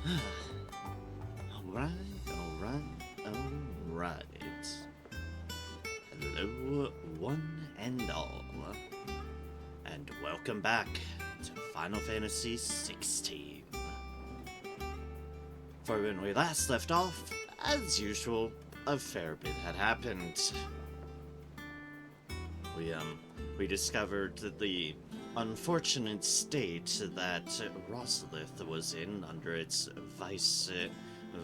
Alright, alright. Hello, one and all. And welcome back to Final Fantasy XVI. For when we last left off, as usual, a fair bit had happened. We discovered the unfortunate state that Rosalith was in under its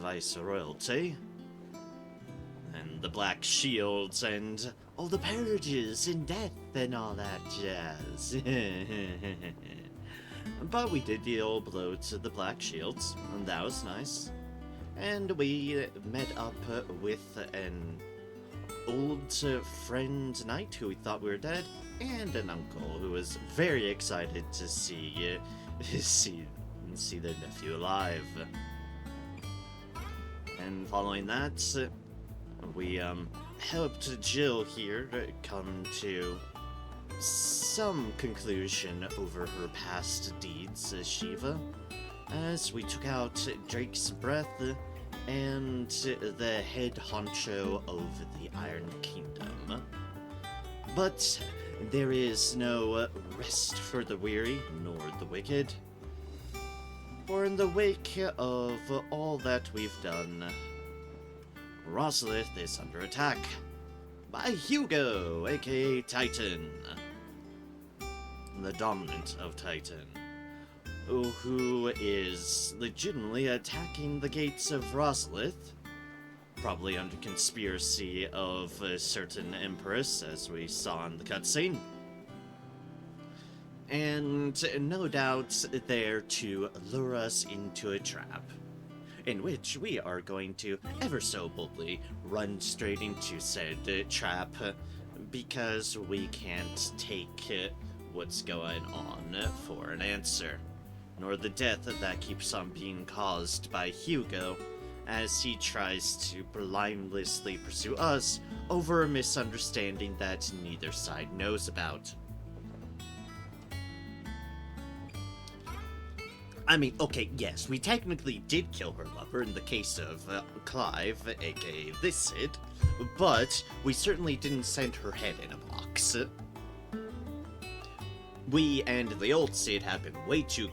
viceroyalty, and the Black Shields, and all the peerages, and death, and all that jazz. But we did deal a blow to the Black Shields, and that was nice. And we met up with an old friend knight who we thought we were dead, and an uncle who was very excited to see their nephew alive. And following that, we helped Jill here come to some conclusion over her past deeds as Shiva, as we took out Drake's breath and the head honcho of the Iron Kingdom. But there is no rest for the weary nor the wicked. For in the wake of all that we've done, Rosalith is under attack by Hugo, aka Titan, the dominant of Titan, who is legitimately attacking the gates of Rosalith, probably under conspiracy of a certain empress, as we saw in the cutscene. And no doubt there to lure us into a trap, in which we are going to ever so boldly run straight into said trap, because we can't take what's going on for an answer, nor the death that keeps on being caused by Hugo as he tries to blindlessly pursue us over a misunderstanding that neither side knows about. I mean, okay, yes, we technically did kill her lover in the case of Clive, aka this Sid, but we certainly didn't send her head in a box. We and the old Sid had been way too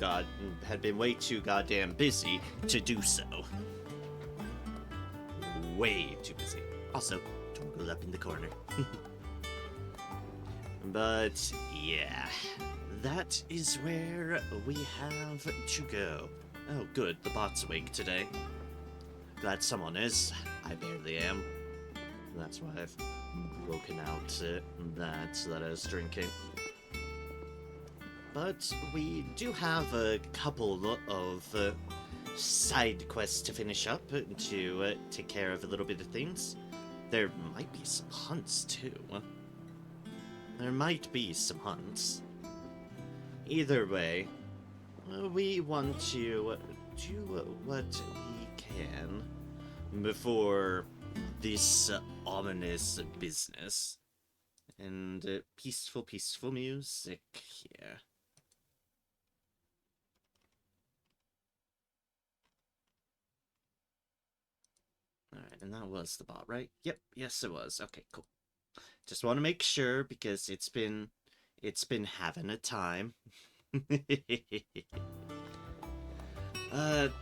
goddamn busy to do so. Way too busy. Also, toggle up in the corner. But yeah, that is where we have to go. Oh good, the bot's awake today. Glad someone is. I barely am. That's why I've broken out that I was drinking. But we do have a couple of side quests to finish up to take care of a little bit of things. There might be some hunts too. There might be some hunts. Either way, we want to do what we can before this ominous business. And peaceful music here. Alright, and that was the bot, right? Yep, yes it was. Okay, cool. Just want to make sure, because it's been having a time. Alright.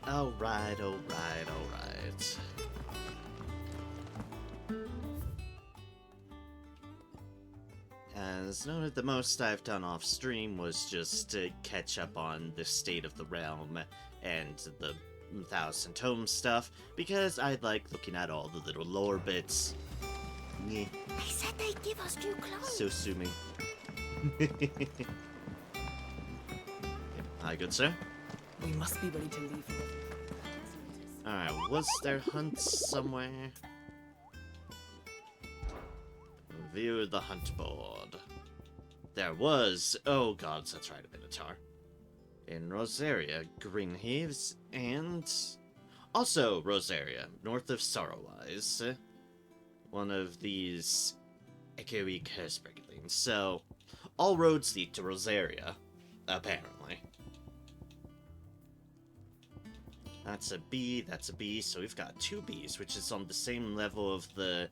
As noted, the most I've done off stream was just to catch up on the state of the realm and the 1,000 Tome stuff, because I like looking at all the little lore bits. Yeah. They said they'd give us new clothes. So sue me. Hi, good sir. We must be ready to leave. Alright, was there hunts somewhere? View the hunt board. There was. Oh god, that's right, a Minotaur. In Rosaria, Greenheaves, and also Rosaria, north of Sorrowwise. One of these echoey curse-breaking things. So, all roads lead to Rosaria, apparently. That's a B, so we've got 2 Bs, which is on the same level of the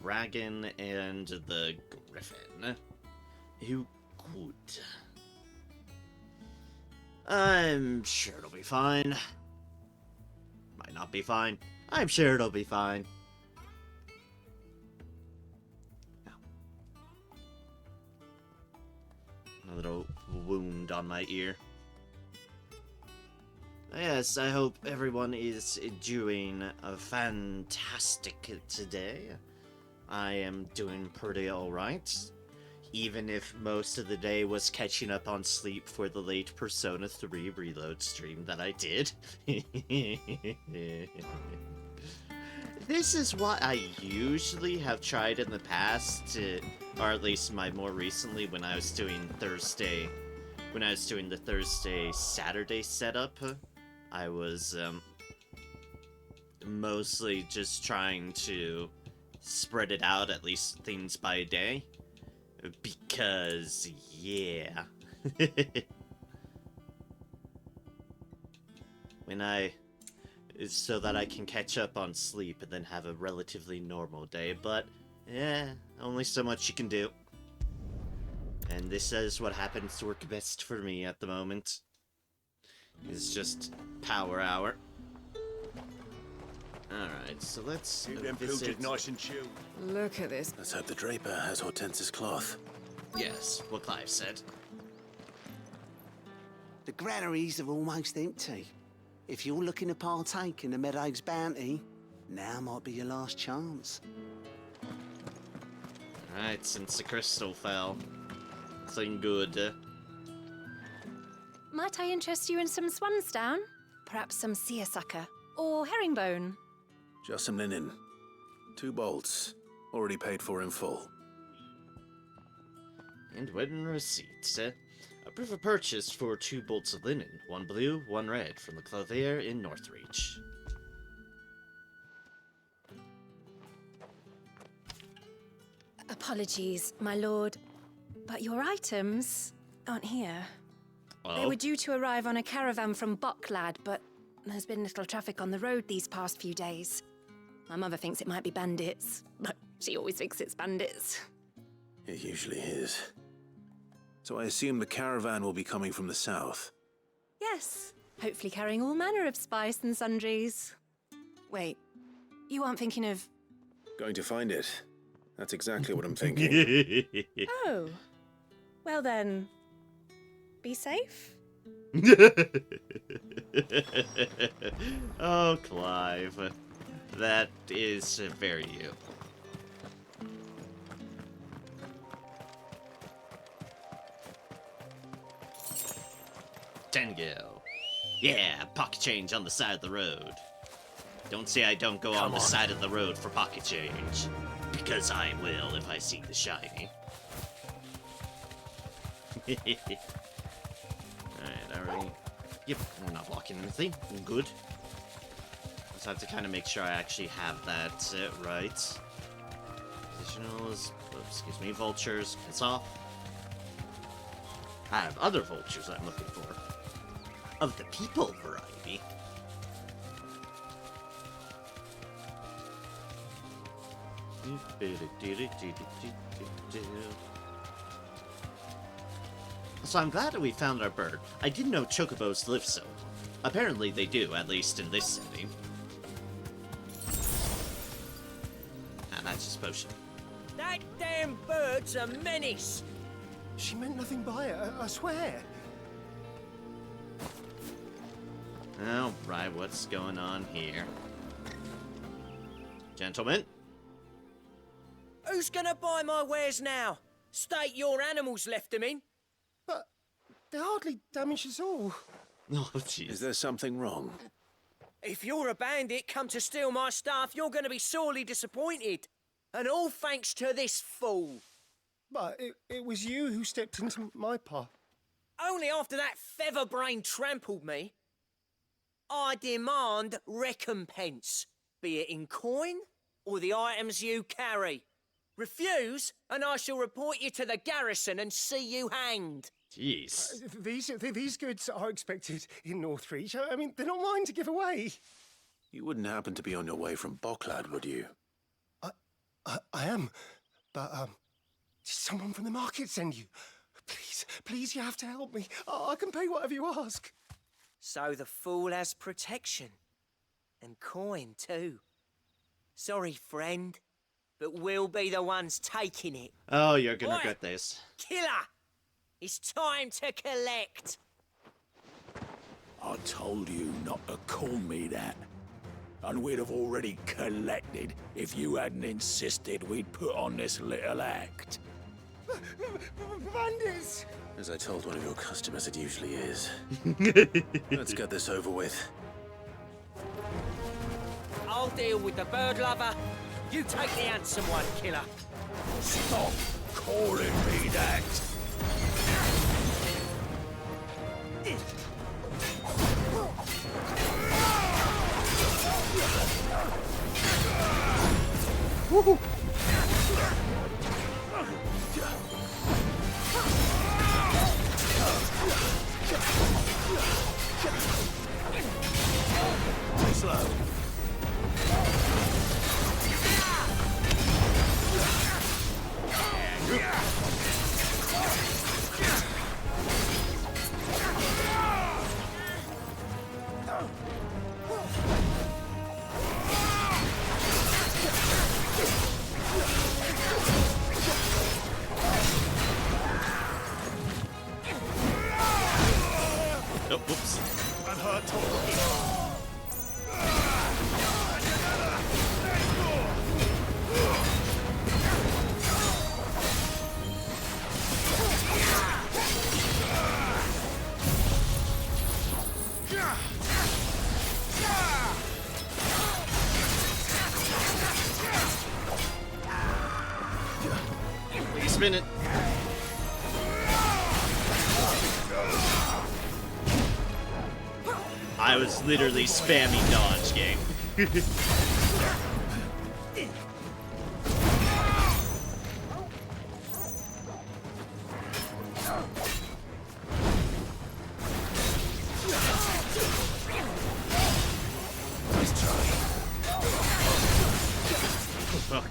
dragon and the griffin. You good. I'm sure it'll be fine. Might not be fine. I'm sure it'll be fine. A little wound on my ear. Yes, I hope everyone is doing fantastic today. I am doing pretty alright. Even if most of the day was catching up on sleep for the late Persona 3 reload stream that I did. This is what I usually have tried in the past, or at least more recently when I was doing the Thursday-Saturday setup. I was mostly just trying to spread it out, at least things by a day. Because, yeah. So that I can catch up on sleep and then have a relatively normal day, but, yeah, only so much you can do. And this is what happens to work best for me at the moment. It's just power hour. Alright, so let's Keep them visit... nice and chilled. Look at this. Let's hope the Draper has Hortense's cloth. Yes, what Clive said. The granaries are almost empty. If you're looking to partake in the Meadow's bounty, now might be your last chance. Alright, since the crystal fell. Nothing good. Might I interest you in some swansdown? Perhaps some seersucker or herringbone? Just some linen. 2 bolts. Already paid for in full. And wedding receipts. A proof of purchase for 2 bolts of linen, 1 blue, 1 red, from the Clothier in Northreach. Apologies, my lord, but your items aren't here. They Oh, were due to arrive on a caravan from Bocklad, but there's been little traffic on the road these past few days. My mother thinks it might be bandits, but she always thinks it's bandits. It usually is. So I assume the caravan will be coming from the south. Yes, hopefully carrying all manner of spice and sundries. Wait, you aren't thinking of... Going to find it. That's exactly what I'm thinking. Oh, well then, be safe. Oh, Clive. That is very you. Tango. Yeah, pocket change on the side of the road. Don't say I don't go on the side of the road for pocket change. Because I will if I see the shiny. Alright, alright. Yep, I'm not blocking anything. Good. Just have to kind of make sure I actually have that right. Additionals, excuse me, vultures, piss off. I have other vultures I'm looking for. Of the people variety. So I'm glad that we found our bird. I didn't know chocobos live so. Apparently they do, at least in this setting. And that's just potion. That damn bird's a menace! She meant nothing by it, I swear. Alright, what's going on here? Gentlemen? Who's gonna buy my wares now? State your animals left them in. But they hardly damaged us all. Oh, jeez. Is there something wrong? If you're a bandit come to steal my stuff, you're gonna be sorely disappointed. And all thanks to this fool. But it was you who stepped into my path. Only after that feather-brain trampled me. I demand recompense, be it in coin or the items you carry. Refuse, and I shall report you to the garrison and see you hanged. Jeez. These goods are expected in Northreach. I mean, they're not mine to give away. You wouldn't happen to be on your way from Bocklad, would you? I am, but did someone from the market send you? Please, you have to help me. I can pay whatever you ask. So the fool has protection. And coin, too. Sorry, friend, but we'll be the ones taking it. Oh, you're gonna Oi! regret this. Killer! It's time to collect. I told you not to call me that. And we'd have already collected if you hadn't insisted we'd put on this little act. Bandits! As I told one of your customers, it usually is. Let's get this over with. I'll deal with the bird lover. You take the handsome one, killer. Stop calling me that! Slow. Oh, whoops. I'm hurt. Please spin it. I was literally spamming dodge, gang. Fuck.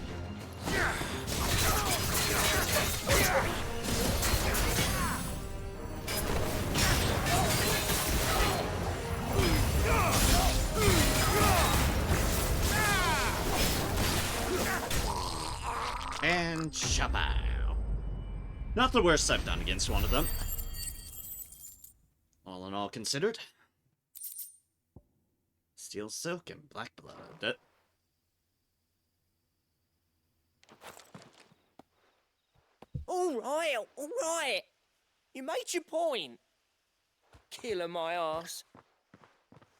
And shabow. Not the worst I've done against one of them. All in all considered. Steel Silk and Black Blood. All right. You made your point. Killer my ass.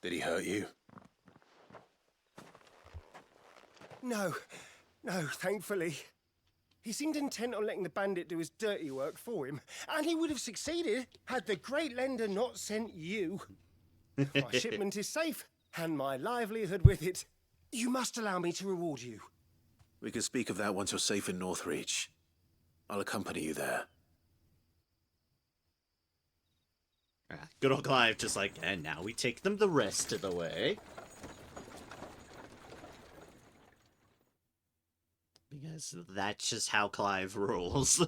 Did he hurt you? No, thankfully. He seemed intent on letting the bandit do his dirty work for him, and he would have succeeded had the great lender not sent you. My shipment is safe, and my livelihood with it. You must allow me to reward you. We can speak of that once you're safe in Northreach. I'll accompany you there. Good old Clive just like, and now we take them the rest of the way. Because that's just how Clive rolls.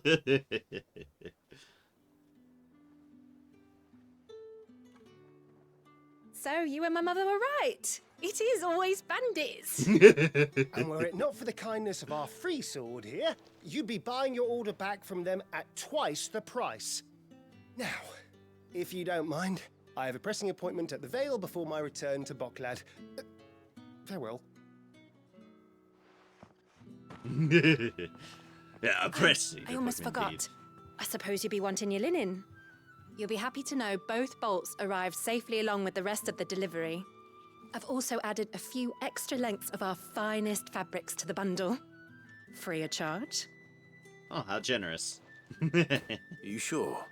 So you and my mother were right. It is always bandits. And were it not for the kindness of our free sword here, you'd be buying your order back from them at twice the price. Now, if you don't mind, I have a pressing appointment at the Vale before my return to Bocklad. Farewell. Yeah, pressing. I almost forgot. I suppose you'll be wanting your linen. You'll be happy to know both bolts arrived safely along with the rest of the delivery. I've also added a few extra lengths of our finest fabrics to the bundle. Free of charge. Oh, how generous. Are you sure?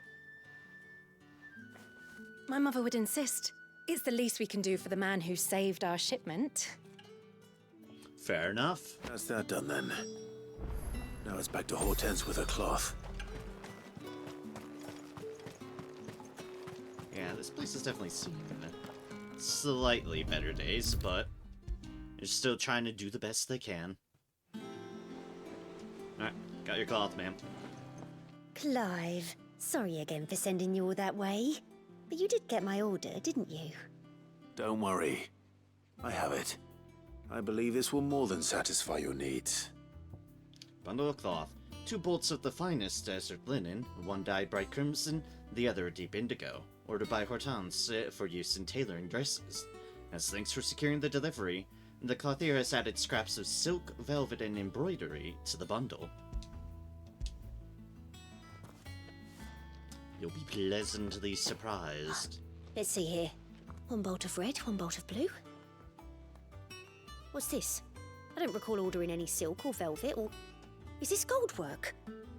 My mother would insist. It's the least we can do for the man who saved our shipment. Fair enough. That's that done then. Now it's back to Hortense with her cloth. Yeah, this place has definitely seen slightly better days, but they're still trying to do the best they can. Alright, got your cloth, ma'am. Clive, sorry again for sending you all that way. But you did get my order, didn't you? Don't worry. I have it. I believe this will more than satisfy your needs. Bundle of cloth. 2 bolts of the finest desert linen, 1 dyed bright crimson, the other a deep indigo. Ordered by Hortense for use in tailoring dresses. As thanks for securing the delivery, the clothier has added scraps of silk, velvet, and embroidery to the bundle. You'll be pleasantly surprised. Let's see here. 1 bolt of red, 1 bolt of blue. What's this? I don't recall ordering any silk or velvet or... Is this gold work?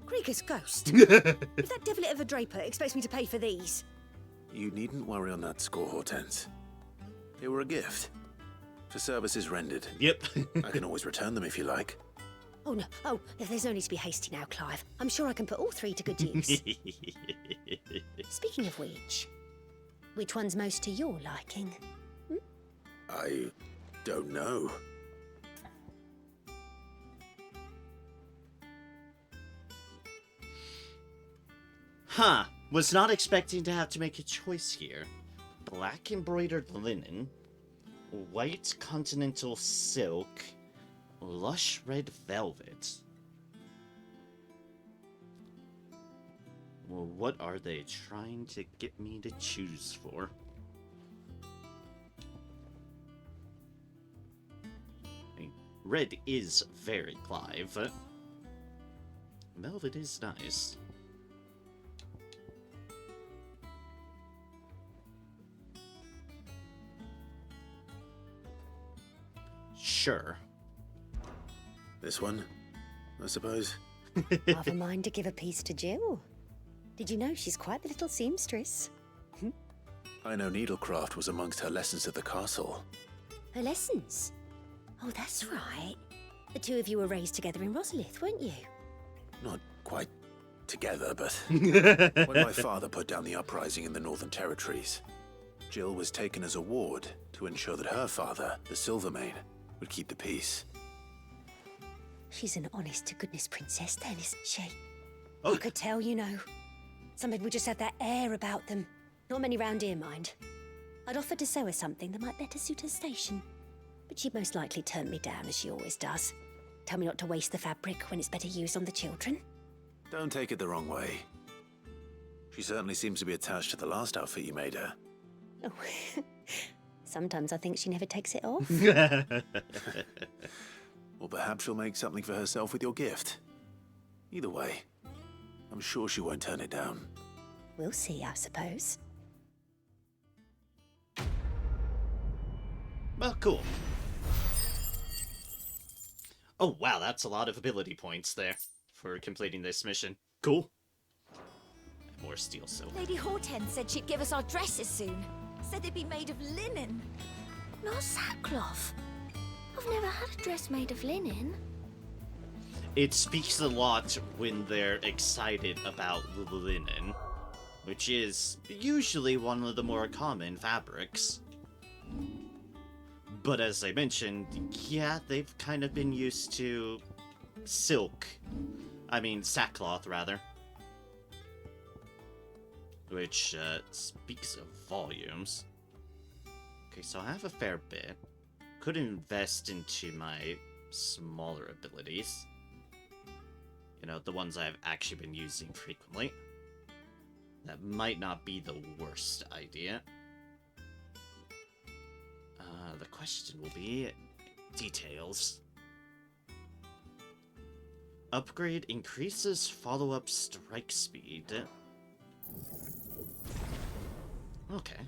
Krieger's ghost. If that devilit of a draper expects me to pay for these... You needn't worry on that score, Hortense. They were a gift. For services rendered. Yep. I can always return them if you like. Oh, no. Oh, there's no need to be hasty now, Clive. I'm sure I can put all 3 to good use. Speaking of which one's most to your liking? I don't know. Huh. Was not expecting to have to make a choice here. Black embroidered linen, white continental silk, lush red velvet. Well, what are they trying to get me to choose for? I mean, red is very Clive. Velvet is nice. Sure. This one, I suppose. I've a mind to give a piece to Jill. Did you know she's quite the little seamstress? I know needlecraft was amongst her lessons at the castle. Her lessons? Oh, that's right. The 2 of you were raised together in Rosalith, weren't you? Not quite together, but when my father put down the uprising in the Northern Territories, Jill was taken as a ward to ensure that her father, the Silvermane, would keep the peace. She's an honest-to-goodness princess then, isn't she? Oh. I could tell, you know. Some people just have that air about them. Not many round here, mind. I'd offered to sew her something that might better suit her station. But she'd most likely turn me down, as she always does. Tell me not to waste the fabric when it's better used on the children. Don't take it the wrong way. She certainly seems to be attached to the last outfit you made her. Oh, sometimes I think she never takes it off. Or perhaps she'll make something for herself with your gift. Either way, I'm sure she won't turn it down. We'll see, I suppose. Well, cool. Oh, wow, that's a lot of ability points there for completing this mission. Cool. More steel silk. Lady Hortense said she'd give us our dresses soon. Said they'd be made of linen. Not sackcloth. I've never had a dress made of linen. It speaks a lot when they're excited about linen, which is usually one of the more common fabrics. But as I mentioned, yeah, they've kind of been used to silk. I mean, sackcloth, rather. Which, speaks of volumes. Okay, so I have a fair bit. Could invest into my smaller abilities. You know, the ones I've actually been using frequently. That might not be the worst idea. The question will be details. Upgrade increases follow-up strike speed. Okay.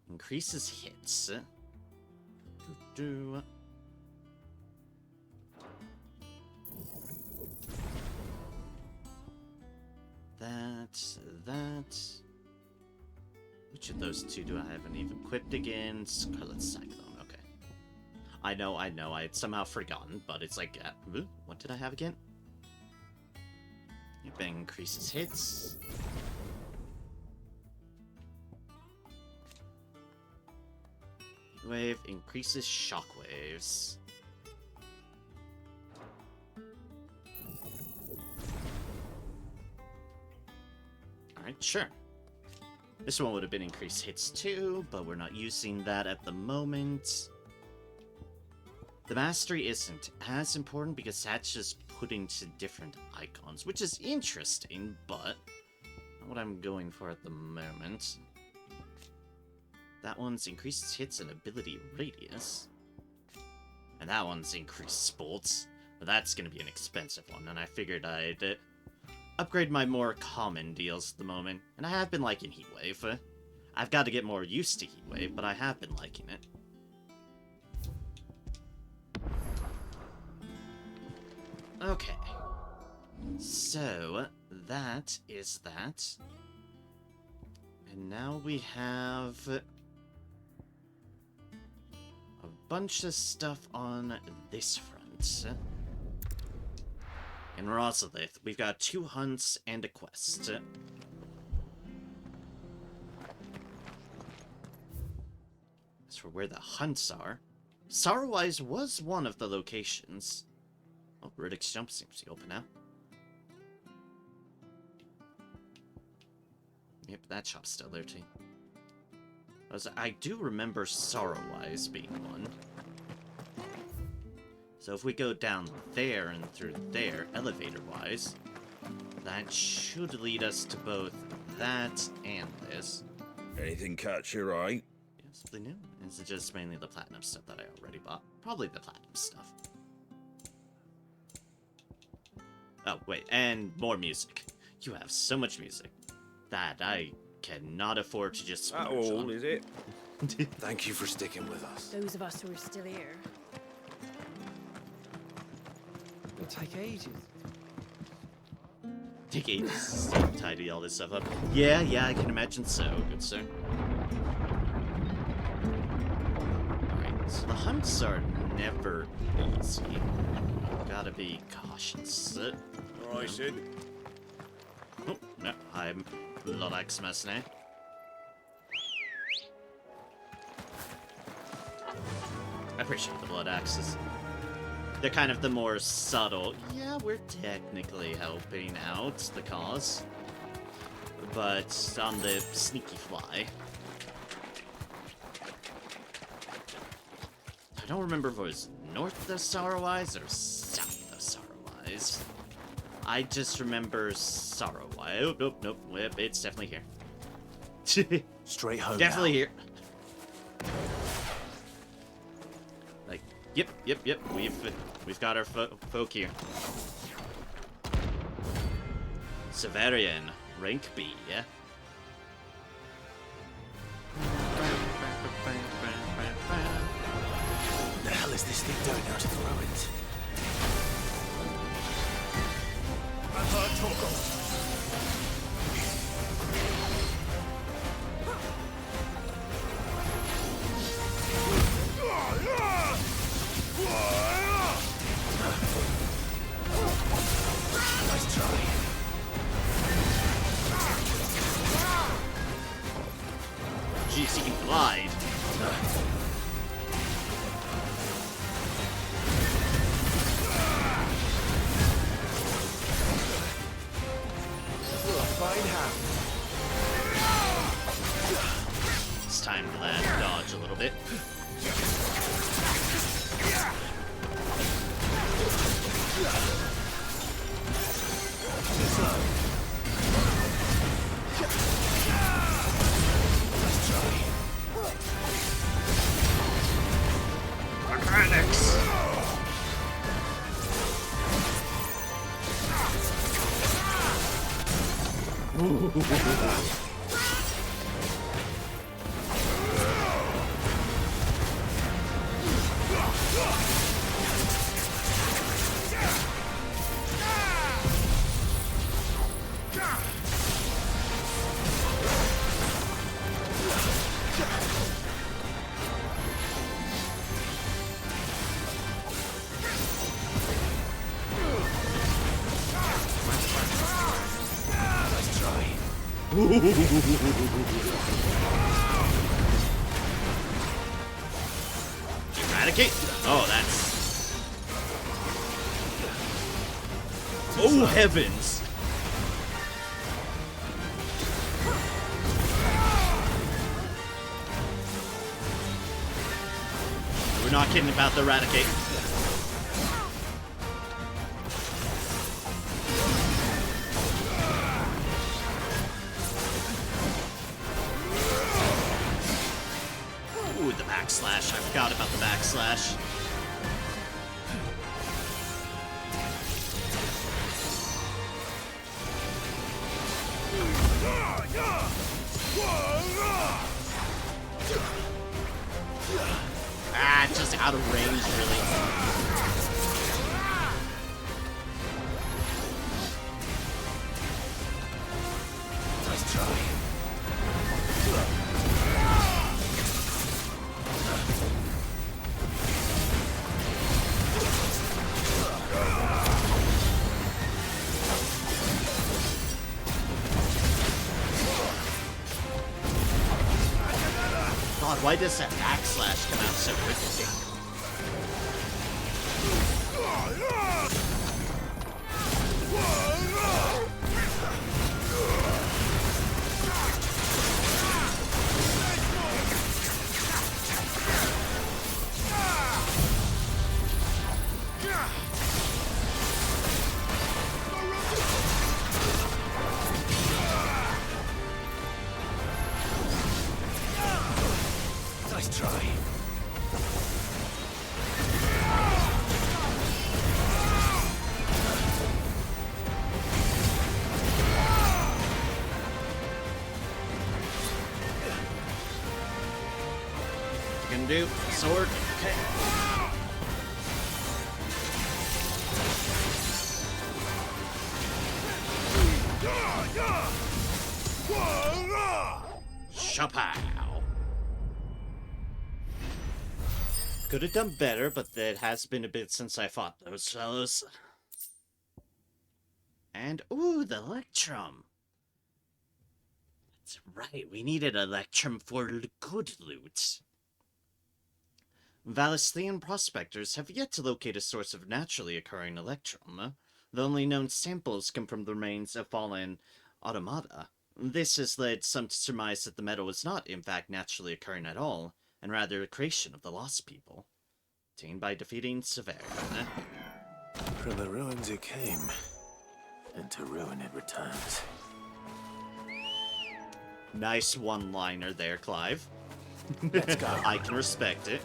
Increases hits. Doo-doo. That. Which of those two do I haven't even equipped again? Scarlet Cyclone, okay. I know, I had somehow forgotten, but it's like, what did I have again? Bang increases hits. Wave increases shockwaves. Alright, sure. This one would have been increased hits too, but we're not using that at the moment. The mastery isn't as important because that's just putting to different icons, which is interesting, but not what I'm going for at the moment. That one's increased hits and ability radius. And that one's increased sports. But that's going to be an expensive one, and I figured I'd upgrade my more common deals at the moment. And I have been liking Heatwave. I've got to get more used to Heatwave, but I have been liking it. Okay. So, that is that. And now we have a bunch of stuff on this front. In Rosalith, we've got 2 hunts and a quest. As for where the hunts are, Sorrowwise was one of the locations. Oh, Riddick's jump seems to be open now. Yep, that shop's still there too. I do remember Sorrowwise being one. So if we go down there and through there, elevator-wise, that should lead us to both that and this. Anything catch your eye? Yeah, something new? Is it just mainly the platinum stuff that I already bought? Probably the platinum stuff. Oh, wait, and more music. You have so much music that I cannot afford to just splurge on. Is it? Thank you for sticking with us. Those of us who are still here. It'll take ages. Take ages to tidy all this stuff up. Yeah, I can imagine so, good sir. Alright, so the hunts are never easy. Gotta be cautious. Alright, Sid. Oh, no, I'm Lodax Mesne. I appreciate the blood axes. They're kind of the more subtle. Yeah, we're technically helping out the cause, but on the sneaky fly. I don't remember if it was north of Sorrowwise or south of Sorrowwise. I just remember Sorrowwise. Oh, nope. It's definitely here. Straight home. Definitely now. here. Like, yep. We've got our folk here. Severian, rank B, yeah? What the hell is this thing doing out of the ruins? I've heard talk of. Nice try. Jeez, he can glide. Fine hand. It's time to let him dodge a little bit. Mechanics! Eradicate? Oh, that's... Oh, heavens! We're not kidding about the eradicate. Ooh, the backslash. I forgot about the backslash. Ah, just out of range, really. Nice try. God, why does that backslash come out so quickly? Nice try. You can do sword. Okay. Shapow. Could have done better, but it has been a bit since I fought those fellows. And, ooh, the Electrum. That's right, we needed Electrum for good loot. Valisthian prospectors have yet to locate a source of naturally occurring Electrum. The only known samples come from the remains of fallen automata. This has led some to surmise that the metal is not, in fact, naturally occurring at all, and rather a creation of the Lost People, obtained by defeating Severn. From the ruins it came, and to ruin it returns. Nice one-liner there, Clive. Let's go. I can respect it.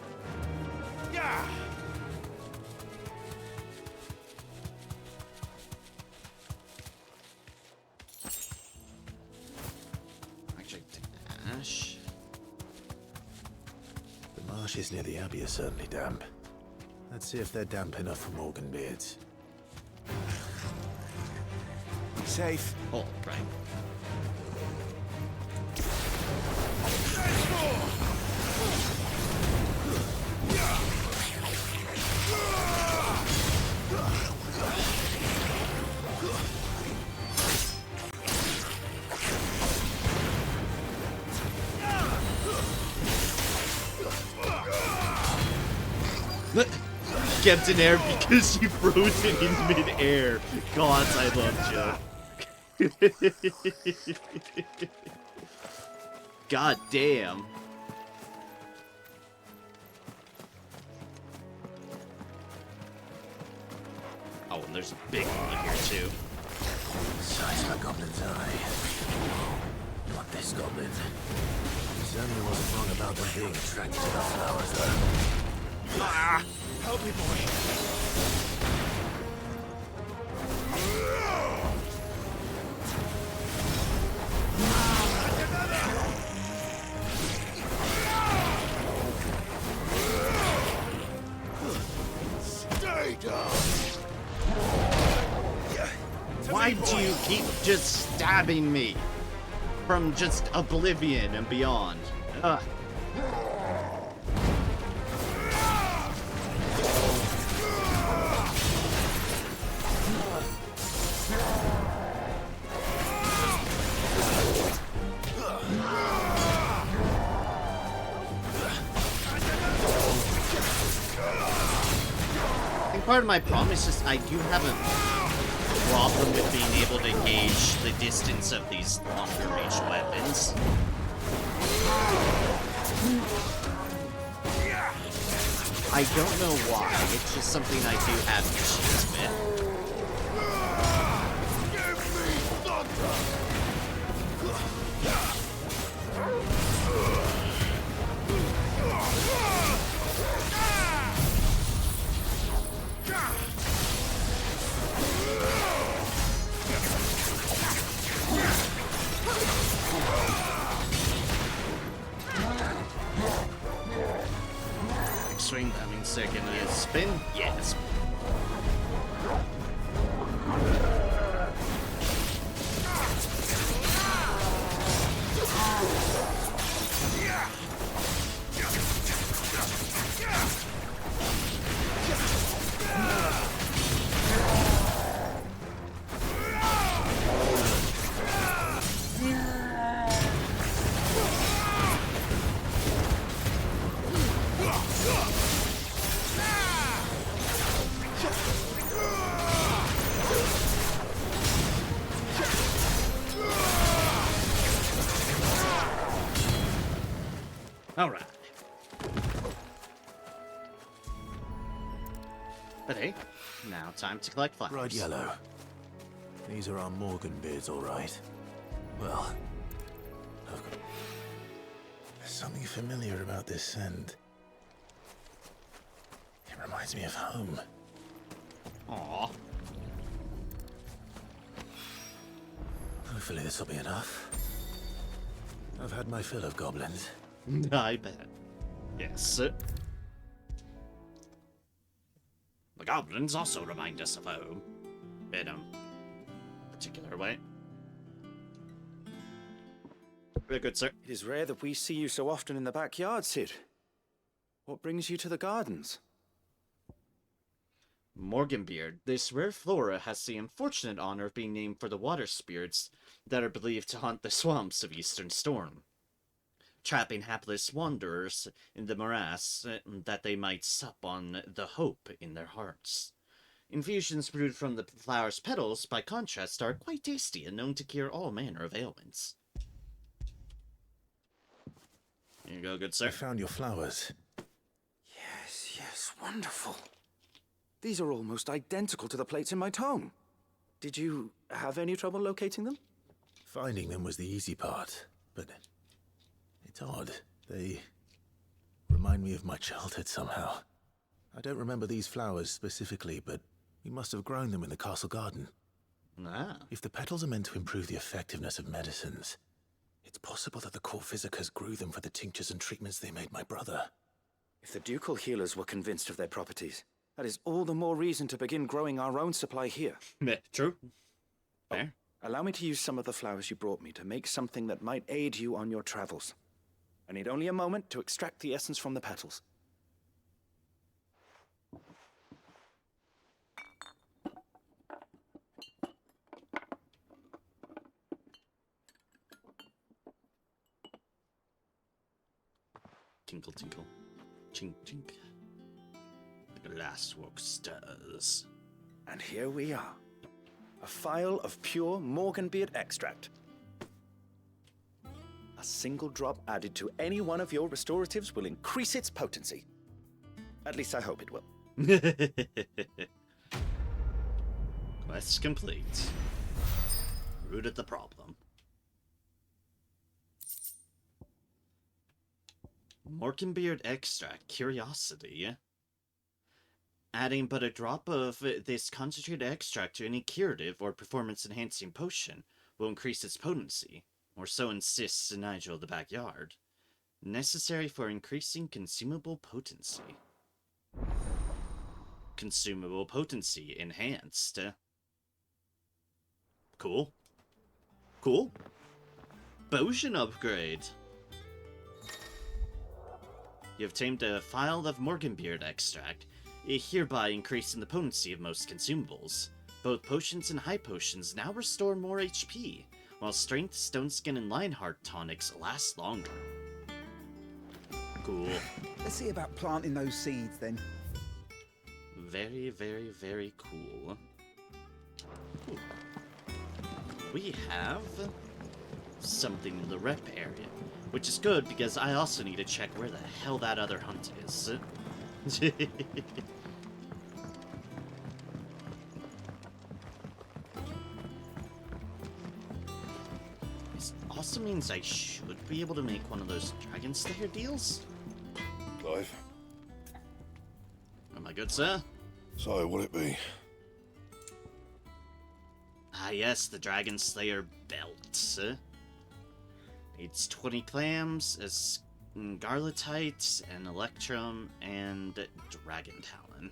Yeah. Actually, dash. The marshes near the Abbey are certainly damp. Let's see if they're damp enough for Morgan beards. Safe. Oh, right. Kept in air because you froze it in mid-air. Gods, I love Joe. God damn. Oh, and there's a big one here too. Size of a goblin's eye. Not this goblin. He certainly wasn't wrong about them being attracted to the flowers, though. Ah, help me, boy. Stay down. Why do you keep just stabbing me from just oblivion and beyond? Ugh. part of my problem. It's just I do have a problem with being able to gauge the distance of these longer range weapons. I don't know why. It's just something I do have issues with. Swing, that means second spin? Yes. Alright. But hey, now time to collect flowers. Right, Yellow. These are our Morgan beards, all right. Well, there's something familiar about this scent. It reminds me of home. Aww. Hopefully this will be enough. I've had my fill of goblins. I bet. Yes. The goblins also remind us of home. In a particular way. Very good, sir. It is rare that we see you so often in the backyard, Sid. What brings you to the gardens? Morganbeard. This rare flora has the unfortunate honor of being named for the water spirits that are believed to haunt the swamps of Eastern Storm, trapping hapless wanderers in the morass that they might sup on the hope in their hearts. Infusions brewed from the flower's petals, by contrast, are quite tasty and known to cure all manner of ailments. Here you go, good sir. I found your flowers. Yes, yes, wonderful. These are almost identical to the plates in my tome. Did you have any trouble locating them? Finding them was the easy part, but it's odd. They remind me of my childhood somehow. I don't remember these flowers specifically, but we must have grown them in the castle garden. Ah. If the petals are meant to improve the effectiveness of medicines, it's possible that the court physicers grew them for the tinctures and treatments they made my brother. If the ducal healers were convinced of their properties, that is all the more reason to begin growing our own supply here. True. Fair. Allow me to use some of the flowers you brought me to make something that might aid you on your travels. I need only a moment to extract the essence from the petals. Tinkle, tinkle. Chink, chink. The glasswork stirs. And here we are. A phial of pure Morganbeard extract. A single drop added to any one of your restoratives will increase its potency. At least I hope it will. Quest complete. Root at the problem. Morganbeard extract. Curiosity. Adding but a drop of this concentrated extract to any curative or performance-enhancing potion will increase its potency, or so insists Nigel of the backyard. Necessary for increasing consumable potency. Consumable potency enhanced. Cool. Cool. Potion upgrade. You have tamed a phial of Morganbeard extract, hereby increasing the potency of most consumables. Both potions and high potions now restore more HP, while strength, stone skin, and lionheart tonics last longer. Cool. Let's see about planting those seeds then. Very, very, very cool. Ooh. We have something in the rep area, which is good because I also need to check where the hell that other hunt is. This also means I should be able to make one of those Dragon Slayer deals. Clive, Am I good, sir? so what it be? Ah, yes, the Dragon Slayer belt. It's 20 clams, a Scarletite, an Electrum, and Dragon Talon.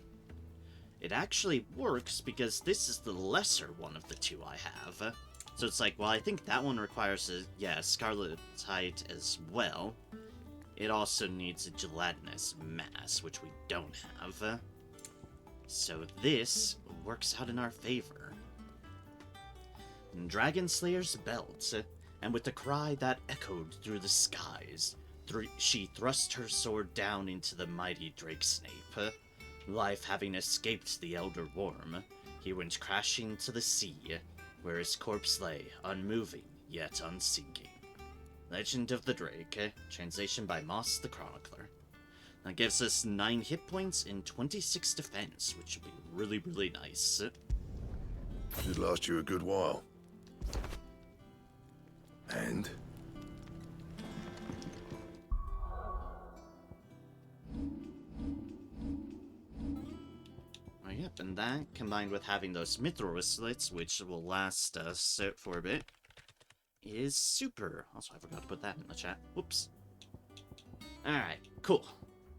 It actually works because this is the lesser one of the two I have. So it's like, well, I think that one requires a, Scarletite as well. It also needs a gelatinous mass, which we don't have. So this works out in our favor. Dragon Slayer's belt, and with a cry that echoed through the skies, she thrust her sword down into the mighty Drake Snape. Life having escaped the Elder Worm, he went crashing to the sea, where his corpse lay, unmoving yet unsinking. Legend of the Drake, translation by Moss the Chronicler. That gives us 9 hit points and 26 defense, which would be really, really nice. Should last you a good while. And? Oh, yep, and that, combined with having those mithril wristlets, which will last us for a bit, is super. Also, I forgot to put that in the chat. Whoops. Alright, cool.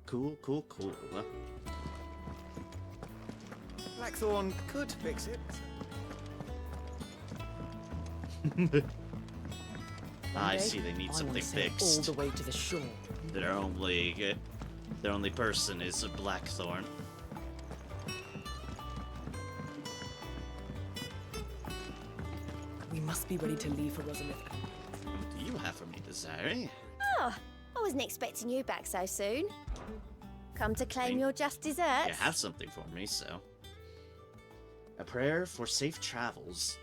Cool. Blackthorn could fix it. I see they need something fixed. All the way to the shore. Their only person is a Blackthorn. We must be ready to leave for Rosalith. What do you have for me, Desiree? Oh, I wasn't expecting you back so soon. Come to claim your just desserts? You have something for me, so. A prayer for safe travels.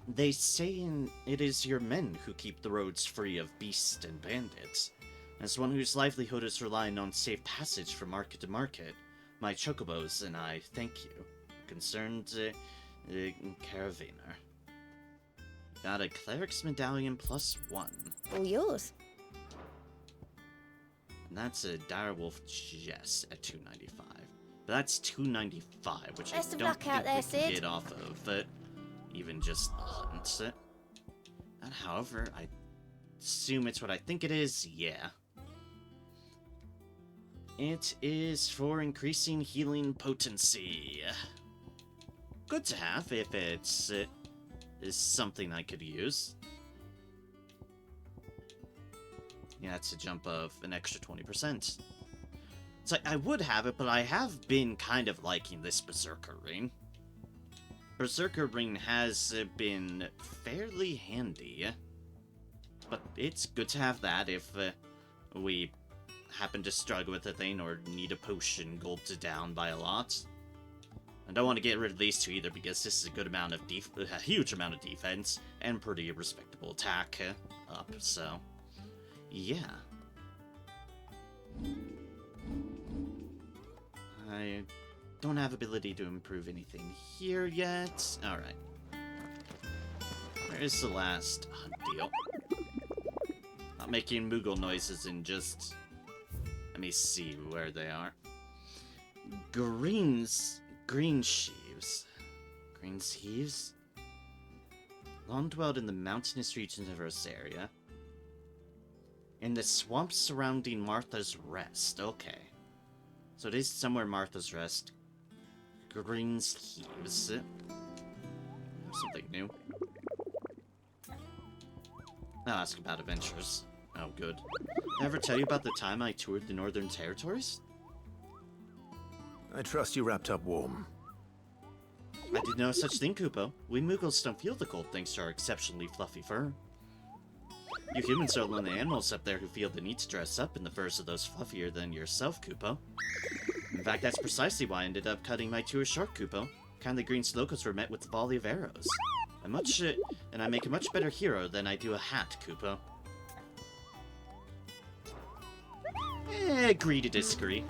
They say it is your men who keep the roads free of beasts and bandits. As one whose livelihood is relying on safe passage from market to market, my chocobos and I thank you. Concerned caravaner. Got a cleric's medallion +1. All yours. And that's a direwolf Jess at 295. But that's 295, which Best I of don't luck think out there, we can Sid. get off of, but even just the hunt. And however, I assume it's what I think it is, yeah. It is for increasing healing potency. Good to have if it's is something I could use. Yeah, it's a jump of an extra 20%. It's like, I would have it, but I have been kind of liking this Berserker Ring. Berserker Ring has been fairly handy. But it's good to have that if we happen to struggle with a thing or need a potion gulped down by a lot. I don't want to get rid of these two either because this is a good amount of a huge amount of defense and pretty respectable attack up, so yeah. I don't have ability to improve anything here yet. Alright. Where's the last hunt deal? Not making Moogle noises and just... Let me see where they are. Green sheaves. Green sheaves? Long dwelled in the mountainous regions of this area. In the swamps surrounding Martha's Rest. Okay. So it is somewhere Martha's Rest. Green heaves. Something new. I'll ask about adventures. Oh, good. Did I ever tell you about the time I toured the Northern Territories? I trust you wrapped up warm. I did no such thing, Kupo. We Moogles don't feel the cold thanks to our exceptionally fluffy fur. You humans are the only animals up there who feel the need to dress up in the furs of those fluffier than yourself, Kupo. In fact, that's precisely why I ended up cutting my tour short, Kupo. Kindly green locals were met with a volley of arrows. And I make a much better hero than I do a hat, Kupo. Agree to disagree.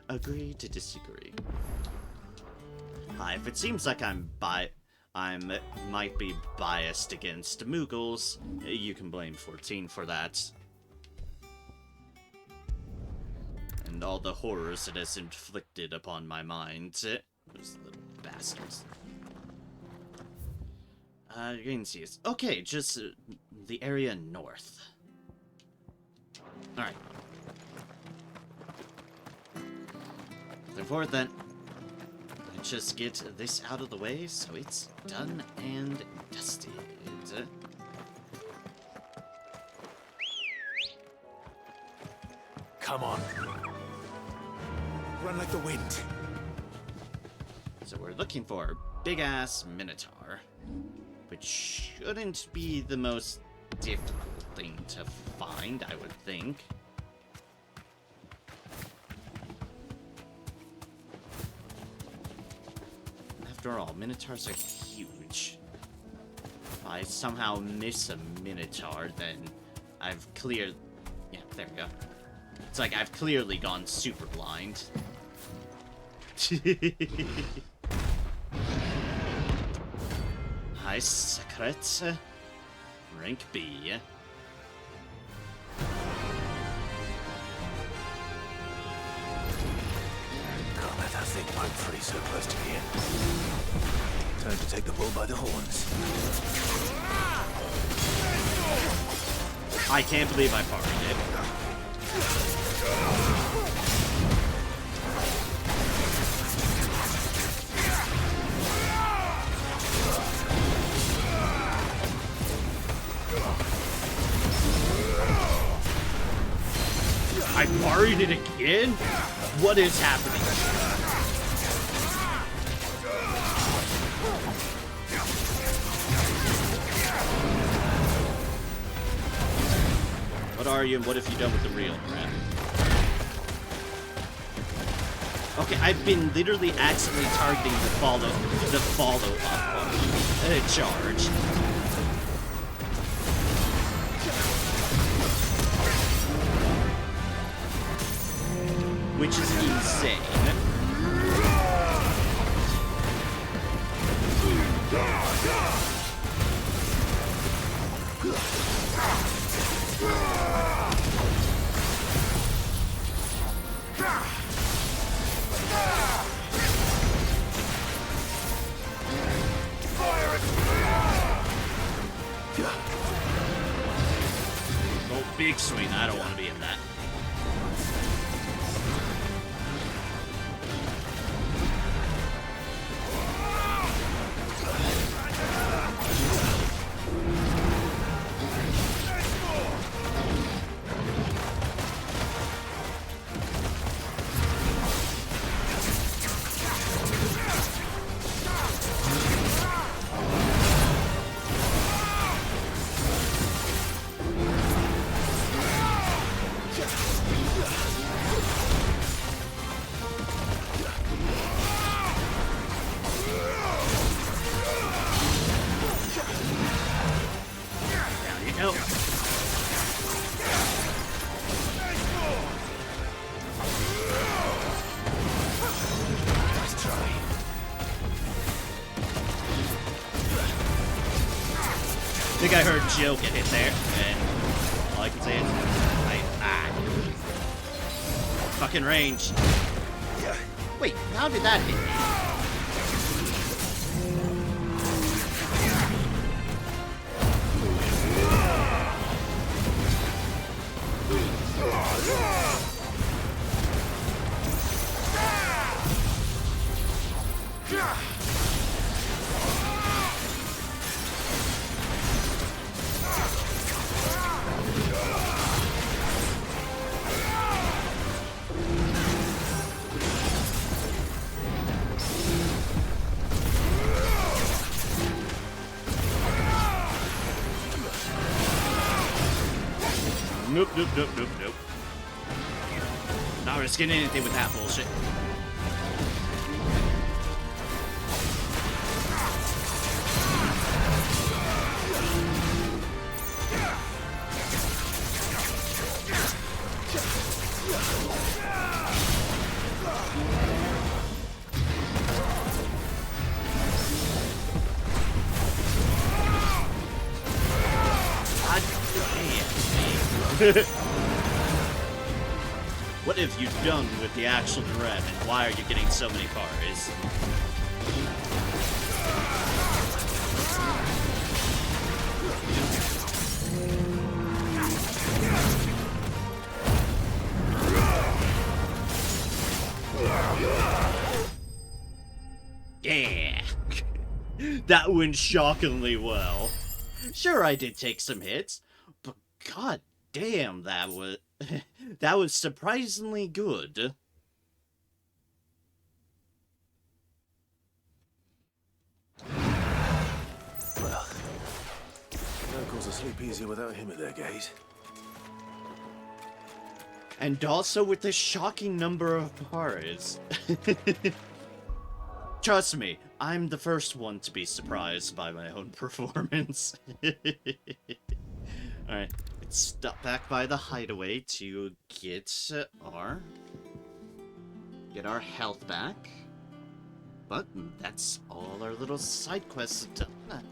Agree to disagree. Hi, if it seems like I might be biased against Muggles, you can blame 14 for that. And all the horrors it has inflicted upon my mind. Those little bastards. You can see it's okay, just the area north. Alright. Therefore, then, let's just get this out of the way so it's done and dusted. Come on. Run like the wind. So we're looking for a big-ass Minotaur, which shouldn't be the most difficult thing to find, I would think. After all, Minotaurs are huge. If I somehow miss a Minotaur, then I've cleared... Yeah, there we go. It's like I've clearly gone super blind. High secret. Rank B. Can't let that thing poke free so close to the end. Time to take the bull by the horns. I can't believe I partied it. I parried it again? What is happening? What are you and what have you done with the real crap? Okay, I've been literally accidentally targeting the follow-up charge. Which is insane. Oh, big swing. I don't want to be in that. I think I heard Jill get hit there, and all I can say is, fucking range. Wait, how did that hit me? Nope, nope, nope, nope, nope. Not risking anything with that bullshit. What have you done with the actual dread, and why are you getting so many parries? Yeah! That went shockingly well. Sure, I did take some hits, but god damn, that was that was surprisingly good. Well, locals will sleep easier without him at their gate. And also with a shocking number of parries. Trust me, I'm the first one to be surprised by my own performance. Alright, let's stop back by the hideaway to get our health back. But that's all our little side quests done.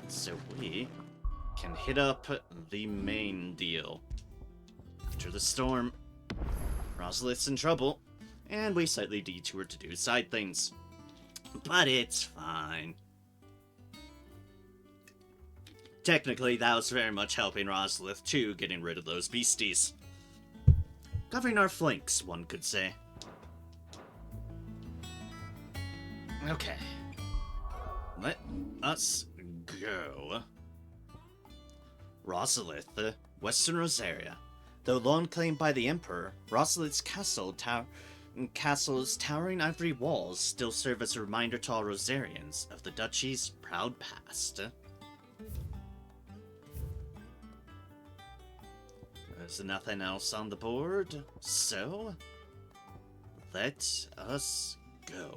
So we can hit up the main deal. After the storm, Rosalith's in trouble, and we slightly detour to do side things. But it's fine. Technically, that was very much helping Rosalith too, getting rid of those beasties. Covering our flanks, one could say. Okay. Let us go. Rosalith, Western Rosaria. Though long claimed by the Emperor, Rosalith's castle's towering ivory walls still serve as a reminder to all Rosarians of the duchy's proud past. There's nothing else on the board, so let us go.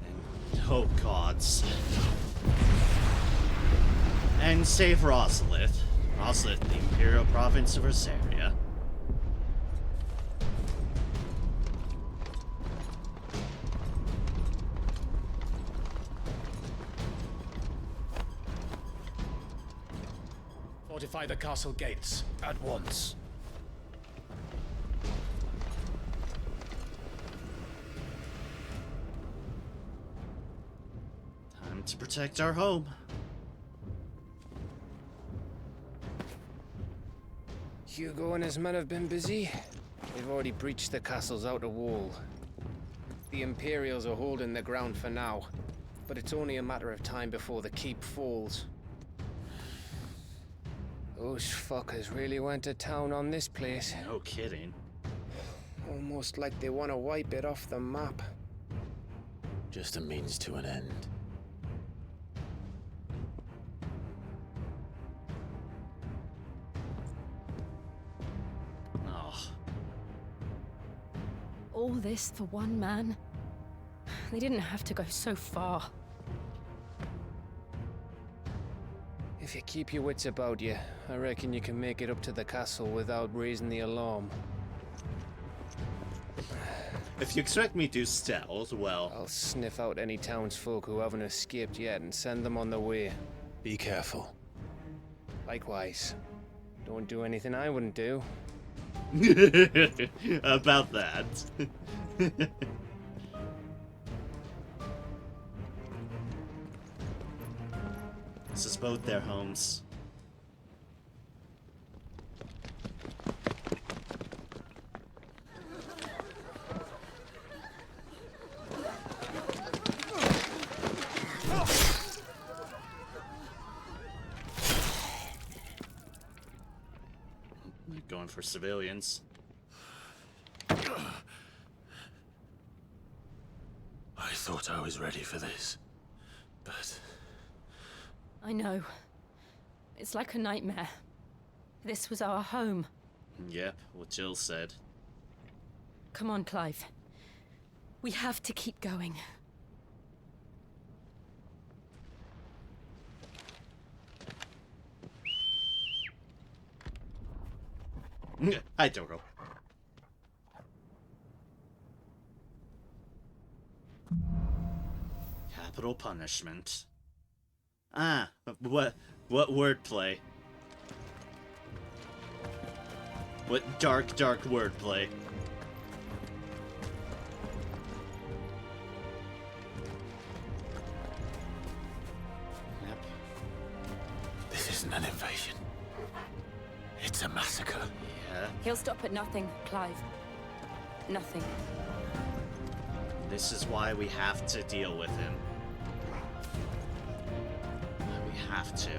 And, oh gods. And save Rosalith. Rosalith, the Imperial Province of Rosaria. Fortify the castle gates at once. Time to protect our home. Hugo and his men have been busy. They've already breached the castle's outer wall. The Imperials are holding the ground for now, but it's only a matter of time before the keep falls. Those fuckers really went to town on this place. No kidding. Almost like they want to wipe it off the map. Just a means to an end. Oh. All this for one man? They didn't have to go so far. If you keep your wits about you, I reckon you can make it up to the castle without raising the alarm. If you expect me to stealth, well... I'll sniff out any townsfolk who haven't escaped yet and send them on their way. Be careful. Likewise. Don't do anything I wouldn't do. About that. This is both their homes. Going for civilians. I thought I was ready for this, but... I know. It's like a nightmare. This was our home. Yep, what Jill said. Come on, Clive. We have to keep going. Hi, Doro. Capital punishment. Ah, what wordplay? What dark wordplay? Yep. This isn't an invasion. It's a massacre. Yeah. He'll stop at nothing, Clive. Nothing. This is why we have to deal with him. We have to.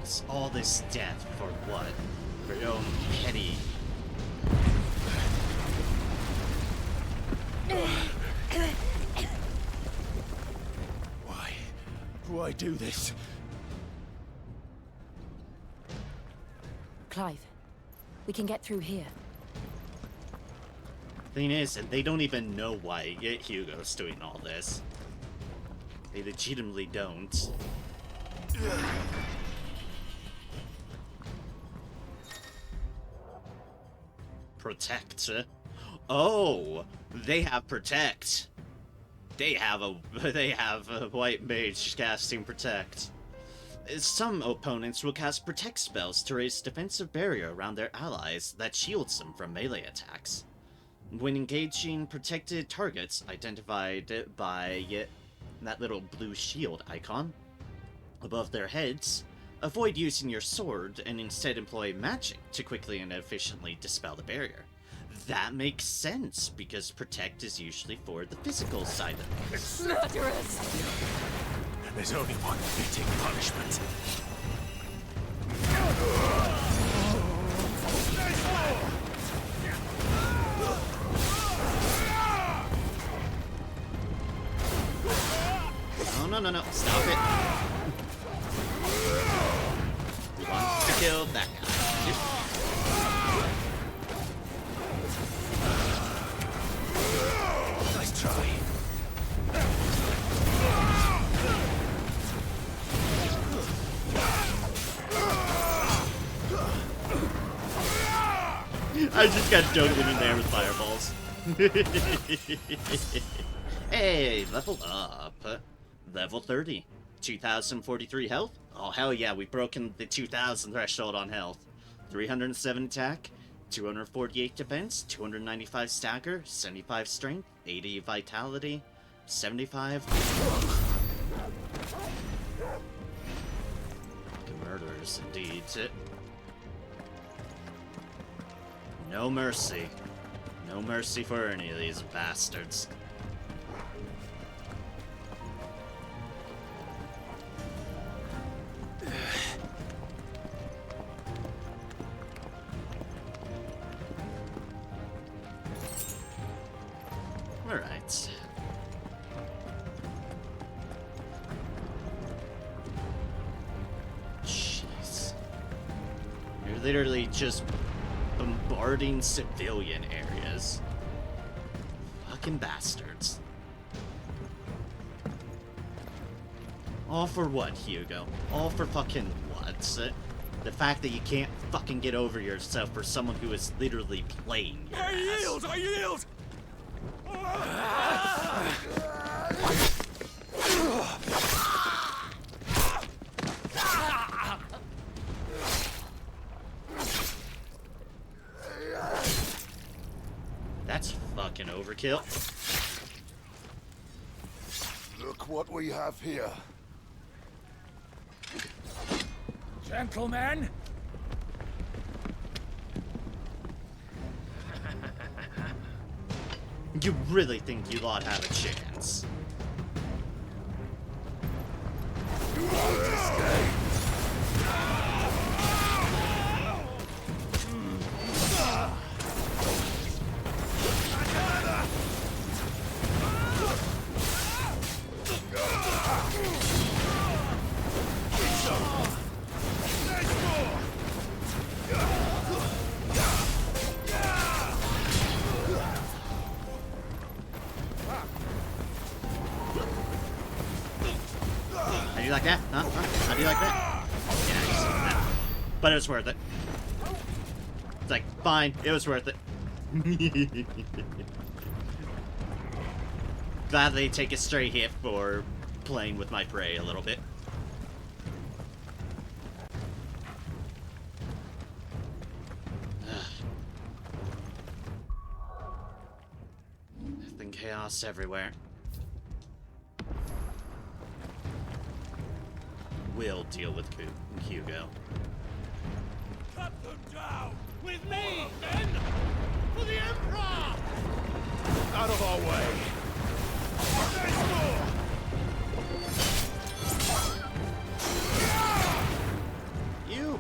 It's all this death for what? For your own petty. Why do this? Clive, we can get through here. Thing is, and they don't even know why Hugo's doing all this. They legitimately don't. Protect. Oh, they have protect. They have a white mage casting protect. Some opponents will cast protect spells to raise defensive barrier around their allies that shields them from melee attacks. When engaging protected targets identified by that little blue shield icon above their heads, avoid using your sword and instead employ magic to quickly and efficiently dispel the barrier. That makes sense, because protect is usually for the physical side of it. Murderers! And there's only one fitting punishment. No, stop it. He wants to kill that guy. Nice try. I just got juggling in there with fireballs. Hey, level up. Level 30. 2043 health? Oh, hell yeah, we've broken the 2000 threshold on health. 307 attack, 248 defense, 295 stagger, 75 strength, 80 vitality, 75... Murderers, indeed. No mercy. No mercy for any of these bastards. Alright. Jeez. You're literally just bombarding civilian areas. Fucking bastards. All for what, Hugo? All for fucking what? The fact that you can't fucking get over yourself for someone who is literally playing your ass. I yield! That's fucking overkill. Look what we have here. Gentlemen! You really think you lot have a chance? You won't escape! like that? Huh? How do you like that? Yeah, you see that. But it was worth it. It's like, fine, it was worth it. Glad they take a stray hit for playing with my prey a little bit. Death and chaos everywhere. We'll deal with Hugo. Cut them down! With me, men! For the Emperor! Out of our way! There's more! You!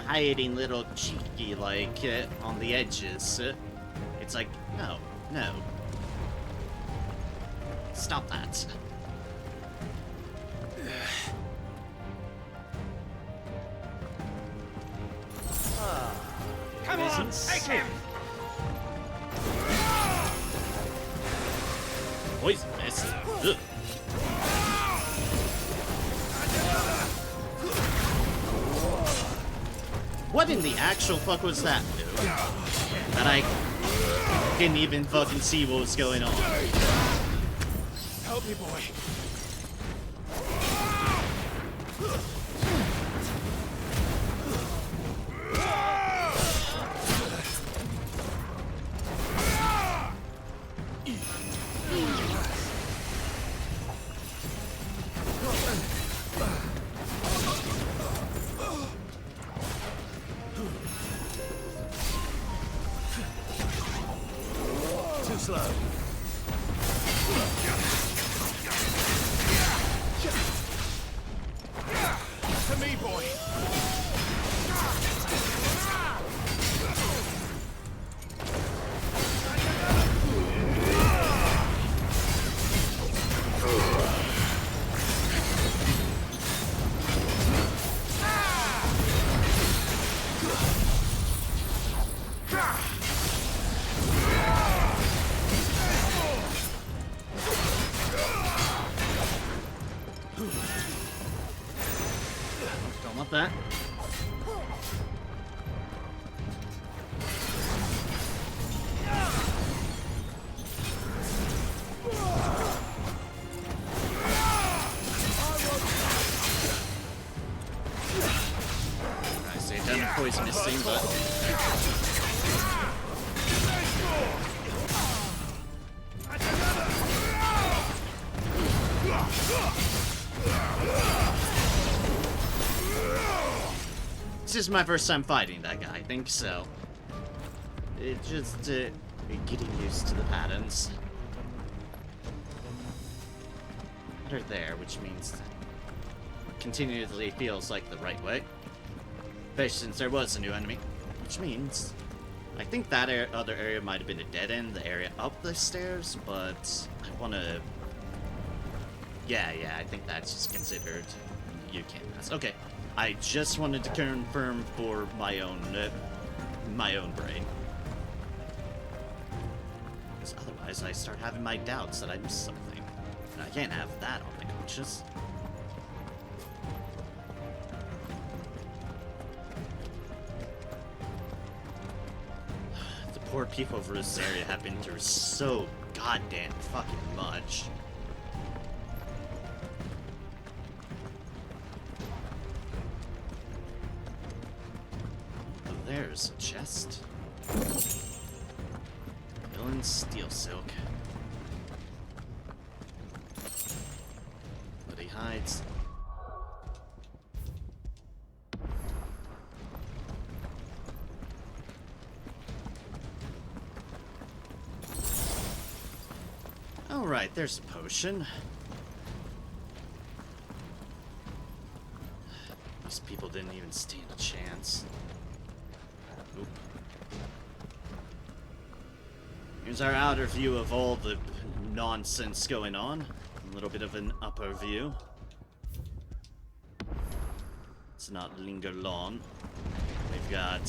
Hiding little cheeky like on the edges. It's like, no, no. Stop that. Come on, take him! Poison mist. Ugh. What in the actual fuck was that, dude? That I didn't even fucking see what was going on. Help me, boy. Too slow. To me, boy. Don't want that. I say done a poisonous thing, but this is my first time fighting that guy, I think so. It just getting used to the patterns. They're there, which means continually feels like the right way. Especially since there was a new enemy, which means I think that other area might have been a dead end, the area up the stairs, but I want to. Yeah, I think that's just considered. You can't pass. Okay, I just wanted to confirm for my own brain, because otherwise I start having my doubts that I missed something, and I can't have that on my conscience. The poor people of this area have been through so goddamn fucking much. There's a chest. Killing and steel silk. But he hides. Alright, there's a potion. These people didn't even stand a chance. Oop. Here's our outer view of all the nonsense going on. A little bit of an upper view. Let's not linger long. We've got...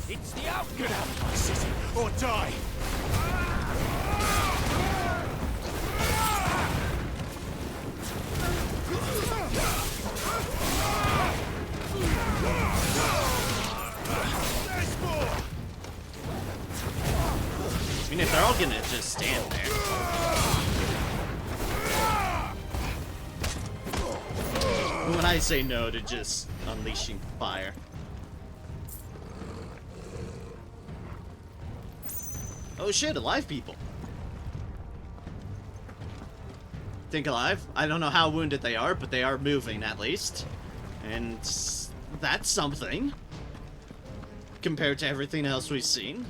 It's the out! Get out of my city, or die! I mean, if they're all gonna just stand there. When I say no to just unleashing fire. Oh shit, alive people. Think alive? I don't know how wounded they are, but they are moving at least. And that's something. Compared to everything else we've seen.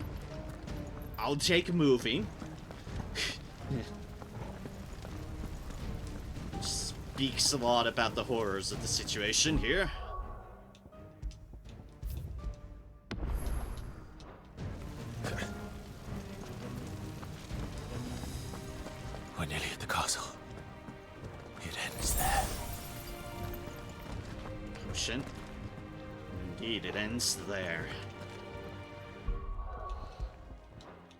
I'll take moving. Speaks a lot about the horrors of the situation here. We're nearly at the castle. It ends there. Potion. Indeed, it ends there.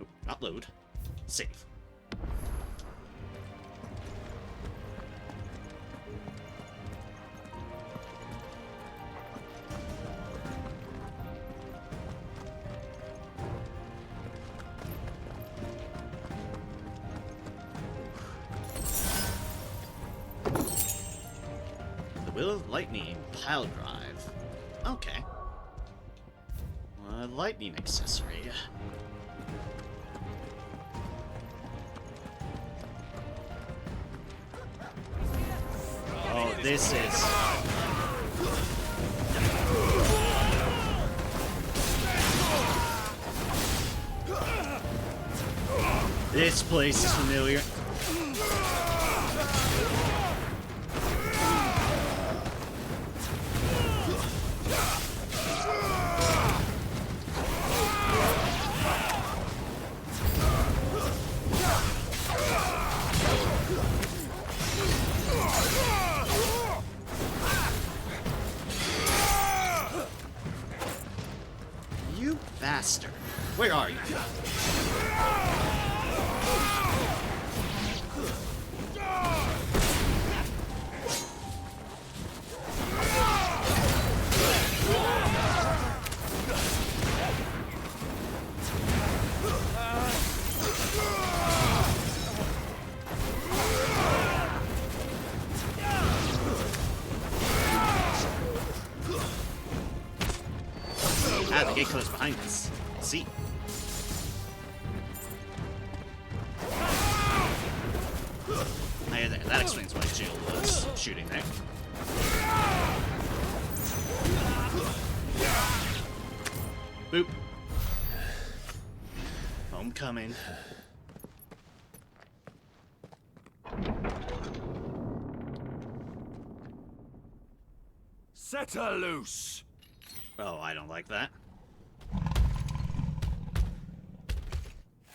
Oh, not load. Save. Will of Lightning Pile Drive. Okay. Lightning accessory. Oh, this is... This place is familiar. You bastard. Where are you? Ah, the gate closed behind us. See? There, that explains why Jill was shooting there. Boop. Homecoming. Set her loose! Oh, I don't like that.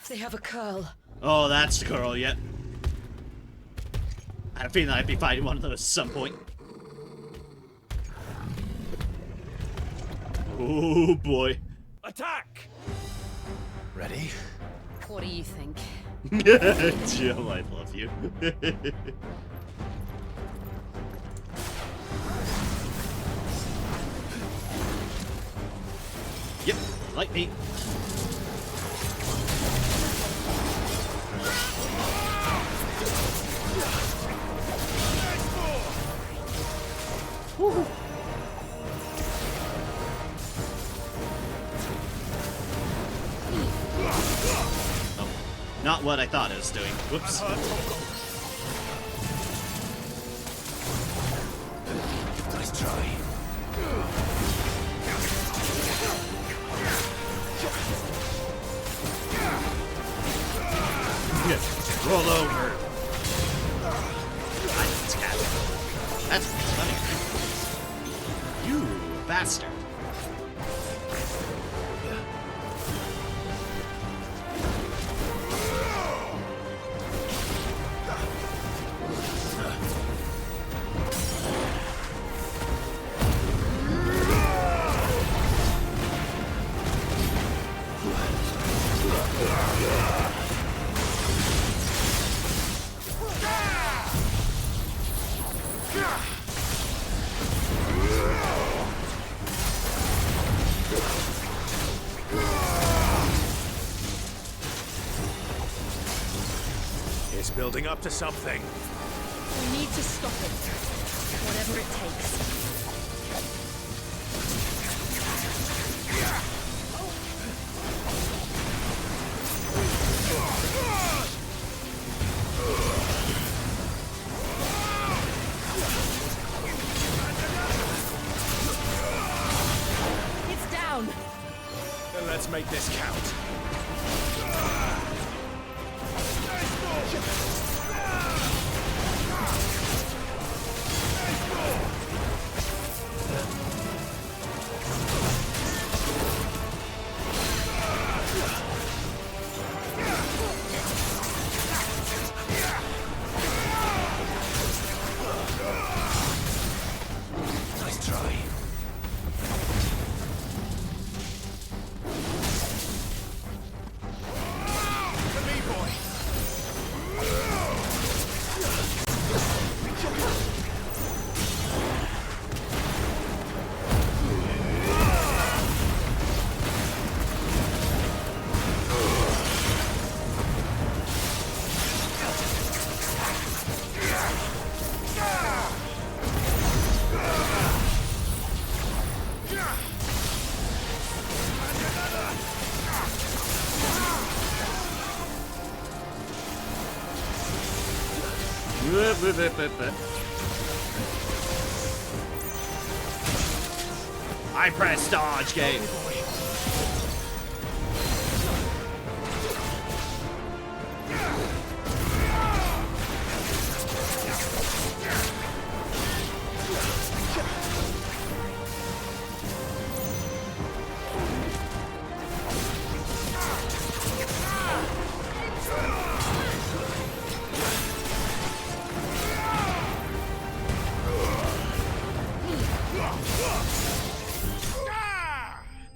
They have a curl. Oh, that's the girl, yet. I had a feeling I'd be fighting one of those at some point. Oh boy. Attack! Ready? What do you think? Jill, I love you. Yep, like me. Woo. not what I thought it was doing. Whoops. Nice try. Roll over. That's cat. That's funny. You bastard. It's building up to something. We need to stop it. Whatever it takes. It's down. Then let's make this count. Nice try. To me, boy. I press dodge game.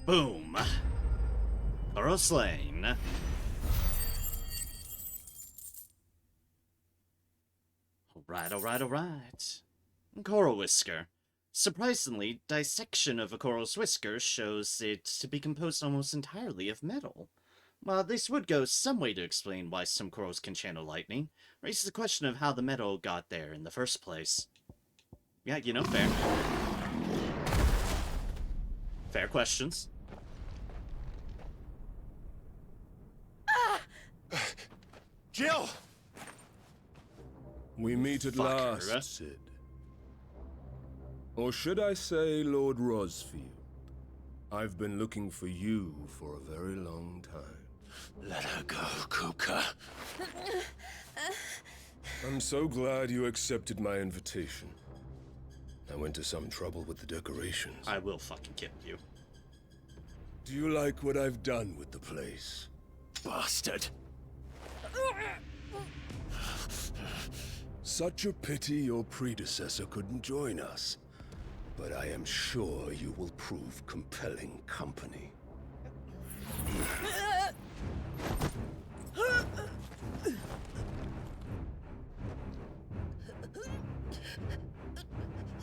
Boom. Coral slain. Alright. Coral whisker. Surprisingly, dissection of a coral's whisker shows it to be composed almost entirely of metal. While this would go some way to explain why some corals can channel lightning, raises the question of how the metal got there in the first place. Yeah, you know, fair. Fair questions. Jill! We meet at Fucker. last, Sid. Or should I say, Lord Rosfield? I've been looking for you for a very long time. Let her go, Kuka. I'm so glad you accepted my invitation. I went to some trouble with the decorations. I will fucking kill you. Do you like what I've done with the place? Bastard. Such a pity your predecessor couldn't join us. But I am sure you will prove compelling company.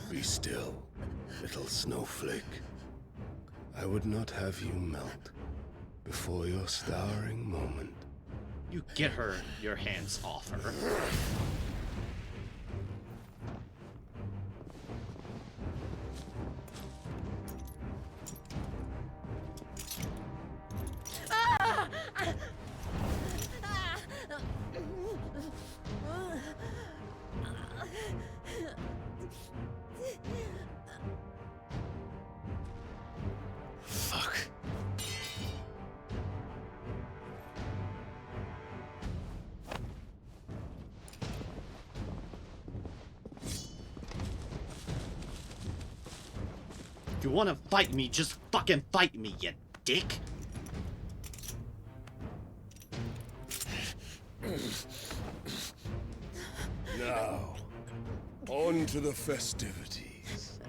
Be still, little snowflake. I would not have you melt before your starring moment. You get her your hands off her. If you want to fight me, just fucking fight me, you dick. Now, on to the festivities.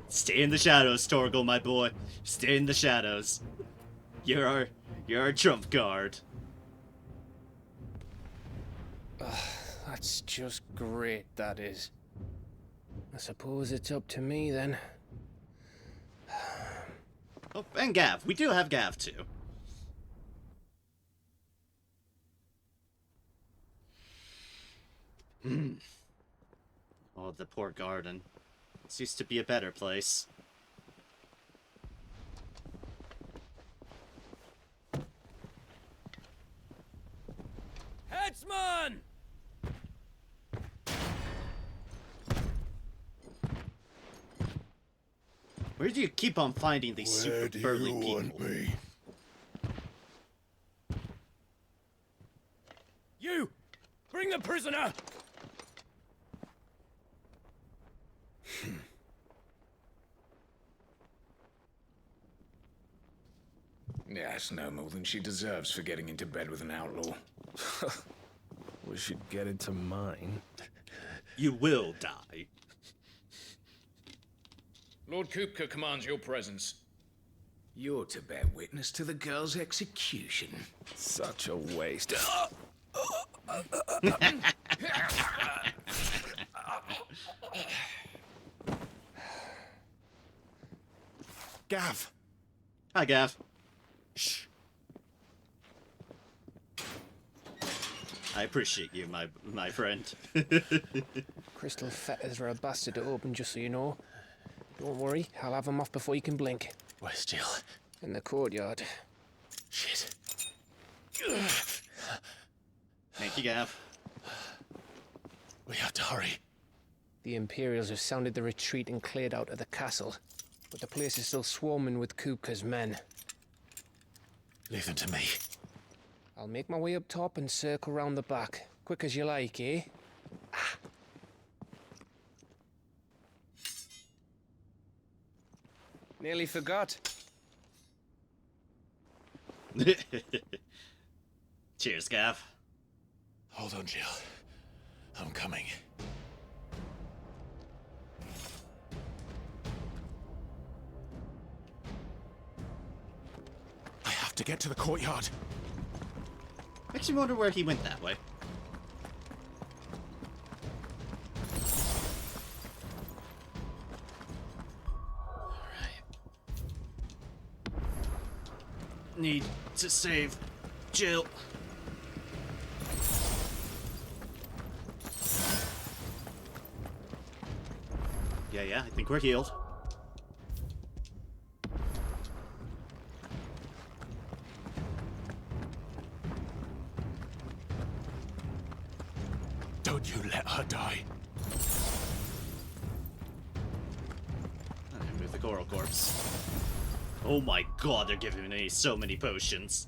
Stay in the shadows, Torgal, my boy. Stay in the shadows. You're our trump card. That's just great, that is. I suppose it's up to me then. Oh, and Gav. We do have Gav too. Oh, the poor garden. This used to be a better place. Headsman! Where do you keep on finding these super burly people? Me? You! Bring the prisoner! Yes, no more than she deserves for getting into bed with an outlaw. We should get into mine. You will die. Lord Kupka commands your presence. You're to bear witness to the girl's execution. Such a waste. Gav. Hi, Gav. Shh. I appreciate you, my friend. Crystal fetters are a bastard to open, just so you know. Don't worry, I'll have them off before you can blink. Where's Jill? In the courtyard. Shit. Thank you, Gav. We have to hurry. The Imperials have sounded the retreat and cleared out of the castle, but the place is still swarming with Kupka's men. Leave them to me. I'll make my way up top and circle round the back. Quick as you like, eh? Ah. Nearly forgot. Cheers, Gav. Hold on, Jill. I'm coming. I have to get to the courtyard. Makes me wonder where he went that way. Need to save Jill. Yeah, I think we're healed. Don't you let her die. Move the coral corpse. Oh my god, they're giving me so many potions.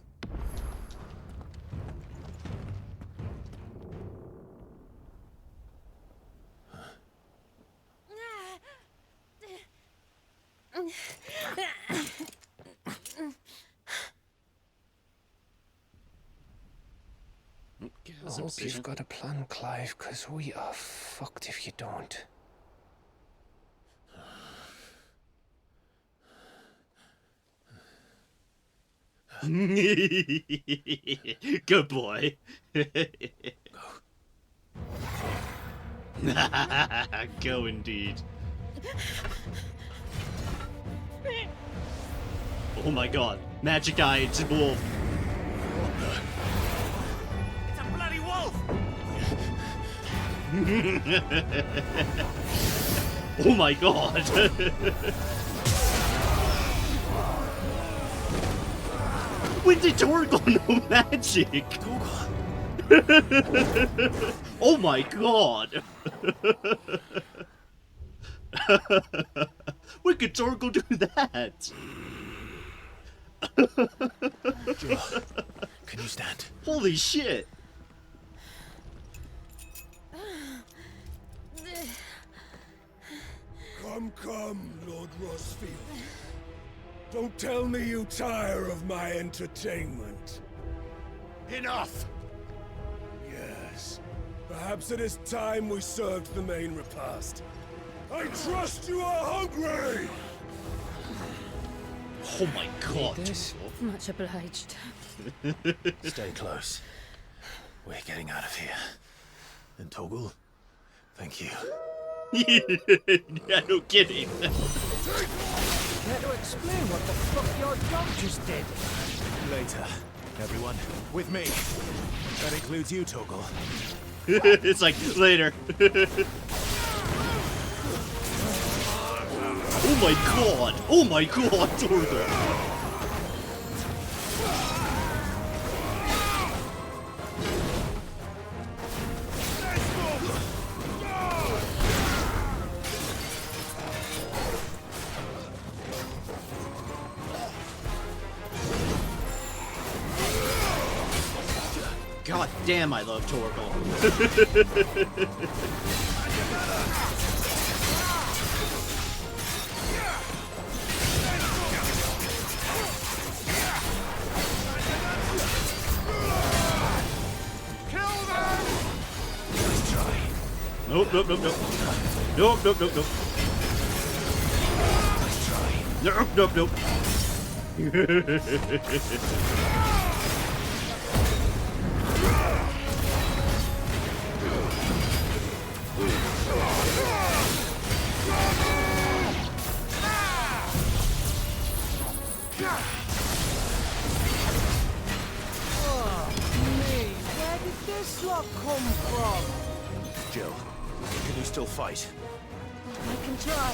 I hope you've got a plan, Clive, because we are fucked if you don't. Good boy. Go indeed. Oh my god. Magic Eye, it's a wolf. It's a bloody wolf! Oh my god. When did Torgal know magic? Google. Oh my god! We could Torgal do that! Jill, can you stand? Holy shit! Come, Lord Rosfield. Don't tell me you tire of my entertainment. Enough! Yes. Perhaps it is time we served the main repast. I trust you are hungry! Oh my god. Much obliged. Stay close. We're getting out of here. And Torgal, thank you. Yeah, no kidding. Care to explain what the fuck your dog just did? Later, everyone. With me. That includes you, Torgal. It's like, later. Oh my god! Oh my god, Torgal! God damn, I love Torgal. Nope, nope, nope, nope. Nope, nope, nope, nope. Nope, nope, nope. Oh, me, where did this lot come from? Jill, can you still fight? I can try.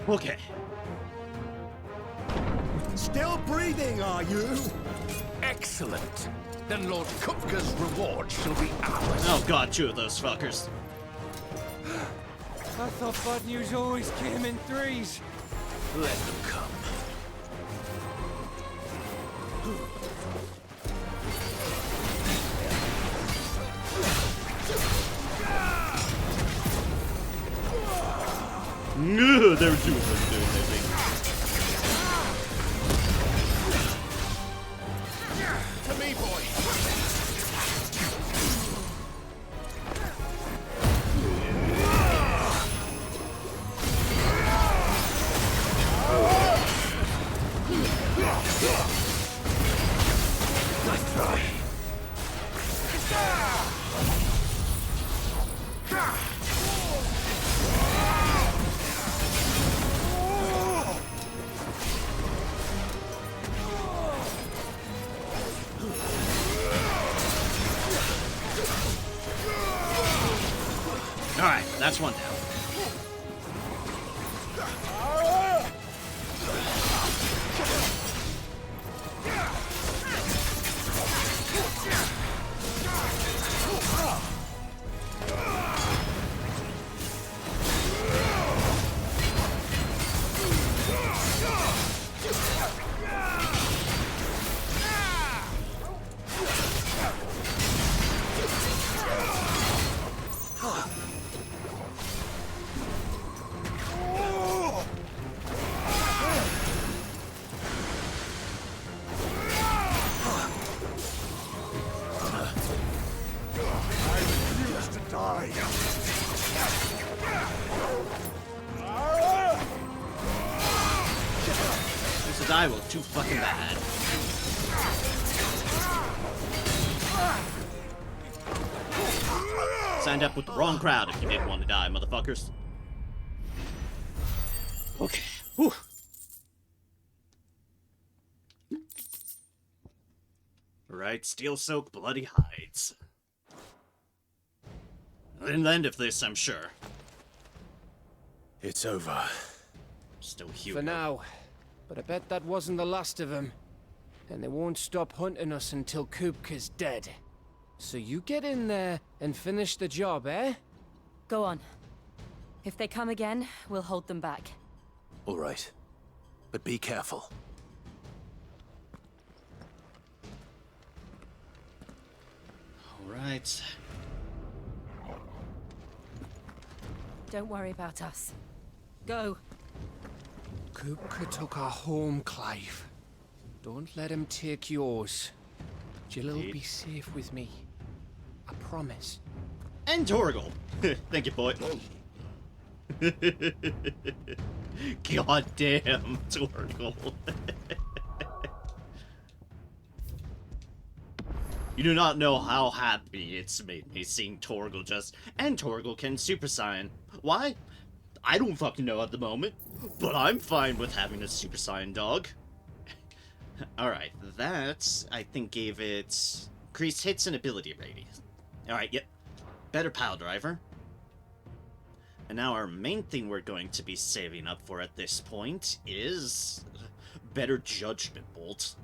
Okay. Still breathing, are you? Excellent. Then Lord Kupka's reward shall be ours. Oh god, two of those fuckers. I thought bad news always came in threes. Let them come. No, there were two of them doing their thing. To me, boy. Nice try. Alright, that's one down. die, well, too fucking bad. Signed up with the wrong crowd if you didn't want to die, motherfuckers. Okay. Whew. Right, steel-soaked bloody hides. An end of this, I'm sure. It's over. Still Hugo. For now. But I bet that wasn't the last of them. And they won't stop hunting us until Kupka's dead. So you get in there and finish the job, eh? Go on. If they come again, we'll hold them back. All right. But be careful. All right. Don't worry about us. Go. Kupka took our home, Clive. Don't let him take yours. Jill will be safe with me. I promise. And Torgal. Thank you, boy. God damn, Torgal. You do not know how happy it's made me seeing Torgal just... And Torgal can Super Saiyan. Why? I don't fucking know at the moment. But I'm fine with having a Super Saiyan dog. Alright, that, I think, gave it... increased hits and ability rating. Alright, yep. Better pile driver. And now our main thing we're going to be saving up for at this point is... better judgment bolt.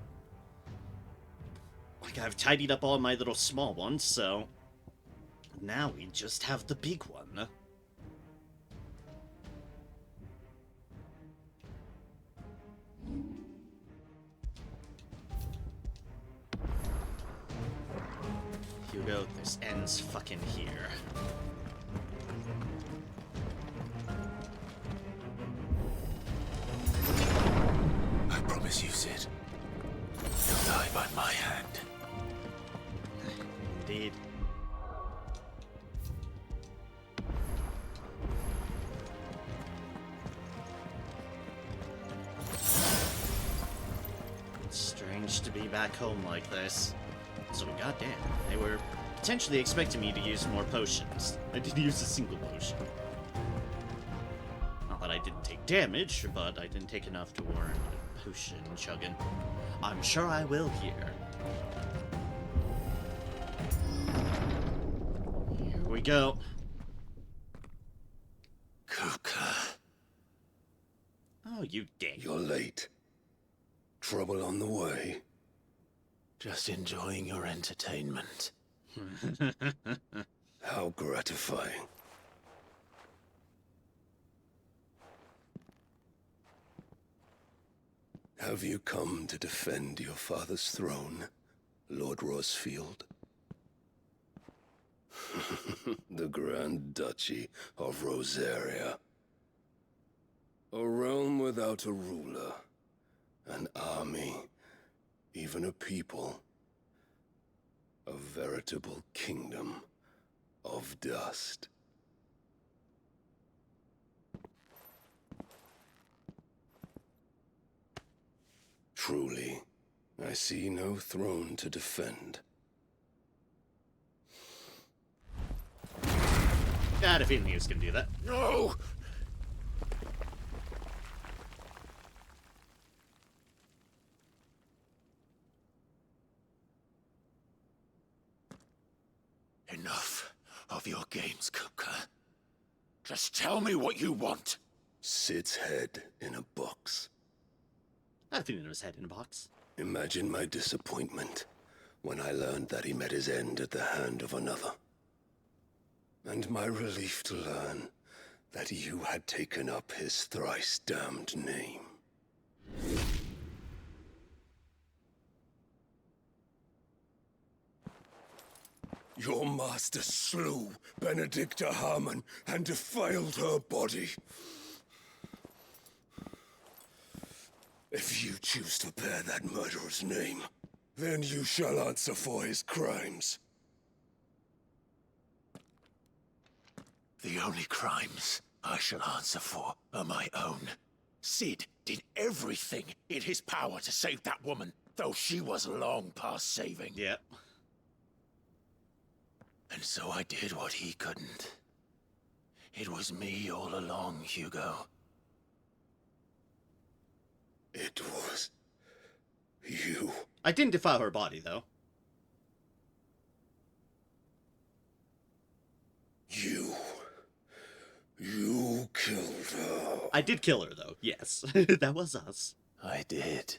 Like, I've tidied up all my little small ones, so... now we just have the big one. Hugo, this ends fucking here. I promise you, Sid. You'll die by my hand. Indeed. It's strange to be back home like this. So, goddamn, they were potentially expecting me to use more potions. I did use a single potion. Not that I didn't take damage, but I didn't take enough to warrant a potion chugging. I'm sure I will here. Here we go. Kupka. Oh, you dick. You're late. Trouble on the way. Just enjoying your entertainment. How gratifying. Have you come to defend your father's throne, Lord Rosfield? The Grand Duchy of Rosaria. A realm without a ruler, an army, even a people. A veritable kingdom of dust. Truly, I see no throne to defend. I had a feeling he was gonna do that. No! Enough of your games, Kupka. Just tell me what you want. Sid's head in a box. I had a feeling it was head in a box. Imagine my disappointment when I learned that he met his end at the hand of another. And my relief to learn that you had taken up his thrice damned name. Your master slew Benedicta Harmon and defiled her body. If you choose to bear that murderer's name, then you shall answer for his crimes. The only crimes I shall answer for are my own. Sid did everything in his power to save that woman, though she was long past saving. Yep. And so I did what he couldn't. It was me all along, Hugo. It was you. I didn't defile her body, though. You killed her. I did kill her, though. Yes. That was us. I did.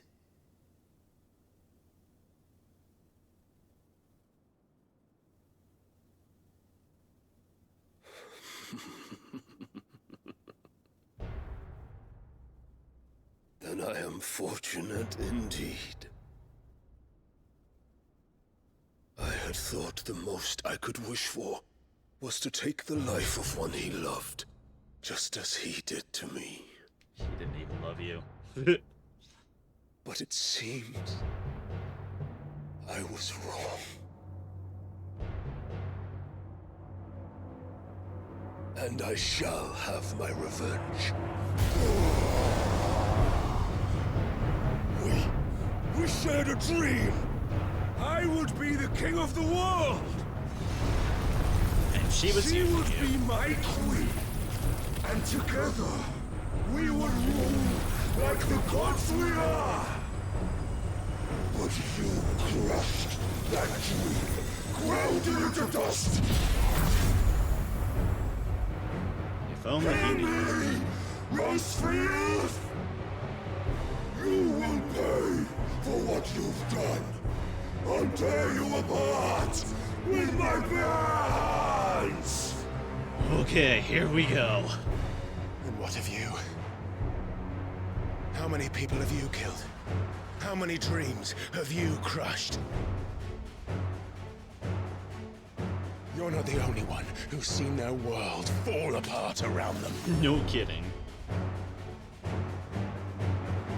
Then I am fortunate indeed. I had thought the most I could wish for was to take the life of one he loved, just as he did to me. She didn't even love you. But it seems I was wrong. And I shall have my revenge. We shared a dream. I would be the king of the world. And she was She would be my queen. And together, we would rule like the gods we are. But you crushed that dream, ground it into dust. If only he knew. Rosefield! You will pay for what you've done. I'll tear you apart with my bare hands! Okay, here we go. And what of you? How many people have you killed? How many dreams have you crushed? You're not the only one who's seen their world fall apart around them. No kidding.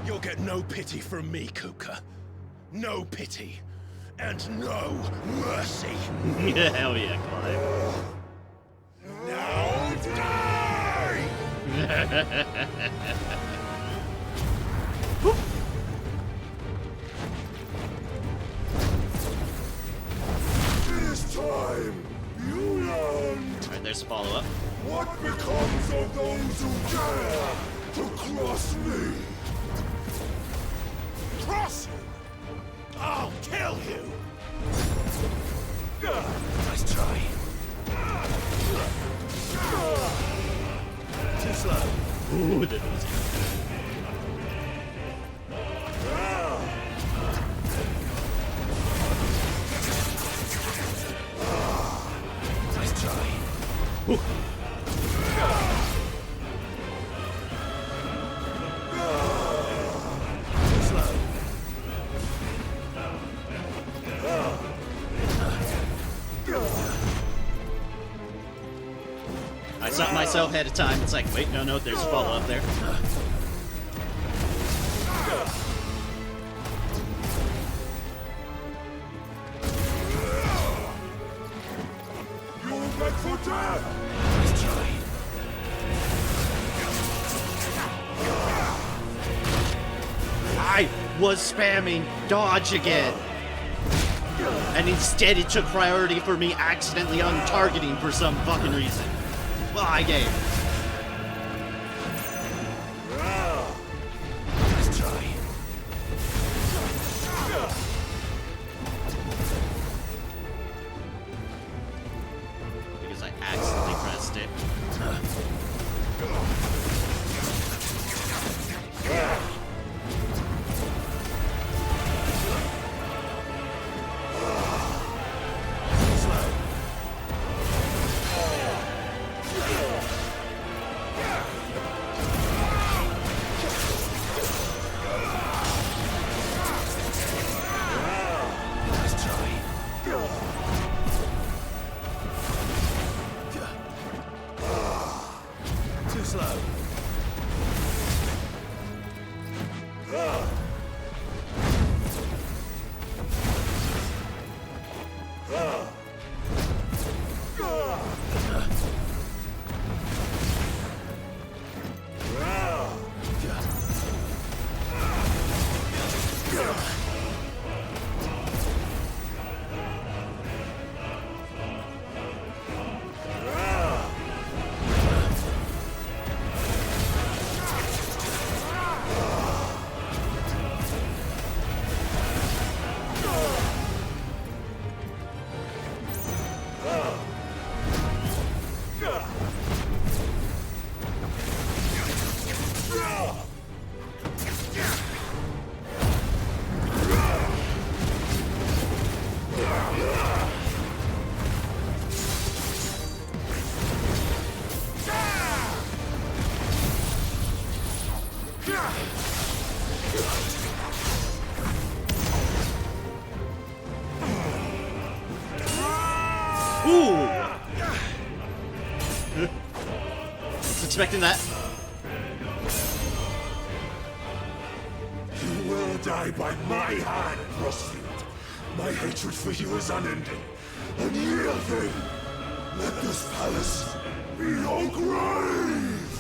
You'll get no pity from me, Kupka. No pity. And no mercy. Hell yeah, Clive. Now die! This time, you learned Alright, there's a follow-up. what becomes of those who dare to cross me. Cross him! I'll kill you! Nice try. Too slow. Ooh, that was Nice try. Ooh. I stopped myself ahead of time. It's like, wait, no, there's a follow-up there. You're back for death! Nice try. I was spamming dodge again. And instead it took priority for me accidentally untargeting for some fucking reason. Well, I gave. Nice try. Because I accidentally pressed it. Ooh! Was expecting that. You will die by my hand, Crossfield. My hatred for you is unending, unyielding. Let this palace be your grave!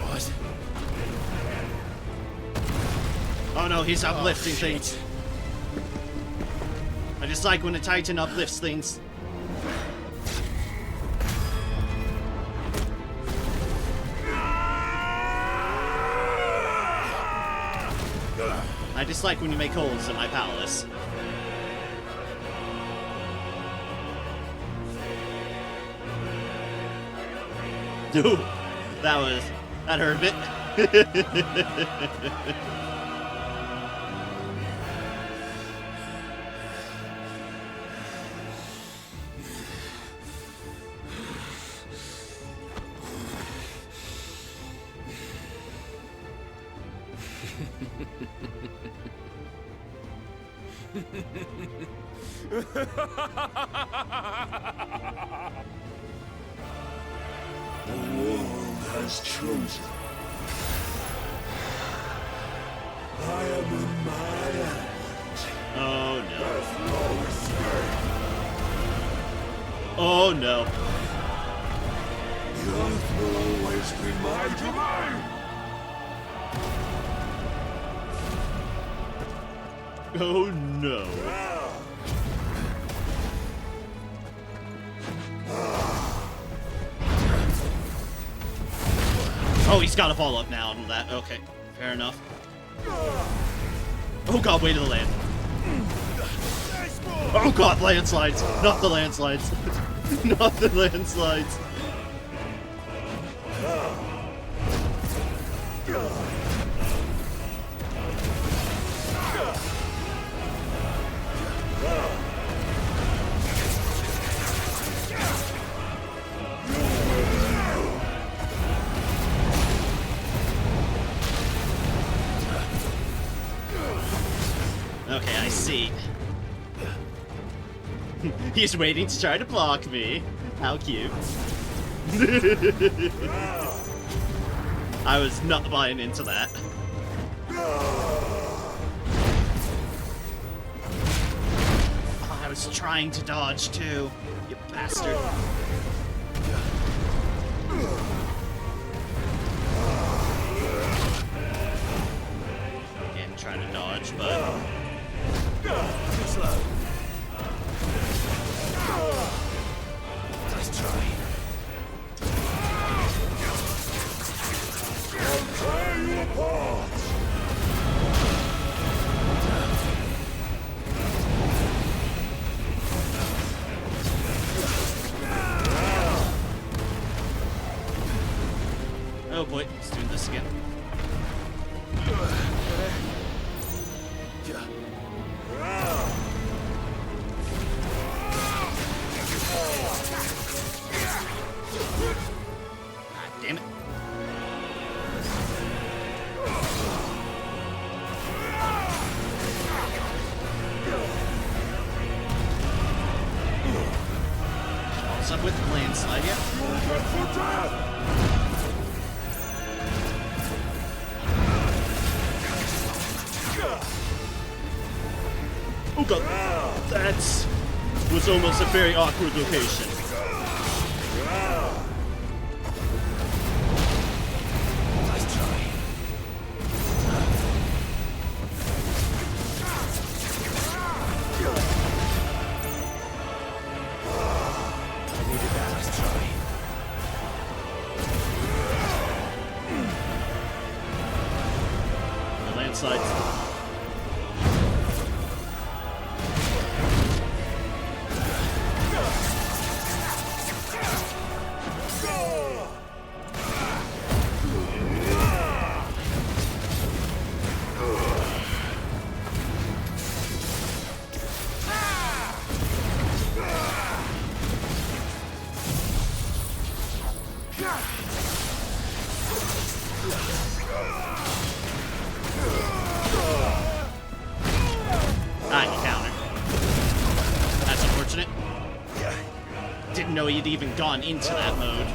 What? Oh no, he's uplifting things. I just like when a Titan uplifts things. I dislike when you make holes in my palace. Ooh, that hurt a bit. The world has chosen. I am in my element. Oh no. There's no escape. Oh no. The earth will always be my domain. Oh no. Oh, he's got to fall up now on that. Okay, fair enough. Oh god, way to the land. Oh god, landslides. Not the landslides. Not the landslides. Okay, I see. He's waiting to try to block me. How cute. I was not buying into that. Oh, I was trying to dodge too, you bastard. Again, trying to dodge, but... Too slow. Let's try. I'll tear you apart! Oh boy, he's doing this again. Damn it. What's up with the landslide? Yeah. Oh god. That was almost a very awkward location. Landslides. Didn't know he'd even gone into that mode.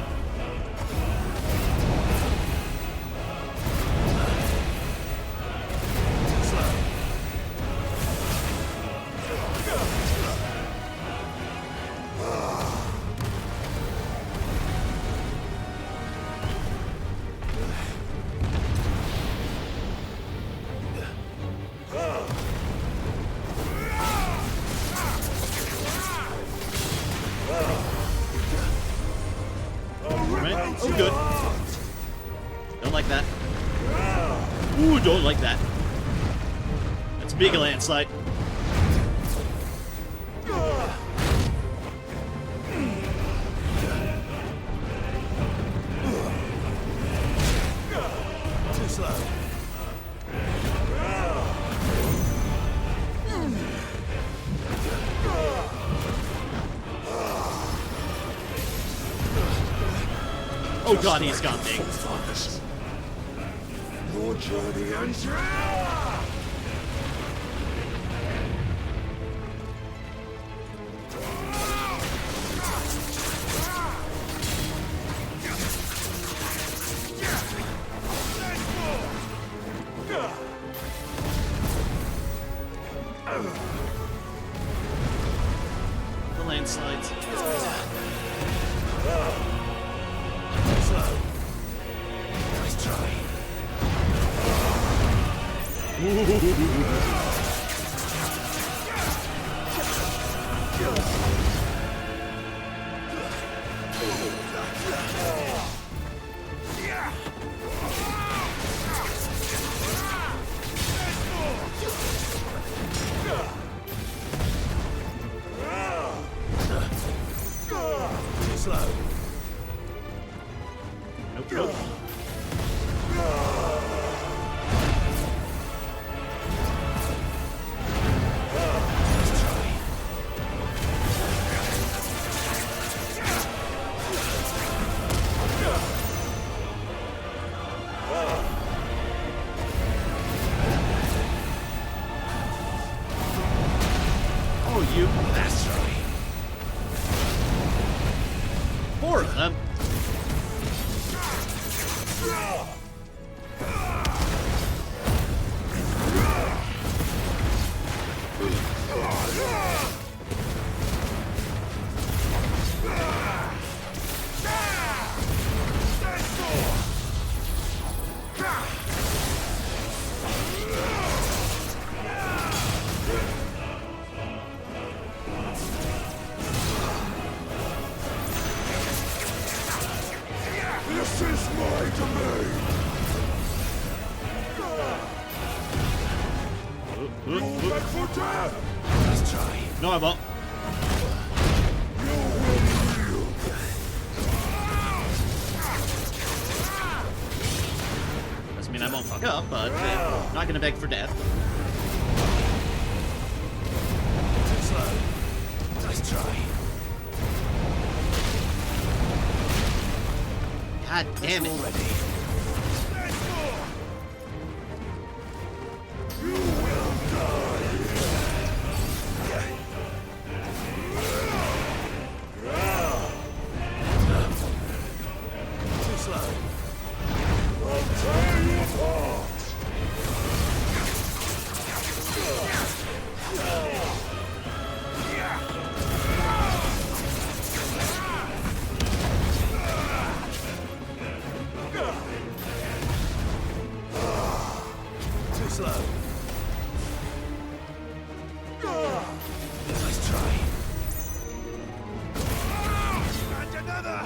Oh, good. Don't like that. Ooh, don't like that. That's a big landslide. Too slow. Oh god, he's gone big. Your journey ends here. The landslides. Nice try. Too slow. Nope, nope. Oh, you. That's right. Four of them. This is my domain. You'll beg for death. Let's try. No, I won't. You will yield. Doesn't mean I won't fuck up, but not gonna beg for death. Too slow. Nice try. God damn it. Already. You will die. Too slow. I'll tear you apart. Too slow. Nice try. And another.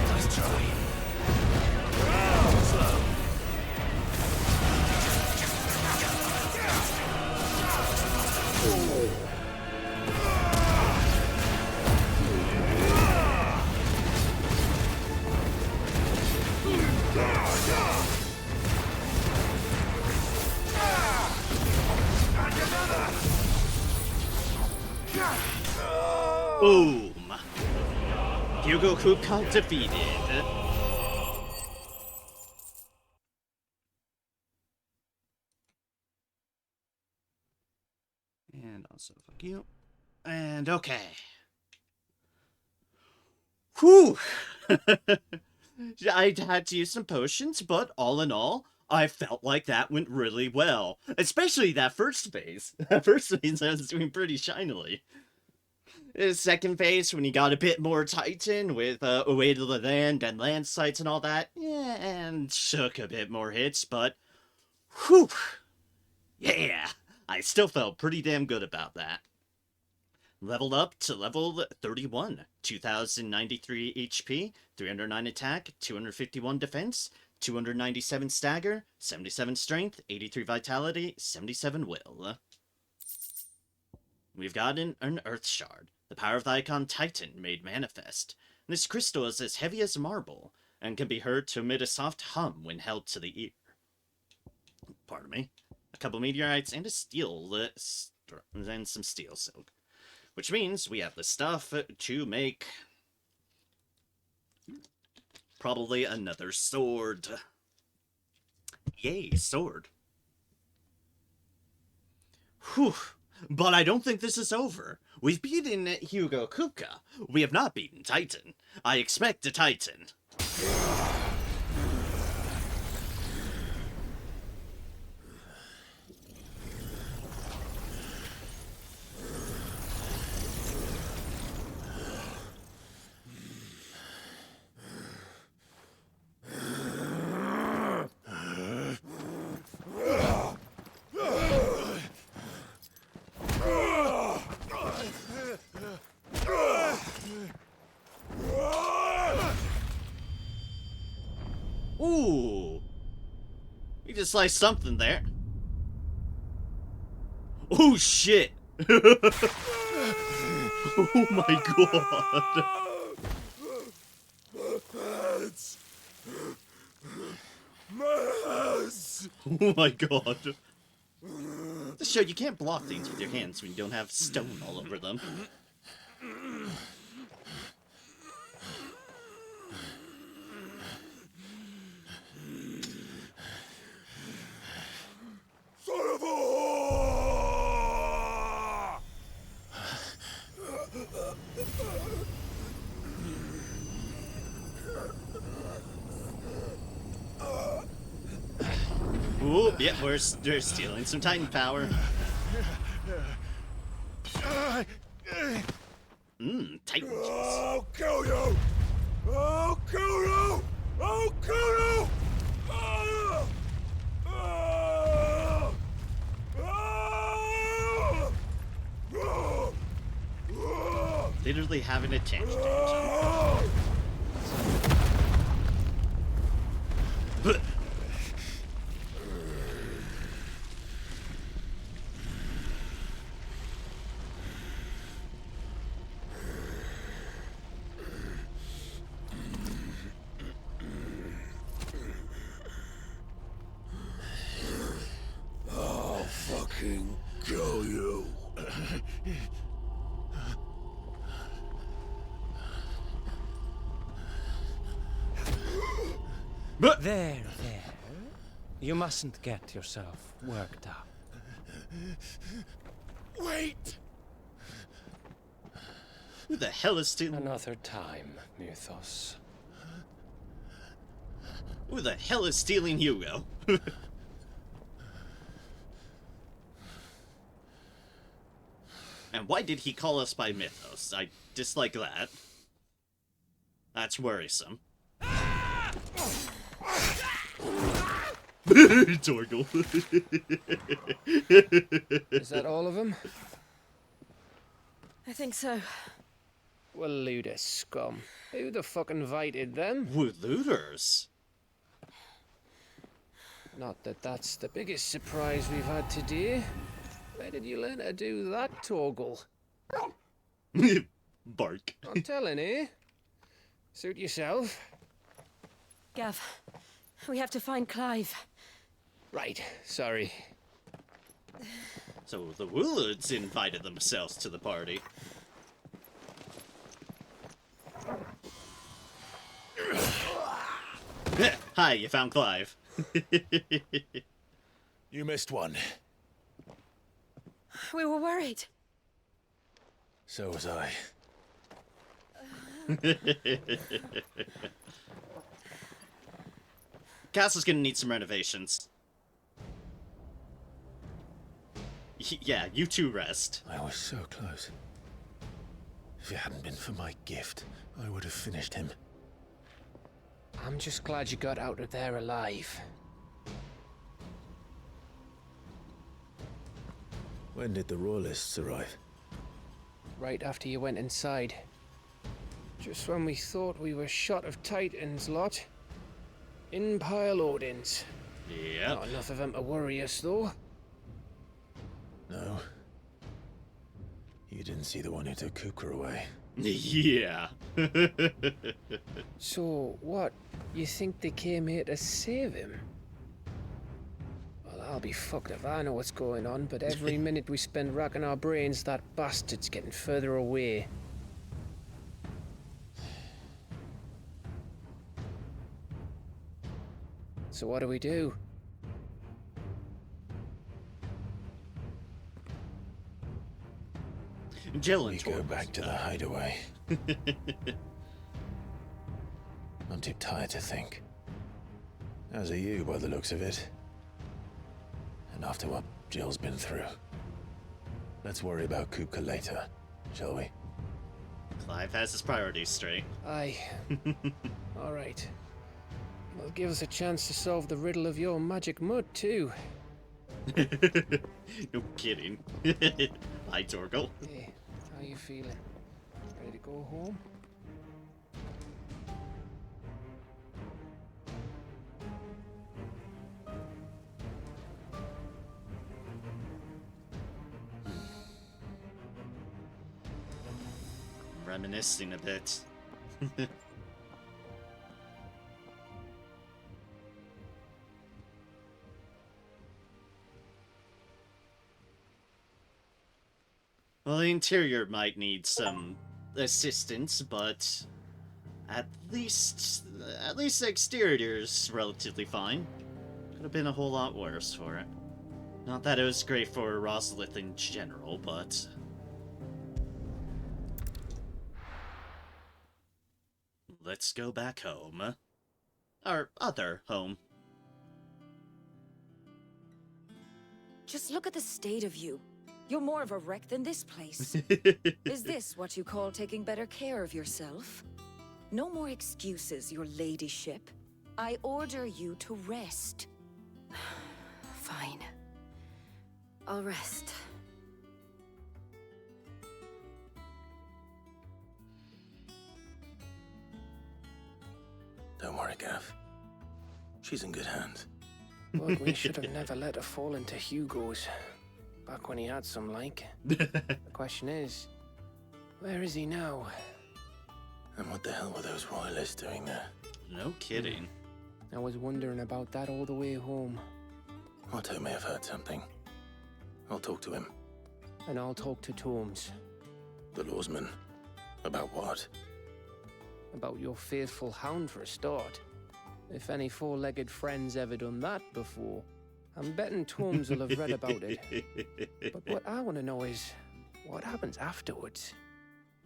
Nice try. Too slow. Boom. Hugo Kuka defeated. So fuck you. And okay. Whew! I had to use some potions, but all in all, I felt like that went really well. Especially that first phase. That first phase I was doing pretty shinily. The second phase, when you got a bit more Titan with Away to the Land and land sites and all that, yeah, and took a bit more hits, but whew! Yeah! I still felt pretty damn good about that. Leveled up to level 31, 2093 HP, 309 attack, 251 defense, 297 stagger, 77 strength, 83 vitality, 77 will. We've got an Earth Shard, the power of the icon Titan made manifest. This crystal is as heavy as marble, and can be heard to emit a soft hum when held to the ear. Pardon me. A couple meteorites and a steel, and some steel silk. Which means we have the stuff to make probably another sword. Yay, sword. Whew. But I don't think this is over. We've beaten Hugo Kupka. We have not beaten Titan. I expect a Titan. Ooh! We just sliced something there. Oh shit! Oh my god! Oh my god. This show, you can't block things with your hands when you don't have stone all over them. Son of a... Ooh, yeah, we're stealing some Titan power. Titan juice. I'll kill you! I'll kill you! I'll kill you! Literally having a tangent. I'll fucking kill you. There. You mustn't get yourself worked up. Wait! Who the hell is stealing? Another time, Mythos. Who the hell is stealing Hugo? And why did he call us by Mythos? I dislike that. That's worrisome. Torgal. Is that all of them? I think so. Well, Luda scum. Who the fuck invited them? With looters. Not that that's the biggest surprise we've had today. Where did you learn to do that, Torgal? Bark. I'm telling, eh? Suit yourself. Gav, we have to find Clive. Right, sorry. So the Woollards invited themselves to the party. Hi, you found Clive. You missed one. We were worried. So was I. Castle's gonna need some renovations. Yeah, you two rest. I was so close. If it hadn't been for my gift, I would have finished him. I'm just glad you got out of there alive. When did the Royalists arrive? Right after you went inside. Just when we thought we were shot of Titans, lot. In pile Odins. Yeah. Not enough of them to worry us, though. No. You didn't see the one who took Kupka away. Yeah. So, what? You think they came here to save him? Well, I'll be fucked if I know what's going on, but every minute we spend racking our brains, that bastard's getting further away. So what do we do? Jill We go back to the hideaway. I'm too tired to think. As are you, by the looks of it. And after what Jill's been through. Let's worry about Kupka later, shall we? Clive has his priorities straight. Aye. All right. Well, give us a chance to solve the riddle of your magic mud, too. No kidding. Hi, Torgal. Hey, how you feeling? Ready to go home? Reminiscing a bit. Well, the interior might need some assistance, but at least the exterior's relatively fine. Could have been a whole lot worse for it. Not that it was great for Rosalith in general, but let's go back home. Our other home. Just look at the state of you. You're more of a wreck than this place. Is this what you call taking better care of yourself? No more excuses, your ladyship. I order you to rest. Fine. I'll rest. Don't worry, Gav. She's in good hands. But we should have never let her fall into Hugo's. Back when he had some like. The question is, where is he now? And what the hell were those royalists doing there? No kidding. I was wondering about that all the way home. Otto may have heard something. I'll talk to him. And I'll talk to Tomes. The lawsman. About what? About your faithful hound for a start. If any four-legged friend's ever done that before, I'm betting Tomes will have read about it. But what I want to know is, what happens afterwards?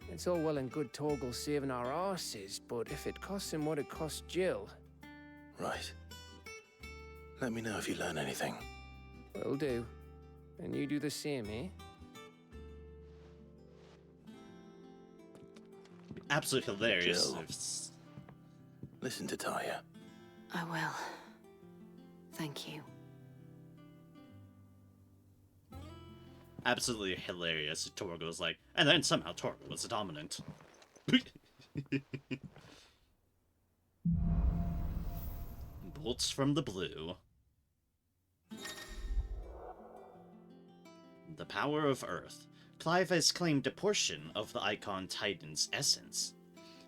It's all well and good Torgal saving our arses, but if it costs him what it cost Jill... Right. Let me know if you learn anything. Will do. And you do the same, eh? Absolutely hilarious. Jill. Listen to Talia. I will. Thank you. Absolutely hilarious. Torgo's like, and then somehow Torgo was dominant. Bolts from the blue. The power of Earth. Clive has claimed a portion of the Icon Titan's essence.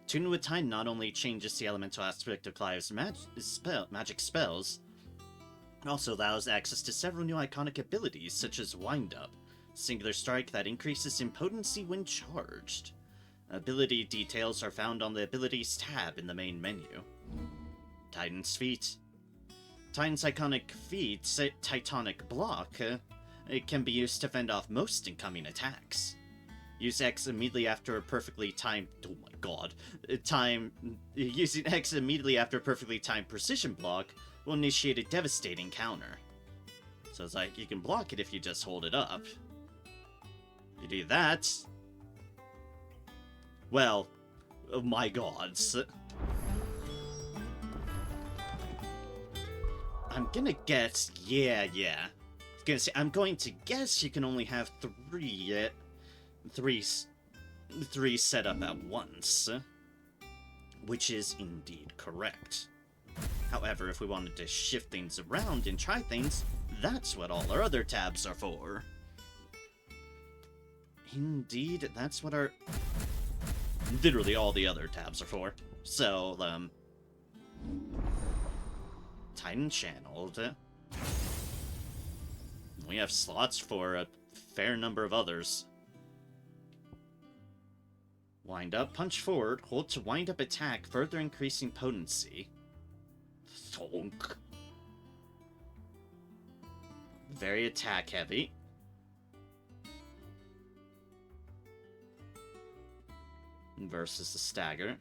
Tune with Titan not only changes the elemental aspect of Clive's magic spells, it also allows access to several new iconic abilities such as Wind Up, singular strike that increases in potency when charged. Ability details are found on the Abilities tab in the main menu. Titan's Feat. Titan's iconic feat, Titanic Block, it can be used to fend off most incoming attacks. Use X immediately after a perfectly timed... Oh my god. Using X immediately after a perfectly timed precision block will initiate a devastating counter. So it's like, you can block it if you just hold it up. You do that... Well, oh my gods. I'm gonna guess, yeah. I'm going to guess you can only have three set up at once, which is indeed correct. However, if we wanted to shift things around and try things, that's what all our other tabs are for. Indeed, that's what our... literally all the other tabs are for. So, Titan channeled. We have slots for a fair number of others. Wind up, punch forward, hold to wind up attack, further increasing potency. Thonk. Very attack heavy. Versus the stagger.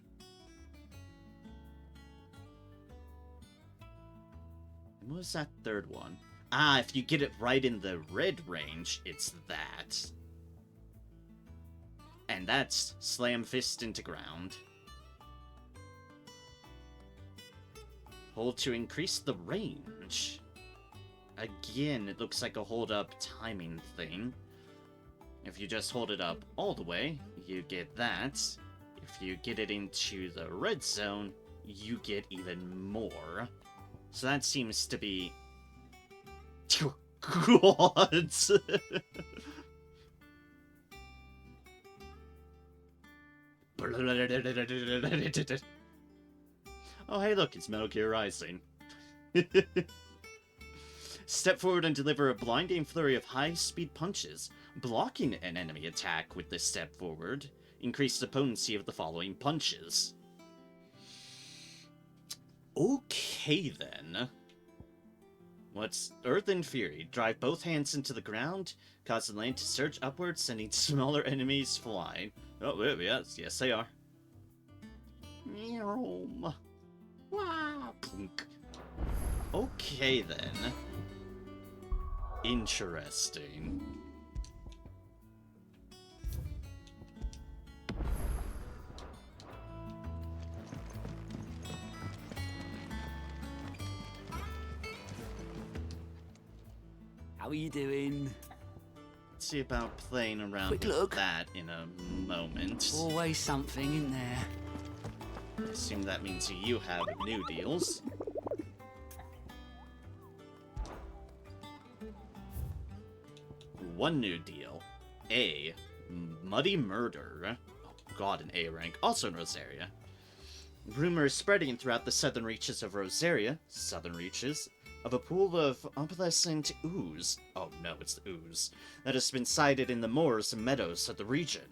And what was that third one? Ah, if you get it right in the red range, it's that. And that's slam fist into ground. Hold to increase the range. Again, it looks like a hold up timing thing. If you just hold it up all the way, you get that. If you get it into the red zone, you get even more. So that seems to be... God! Oh, hey, look, it's Metal Gear Rising. Step forward and deliver a blinding flurry of high-speed punches, blocking an enemy attack with this step forward. Increase the potency of the following punches. Okay, then. What's Earth and Fury? Drive both hands into the ground, cause the land to surge upwards, sending smaller enemies flying. Oh, yes, they are. Okay, then. Interesting. How are you doing? Let's see about playing around Quick with look. that in a moment. Always something in there. I assume that means you have new deals. One new deal. A. Muddy Murder. Oh god, an A rank. Also in Rosaria. Rumors spreading throughout the southern reaches of Rosaria. Southern reaches. Of a pool of opalescent ooze. Oh no, it's the ooze. That has been sighted in the moors and meadows of the region.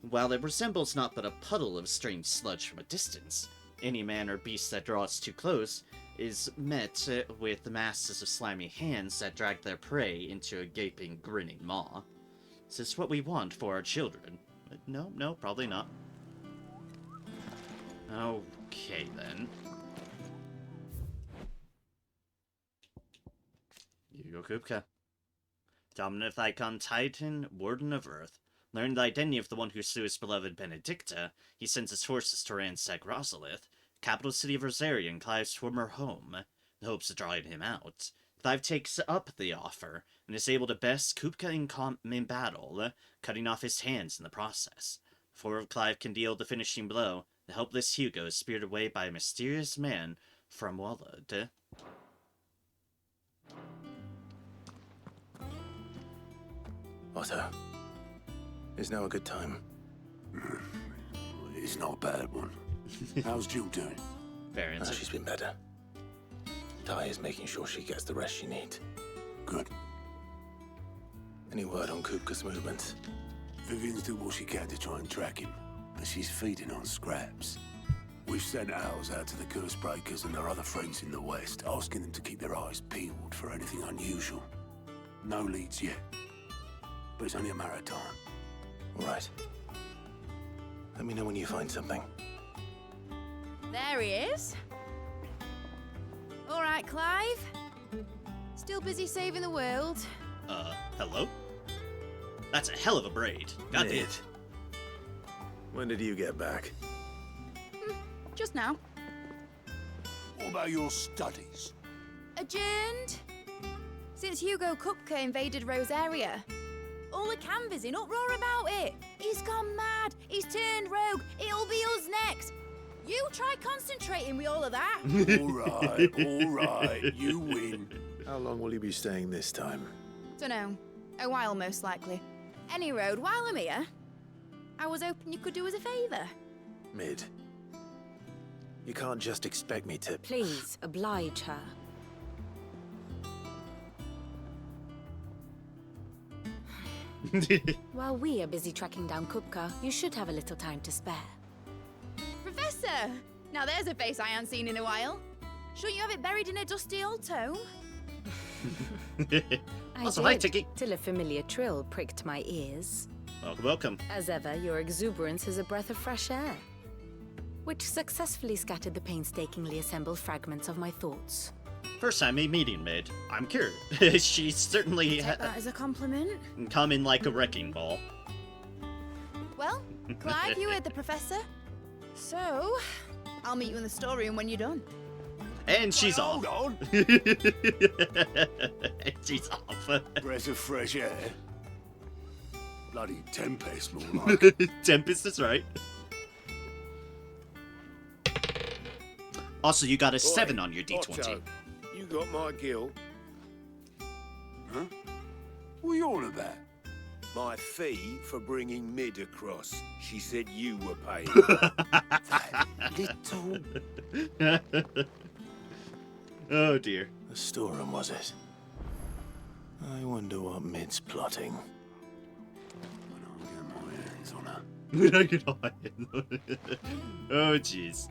While it resembles naught but a puddle of strange sludge from a distance, any man or beast that draws too close is met with the masses of slimy hands that drag their prey into a gaping, grinning maw. Is this what we want for our children? No, probably not. Okay, then. You go, Kupka. Dominant Icon Titan, Warden of Earth. Learn the identity of the one who slew his beloved Benedicta. He sends his forces to ransack Rosalith, capital city of Rosaria, and Clive's former home, in hopes of drawing him out. Clive takes up the offer, and is able to best Kupka in battle, cutting off his hands in the process. Before Clive can deal the finishing blow, the helpless Hugo is speared away by a mysterious man from Wallad. Otto, is now a good time? It's not a bad one. How's Jill doing? Fair answer. She's been better. Ty is making sure she gets the rest she needs. Good. Any word on Kupka's movements? Vivian's doing what she can to try and track him, but she's feeding on scraps. We've sent ours out to the Curse Breakers and their other friends in the West, asking them to keep their eyes peeled for anything unusual. No leads yet, but it's only a matter of time. All right. Let me know when you find something. There he is. All right, Clive. Still busy saving the world. Hello? That's a hell of a braid. God damn. Mid. When did you get back? Just now. What about your studies? Adjourned. Since Hugo Kupka invaded Rosaria. All the canvassers in uproar about it. He's gone mad. He's turned rogue. It'll be us next. You try concentrating with all of that. all right, you win. How long will you be staying this time? Dunno. A while, most likely. Any road, while I'm here, I was hoping you could do us a favour. Mid. You can't just expect me to... Please, oblige her. While we are busy tracking down Kupka, you should have a little time to spare. Professor! Now there's a face I haven't seen in a while. Shouldn't you have it buried in a dusty old tome? Also, hi, Tiki. Till a familiar trill pricked my ears. Welcome, welcome. As ever, your exuberance is a breath of fresh air, which successfully scattered the painstakingly assembled fragments of my thoughts. First time meeting Mid. I'm cured. She certainly Take that as a compliment. come in like a wrecking ball. Well, Clive, you heard the professor. So, I'll meet you in the storeroom when you're done. And she's off. Hold on. She's off. Breath of fresh air. Bloody tempest, more like. Tempest is right. Also, you got a 7 on your D20. Otto, you got my guilt. Huh? What are you on about? My fee for bringing Mid across. She said you were paying. Little... Oh dear. The storeroom, was it? I wonder what Mid's plotting. Oh jeez.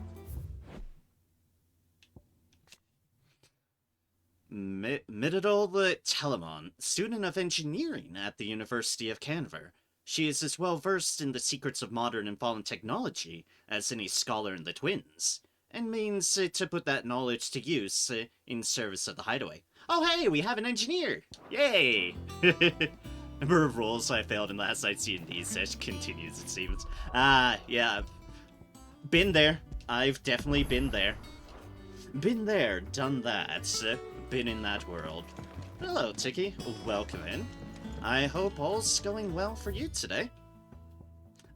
Midadol Telemon, student of engineering at the University of Canver. She is as well versed in the secrets of modern and fallen technology as any scholar in the Twins, and means to put that knowledge to use in service of the Hideaway. Oh hey, we have an engineer! Yay! Number of roles I failed in last night's D&D session continues, it seems. Yeah. Been there. I've definitely been there. Been there, done that. Been in that world. Hello, Tiki. Welcome in. I hope all's going well for you today.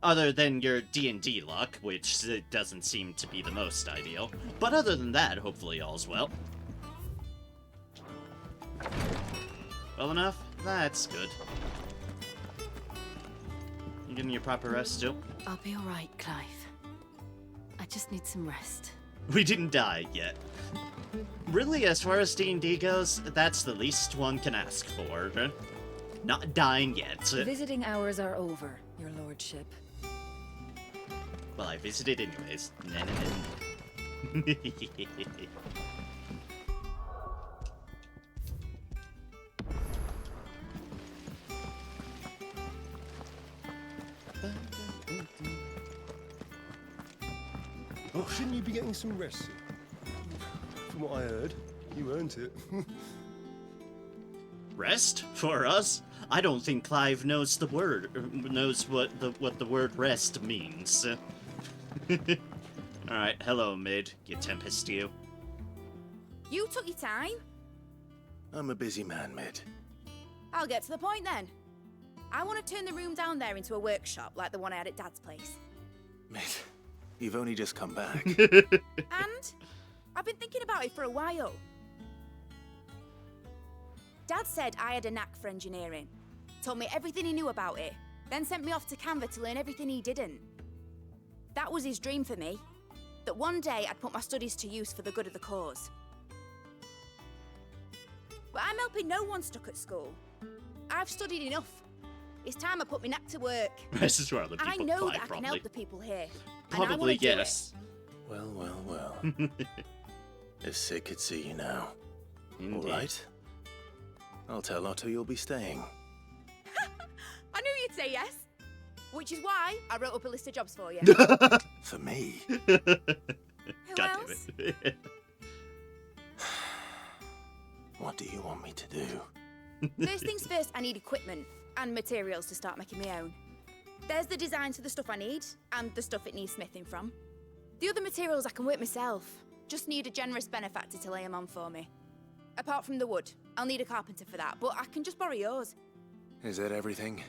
Other than your D&D luck, which doesn't seem to be the most ideal. But other than that, hopefully all's well. Well enough? That's good. You getting your proper rest still? I'll be alright, Clive. I just need some rest. We didn't die yet. Really, as far as D&D goes, that's the least one can ask for. Not dying yet. Visiting hours are over, your lordship. Well, I visited anyways. Oh, shouldn't you be getting some rest? From what I heard, you earned it. Rest? For us? I don't think Clive knows the word, knows what the word rest means. Alright, hello, Mid. You tempest you. You took your time. I'm a busy man, Mid. I'll get to the point then. I want to turn the room down there into a workshop like the one I had at Dad's place. Mid, you've only just come back. And I've been thinking about it for a while. Dad said I had a knack for engineering. Told me everything he knew about it, then sent me off to Canva to learn everything he didn't. That was his dream for me. That one day I'd put my studies to use for the good of the cause. But I'm helping no one stuck at school. I've studied enough. It's time I put my knack to work. This is where other people I know apply, that I can help the people here. Probably yes. Well, well, well. If Sid could see you now. Indeed. All right. I'll tell Otto you'll be staying. I knew you'd say yes. Which is why I wrote up a list of jobs for you. For me? Who God else? damn it. What do you want me to do? First things first, I need equipment and materials to start making my own. There's the designs for the stuff I need and the stuff it needs smithing from. The other materials I can work myself. Just need a generous benefactor to lay them on for me. Apart from the wood, I'll need a carpenter for that, but I can just borrow yours. Is that everything?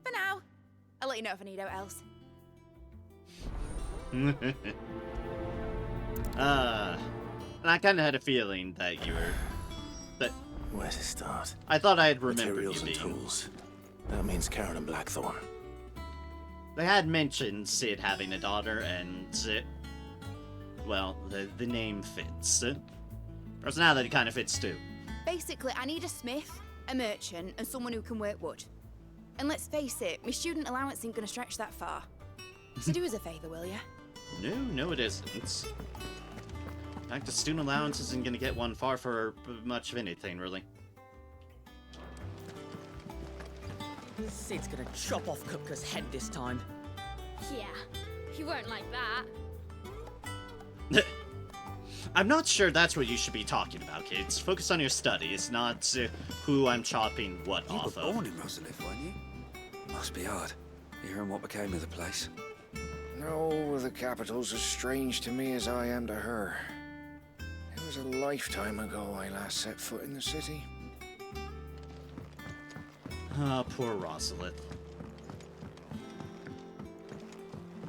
For now. I'll let you know if I need out else. And I kind of had a feeling that you were... Where to start? I thought I had remembered Materials you and being... tools. That means Karen and Blackthorn. They had mentioned Sid having a daughter, and... well, the name fits. Personality kind of fits too. Basically, I need a smith, a merchant, and someone who can work wood. And let's face it, my student allowance ain't gonna stretch that far. So do us a favour, will ya? No, it isn't. In fact, the student allowance isn't gonna get one far for much of anything, really. Sid's gonna chop off Kupka's head this time. Yeah, he won't like that. I'm not sure that's what you should be talking about, kids. Focus on your studies, not who I'm chopping what You off were of. born in Rosalith, weren't you? Must be hard, hearing what became of the place. No, the capital's as strange to me as I am to her. It was a lifetime ago I last set foot in the city. Ah, poor Rosalith.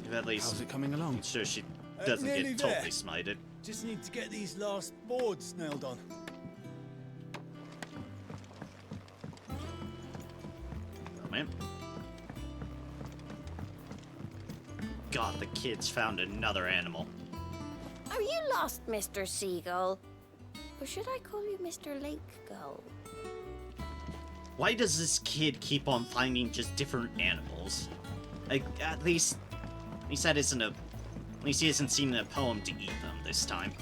You've at least... How's it coming along? Sure she doesn't nearly get there. totally smited. Just need to get these last boards nailed on. Oh, man. God, the kids found another animal. Are you lost, Mr. Seagull? Or should I call you Mr. Lake Gull? Why does this kid keep on finding just different animals? Like, at least that isn't a... At least he hasn't seen a poem to eat them this time.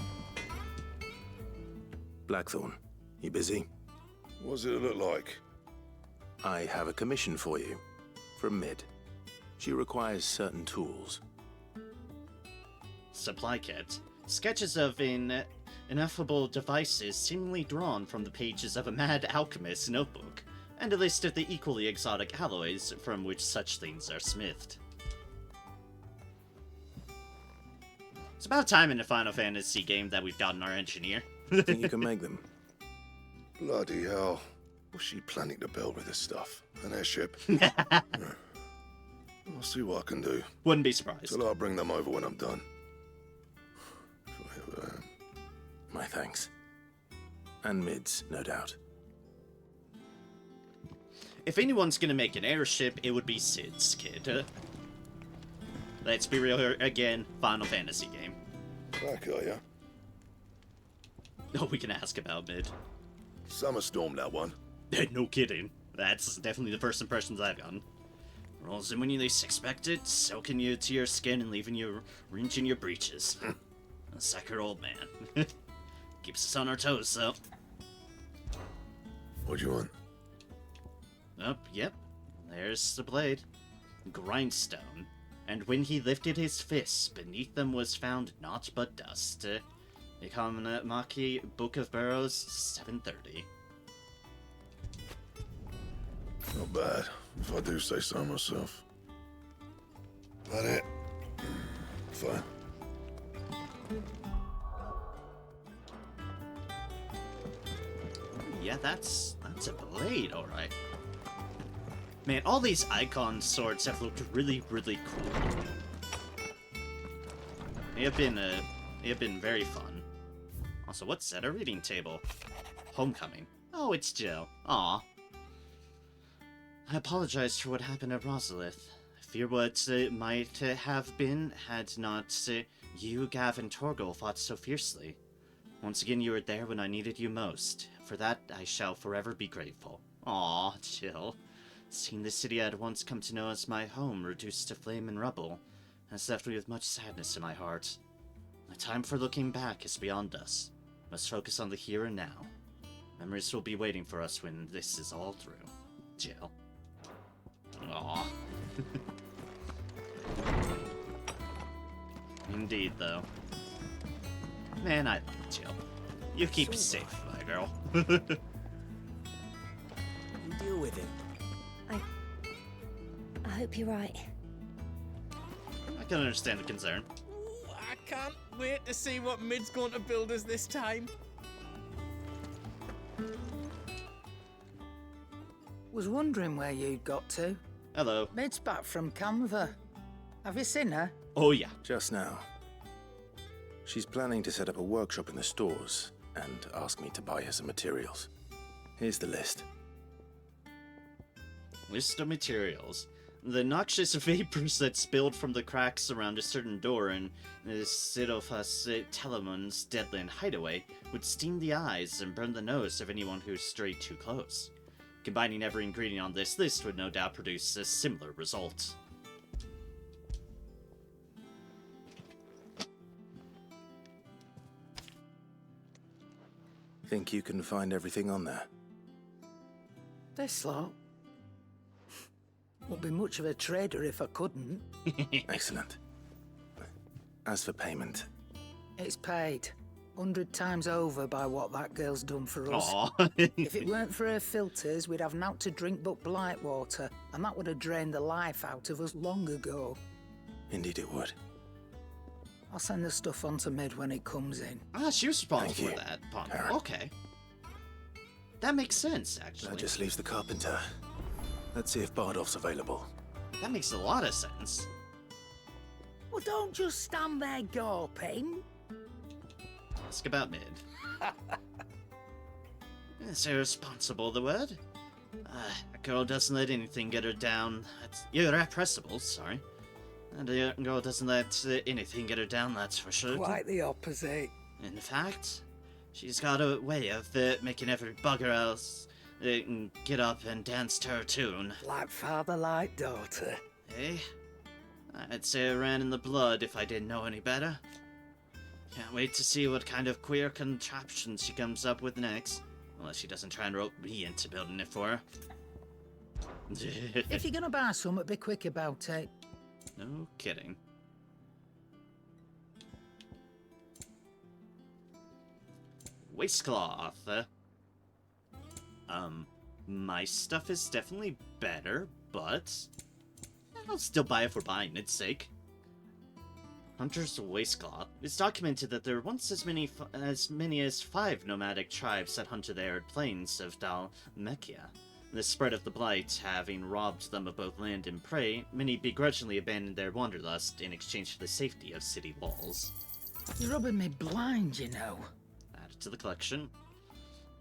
Blackthorn, you busy? What's it look like? I have a commission for you. From Mid. She requires certain tools. Supply kit. Sketches of ineffable devices seemingly drawn from the pages of a mad alchemist's notebook, and a list of the equally exotic alloys from which such things are smithed. It's about time in a Final Fantasy game that we've gotten our engineer. Think you can make them? Bloody hell. What's she planning to build with this stuff? An airship? I'll see what I can do. Wouldn't be surprised. Till I'll bring them over when I'm done. My thanks. And Mid's, no doubt. If anyone's gonna make an airship, it would be Sid's kid. Let's be real here again, Final Fantasy game. Back, are ya? Oh, we can ask about Mid. Summer storm, that one. No kidding. That's definitely the first impressions I've gotten. Rolls in when you least expect it, soaking you to your skin and leaving you wrenching your breeches. A sucker old man. Keeps us on our toes, though. What do you want? Yep. There's the blade. Grindstone. And when he lifted his fists, beneath them was found naught but dust. Maki, Book of Burrows, 730. Not bad, if I do say so myself. That it? Fine. Yeah, that's a blade, alright. Man, all these icon swords have looked really, really cool. They have been very fun. Also, what's that? A reading table. Homecoming. Oh, it's Jill. Aw. I apologize for what happened at Rosalith. I fear what might have been had not you, Gav, and Torgal fought so fiercely. Once again, you were there when I needed you most. For that, I shall forever be grateful. Aw, Jill. Seeing the city I had once come to know as my home reduced to flame and rubble has left me with much sadness in my heart. The time for looking back is beyond us. Must focus on the here and now. Memories will be waiting for us when this is all through. Jill. Aw. Indeed, though. Man, I love Jill. You keep safe, my girl. You deal with him. I hope you're right. I can understand the concern. I can't wait to see what Mid's going to build us this time. Was wondering where you'd got to. Hello. Mid's back from Canva. Have you seen her? Oh, yeah. Just now. She's planning to set up a workshop in the stores and ask me to buy her some materials. Here's the list. List of materials. The noxious vapors that spilled from the cracks around a certain door in Sidophus Telemon's Deadland hideaway would sting the eyes and burn the nose of anyone who strayed too close. Combining every ingredient on this list would no doubt produce a similar result. Think you can find everything on there? This lot. Won't be much of a trader if I couldn't. Excellent. As for payment, It's paid. 100 times over by what that girl's done for us. Aw. If it weren't for her filters, we'd have naught to drink but blight water, and that would have drained the life out of us long ago. indeed it would. I'll send the stuff on to Mid when it comes in. Ah, she was responsible Thank for you, that. Pond. Karen. Okay. That makes sense, actually. That just leaves the carpenter. Let's see if Bardolph's available. That makes a lot of sense. Well, don't just stand there gawping. Ask about Mid. Is irresponsible the word? A girl doesn't let anything get her down. Irrepressible, sorry. And a girl doesn't let anything get her down, that's for sure. Quite the opposite. In fact, she's got a way of making every bugger else get up and dance to her tune. Like father, like daughter. Eh? I'd say it ran in the blood if I didn't know any better. Can't wait to see what kind of queer contraption she comes up with next. Unless she doesn't try and rope me into building it for her. If you're gonna buy something, be quick about it. No kidding. Waistcloth. My stuff is definitely better, but I'll still buy it for buying its sake. Hunter's waistcloth. It's documented that there were once as many as 5 nomadic tribes that hunted the arid plains of Dalmekia. The spread of the Blight having robbed them of both land and prey, many begrudgingly abandoned their wanderlust in exchange for the safety of city walls. You're rubbing me blind, you know. Added to the collection.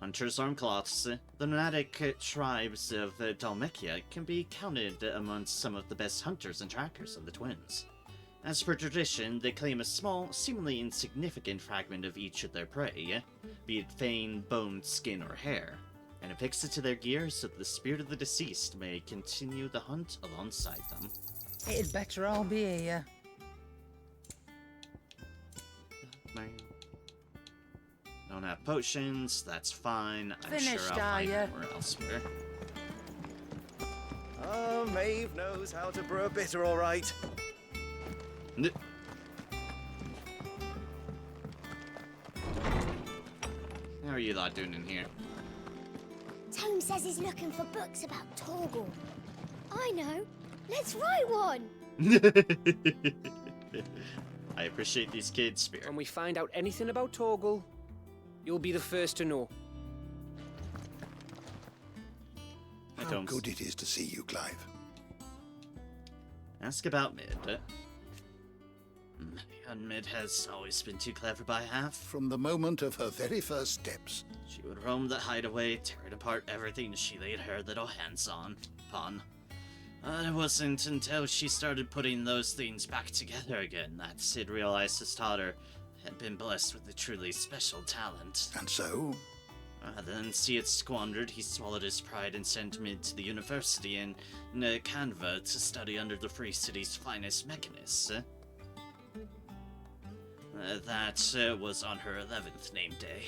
Hunter's armcloths. The nomadic tribes of Dalmekia can be counted amongst some of the best hunters and trackers of the twins. As per tradition, they claim a small, seemingly insignificant fragment of each of their prey, be it fang, bone, skin, or hair, and affix it to their gear so that the spirit of the deceased may continue the hunt alongside them. It'd better all be here. Don't have potions, that's fine. I'm Finished, sure I'll find are ya? more elsewhere. Oh, Maeve knows how to brew a bitter, all right. How are you lot doing in here? Tome says he's looking for books about Torgal. I know. Let's write one. I appreciate these kids' spirit. When we find out anything about Torgal, you'll be the first to know. How good it is to see you, Clive. Ask about Mid. And Mid has always been too clever by half. From the moment of her very first steps. She would roam the hideaway, tearing apart everything she laid her little hands upon. It wasn't until she started putting those things back together again that Sid realized his daughter had been blessed with a truly special talent. And so? Rather than see it squandered, he swallowed his pride and sent Mid to the university in Canva to study under the Free City's finest mechanists. That was on her 11th name day.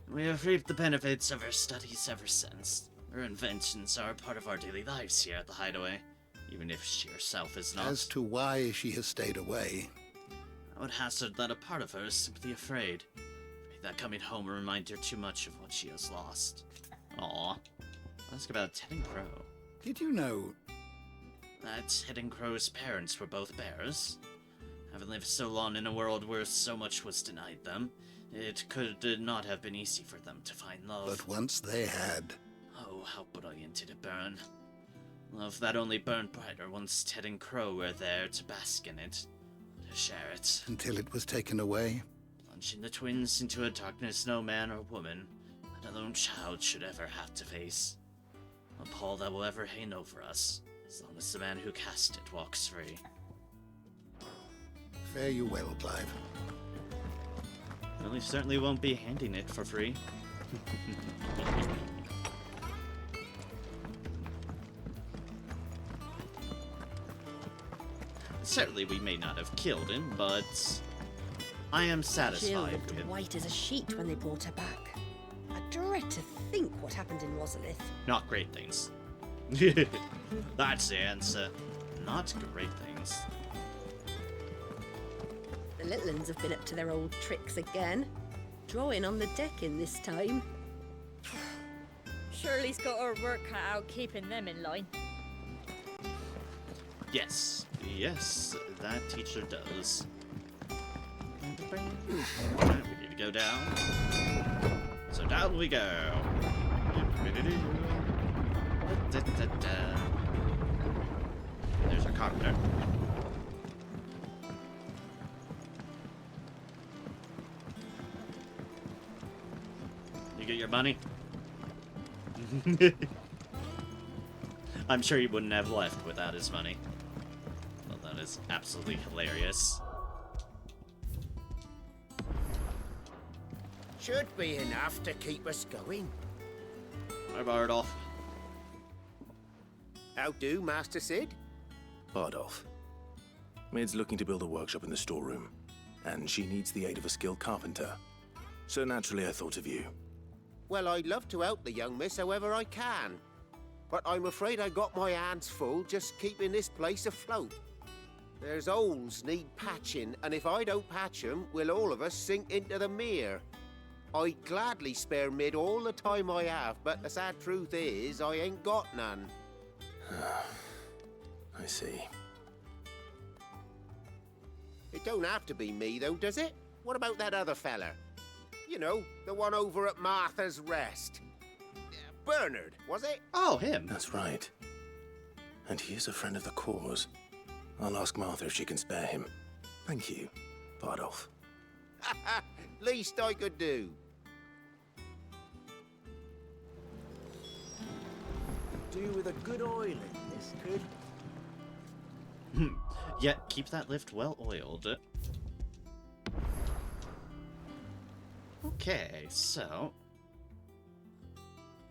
We have reaped the benefits of her studies ever since. Her inventions are a part of our daily lives here at the Hideaway. even if she herself is not. As to why she has stayed away, I would hazard that a part of her is simply afraid. That coming home will remind her too much of what she has lost. Aw. Ask about Ted and Crow. did you know? That Ted and Crow's parents were both bears. Having lived so long in a world where so much was denied them, it could not have been easy for them to find love. But once they had, Oh, how brilliant did it burn. Love that only burned brighter once Ted and Crow were there to bask in it, to share it. until it was taken away. Plunging the twins into a darkness no man or woman, let alone child, should ever have to face. A pall that will ever hang over us, as long as the man who cast it walks free. Fare you well, Clive. Well, we certainly won't be handing it for free. Certainly we may not have killed him, but I am Jill satisfied looked with... white as a sheet when they brought her back. I dread to think what happened in Rosalith. Not great things. That's the answer. Not great things. The little uns have been up to their old tricks again. Drawing on the decking this time. Shirley's got her work cut out keeping them in line. Yes, yes, that teacher does. Alright, we need to go down. So down we go. There's our carpenter. You get your money? I'm sure he wouldn't have left without his money. Well, that is absolutely hilarious. Should be enough to keep us going. Hi, Bardolph. How do, Master Sid? Bardolph. Maid's looking to build a workshop in the storeroom, and she needs the aid of a skilled carpenter. So naturally I thought of you. Well, I'd love to help the young miss however I can. But I'm afraid I got my hands full just keeping this place afloat. There's holes need patching, and if I don't patch them, we'll all of us sink into the mere. I'd gladly spare Mid all the time I have, but the sad truth is, I ain't got none. I see. It don't have to be me, though, does it? What about that other fella? You know, the one over at Martha's Rest. Bernard, was it? Oh, him. That's right. And he is a friend of the cause. I'll ask Martha if she can spare him. Thank you, Bardolph. Least I could do. Do with a good oiling, this could. Yeah, keep that lift well oiled. Okay, so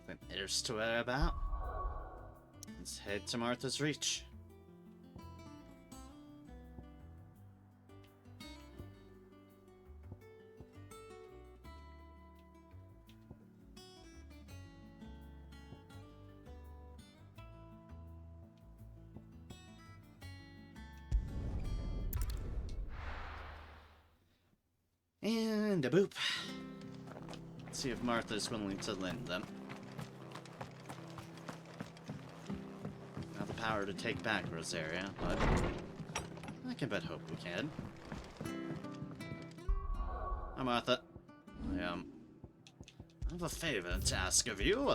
then there's to where about. Let's head to Martha's Reach. And a boop. Let's see if Martha's willing to lend them. Not the power to take back Rosaria, but I can but hope we can. Hi, Martha. I have a favor to ask of you.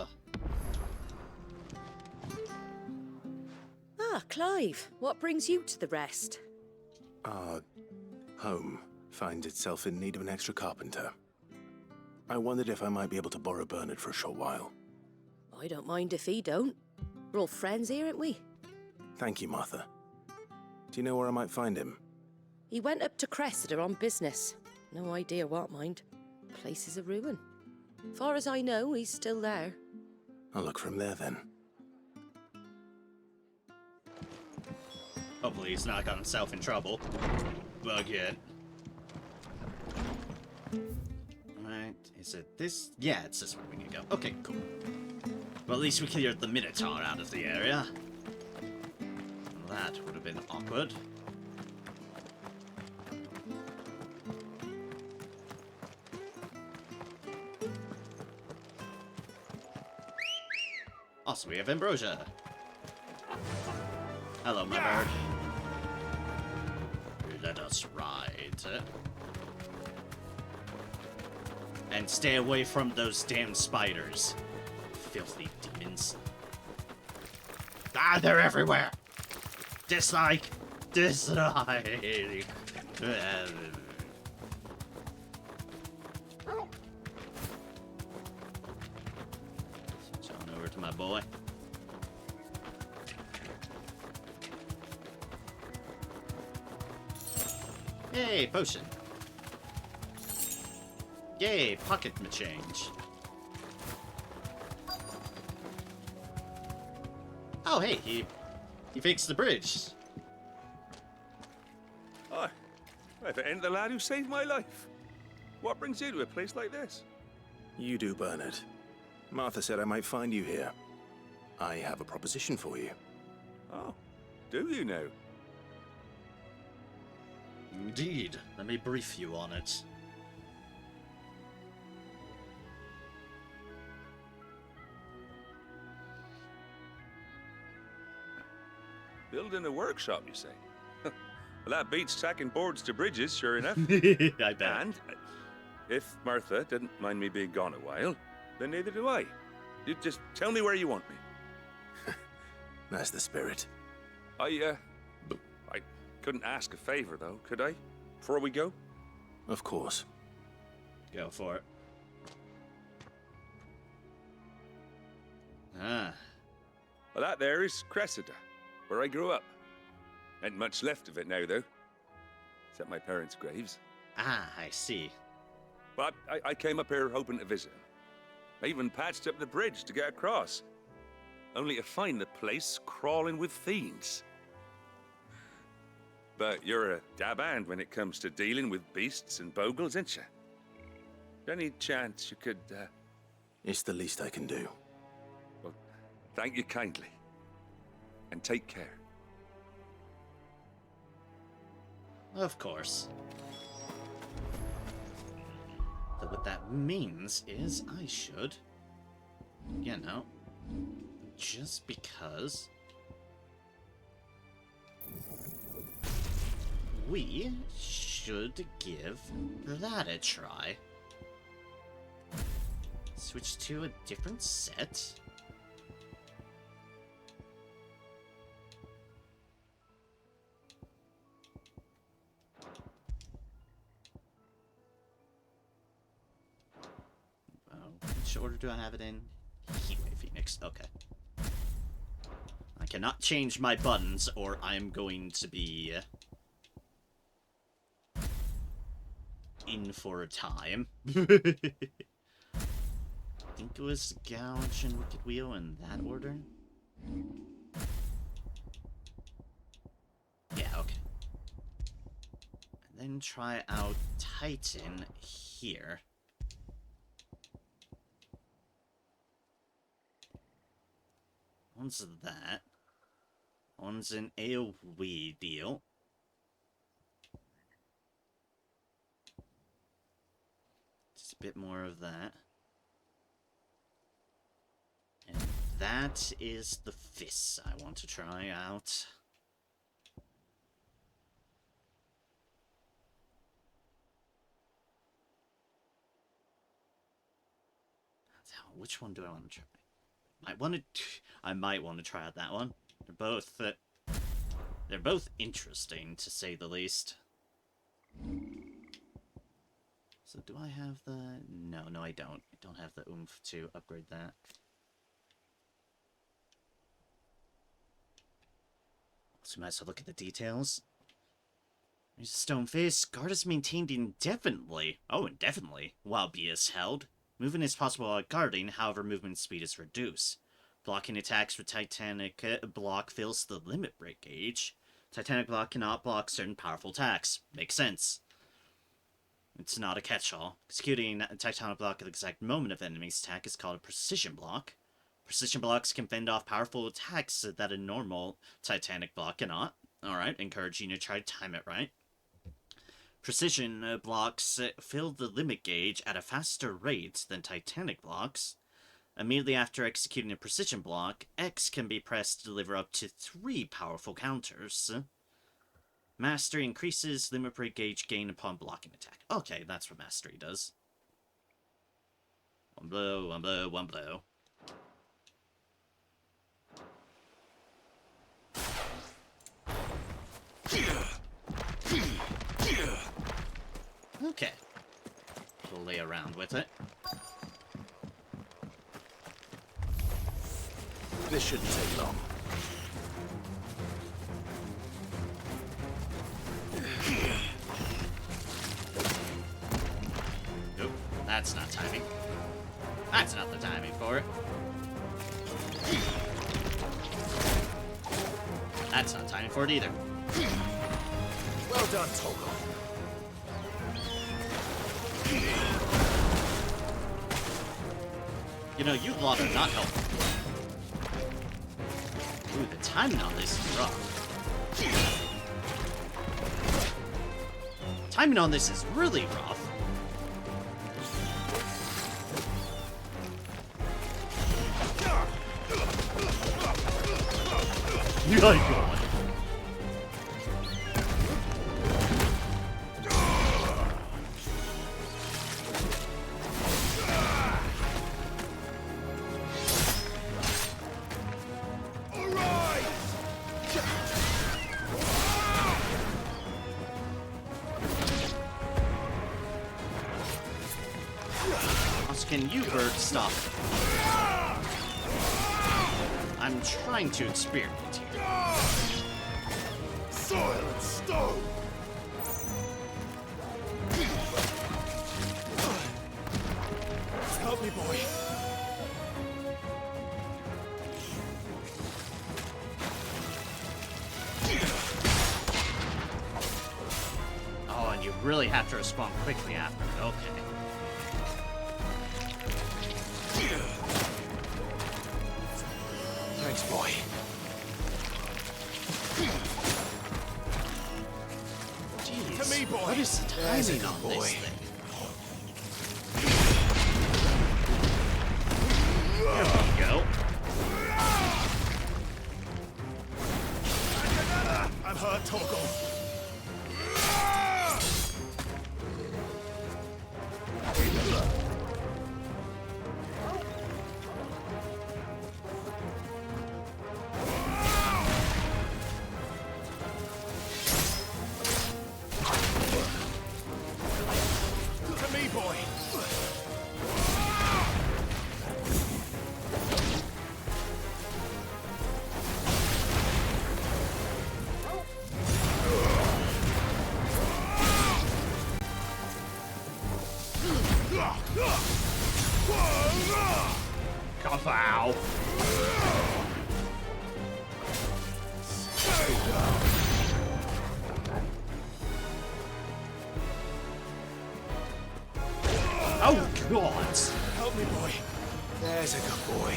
Ah, Clive, what brings you to the Rest? Our home finds itself in need of an extra carpenter. I wondered if I might be able to borrow Bernard for a short while. I don't mind if he don't. We're all friends here, aren't we? Thank you, Martha. Do you know where I might find him? He went up to Cressida on business. No idea what, mind. Place is a ruin. Far as I know, he's still there. I'll look for him there then. Hopefully he's not got himself in trouble. Again. Alright, is it this? Yeah, it's this way we need to go. Okay, cool. Well, at least we cleared the Minotaur out of the area. that would have been awkward. Also, we have Ambrosia. Hello, my bird. Let us ride. And stay away from those damn spiders. Filthy demons. Ah, they're everywhere! Dislike! Dislike! Switch on over to my boy. Yay, potion. Yay, pocket change. Oh, hey, he fixed the bridge. Oh, if it ain't the lad who saved my life. What brings you to a place like this? You do, Bernard. Martha said I might find you here. I have a proposition for you. Oh, do you now? Indeed. Let me brief you on it. Building a workshop, you say? Well, that beats tacking boards to bridges, sure enough. I bet. And if Martha didn't mind me being gone a while, then neither do I. You just tell me where you want me. That's the spirit. I couldn't ask a favor, though, could I? Before we go? Of course. Go for it. Ah. Well, that there is Cressida, where I grew up. Ain't much left of it now, though. Except my parents' graves. Ah, I see. But I came up here hoping to visit. I even patched up the bridge to get across. Only to find the place crawling with fiends. But you're a dab hand when it comes to dealing with beasts and bogles, ain't you? Any chance you could, It's the least I can do. Well, thank you kindly. And take care. Of course. So what that means is I should, you know, just because we should give that a try. Switch to a different set. Which order do I have it in? Heatwave Phoenix. Okay. I cannot change my buttons or I'm going to be in for a time. I think it was Gouge and Wicked Wheel in that order. Yeah, okay. And then try out Titan here. One's that. One's an AoE deal. Just a bit more of that. And that is the fists I want to try out. Which one do I want to try? I might want to try out that one. They're both interesting, to say the least. So do I have the... No, I don't. I don't have the oomph to upgrade that. So we might as well look at the details. There's a stone face. Guard is maintained indefinitely. Oh, indefinitely. While B is held. Movement is possible while guarding, however movement speed is reduced. Blocking attacks for Titanic block fills the limit break gauge. Titanic block cannot block certain powerful attacks. Makes sense. It's not a catch-all. Executing a Titanic block at the exact moment of the enemy's attack is called a precision block. Precision blocks can fend off powerful attacks that a normal Titanic block cannot. Alright, encouraging you to try to time it right. Precision blocks fill the limit gauge at a faster rate than Titanic blocks. Immediately after executing a precision block, X can be pressed to deliver up to 3 powerful counters. Mastery increases limit break gauge gain upon blocking attack. Okay, that's what Mastery does. One blow, one blow, one blow. Okay. Play around with it. This shouldn't take long. Nope, that's not timing. That's not the timing for it. That's not timing for it either. Well done, Togo. You know, you lot are not helpful. Ooh, the timing on this is rough. Timing on this is really rough. You like going. Can you, bird, stop? I'm trying to experiment here. Soil and stone! Help me, boy. Oh, and you really have to respond quickly after. Okay. Thanks, boy. Jeez, To me, boy. what is the timing on this thing? There we go. I'm hurt, Torgal. Ow. Oh, God. Help me, boy. There's a good boy.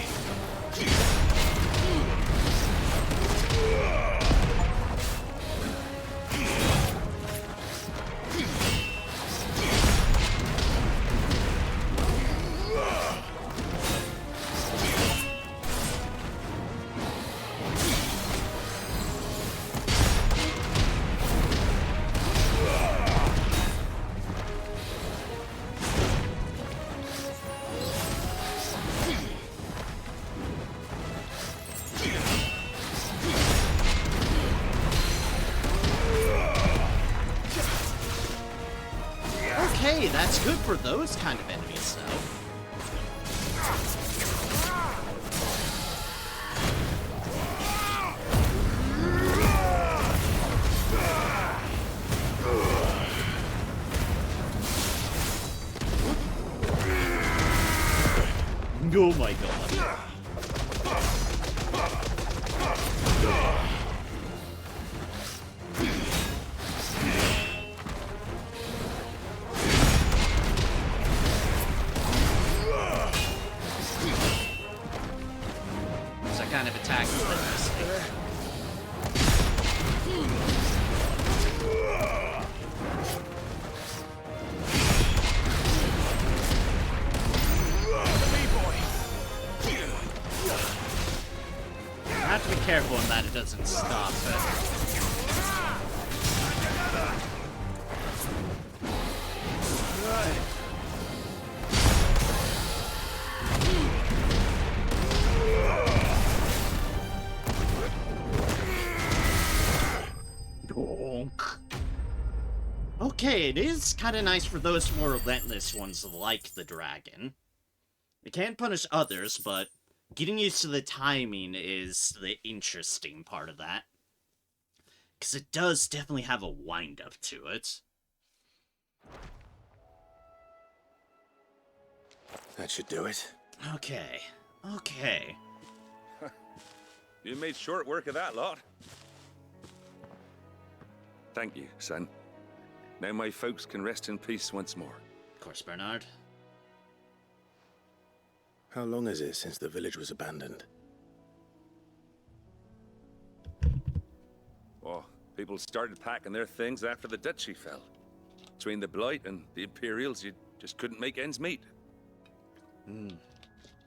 Okay, that's good for those kind of enemies, though. Oh my God. careful in that it doesn't stop it. Okay, it is kind of nice for those more relentless ones like the dragon. It can punish others, but getting used to the timing is the interesting part of that. Because it does definitely have a wind-up to it. That should do it. Okay. Okay. You made short work of that lot. Thank you, son. Now my folks can rest in peace once more. Of course, Bernard. How long is it since the village was abandoned? Oh, people started packing their things after the duchy fell. Between the Blight and the Imperials, you just couldn't make ends meet.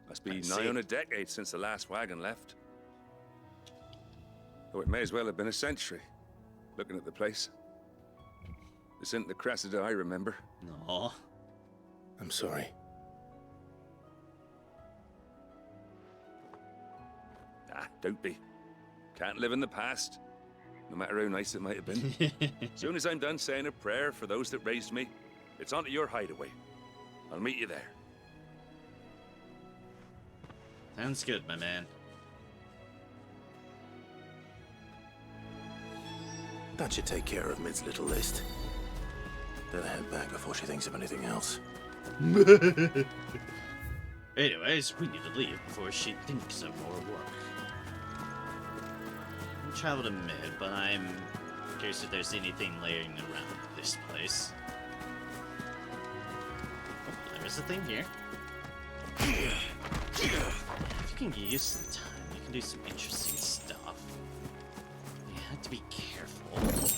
Must be nigh on a decade since the last wagon left. Oh, it may as well have been a century, looking at the place. This isn't the Cressida I remember. No. I'm sorry. Ah, don't be. Can't live in the past, no matter how nice it might have been. Soon as I'm done saying a prayer for those that raised me, it's onto your hideaway. I'll meet you there. Sounds good, my man. That should take care of Mid's little list. Better head back before she thinks of anything else. Anyways, we need to leave before she thinks of more work. We'll travel to Mid, but I'm curious if there's anything laying around this place. Oh, there's a thing here. If you can use the time, you can do some interesting stuff. You have to be careful.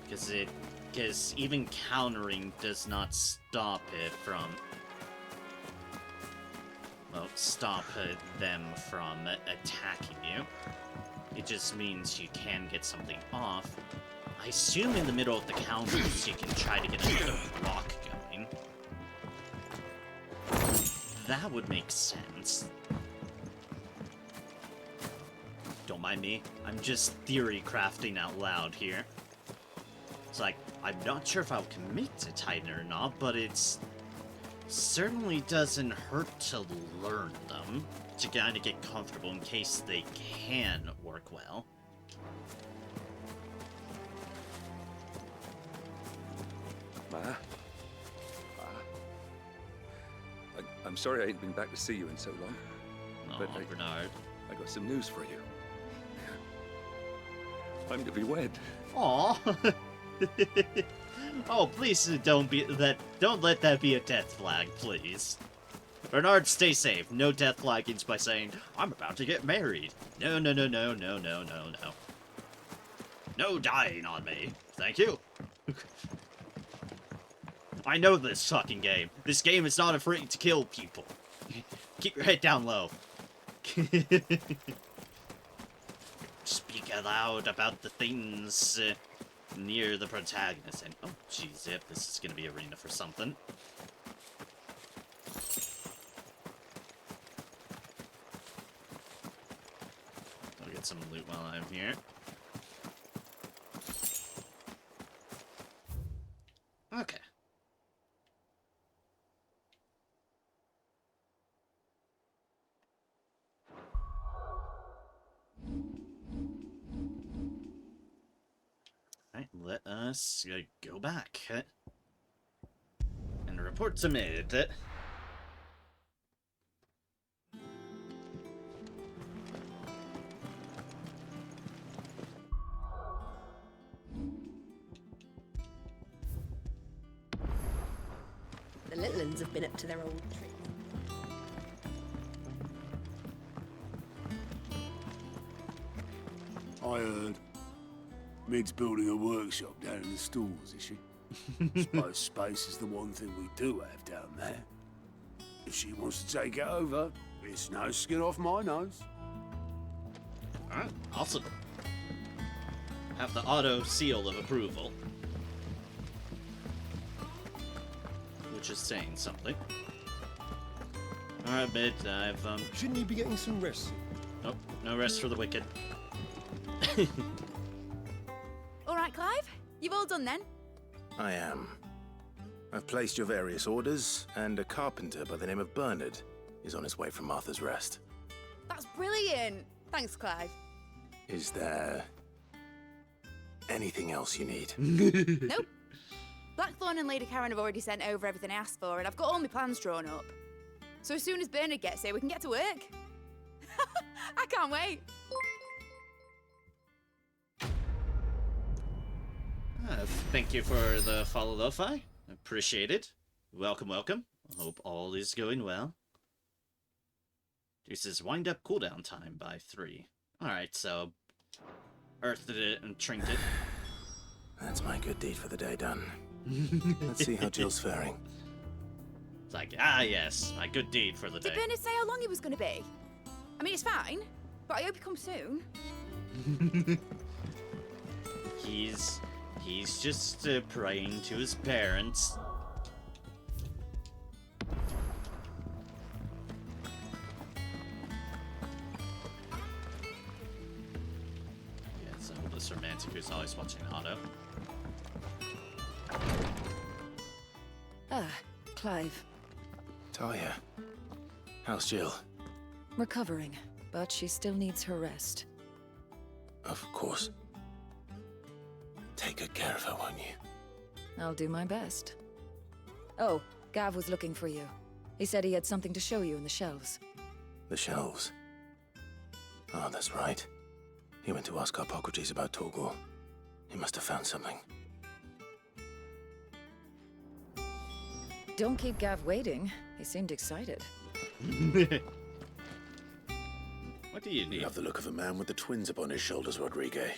Because even countering does not stop it from, well, stop them from attacking you. It just means you can get something off. I assume in the middle of the counters you can try to get another block going. That would make sense. Don't mind me. I'm just theory crafting out loud here. It's like, I'm not sure if I'll commit to Titan or not, but it's certainly doesn't hurt to learn them, to kind of get comfortable in case they can work well. Ma? I'm sorry I ain't been back to see you in so long. Oh, but Bernard. I got some news for you. I'm to be wed. Aw. Oh, please don't let that be a death flag, please. Bernard, stay safe. No death flaggings by saying, I'm about to get married. No, no, no, no, no, no, no, no. No dying on me. Thank you. I know this fucking game. This game is not afraid to kill people. Keep your head down low. Speak aloud about the things near the protagonist. And oh, jeez, yep, this is gonna be arena for something. I'll get some loot while I'm here. Okay. Alright, let us go back and report to Mid. The little ones have been up to their old tricks. I heard. Mid's building a workshop down in the stalls, is she? Suppose space is the one thing we do have down there. If she wants to take it over, It's no skin off my nose. Alright, awesome. Have the auto seal of approval. Which is saying something. Alright, mate, I've, Shouldn't you be getting some rest? Nope, no rest for the wicked. All right, Clive? You've all done then? I am. I've placed your various orders, and a carpenter by the name of Bernard is on his way from Martha's Rest. That's brilliant. Thanks, Clive. Is there anything else you need? Nope. Blackthorn and Lady Karen have already sent over everything I asked for, and I've got all my plans drawn up. So as soon as Bernard gets here, we can get to work. I can't wait. Thank you for the follow, Lo-Fi. Appreciate it. Welcome, welcome. Hope all is going well. This is wind up cooldown time by 3. Alright, so earthed it and trinket. That's my good deed for the day done. Let's see how Jill's faring. It's like, ah yes, my good deed for the Did day. Bernard say how long he was going to be? I mean, it's fine, but I hope he comes soon. He's just praying to his parents. Yeah, so this romantic who's always watching Otto. Ah, Clive. Talia, how's Jill? Recovering, but she still needs her rest. Of course. Take good care of her, won't you? I'll do my best. Oh, Gav was looking for you. He said he had something to show you in the shelves. The shelves. Oh, that's right. He went to ask Harpocrates about Torgor. He must have found something. Don't keep Gav waiting. He seemed excited. What do you need? You have the look of a man with the twins upon his shoulders, Rodrigue.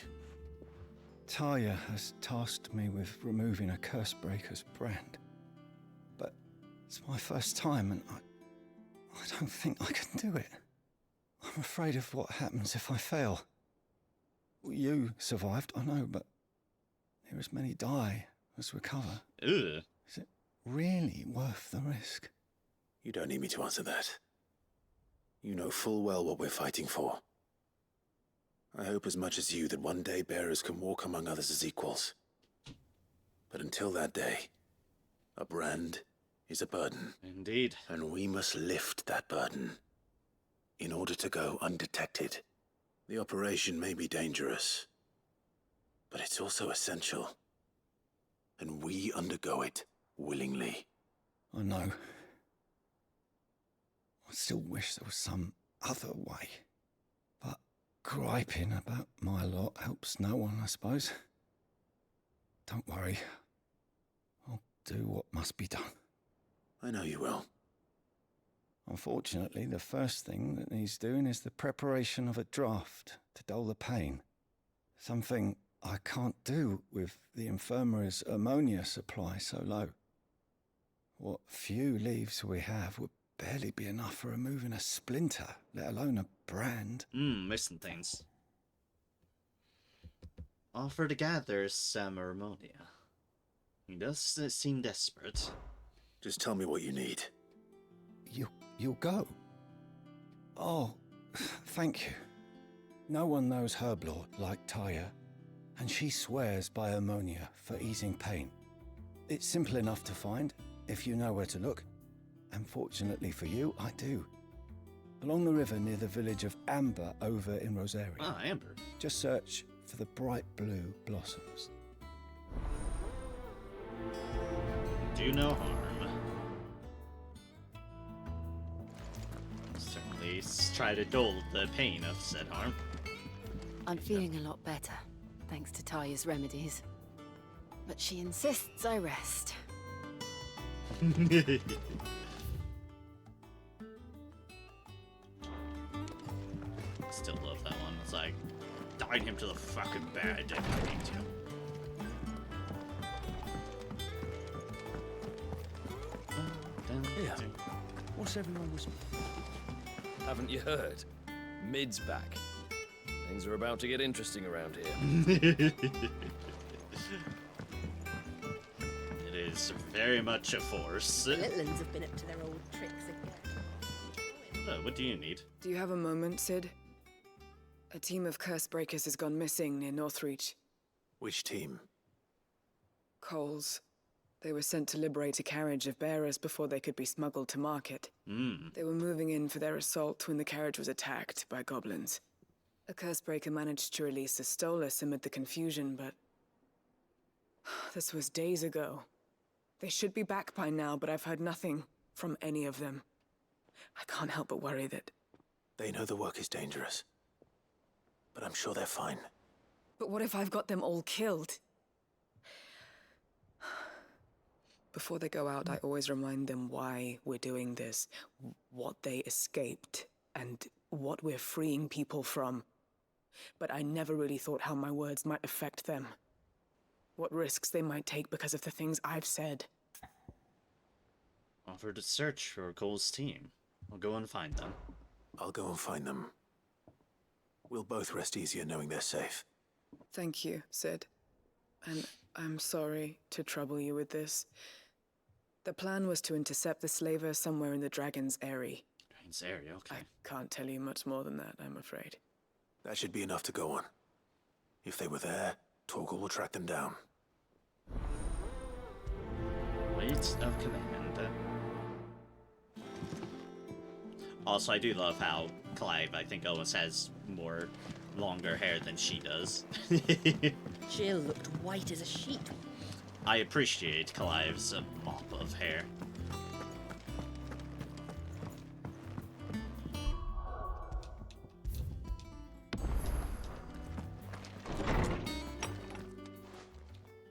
Talia has tasked me with removing a Cursebreaker's brand. But it's my first time and I don't think I can do it. I'm afraid of what happens if I fail. You survived, I know, but near as many die as recover. Ugh. Is it really worth the risk? You don't need me to answer that. You know full well what we're fighting for. I hope as much as you that one day bearers can walk among others as equals. But until that day, a brand is a burden. Indeed. And we must lift that burden in order to go undetected. The operation may be dangerous, but it's also essential. And we undergo it willingly. I know. I still wish there was some other way. But griping about my lot helps no one, I suppose. Don't worry. I'll do what must be done. I know you will. Unfortunately, the first thing that needs doing is the preparation of a draft to dull the pain. Something I can't do with the infirmary's ammonia supply so low. What few leaves we have would barely be enough for removing a splinter, let alone a brand. Missing things. Offer to gather some ammonia. He does seem desperate. Just tell me what you need. You'll go? Oh, thank you. No one knows Herblord like Taya, and she swears by ammonia for easing pain. It's simple enough to find, if you know where to look. And fortunately for you, I do. Along the river near the village of Amber over in Rosaria. Ah, Amber. Just search for the bright blue blossoms. Do no harm. Certainly try to dull the pain of said harm. I'm feeling a lot better, thanks to Taya's remedies. But she insists I rest. Still love that one. It's like, dine him to the fucking bed if you need to. Yeah. What's everyone whispering? Haven't you heard? Mid's back. Things are about to get interesting around here. It is very much a force. The little uns have been up to their old tricks again. Oh, what do you need? Do you have a moment, Sid? A team of curse breakers has gone missing near Northreach. Which team? Coles. They were sent to liberate a carriage of bearers before they could be smuggled to market. They were moving in for their assault when the carriage was attacked by goblins. A curse breaker managed to release a Stolas amid the confusion, but this was days ago. They should be back by now, but I've heard nothing from any of them. I can't help but worry that... They know the work is dangerous, but I'm sure they're fine. But what if I've got them all killed? Before they go out, I always remind them why we're doing this, what they escaped, and what we're freeing people from. But I never really thought how my words might affect them. What risks they might take because of the things I've said. Offer to search for Cole's team. I'll go and find them. I'll go and find them. We'll both rest easier knowing they're safe. Thank you, Sid. And I'm sorry to trouble you with this. The plan was to intercept the slaver somewhere in the Dragon's Eyrie. Dragon's Eyrie, okay. I can't tell you much more than that, I'm afraid. That should be enough to go on. If they were there, Torgal will track them down. Weight of command. Also, I do love how Clive, I think, always has more longer hair than she does. Jill looked white as a sheet. I appreciate Clive's mop of hair.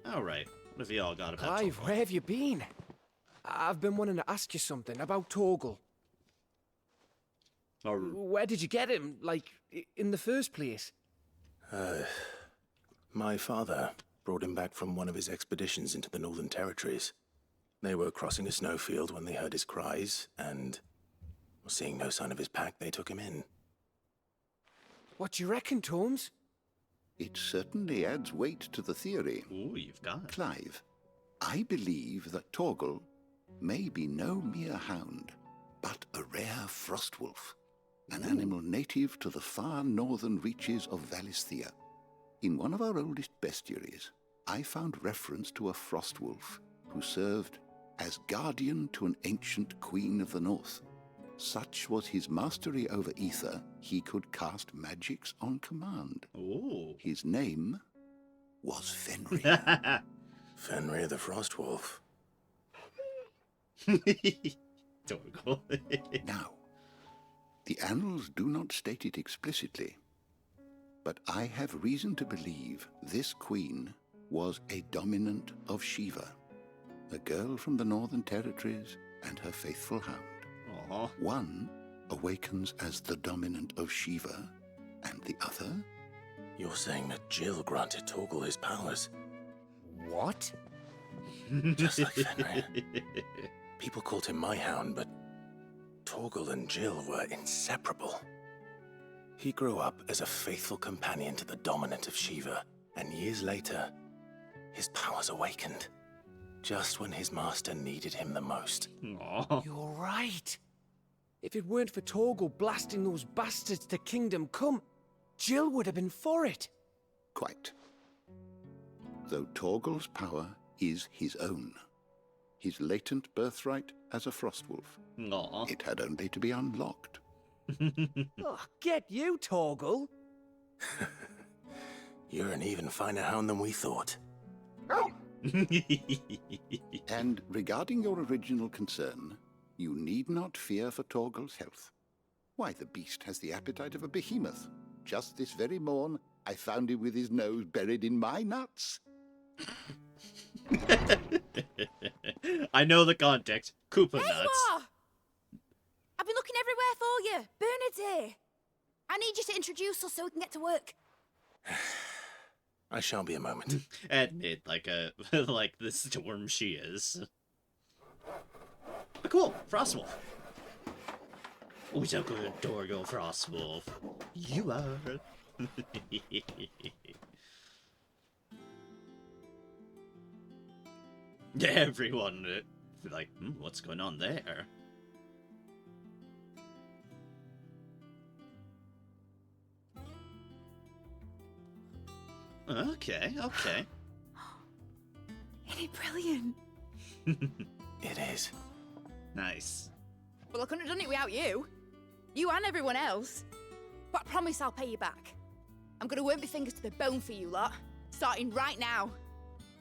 Alright, what have you all got about Clive, Torgal? where have you been? I've been wanting to ask you something about Torgal. Where did you get him, like, in the first place? My father brought him back from one of his expeditions into the Northern Territories. They were crossing a snowfield when they heard his cries, and seeing no sign of his pack, they took him in. What do you reckon, Tomes? It certainly adds weight to the theory. Ooh, you've got it. Clive, I believe that Torgal may be no mere hound, but a rare frostwolf, an animal native to the far northern reaches of Valisthea. In one of our oldest bestiaries, I found reference to a frostwolf who served as guardian to an ancient queen of the north. Such was his mastery over ether, he could cast magics on command. Ooh. His name was Fenrir. Fenrir the Frostwolf. Torgal. Now, the annals do not state it explicitly, but I have reason to believe this queen was a dominant of Shiva, a girl from the Northern Territories and her faithful hound. Aww. One awakens as the dominant of Shiva, and the other... You're saying that Jill granted Torgal his powers? What? Just like Fenrir. People called him my hound, but Torgal and Jill were inseparable. He grew up as a faithful companion to the dominant of Shiva, and years later, his powers awakened, just when his master needed him the most. Aww. You're right. If it weren't for Torgal blasting those bastards to Kingdom Come, Jill would have been for it. Quite. Though Torgal's power is his own. His latent birthright as a Frostwolf. Aww. It had only to be unlocked. Oh, get you, Torgal. You're an even finer hound than we thought. And regarding your original concern, you need not fear for Torgal's health. Why, the beast has the appetite of a behemoth. Just this very morn, I found him with his nose buried in my nuts. I know the context. Koopa There nuts. you are! I've been looking everywhere for you. Bernard's here. I need you to introduce us so we can get to work. I shall be a moment. Admit, like like the storm she is. Cool, Frostwolf. Who's a good Torgo Frostwolf? You are. Everyone, like, what's going on there? Okay, okay. Isn't it brilliant? It is. Nice. Well, I couldn't have done it without you. You and everyone else. But I promise I'll pay you back. I'm gonna work my fingers to the bone for you lot, starting right now.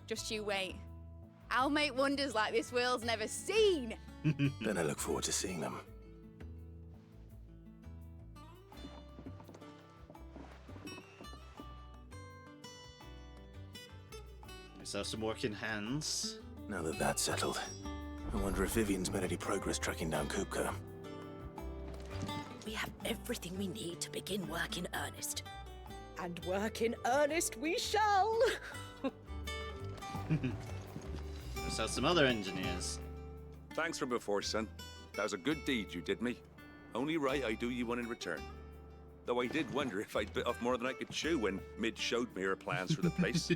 Just you wait. I'll make wonders like this world's never seen. Then I look forward to seeing them. Let's have some working hands. Now that that's settled, I wonder if Vivian's made any progress tracking down Kupka. We have everything we need to begin work in earnest. And work in earnest we shall! Let's have some other engineers. Thanks for before, son. That was a good deed you did me. Only right I do you one in return. Though I did wonder if I'd bit off more than I could chew when Mid showed me her plans for the place.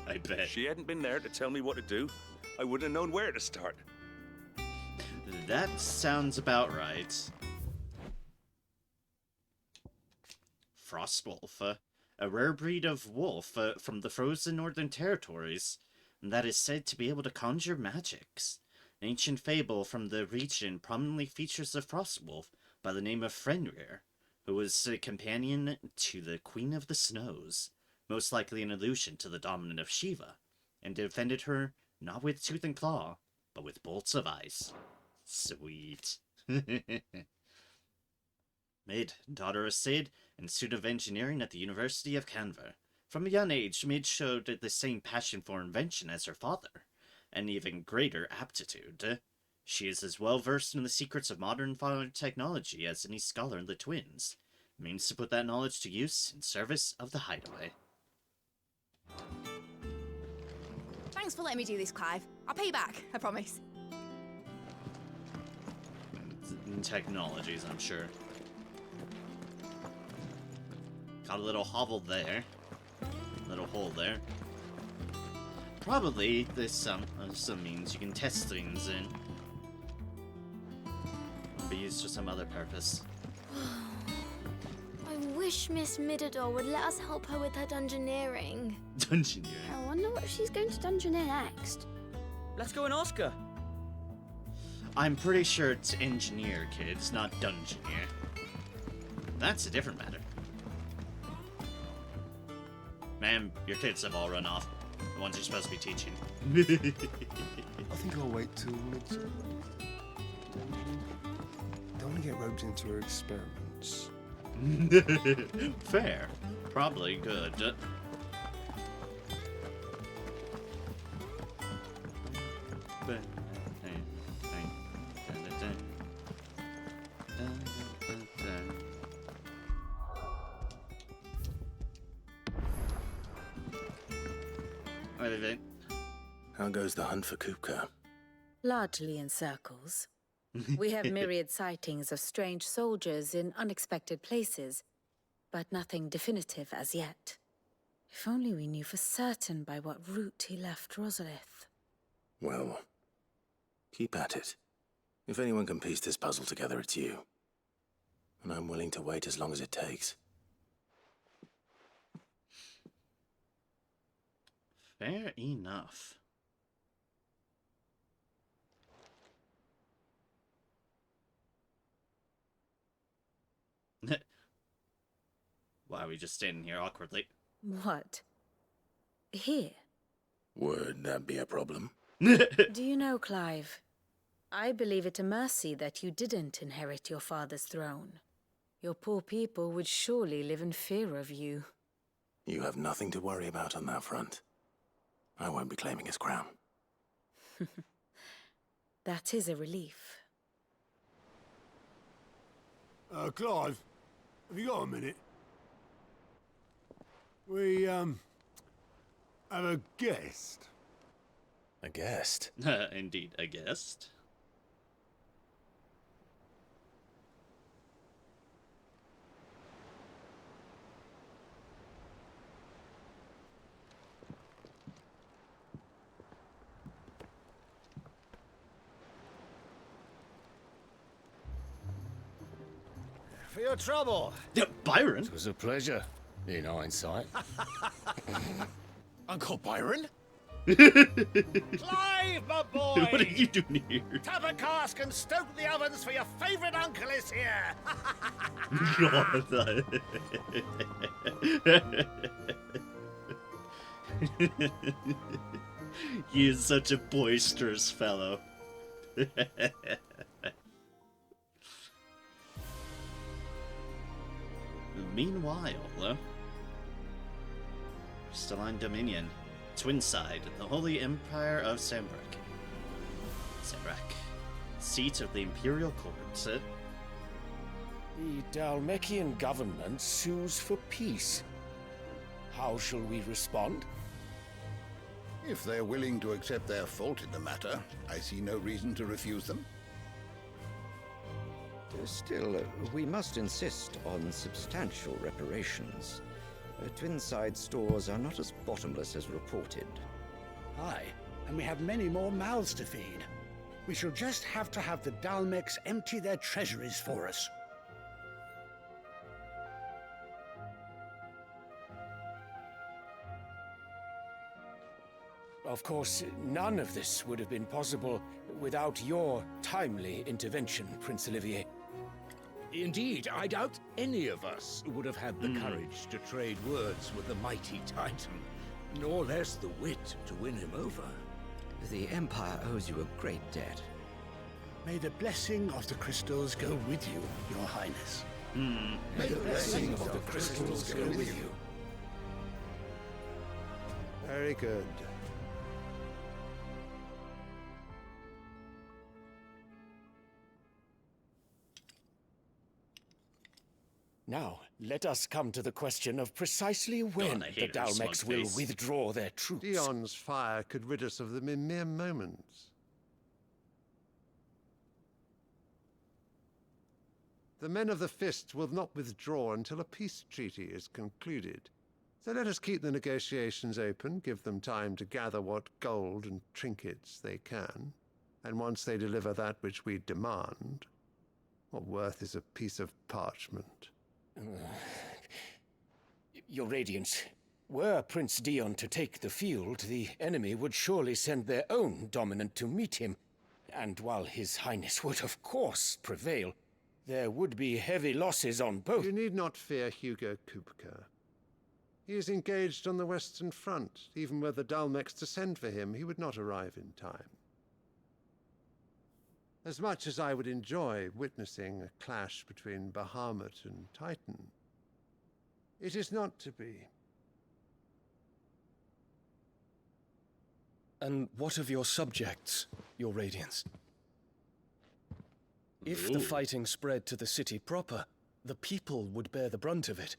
I bet. If she hadn't been there to tell me what to do, I wouldn't have known where to start. That sounds about right. Frostwolf, a rare breed of wolf from the frozen northern territories, that is said to be able to conjure magics. An ancient fable from the region prominently features a frostwolf by the name of Fenrir, who was a companion to the Queen of the Snows, most likely an allusion to the dominant of Shiva, and defended her not with tooth and claw, but with bolts of ice. Sweet. Mid, daughter of Sid, and student of engineering at the University of Canva. From a young age, Mid showed the same passion for invention as her father, and even greater aptitude. She is as well versed in the secrets of modern technology as any scholar in the Twins. Means to put that knowledge to use in service of the Hideaway. Thanks for letting me do this, Clive. I'll pay you back, I promise. Technologies, I'm sure. Got a little hovel there. Little hole there. Probably there's some means you can test things in. Or be used for some other purpose. I wish Miss Midador would let us help her with her dungeoneering. Dungeoneering? I wonder what she's going to dungeoneer next. Let's go and ask her. I'm pretty sure it's engineer, kids, not dungeoneer. That's a different matter. Ma'am, your kids have all run off. The ones you're supposed to be teaching. I think I'll wait till midsummer. Don't want to get roped into her experiments. Fair. Probably good. How goes the hunt for Kupka? Largely in circles. We have myriad sightings of strange soldiers in unexpected places, but nothing definitive as yet. If only we knew for certain by what route he left Rosalith. Well, keep at it. If anyone can piece this puzzle together, it's you. And I'm willing to wait as long as it takes. Fair enough. Why are we just standing here awkwardly? What? Here? Would that be a problem? Do you know, Clive? I believe it a mercy that you didn't inherit your father's throne. Your poor people would surely live in fear of you. You have nothing to worry about on that front. I won't be claiming his crown. That is a relief. Clive, have you got a minute? We, have a guest. A guest? Indeed, a guest. for your trouble. Yeah, Byron. It was a pleasure, in hindsight. Uncle Byron? Clive, my boy! What are you doing here? Tap a cask and stoke the ovens, for your favourite uncle is here! He is such a boisterous fellow. Meanwhile, Stelline Dominion, Twinside, the Holy Empire of Sambrak. Sambrak, seat of the Imperial Court. The Dalmekian government sues for peace. How shall we respond? If they're willing to accept their fault in the matter, I see no reason to refuse them. Still, we must insist on substantial reparations. Twinside stores are not as bottomless as reported. Aye, and we have many more mouths to feed. We shall just have to have the Dalmecs empty their treasuries for us. Of course, none of this would have been possible without your timely intervention, Prince Olivier. Indeed, I doubt any of us would have had the courage to trade words with the mighty Titan, nor less the wit to win him over. The Empire owes you a great debt. May the blessing of the crystals go with you, Your Highness. May the blessing of the crystals go with you. Very good. Now, let us come to the question of precisely when the Dalmecs will withdraw their troops. Dion's fire could rid us of them in mere moments. The men of the Fist will not withdraw until a peace treaty is concluded. So let us keep the negotiations open, give them time to gather what gold and trinkets they can, and once they deliver that which we demand, what worth is a piece of parchment? Your Radiance, were Prince Dion to take the field, the enemy would surely send their own dominant to meet him. And while His Highness would of course prevail, there would be heavy losses on both. You need not fear Hugo Kupka. He is engaged on the Western Front. Even were the Dalmecs to send for him, he would not arrive in time. As much as I would enjoy witnessing a clash between Bahamut and Titan, it is not to be. And what of your subjects, Your Radiance? If the fighting spread to the city proper, the people would bear the brunt of it.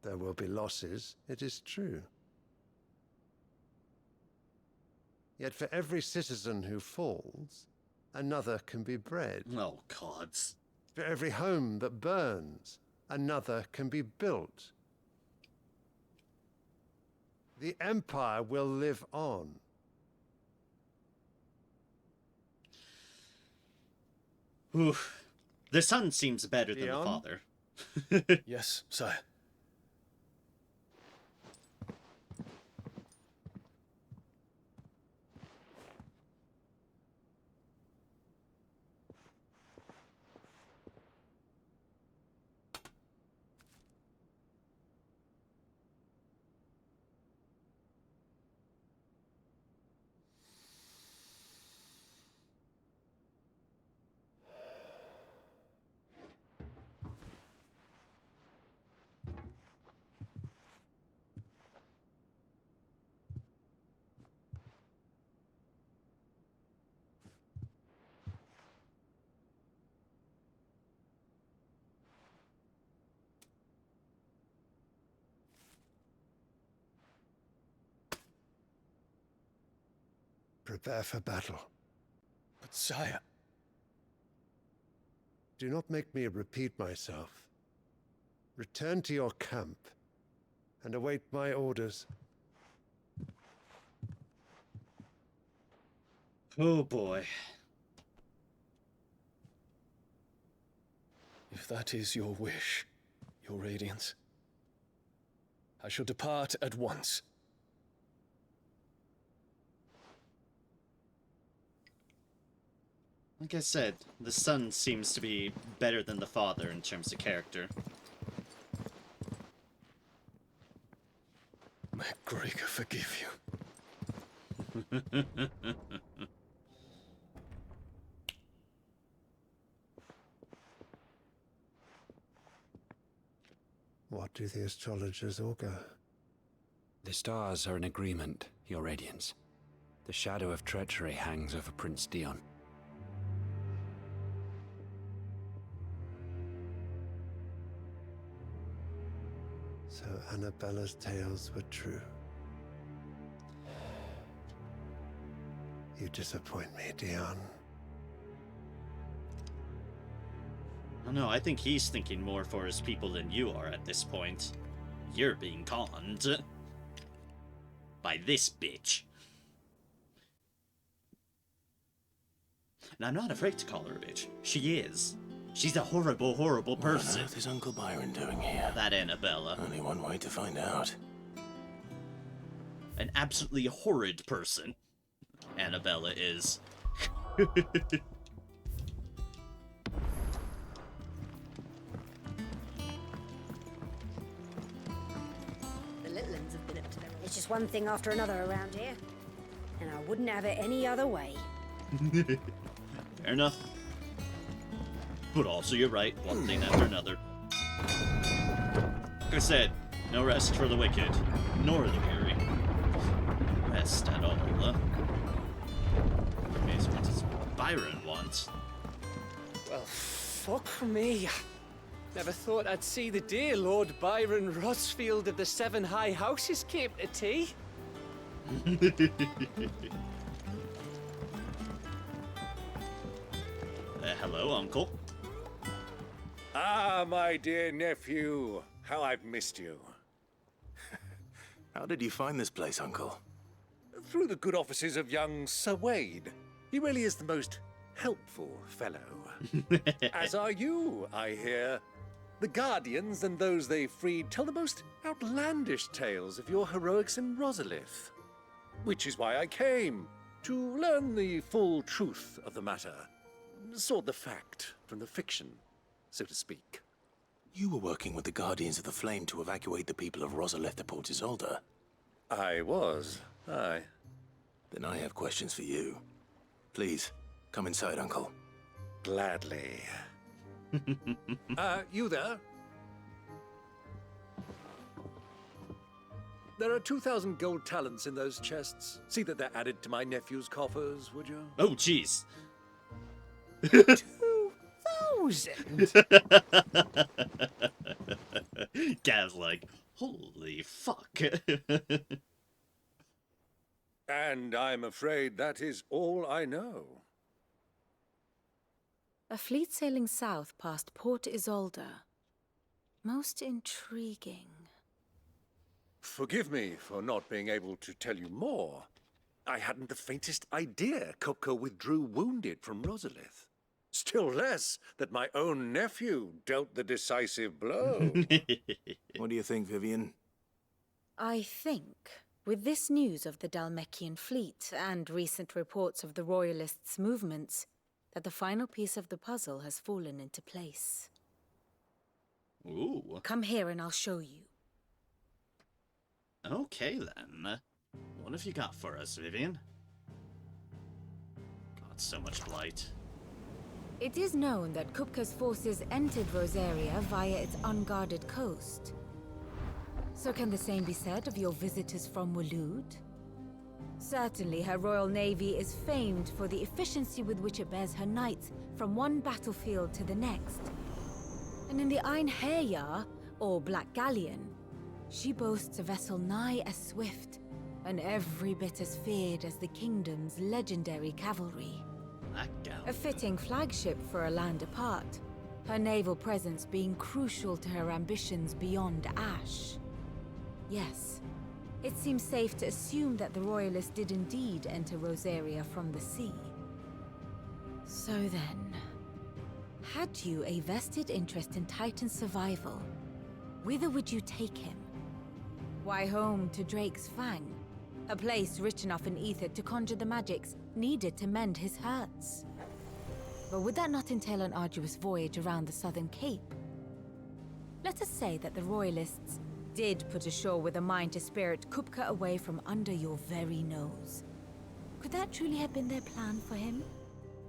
There will be losses, it is true. Yet for every citizen who falls, another can be bred. Oh, gods. For every home that burns, another can be built. The Empire will live on. Oof. The son seems better than the Dion? father. Yes, sire. Prepare for battle. But sire... Do not make me repeat myself. Return to your camp and await my orders. Oh boy. If that is your wish, your Radiance, I shall depart at once. Like I said, the son seems to be better than the father in terms of character. May Gregor forgive you. What do the astrologers augur? The stars are in agreement, Your Radiance. The shadow of treachery hangs over Prince Dion. So Annabella's tales were true. You disappoint me, Dion. Oh no, I think he's thinking more for his people than you are at this point. You're being conned. By this bitch. And I'm not afraid to call her a bitch. She is. She's a horrible, horrible person. What on earth is Uncle Byron doing here? That Annabella. Only one way to find out. An absolutely horrid person. Annabella is. It's just one thing after another around here, and I wouldn't have it any other way. Fair enough. But also, you're right. One thing after another. Like I said, no rest for the wicked, nor the weary. Rest at all. Amazing. What does Byron want? Well, fuck me. Never thought I'd see the dear Lord Byron Rossfield of the Seven High Houses came to tea. Hello, Uncle. Ah, my dear nephew. How I've missed you. How did you find this place, Uncle? Through the good offices of young Sir Wade. He really is the most helpful fellow. As are you, I hear. The Guardians and those they freed tell the most outlandish tales of your heroics in Rosalith. Which is why I came, to learn the full truth of the matter. Sort the fact from the fiction, so to speak. You were working with the Guardians of the Flame to evacuate the people of Rosalith to Port Isolde. I was, aye. Then I have questions for you. Please, come inside, Uncle. Gladly. You there? There are 2,000 gold talents in those chests. See that they're added to my nephew's coffers, would you? Oh, jeez. 2,000? Gav's like, holy fuck. And I'm afraid that is all I know. A fleet sailing south past Port Isolde. Most intriguing. Forgive me for not being able to tell you more. I hadn't the faintest idea Kopko withdrew wounded from Rosalith. Still less that my own nephew dealt the decisive blow. What do you think, Vivian? I think, with this news of the Dhalmekian fleet and recent reports of the Royalists' movements, that the final piece of the puzzle has fallen into place. Ooh. Come here and I'll show you. Okay, then. What have you got for us, Vivian? God, so much blight. It is known that Kupka's forces entered Rosaria via its unguarded coast. So can the same be said of your visitors from Waloed? Certainly, her Royal Navy is famed for the efficiency with which it bears her knights from one battlefield to the next. And in the Einherjar, or Black Galleon, she boasts a vessel nigh as swift and every bit as feared as the kingdom's legendary cavalry. A fitting flagship for a land apart, her naval presence being crucial to her ambitions beyond Ash. Yes, it seems safe to assume that the Royalists did indeed enter Rosaria from the sea. So then, Had you a vested interest in Titan's survival, whither would you take him? Why, home to Drake's Fang, a place rich enough in ether to conjure the magics needed to mend his hurts. But would that not entail an arduous voyage around the southern cape? Let us say that the Royalists did put ashore with a mind to spirit Kupka away from under your very nose. Could that truly have been their plan for him?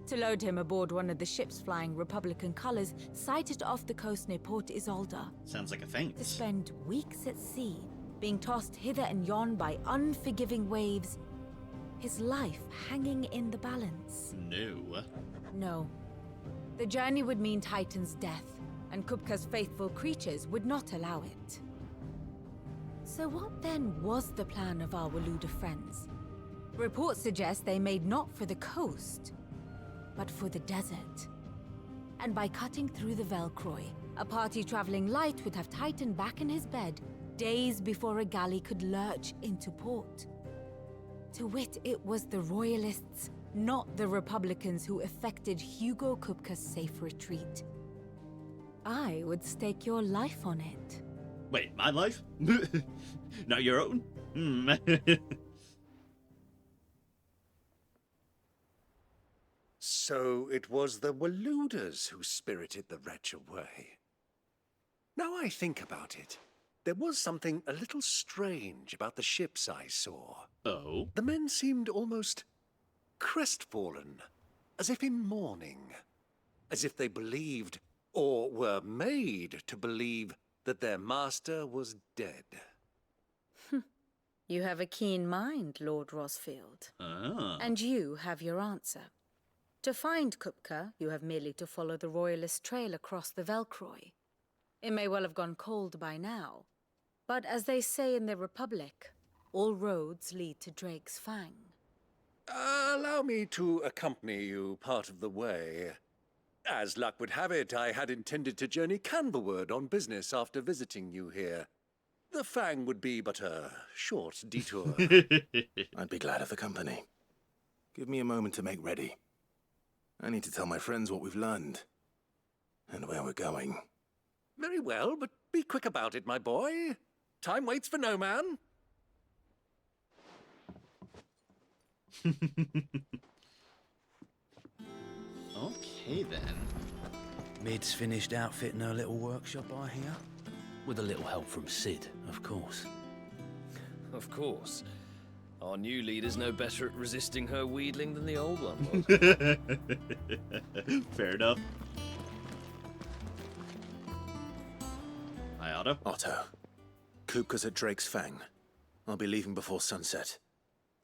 To load him aboard one of the ships flying Republican colors sighted off the coast near Port Isolde. Sounds like a feint. To spend weeks at sea, being tossed hither and yon by unforgiving waves, his life hanging in the balance. No. No. The journey would mean Titan's death, and Kupka's faithful creatures would not allow it. So what then was the plan of our Waluda friends? Reports suggest they made not for the coast, but for the desert. And by cutting through the Velcroy, a party traveling light would have Titan back in his bed days before a galley could lurch into port. To wit, it was the Royalists, not the Republicans, who effected Hugo Kupka's safe retreat. I would stake your life on it. Wait, my life? Not your own? So it was the Waludas who spirited the wretch away. Now I think about it, there was something a little strange about the ships I saw. Oh? The men seemed almost crestfallen, as if in mourning, as if they believed, or were made to believe, that their master was dead. You have a keen mind, Lord Rosfield. Ah. And you have your answer. To find Kupka, you have merely to follow the Royalist trail across the Velcroy. It may well have gone cold by now, but as they say in the Republic, all roads lead to Drake's Fang. Allow me to accompany you part of the way. As luck would have it, I had intended to journey Canberward on business after visiting you here. The Fang would be but a short detour. I'd be glad of the company. Give me a moment to make ready. I need to tell my friends what we've learned. And where we're going. Very well, but be quick about it, my boy. Time waits for no man. Okay, then. Mid's finished outfitting her little workshop, I hear. With a little help from Sid, of course. Of course. Our new leader's no better at resisting her wheedling than the old one was. Fair enough. Hi, Otto. Otto. Kupka's at Drake's Fang. I'll be leaving before sunset.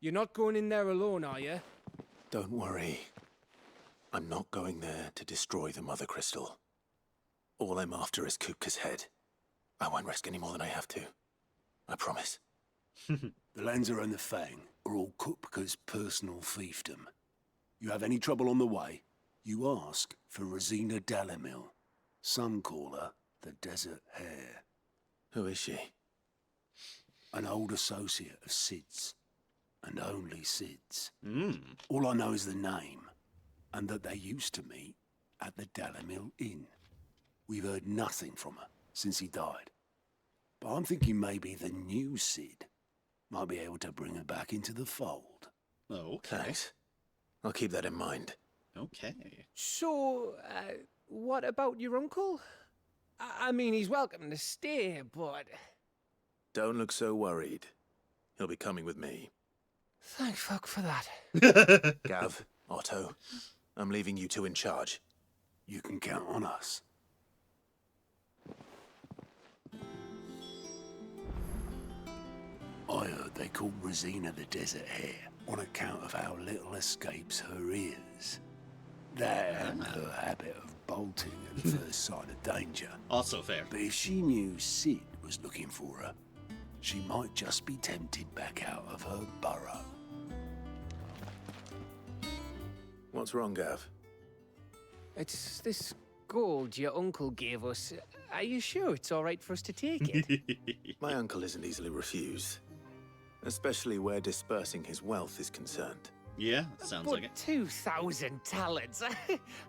You're not going in there alone, are you? Don't worry. I'm not going there to destroy the Mother Crystal. All I'm after is Kupka's head. I won't risk any more than I have to. I promise. The Lanza and the Fang are all Kupka's personal fiefdom. You have any trouble on the way, you ask for Rosina Dalimil. Some call her the Desert Hare. Who is she? An old associate of Sid's. And only Sid's. Mm. All I know is the name, and that they used to meet at the Dalimil Inn. We've heard nothing from her since he died. But I'm thinking maybe the new Sid might be able to bring her back into the fold. Oh, okay. Thanks. I'll keep that in mind. Okay. So, what about your uncle? I mean, he's welcome to stay, but... Don't look so worried. He'll be coming with me. Thank fuck for that. Gav, Otto, I'm leaving you two in charge. You can count on us. I heard they called Rosina the Desert Hare on account of how little escapes her ears. That and her habit of bolting at the first sign of danger. Also fair. But if she knew Sid was looking for her, she might just be tempted back out of her burrow. What's wrong, Gav? It's this gold your uncle gave us. Are you sure it's all right for us to take it? My uncle isn't easily refused. Especially where dispersing his wealth is concerned. Yeah, sounds but like it. 2,000 talents.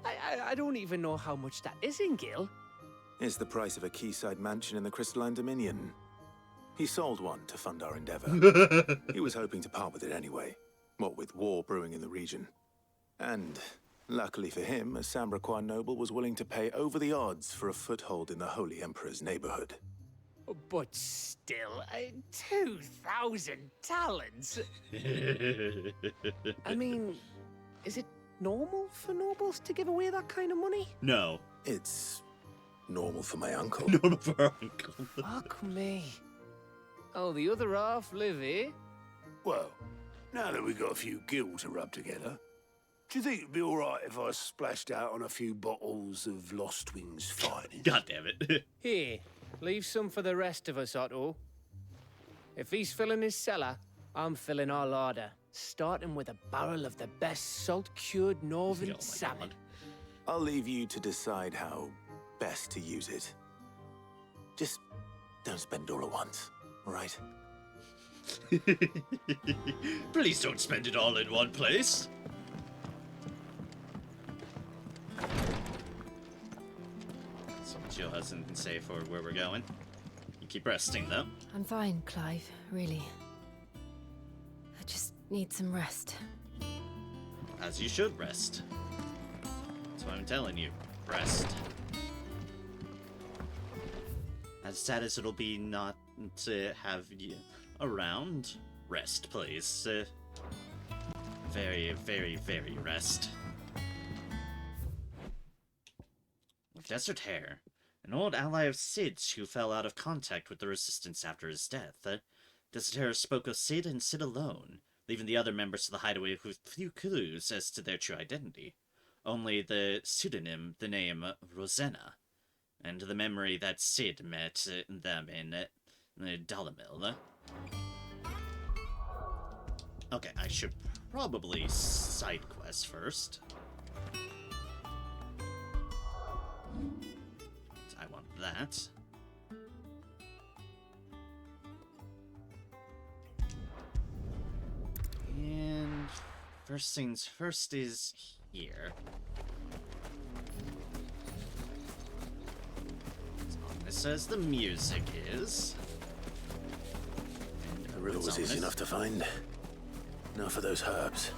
I don't even know how much that is in Gil. It's the price of a quayside mansion in the Crystalline Dominion. He sold one to fund our endeavor. He was hoping to part with it anyway, what with war brewing in the region. And luckily for him, a Sambraquan noble was willing to pay over the odds for a foothold in the Holy Emperor's neighborhood. But still, 2,000 talents? I mean, is it normal for nobles to give away that kind of money? No. It's normal for my uncle. Normal for our uncle. Fuck me. Oh, the other half live here? Well, now that we've got a few gil to rub together, do you think it'd be all right if I splashed out on a few bottles of Lost Wings finest? God damn it. Here, leave some for the rest of us, Otto. If he's filling his cellar, I'm filling our larder, starting with a barrel of the best salt-cured northern salmon. I'll leave you to decide how best to use it. Just don't spend it all at once, all right? Please don't spend it all in one place. So Jill has something to say for where we're going. You keep resting, though. I'm fine, Clive, really. I just need some rest. As you should rest. That's why I'm telling you. Rest. As sad as it'll be not to have you around, rest, please. Very, very, very rest. Desert Hare, an old ally of Sid's who fell out of contact with the Resistance after his death. Desert Hare spoke of Sid and Sid alone, leaving the other members of the hideaway with few clues as to their true identity. Only the pseudonym, the name Rosanna, and the memory that Sid met them in Dalamil. Okay, I should probably side quest first. I want that. And first things first is here. It says the music is. The riddle was easy enough to find. Now for those herbs.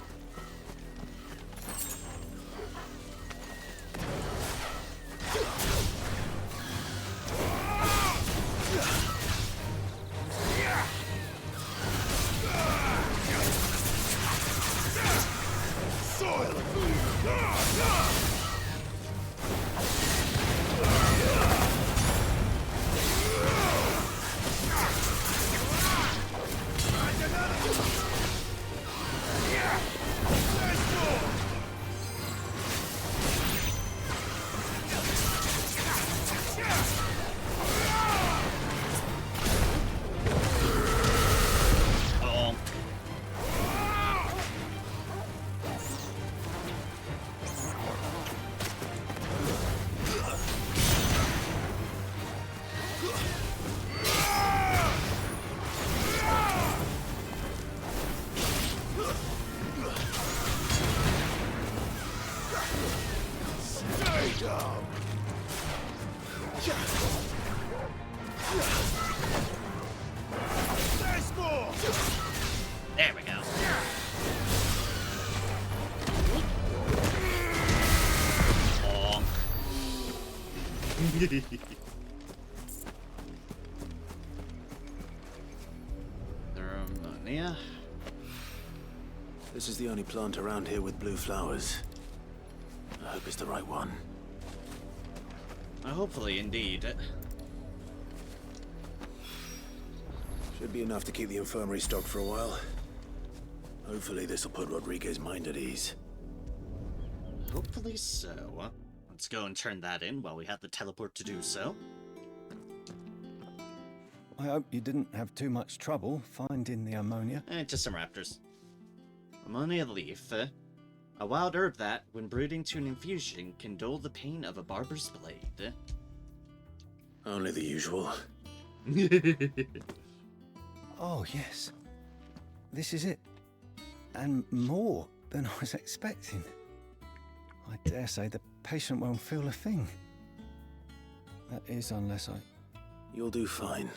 There we go. Ammonia. This is the only plant around here with blue flowers. I hope it's the right one. Hopefully, indeed. Should be enough to keep the infirmary stocked for a while. Hopefully this'll put Rodriguez's mind at ease. Hopefully so. Let's go and turn that in while we have the teleport to do so. I hope you didn't have too much trouble finding the ammonia. Just some raptors. Ammonia leaf. A wild herb that, when brewed into an infusion, can dull the pain of a barber's blade. Only the usual. Oh, yes. This is it. And more. than I was expecting. I dare say the patient won't feel a thing. That is, unless I... You'll do fine.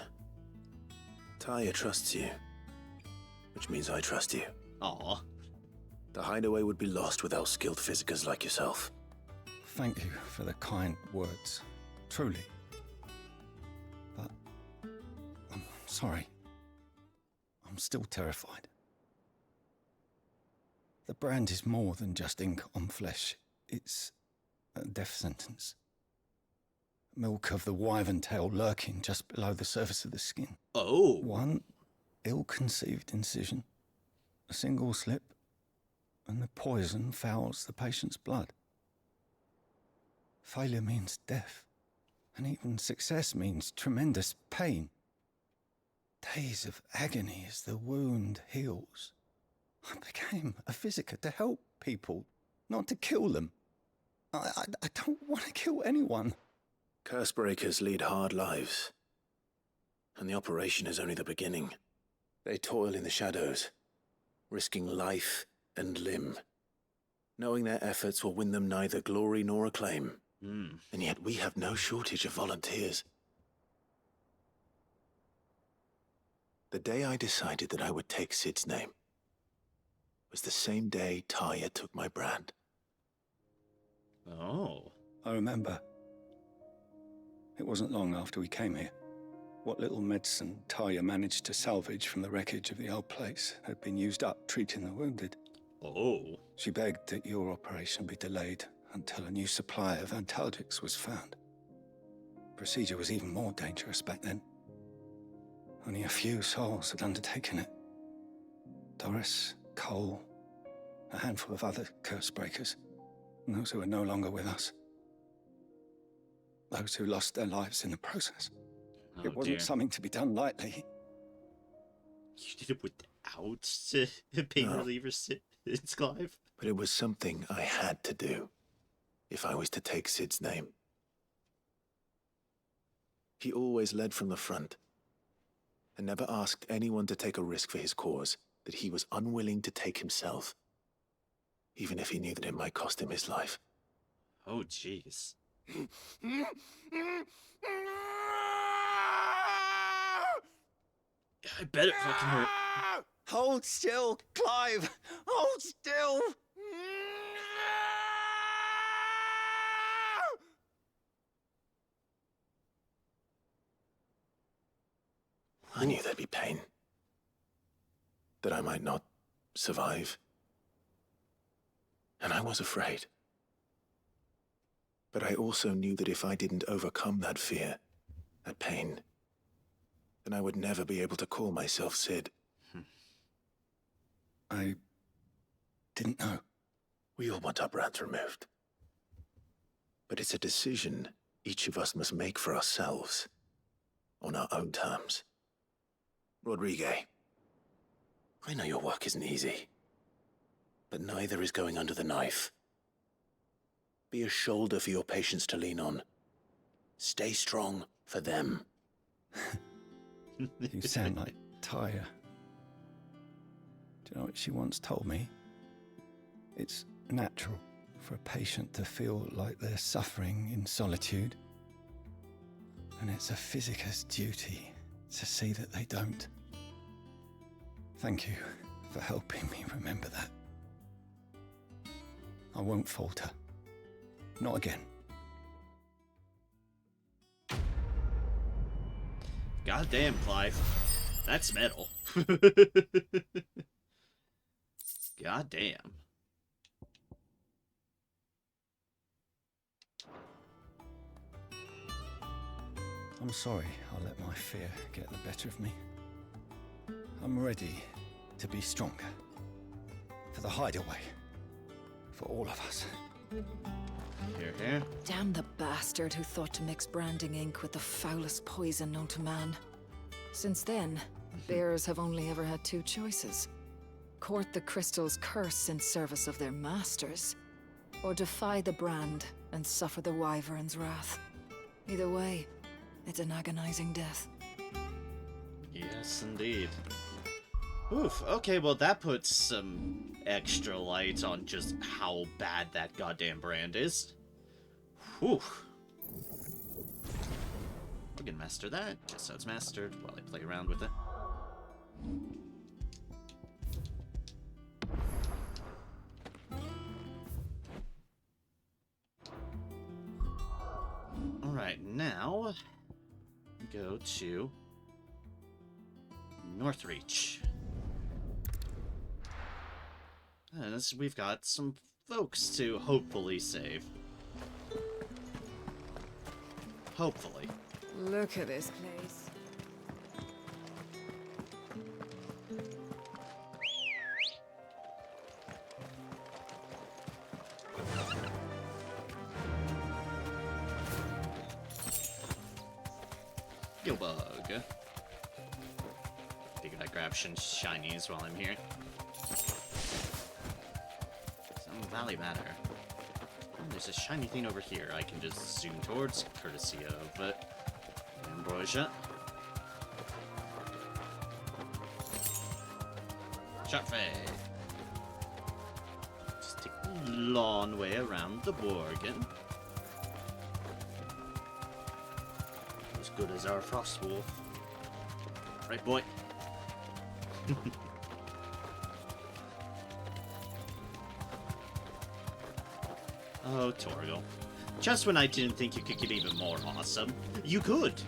Tyre trusts you, which means I trust you. Aw. The hideaway would be lost without skilled physicers like yourself. Thank you for the kind words. Truly. But... I'm sorry. I'm still terrified. The brand is more than just ink on flesh. It's a death sentence. Milk of the wyvern tail lurking just below the surface of the skin. Oh. One ill-conceived incision, a single slip, and the poison fouls the patient's blood. Failure means death, and even success means tremendous pain. Days of agony as the wound heals. I became a physiker to help people, not to kill them. I don't want to kill anyone. Cursebreakers lead hard lives, and the operation is only the beginning. They toil in the shadows, risking life and limb, knowing their efforts will win them neither glory nor acclaim. And yet we have no shortage of volunteers. The day I decided that I would take Sid's name was the same day Tyre took my brand. Oh. I remember. It wasn't long after we came here. What little medicine Tyre managed to salvage from the wreckage of the old place had been used up treating the wounded. Oh. She begged that your operation be delayed until a new supply of antalgics was found. Procedure was even more dangerous back then. Only a few souls had undertaken it. Doris, Cole, a handful of other curse-breakers, and those who are no longer with us. Those who lost their lives in the process. Oh, it wasn't dear. something to be done lightly. You did it without pain relievers, it's Clive. But it was something I had to do if I was to take Sid's name. He always led from the front and never asked anyone to take a risk for his cause that he was unwilling to take himself, even if he knew that it might cost him his life. Oh, jeez. I bet it fucking hurt. Hold still, Clive! Hold still! I knew there'd be pain. That I might not survive. And I was afraid. But I also knew that if I didn't overcome that fear, that pain, then I would never be able to call myself Sid. I didn't know. We all want our brands removed. But it's a decision each of us must make for ourselves, on our own terms. Rodrigue, I know your work isn't easy, but neither is going under the knife. Be a shoulder for your patients to lean on. Stay strong for them. You sound like Tyre. Do you know what she once told me? It's natural for a patient to feel like they're suffering in solitude. And it's a physiker's duty to see that they don't. Thank you for helping me remember that. I won't falter. Not again. God damn, Clive. That's metal. God damn. I'm sorry I let my fear get the better of me. I'm ready to be stronger. For the hideaway. For all of us. Here, here. Damn the bastard who thought to mix branding ink with the foulest poison known to man. Since then, bears have only ever had two choices. Court the crystal's curse in service of their masters, or defy the brand and suffer the wyvern's wrath. Either way, it's an agonizing death. Yes, indeed. Oof, okay, well that puts some extra light on just how bad that goddamn brand is. Whew. We can master that, just so it's mastered while I play around with it. Alright, now go to Northreach. And we've got some folks to hopefully save. Hopefully. Look at this place. Yo, bug. Figured I'd grab some shinies while I'm here. Some Valley Matter. Oh, there's a shiny thing over here I can just zoom towards, courtesy of Ambrosia. Sharpfay. Just take the long way around the Borgin. As good as our Frostwolf. Right, boy? Oh, Torgal. Just when I didn't think you could get even more awesome, you could!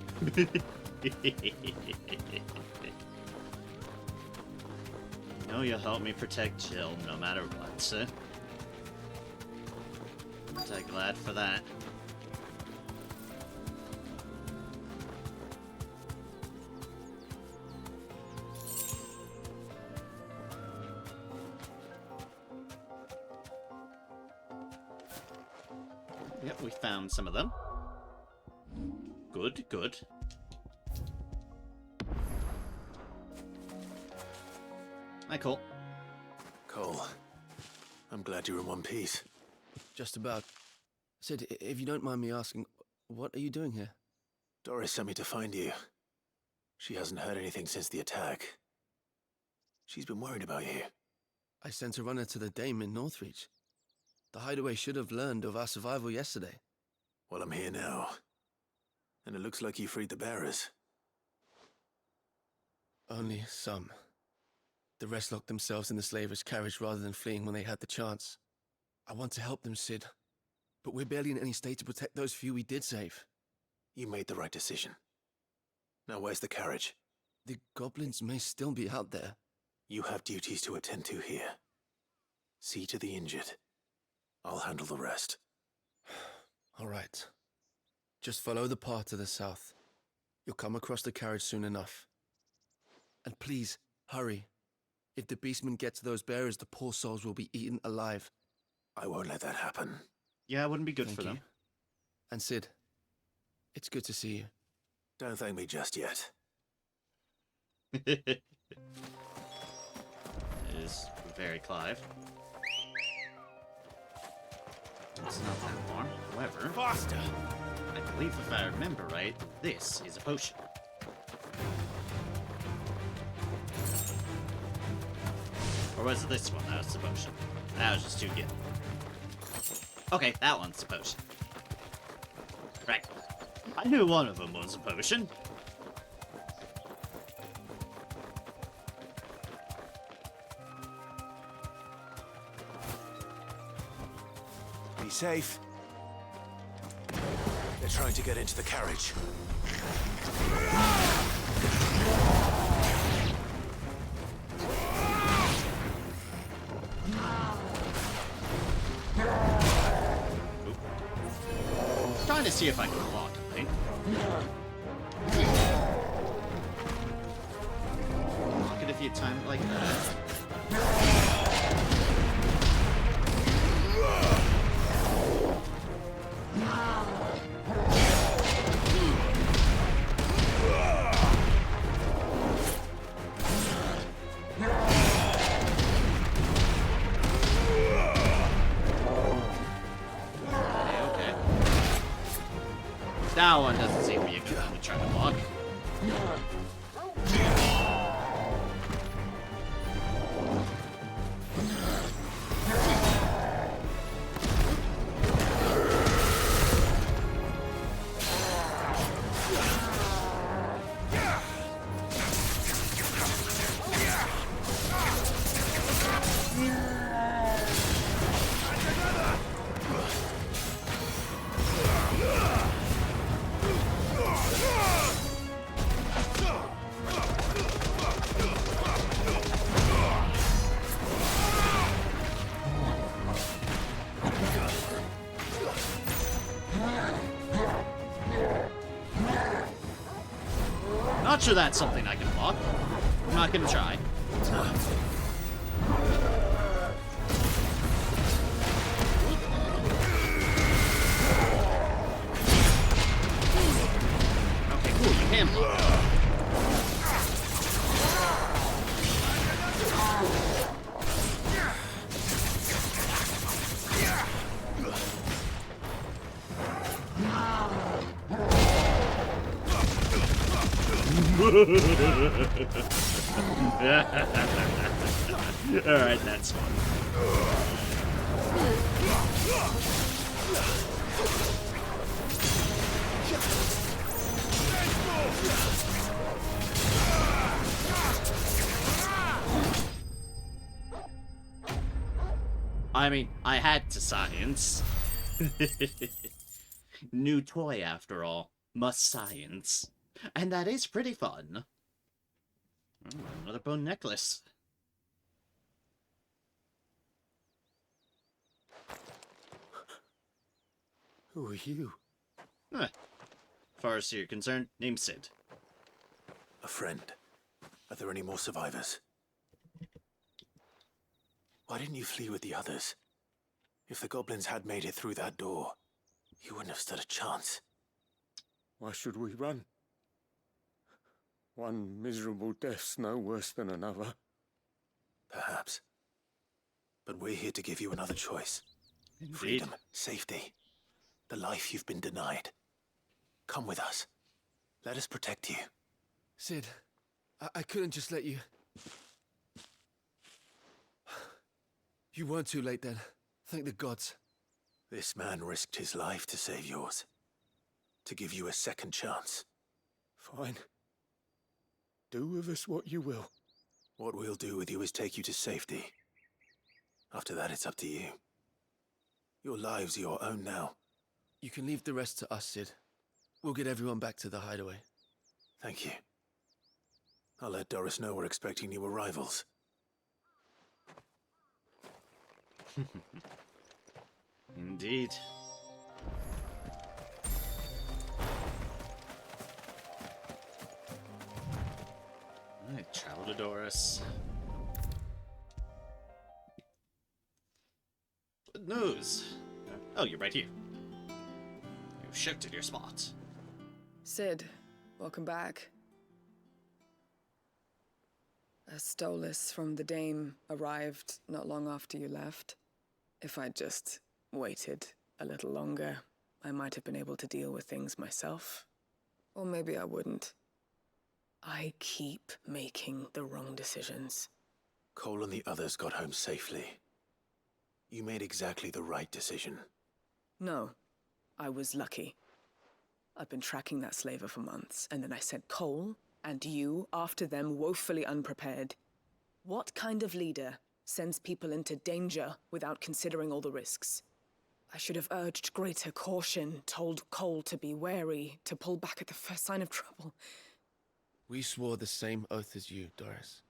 No, you'll help me protect Jill, no matter what, sir. Aren't I glad for that? Yep, we found some of them. Good, good. Hi, Cole. Cole, I'm glad you're in one piece. Just about. Sid, if you don't mind me asking, what are you doing here? Doris sent me to find you. She hasn't heard anything since the attack. She's been worried about you. I sent a runner to the Dame in Northreach. The hideaway should have learned of our survival yesterday. Well, I'm here now. And it looks like you freed the bearers. Only some. The rest locked themselves in the slaver's carriage rather than fleeing when they had the chance. I want to help them, Sid. But we're barely in any state to protect those few we did save. You made the right decision. Now where's the carriage? The goblins may still be out there. You have duties to attend to here. See to the injured. I'll handle the rest. All right. Just follow the path to the south. You'll come across the carriage soon enough. And please, hurry. If the beastmen get to those bearers, the poor souls will be eaten alive. I won't let that happen. Yeah, it wouldn't be good Thank for you. them. And Sid, it's good to see you. Don't thank me just yet. It is very Clive. It's not that far. However, faster! I believe if I remember right, this is a potion. Or was it this one that was the potion? That was just too good. Okay, that one's the potion. Right. I knew one of them was a potion. Be safe. They're trying to get into the carriage. Trying to see if I can block it, right? Block it if you time it like that. That one doesn't seem to be a good one to try to block. sure that's something I can block. I'm not gonna try. Okay, cool, you can block. Alright, that's fun. I mean, I had to science. New toy, after all. Must science. And that is pretty fun. Oh, another bone necklace. Who are you? As far as you're concerned, name's Sid. A friend. Are there any more survivors? Why didn't you flee with the others? If the goblins had made it through that door, you wouldn't have stood a chance. Why should we run? One miserable death's no worse than another. Perhaps. But we're here to give you another choice. Indeed. Freedom, safety, the life you've been denied. Come with us. Let us protect you. Sid, I couldn't just let you... You weren't too late then. Thank the gods. This man risked his life to save yours. To give you a second chance. Fine. Do with us what you will. What we'll do with you is take you to safety. After that, it's up to you. Your lives are your own now. You can leave the rest to us, Sid. We'll get everyone back to the hideaway. Thank you. I'll let Doris know we're expecting new arrivals. Indeed. Alright, travel to Doris. Good news. Oh, you're right here. You shifted your spot. Sid, welcome back. A Stolas from the Dame arrived not long after you left. If I'd just waited a little longer, I might have been able to deal with things myself. Or maybe I wouldn't. I keep making the wrong decisions. Cole and the others got home safely. You made exactly the right decision. No, I was lucky. I've been tracking that slaver for months, and then I sent Cole and you after them woefully unprepared. What kind of leader sends people into danger without considering all the risks? I should have urged greater caution, told Cole to be wary, to pull back at the first sign of trouble. We swore the same oath as you, Doris.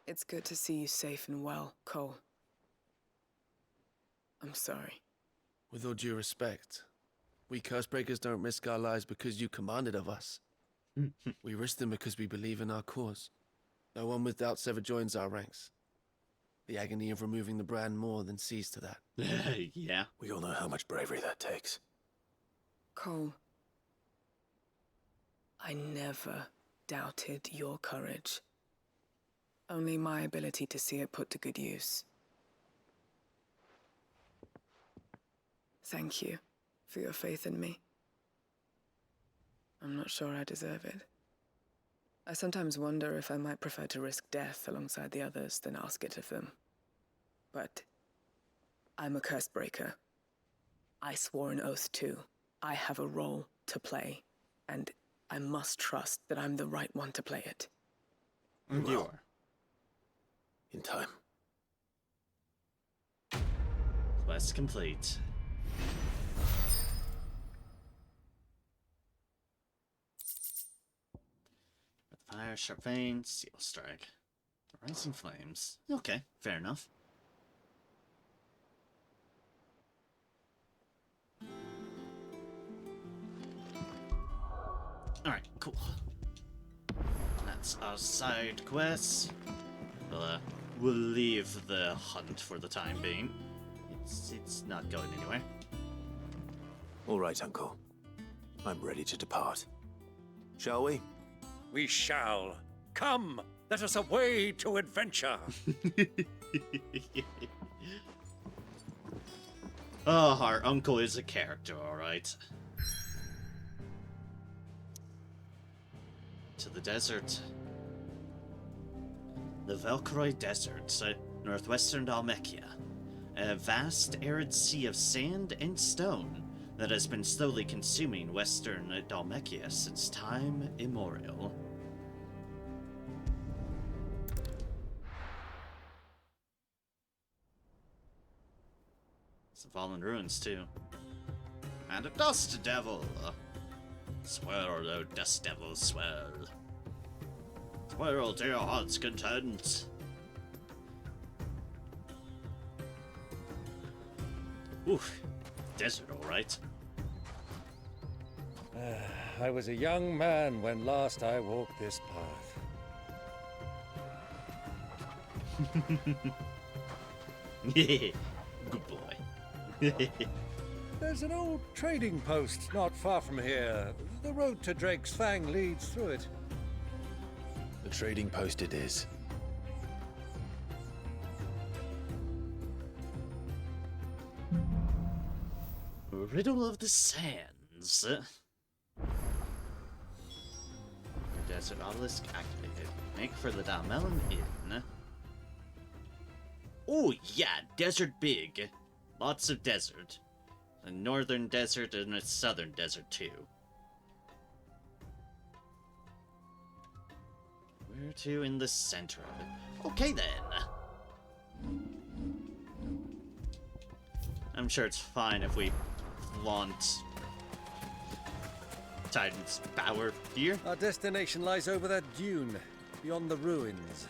It's good to see you safe and well, Cole. I'm sorry. With all due respect, we Cursebreakers don't risk our lives because you commanded of us. We risk them because we believe in our cause. No one with doubts ever joins our ranks. The agony of removing the brand more than sees to that. Yeah. We all know how much bravery that takes. Cole, I never doubted your courage. Only my ability to see it put to good use. Thank you for your faith in me. I'm not sure I deserve it. I sometimes wonder if I might prefer to risk death alongside the others than ask it of them. But I'm a curse breaker. I swore an oath too. I have a role to play, and I must trust that I'm the right one to play it. You are. In time. Quest complete. Fire, sharp vein, steel strike. Rising flames. Okay, fair enough. Alright, cool. That's our side quest. We'll leave the hunt for the time being. It's not going anywhere. All right, Uncle. I'm ready to depart. Shall we? We shall. Come, let us away to adventure. Oh, our uncle is a character, alright. To the desert. The Velkroy Desert, northwestern Dalmekia. A vast, arid sea of sand and stone that has been slowly consuming western Dalmekia since time immemorial. Some fallen ruins, too. And a dust devil! Swirl, oh dust devil, swirl. Swirl to your heart's content. Oof, desert, alright. I was a young man when last I walked this path. Good boy. There's an old trading post not far from here. The road to Drake's Fang leads through it. The trading post it is. Riddle of the Sands. Desert obelisk activated. Make for the Dalmelin Inn. Oh yeah, desert big. Lots of desert. A northern desert and a southern desert too. Where to in the center of it? Okay then. I'm sure it's fine if we flaunt Titan's power here. Our destination lies over that dune, beyond the ruins.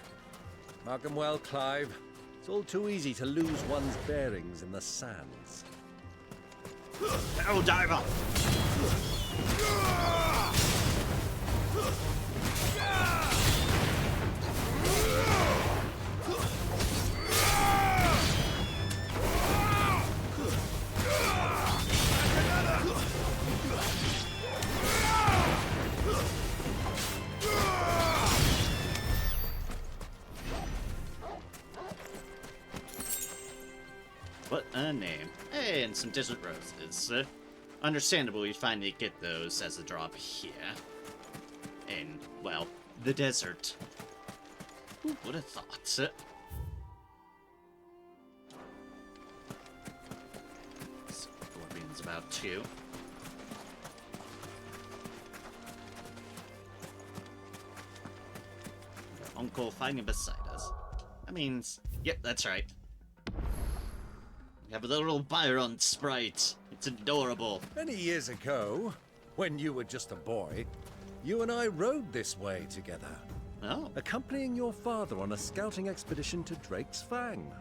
Mark 'em well, Clive. It's all too easy to lose one's bearings in the sands. Arrow diver! What a name. Hey, and some desert roses. Understandable we finally get those as a drop here. In, well, the desert. Who would have thought? Scorpion's about 2. Our uncle fighting beside us. That means, yep, that's right. We have a little Byron sprite. It's adorable. Many years ago, when you were just a boy, you and I rode this way together. Oh. Accompanying your father on a scouting expedition to Drake's Fang.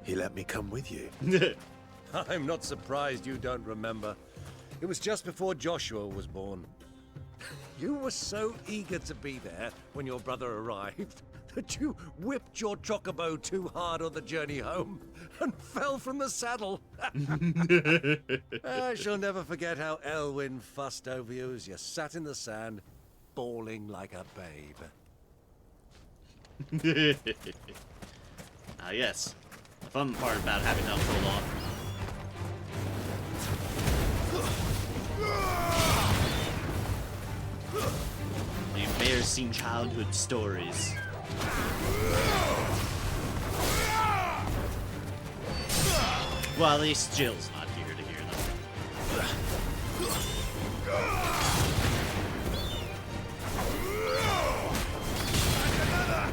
He let me come with you. I'm not surprised you don't remember. It was just before Joshua was born. You were so eager to be there when your brother arrived that you whipped your chocobo too hard on the journey home and fell from the saddle. I shall never forget how Elwyn fussed over you as you sat in the sand, bawling like a babe. Ah, yes. The fun part about having Uncle along. The embarrassing childhood stories. Well, at least Jill's not here to hear them.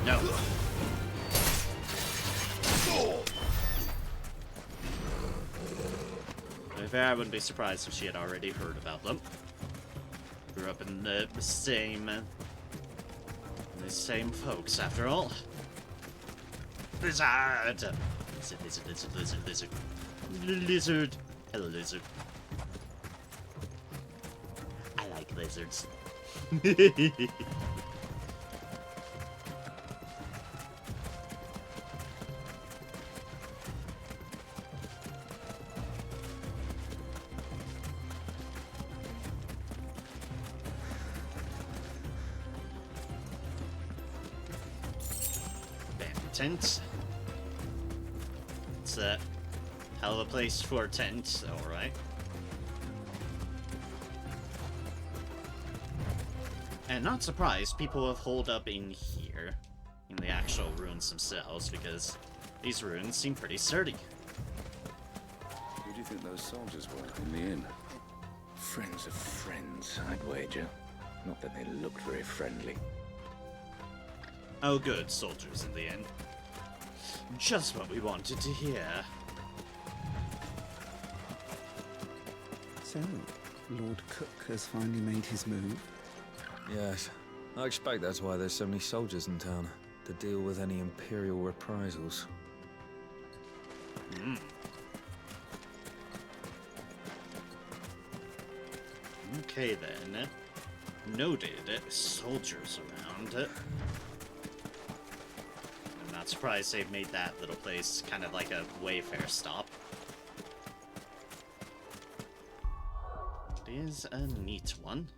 No. To be fair, I wouldn't be surprised if she had already heard about them. Grew up in the same folks, after all. Lizard! Lizard. Lizard. Hello, lizard. I like lizards. tent. It's a hell of a place for a tent, alright. And not surprised, people have holed up in here, in the actual ruins themselves, because these ruins seem pretty sturdy. Who do you think those soldiers were in the inn? Friends of friends, I'd wager. Not that they looked very friendly. Oh good, soldiers in the inn. Just what we wanted to hear. So, Lord Cook has finally made his move. Yes. I expect that's why there's so many soldiers in town, to deal with any Imperial reprisals. Okay then. Noted. Soldiers around. I'm not surprised they've made that little place kind of like a Wayfair stop. It is a neat one.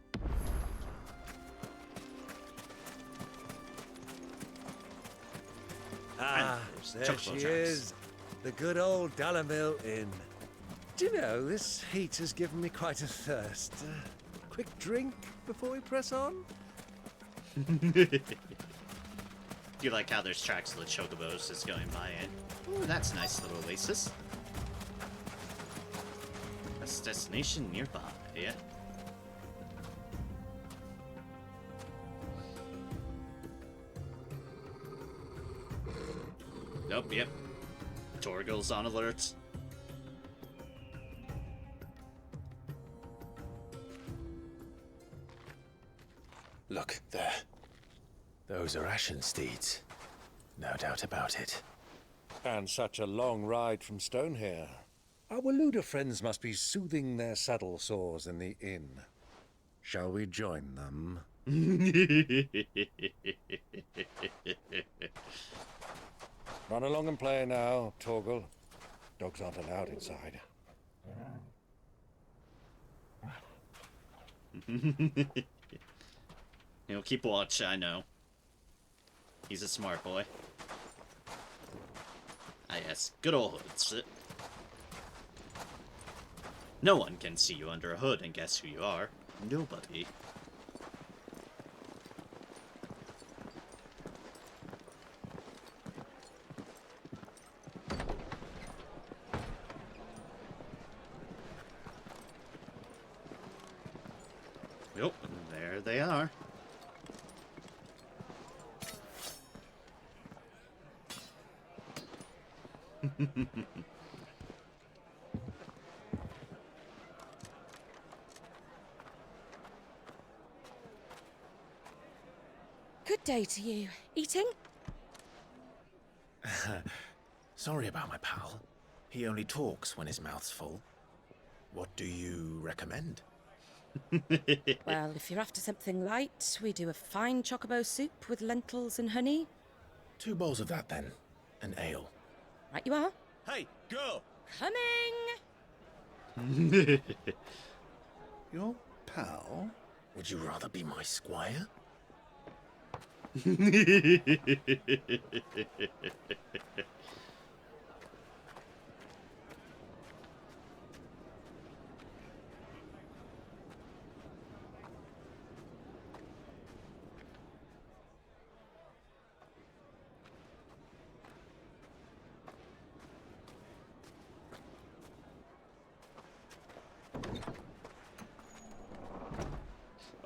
Ah, there she is. The good old Dalamil Inn. Do you know, this heat has given me quite a thirst. Quick drink before we press on? Do you like how there's tracks of the chocobos just going by it? Ooh, that's a nice little oasis. Best destination nearby, yeah. Nope, yep. Torgal's on alert. Look, there. Those are Ashen steeds. No doubt about it. And such a long ride from Stonehair. Our Waluda friends must be soothing their saddle sores in the inn. Shall we join them? Run along and play now, Torgal. Dogs aren't allowed inside. He'll keep watch, I know. He's a smart boy. Ah yes, good old hoods. No one can see you under a hood and guess who you are. Nobody. Yep, there they are. Good day to you. Eating? Sorry about my pal. He only talks when his mouth's full. What do you recommend? Well, if you're after something light, we do a fine chocobo soup with lentils and honey. 2 bowls of that then. An ale. Right you are. Hey, girl! Coming! Your pal? Would you rather be my squire?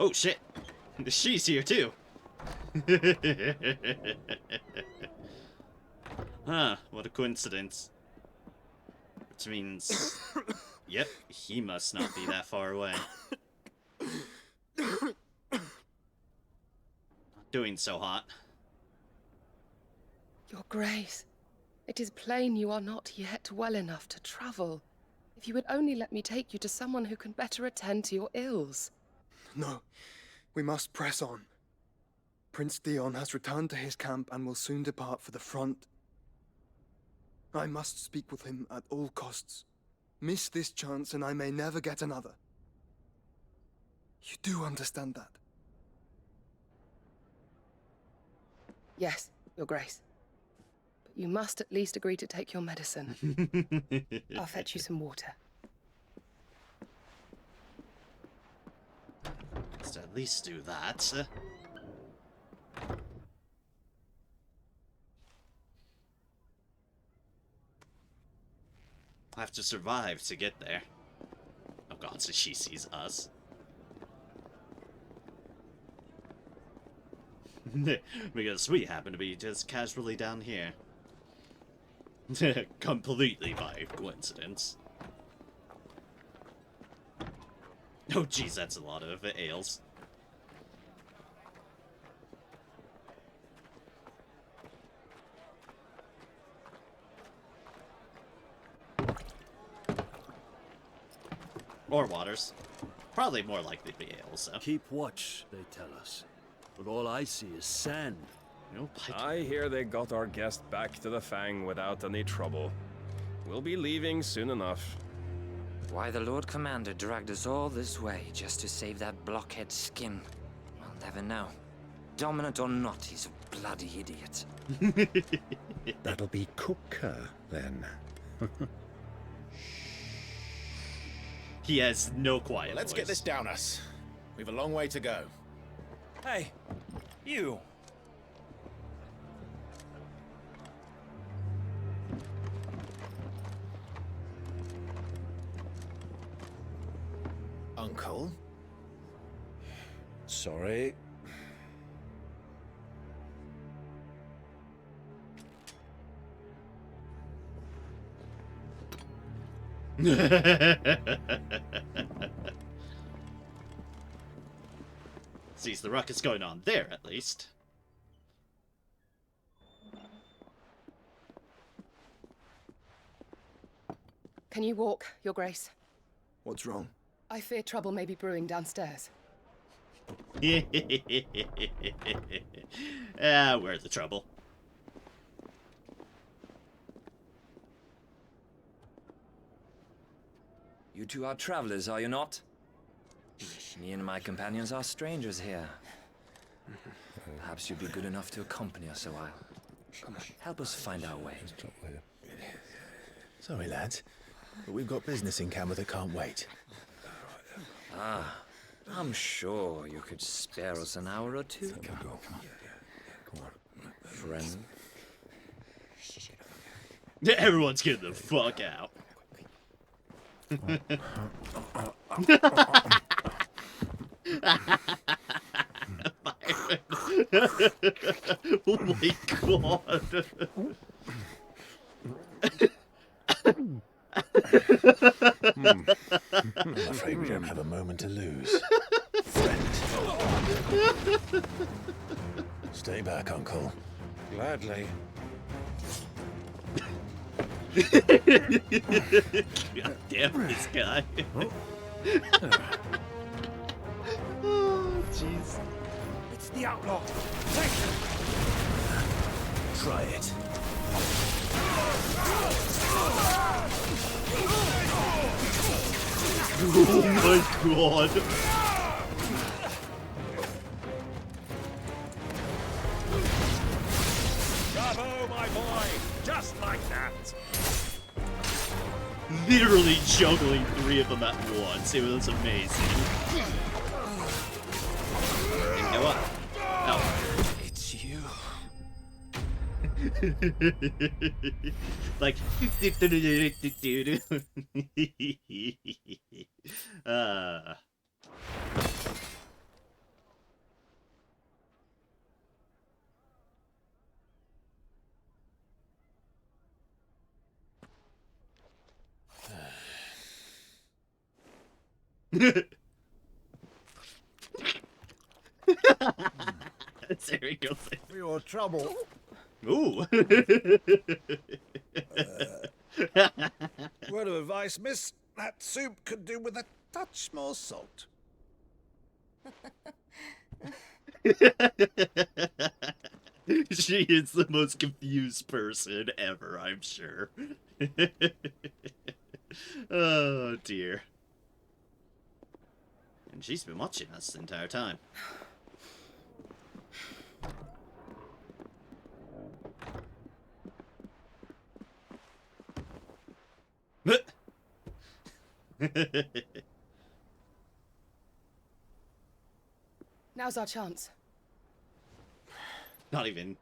Oh shit! She's here too! Huh, what a coincidence. Which means... Yep, he must not be that far away. Not doing so hot. Your Grace, it is plain you are not yet well enough to travel. If you would only let me take you to someone who can better attend to your ills. No, we must press on. Prince Dion has returned to his camp and will soon depart for the front. I must speak with him at all costs. Miss this chance and I may never get another. You do understand that? Yes, Your Grace. You must at least agree to take your medicine. I'll fetch you some water. Let's at least do that. I have to survive to get there. Oh god, so she sees us. Because we happen to be just casually down here. Completely by coincidence. Oh jeez, that's a lot of ales. Or waters. Probably more likely to be ales, though. Keep watch, they tell us. But all I see is sand. No pike. I hear they got our guest back to the Fang without any trouble. We'll be leaving soon enough. Why the Lord Commander dragged us all this way just to save that blockhead skin, I'll never know. Dominant or not, he's a bloody idiot. That'll be Cooker, then. He has no quiet Let's voice. get this down us. We've a long way to go. Hey, you! Uncle? Sorry. Sees the ruckus going on there, at least. Can you walk, Your Grace? What's wrong? I fear trouble may be brewing downstairs. Where's the trouble? You two are travelers, are you not? Me and my companions are strangers here. Perhaps you'd be good enough to accompany us a while. Help us find our way. Sorry, lads, but we've got business in camera that can't wait. Ah, I'm sure you could spare us an hour or two. Come on. Friend. Everyone's getting the fuck out. Oh my god. I'm afraid we don't have a moment to lose. Friend. Stay back, Uncle. Gladly. God damn this guy. Oh, jeez. It's the outlaw! Try it. Oh my god. Bravo, my boy! Just like that! Literally juggling 3 of them at once. It was amazing. You know what? Oh. It's you. Like. There he goes. For your trouble. Ooh. Word of advice, miss. That soup could do with a touch more salt. She is the most confused person ever, I'm sure. Oh, dear. And she's been watching us the entire time. Now's our chance. Not even.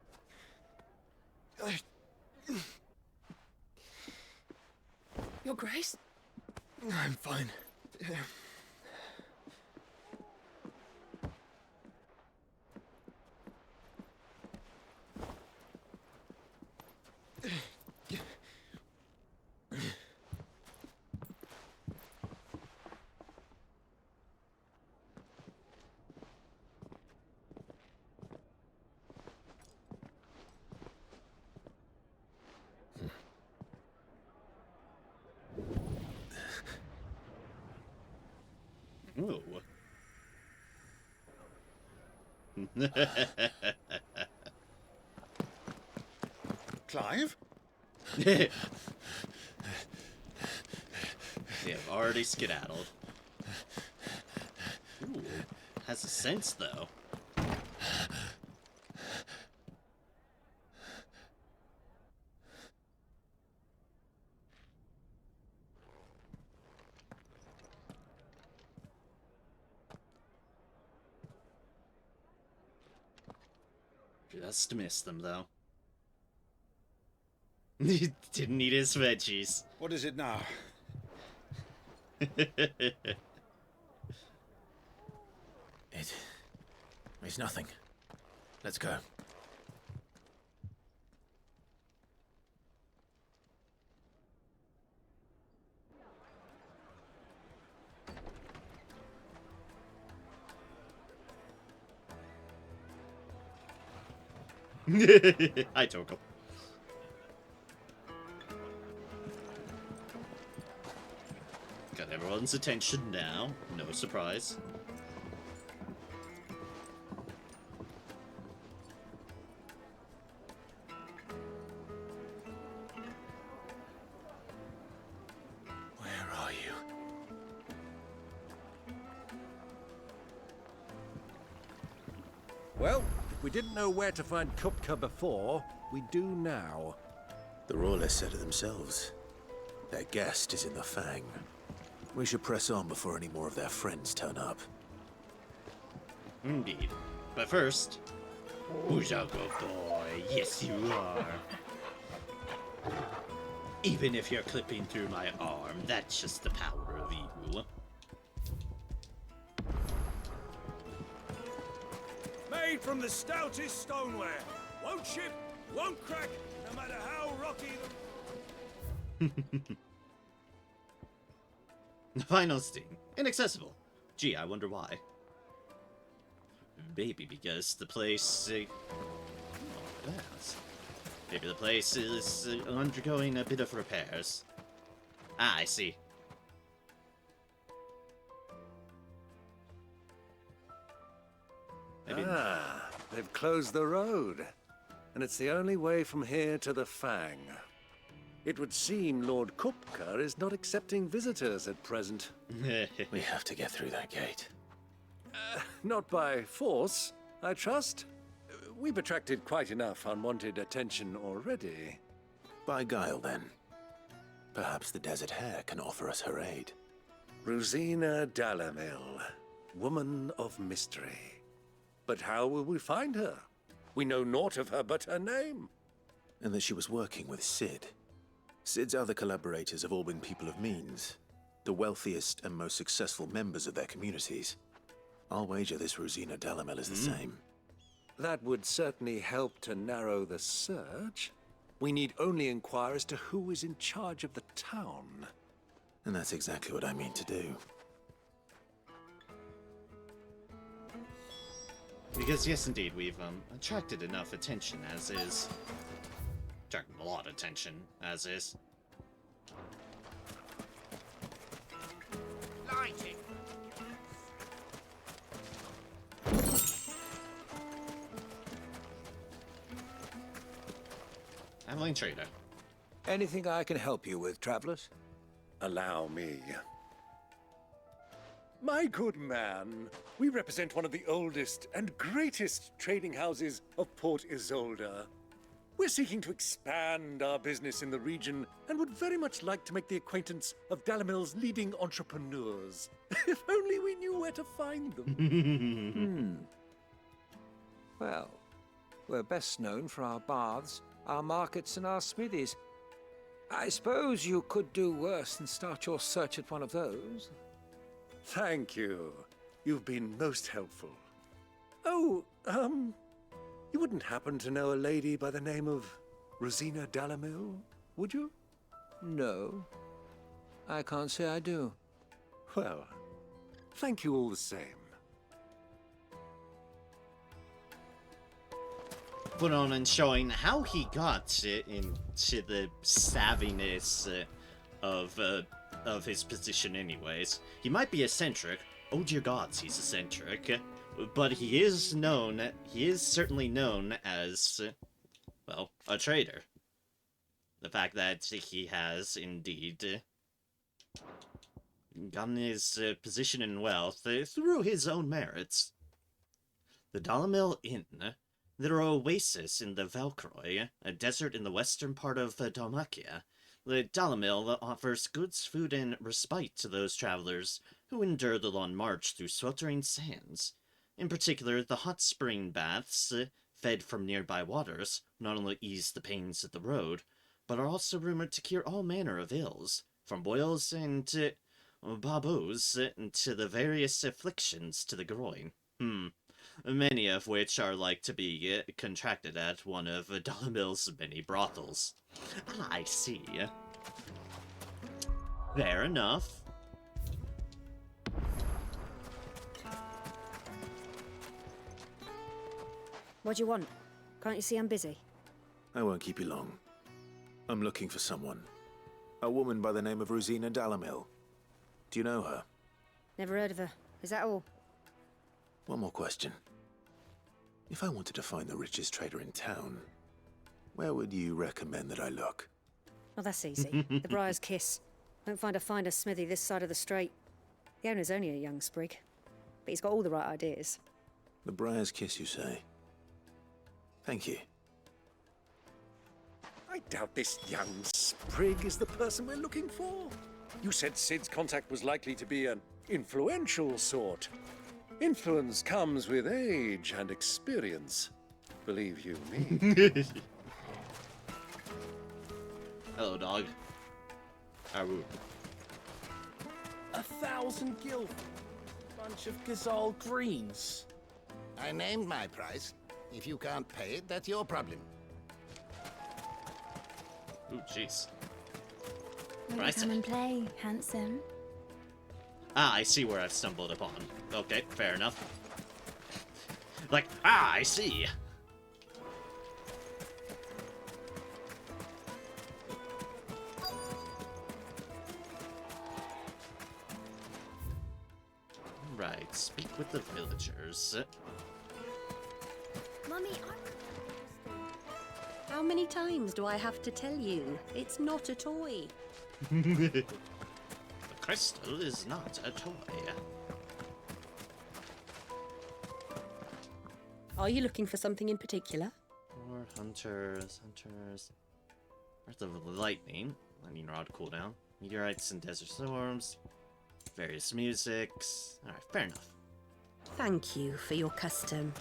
Your Grace? I'm fine. Ooh. Clive? They have already skedaddled. Ooh, has a sense though. Just missed them though. He didn't eat his veggies. What is it now? It's nothing. Let's go. Hi, Torkel. Got everyone's attention now. No surprise. Where are you? Well, if we didn't know where to find Kupka before, we do now. The Royalists said it themselves. Their guest is in the Fang. We should press on before any more of their friends turn up. Indeed. But first... Who's a good boy? Yes, you are. Even if you're clipping through my arm, that's just the power of evil. Made from the stoutest stoneware. Won't chip, won't crack, no matter how rocky the... The final sting. Inaccessible. Gee, I wonder why. Maybe because the place... oh, yes. Maybe the place is undergoing a bit of repairs. Ah, I see. Ah, they've closed the road. And it's the only way from here to the Fang. It would seem Lord Kupka is not accepting visitors at present. We have to get through that gate. Not by force, I trust. We've attracted quite enough unwanted attention already. By guile, then. Perhaps the Desert Hare can offer us her aid. Rosina Dalamil, woman of mystery. But how will we find her? We know naught of her but her name. And that she was working with Sid. Sid's other collaborators have all been people of means, the wealthiest and most successful members of their communities. I'll wager this Rosina Dalamel is the same. That would certainly help to narrow the search. We need only inquire as to who is in charge of the town. And that's exactly what I mean to do. Because yes, indeed, we've attracted enough attention as is. Attracted a lot of attention as is. Lighting. Ameline Trader. Anything I can help you with, travelers? Allow me. My good man, we represent one of the oldest and greatest trading houses of Port Isolde. We're seeking to expand our business in the region and would very much like to make the acquaintance of Dalamil's leading entrepreneurs. If only we knew where to find them. Well, we're best known for our baths, our markets, and our smithies. I suppose you could do worse than start your search at one of those. Thank you. You've been most helpful. Oh, you wouldn't happen to know a lady by the name of Rosina Dalamil, would you? No. I can't say I do. Well, thank you all the same. Put on and showing how he got into the savviness of his position anyways. He might be eccentric. Oh dear gods, he's eccentric. But he is certainly known as, well, a trader. The fact that he has indeed gotten his position and wealth through his own merits. The Dalamil Inn, their oasis in the Valkroy, a desert in the western part of Dalmatia. The Dalamil offers goods, food, and respite to those travelers who endure the long march through sweltering sands. In particular, the hot spring baths, fed from nearby waters, not only ease the pains of the road, but are also rumored to cure all manner of ills, from boils and babos to the various afflictions to the groin. Many of which are like to be contracted at one of Dalamil's many brothels. I see. Fair enough. What do you want? Can't you see I'm busy? I won't keep you long. I'm looking for someone. A woman by the name of Rosina Dalamil. Do you know her? Never heard of her. Is that all? One more question. If I wanted to find the richest trader in town, where would you recommend that I look? Well, that's easy. The Briar's Kiss. Won't find a finer smithy this side of the strait. The owner's only a young sprig, but he's got all the right ideas. The Briar's Kiss, you say? Thank you. I doubt this young sprig is the person we're looking for. You said Sid's contact was likely to be an influential sort. Influence comes with age and experience. Believe you me. Hello, dog. Aru. 1,000 gil. Bunch of Gazal greens. I named my price. If you can't pay it, that's your problem. Ooh, jeez. Will you come and play, handsome? Ah, I see where I've stumbled upon. Okay, fair enough. Like, I see. Right, speak with the villagers. Mummy, how many times do I have to tell you? It's not a toy. The crystal is not a toy. Are you looking for something in particular? Or hunters. Breath of lightning rod cooldown. Meteorites and desert storms. Various musics. Alright, fair enough. Thank you for your custom.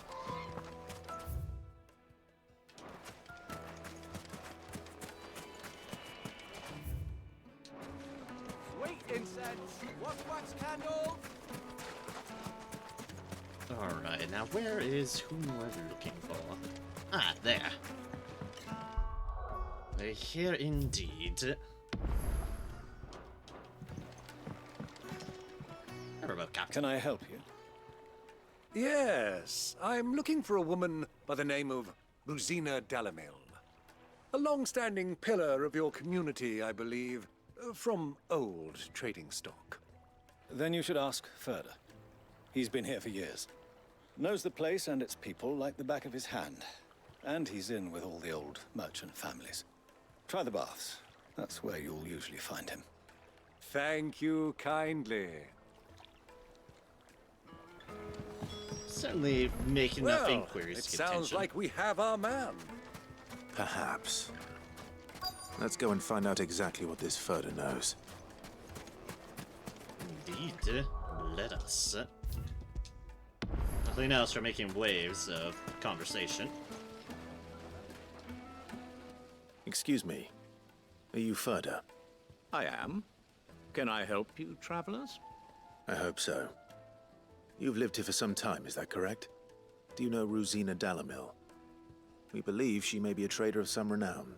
Sweet incense. What's wax candles? Alright, now where is whom we're looking for? Ah, there. We're here indeed. Can I help you? Yes, I'm looking for a woman by the name of Rosina Dalamil. A long-standing pillar of your community, I believe, from old trading stock. Then you should ask further. He's been here for years. Knows the place and its people like the back of his hand. And he's in with all the old merchant families. Try the baths. That's where you'll usually find him. Thank you kindly. Certainly make enough inquiries It to get sounds attention. like we have our man. Perhaps. Let's go and find out exactly what this Ferda knows. Indeed. Let us. Nothing else for making waves of conversation. Excuse me. Are you Ferda? I am. Can I help you, travelers? I hope so. You've lived here for some time, is that correct? Do you know Rosina Dalamil? We believe she may be a trader of some renown.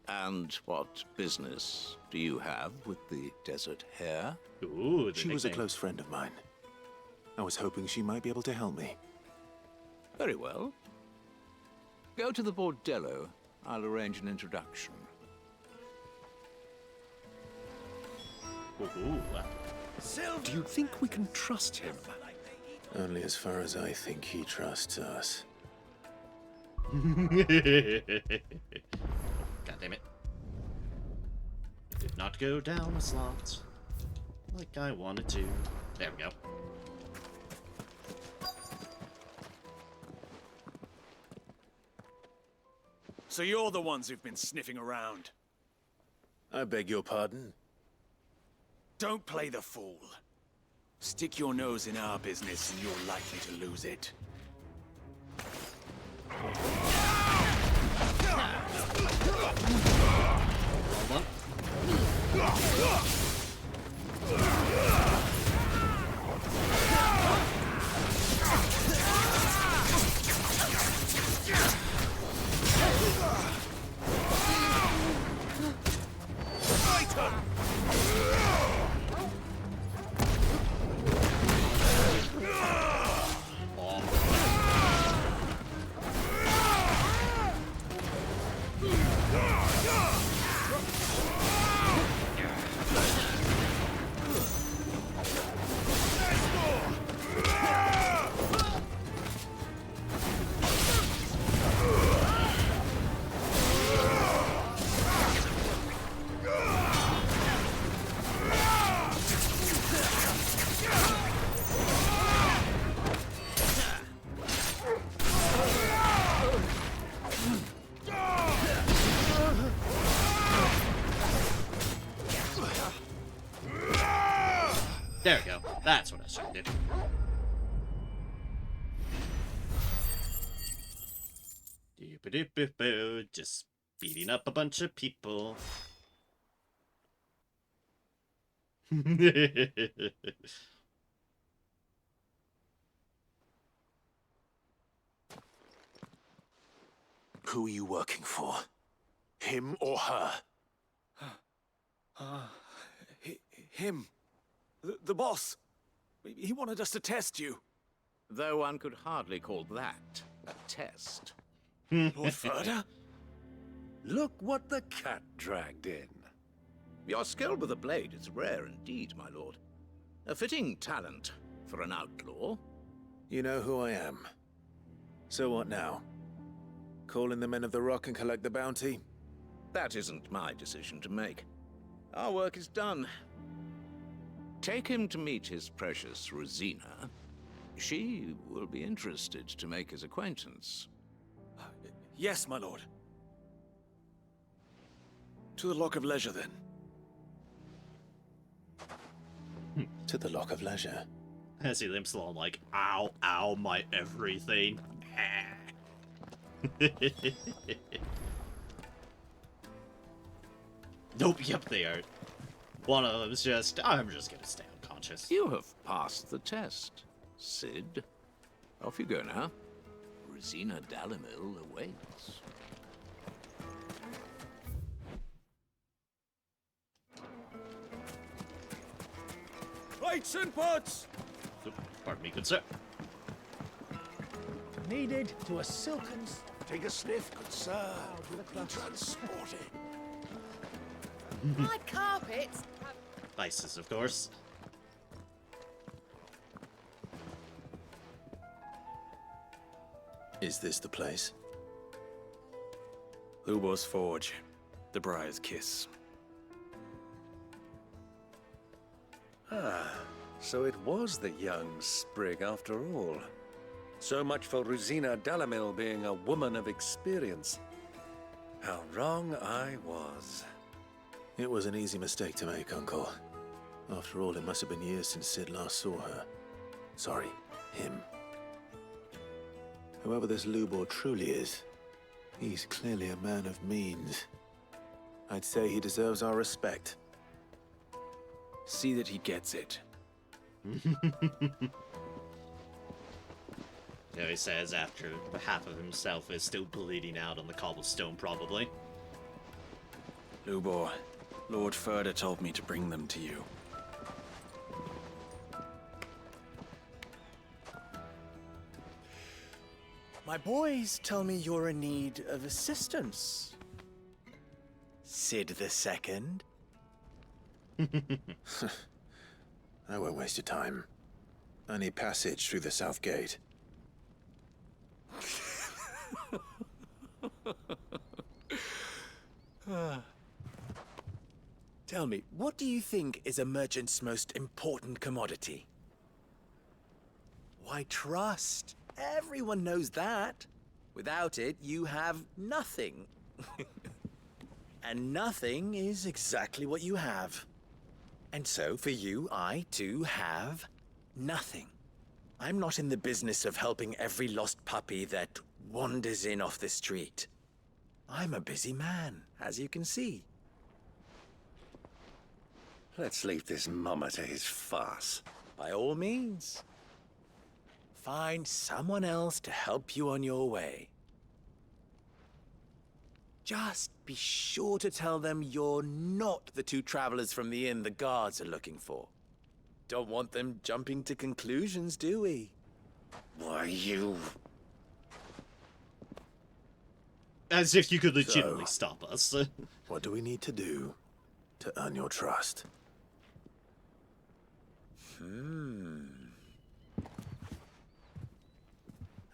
And what business do you have with the Desert Hare? Ooh, she was a close friend of mine. I was hoping she might be able to help me. Very well. Go to the Bordello. I'll arrange an introduction. Ooh. Do you think we can trust him? Only as far as I think he trusts us. God damn it. Did not go down a slot like I wanted to. There we go. So you're the ones who've been sniffing around. I beg your pardon? Don't play the fool. Stick your nose in our business and you're likely to lose it. There we go. That's what I should do. Doop-a-doop-a-boo. Just beating up a bunch of people. Who are you working for? Him or her? Him. The boss. He wanted us to test you. Though one could hardly call that a test. Lord Ferda? Look what the cat dragged in. Your skill with a blade is rare indeed, my lord. A fitting talent for an outlaw. You know who I am. So what now? Call in the Men of the Rock and collect the bounty? That isn't my decision to make. Our work is done. Take him to meet his precious Rosina. She will be interested to make his acquaintance. Yes, my lord. To the Lock of Leisure, then. To the Lock of Leisure. As he limps along like, ow, ow, my everything. Nope, yep, they are. One of them's just, I'm just gonna stay unconscious. You have passed the test, Sid. Off you go now. Rosina Dalamil awaits. Plates and pots! Pardon me, good sir. Needed to a silken... Take a sniff, good sir. Be transported. My carpets. Vices, of course. Is this the place? Lubos Forge. The Briar's Kiss. Ah, so it was the young sprig after all. So much for Rosina Dalamil being a woman of experience. How wrong I was. It was an easy mistake to make, Uncle. After all, it must have been years since Sid last saw her. Sorry, him. Whoever this Lubor truly is, he's clearly a man of means. I'd say he deserves our respect. See that he gets it. Yeah, he says after half of himself is still bleeding out on the cobblestone, probably. Lubor, Lord Furder told me to bring them to you. My boys tell me you're in need of assistance. Sid the Second. I won't waste your time. I need passage through the south gate. Tell me, what do you think is a merchant's most important commodity? Why, trust. Everyone knows that. Without it, you have nothing. And nothing is exactly what you have. And so, for you, I, too, have nothing. I'm not in the business of helping every lost puppy that wanders in off the street. I'm a busy man, as you can see. Let's leave this mummer to his farce. By all means. Find someone else to help you on your way. Just be sure to tell them you're not the two travelers from the inn the guards are looking for. Don't want them jumping to conclusions, do we? Why, you... As if you could legitimately stop us. What do we need to do to earn your trust?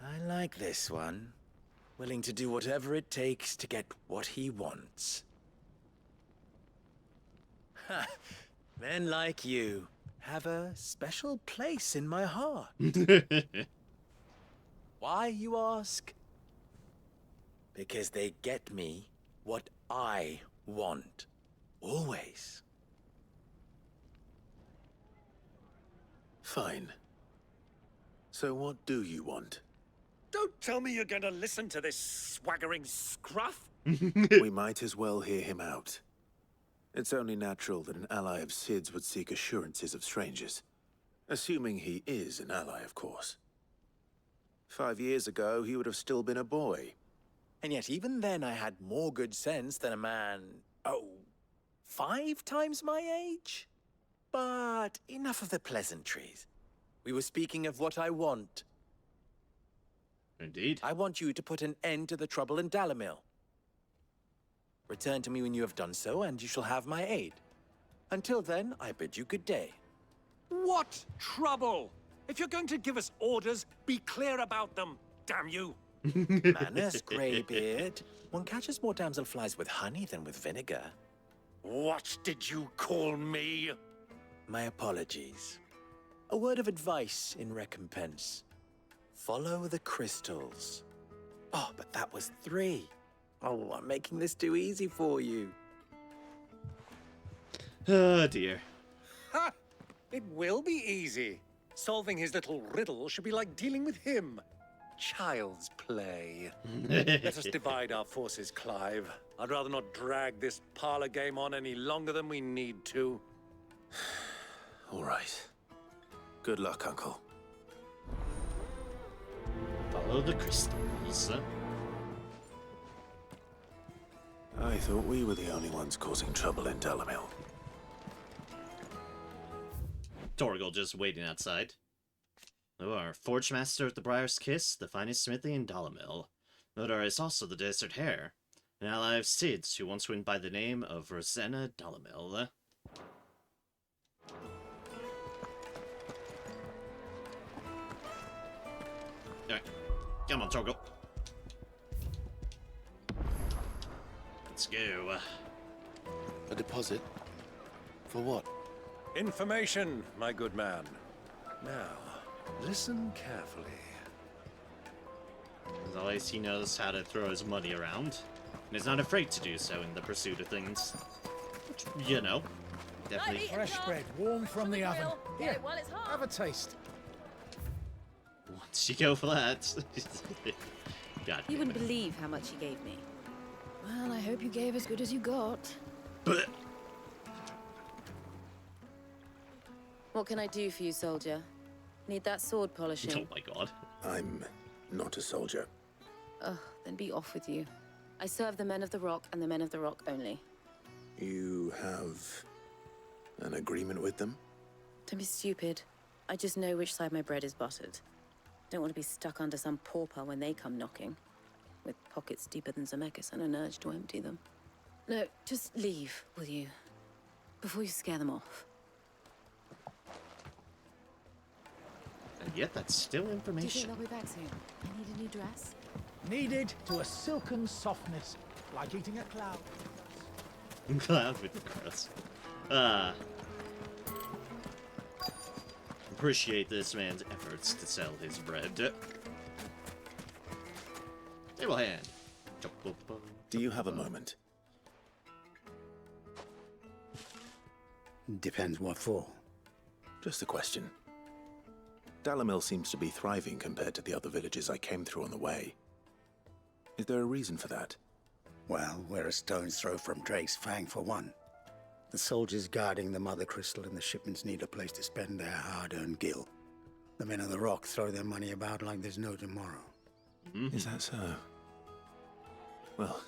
I like this one. Willing to do whatever it takes to get what he wants. Ha! Men like you have a special place in my heart. Why, you ask? Because they get me what I want. Always. Fine. So what do you want? Don't tell me you're going to listen to this swaggering scruff. We might as well hear him out. It's only natural that an ally of Sid's would seek assurances of strangers. Assuming he is an ally, of course. 5 years ago, he would have still been a boy. And yet even then I had more good sense than a man, 5 times my age? But enough of the pleasantries. We were speaking of what I want. Indeed. I want you to put an end to the trouble in Dalamil. Return to me when you have done so, and you shall have my aid. Until then, I bid you good day. What trouble? If you're going to give us orders, be clear about them, damn you. Manners, Greybeard. One catches more damselflies with honey than with vinegar. What did you call me? My apologies. A word of advice in recompense. Follow the crystals. Oh, but that was 3. Oh, I'm making this too easy for you. Oh, dear. Ha! It will be easy. Solving his little riddle should be like dealing with him. Child's play. Let us divide our forces, Clive. I'd rather not drag this parlor game on any longer than we need to. All right. Good luck, Uncle. Follow the crystals. I thought we were the only ones causing trouble in Dalamil. Torgal just waiting outside. Our Forge Master of the Briar's Kiss, the finest smithy in Dalamil. Nodar is also the Desert Hare, an ally of Sid's who once went by the name of Rosanna Dalamil. Alright, come on, Torgal. Let's go. A deposit? For what? Information, my good man. Now, listen carefully. At least he knows how to throw his money around. And is not afraid to do so in the pursuit of things. Which, you know, definitely... Fresh bread, warm from the oven. Here, have a taste. Once you go for that... God You damn wouldn't it. believe how much he gave me. Well, I hope you gave as good as you got. Blech. What can I do for you, soldier? Need that sword polishing? Oh my god. I'm not a soldier. Ugh, then be off with you. I serve the men of the Rock and the men of the Rock only. You have an agreement with them? Don't be stupid. I just know which side my bread is buttered. Don't want to be stuck under some pauper when they come knocking. With pockets deeper than Zemeckis and an urge to empty them. No, just leave, will you? Before you scare them off. And yet that's still Do you think information. they'll be back soon? I need a new dress. Kneaded to a silken softness, like eating a cloud. Cloud with the crust. Ah. Appreciate this man's efforts to sell his bread. Table hand. Do you have a moment? Depends what for. Just a question. Dalamil seems to be thriving compared to the other villages I came through on the way. Is there a reason for that? Well, we're a stone's throw from Drake's Fang for one. The soldiers guarding the Mother Crystal and the shipments need a place to spend their hard-earned gil. The men of the Rock throw their money about like there's no tomorrow. Is that so? Well,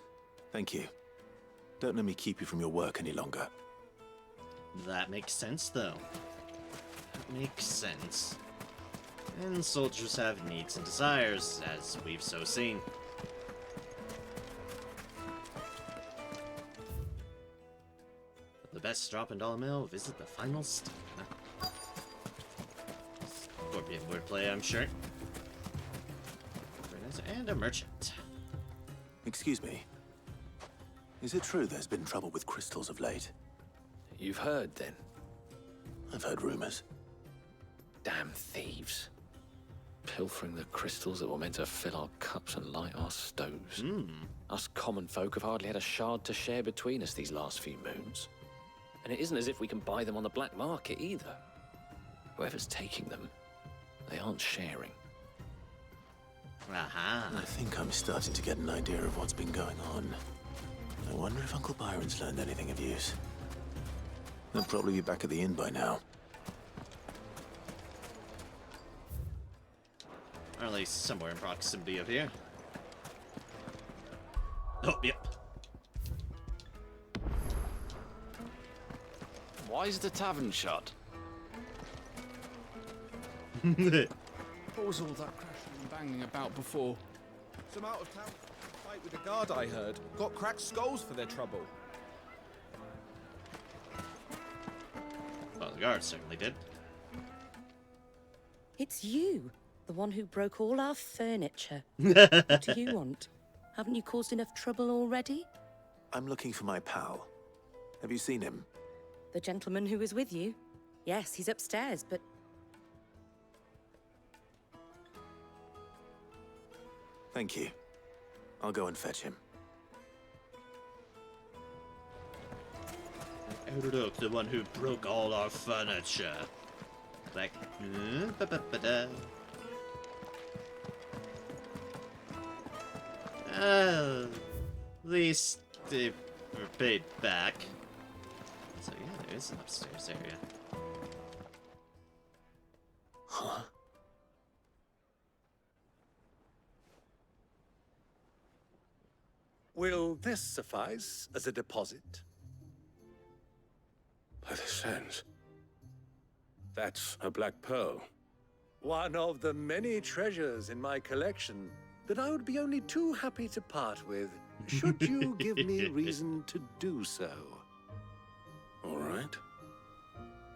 thank you. Don't let me keep you from your work any longer. That makes sense, though. That makes sense. And soldiers have needs and desires, as we've so seen. The best drop in Dollar visit the final step. Scorpion wordplay, I'm sure. Very nice. And a merchant. Excuse me. Is it true there's been trouble with crystals of late? You've heard, then? I've heard rumors. Damn thieves. Pilfering the crystals that were meant to fill our cups and light our stoves. Us common folk have hardly had a shard to share between us these last few moons. And it isn't as if we can buy them on the black market either. Whoever's taking them, they aren't sharing. Aha. I think I'm starting to get an idea of what's been going on. I wonder if Uncle Byron's learned anything of use. They'll probably be back at the inn by now. Or at least somewhere in proximity of here. Oh, yep. Why is the tavern shut? What was all that crashing and banging about before? Some out of town fight with the guard, I heard. Got cracked skulls for their trouble. Well, the guard certainly did. It's you, the one who broke all our furniture. What do you want? Haven't you caused enough trouble already? I'm looking for my pal. Have you seen him? The gentleman who was with you? Yes, he's upstairs, but... Thank you. I'll go and fetch him. Oh, look, the one who broke all our furniture. Like, ba-ba-ba-da. At least they were paid back. So yeah, there is an upstairs area. Huh? Will this suffice as a deposit? By the sands. That's a black pearl. One of the many treasures in my collection that I would be only too happy to part with, should you give me reason to do so. All right.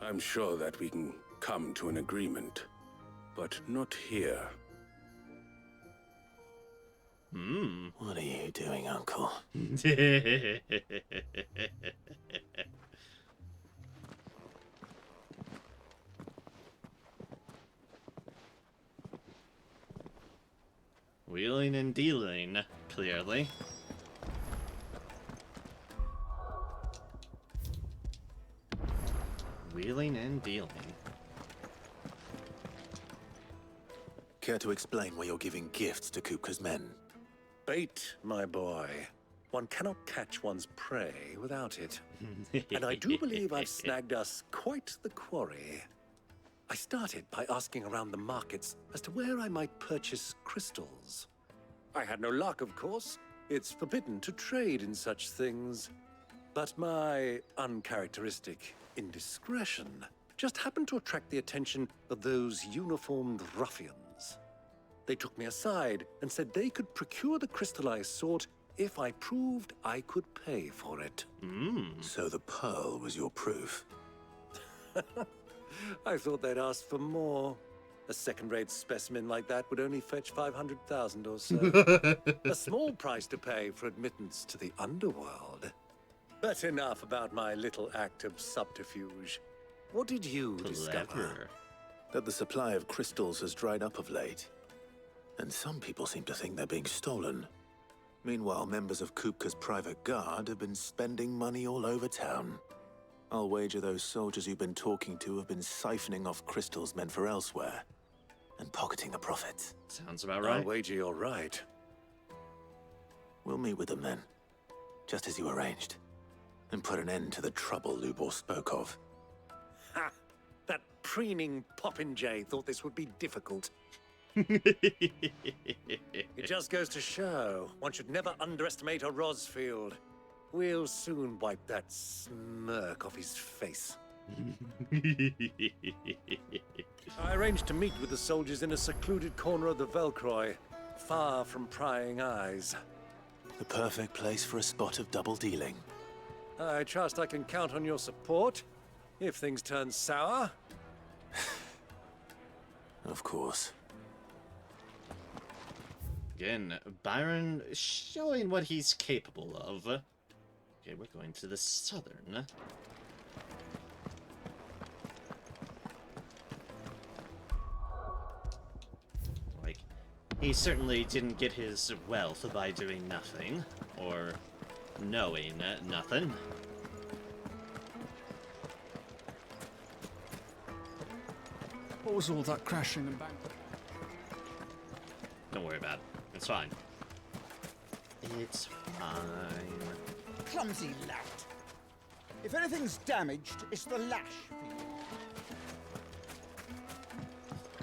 I'm sure that we can come to an agreement, but not here. What are you doing, Uncle? Wheeling and dealing, clearly. Wheeling and dealing. Care to explain why you're giving gifts to Kupka's men? Bait, my boy. One cannot catch one's prey without it. And I do believe I've snagged us quite the quarry. I started by asking around the markets as to where I might purchase crystals. I had no luck, of course. It's forbidden to trade in such things. But my uncharacteristic indiscretion just happened to attract the attention of those uniformed ruffians. They took me aside and said they could procure the crystal I sought if I proved I could pay for it. So the pearl was your proof? I thought they'd ask for more. A second-rate specimen like that would only fetch 500,000 or so. A small price to pay for admittance to the underworld. But enough about my little act of subterfuge. What did you discover? That the supply of crystals has dried up of late. And some people seem to think they're being stolen. Meanwhile, members of Kupka's private guard have been spending money all over town. I'll wager those soldiers you've been talking to have been siphoning off crystals meant for elsewhere and pocketing the profits. Sounds about right. I'll wager you're right. We'll meet with them then, just as you arranged, and put an end to the trouble Lubor spoke of. Ha! That preening popinjay thought this would be difficult. It just goes to show one should never underestimate a Rosfield. We'll soon wipe that smirk off his face. I arranged to meet with the soldiers in a secluded corner of the Velcroy, far from prying eyes. The perfect place for a spot of double dealing. I trust I can count on your support if things turn sour. Of course. Again, Byron showing what he's capable of. Okay, we're going to the southern. Like, he certainly didn't get his wealth by doing nothing, or knowing nothing. What was all that crashing and banging? Don't worry about it. It's fine. It's fine. Clumsy lout. If anything's damaged, it's the lash for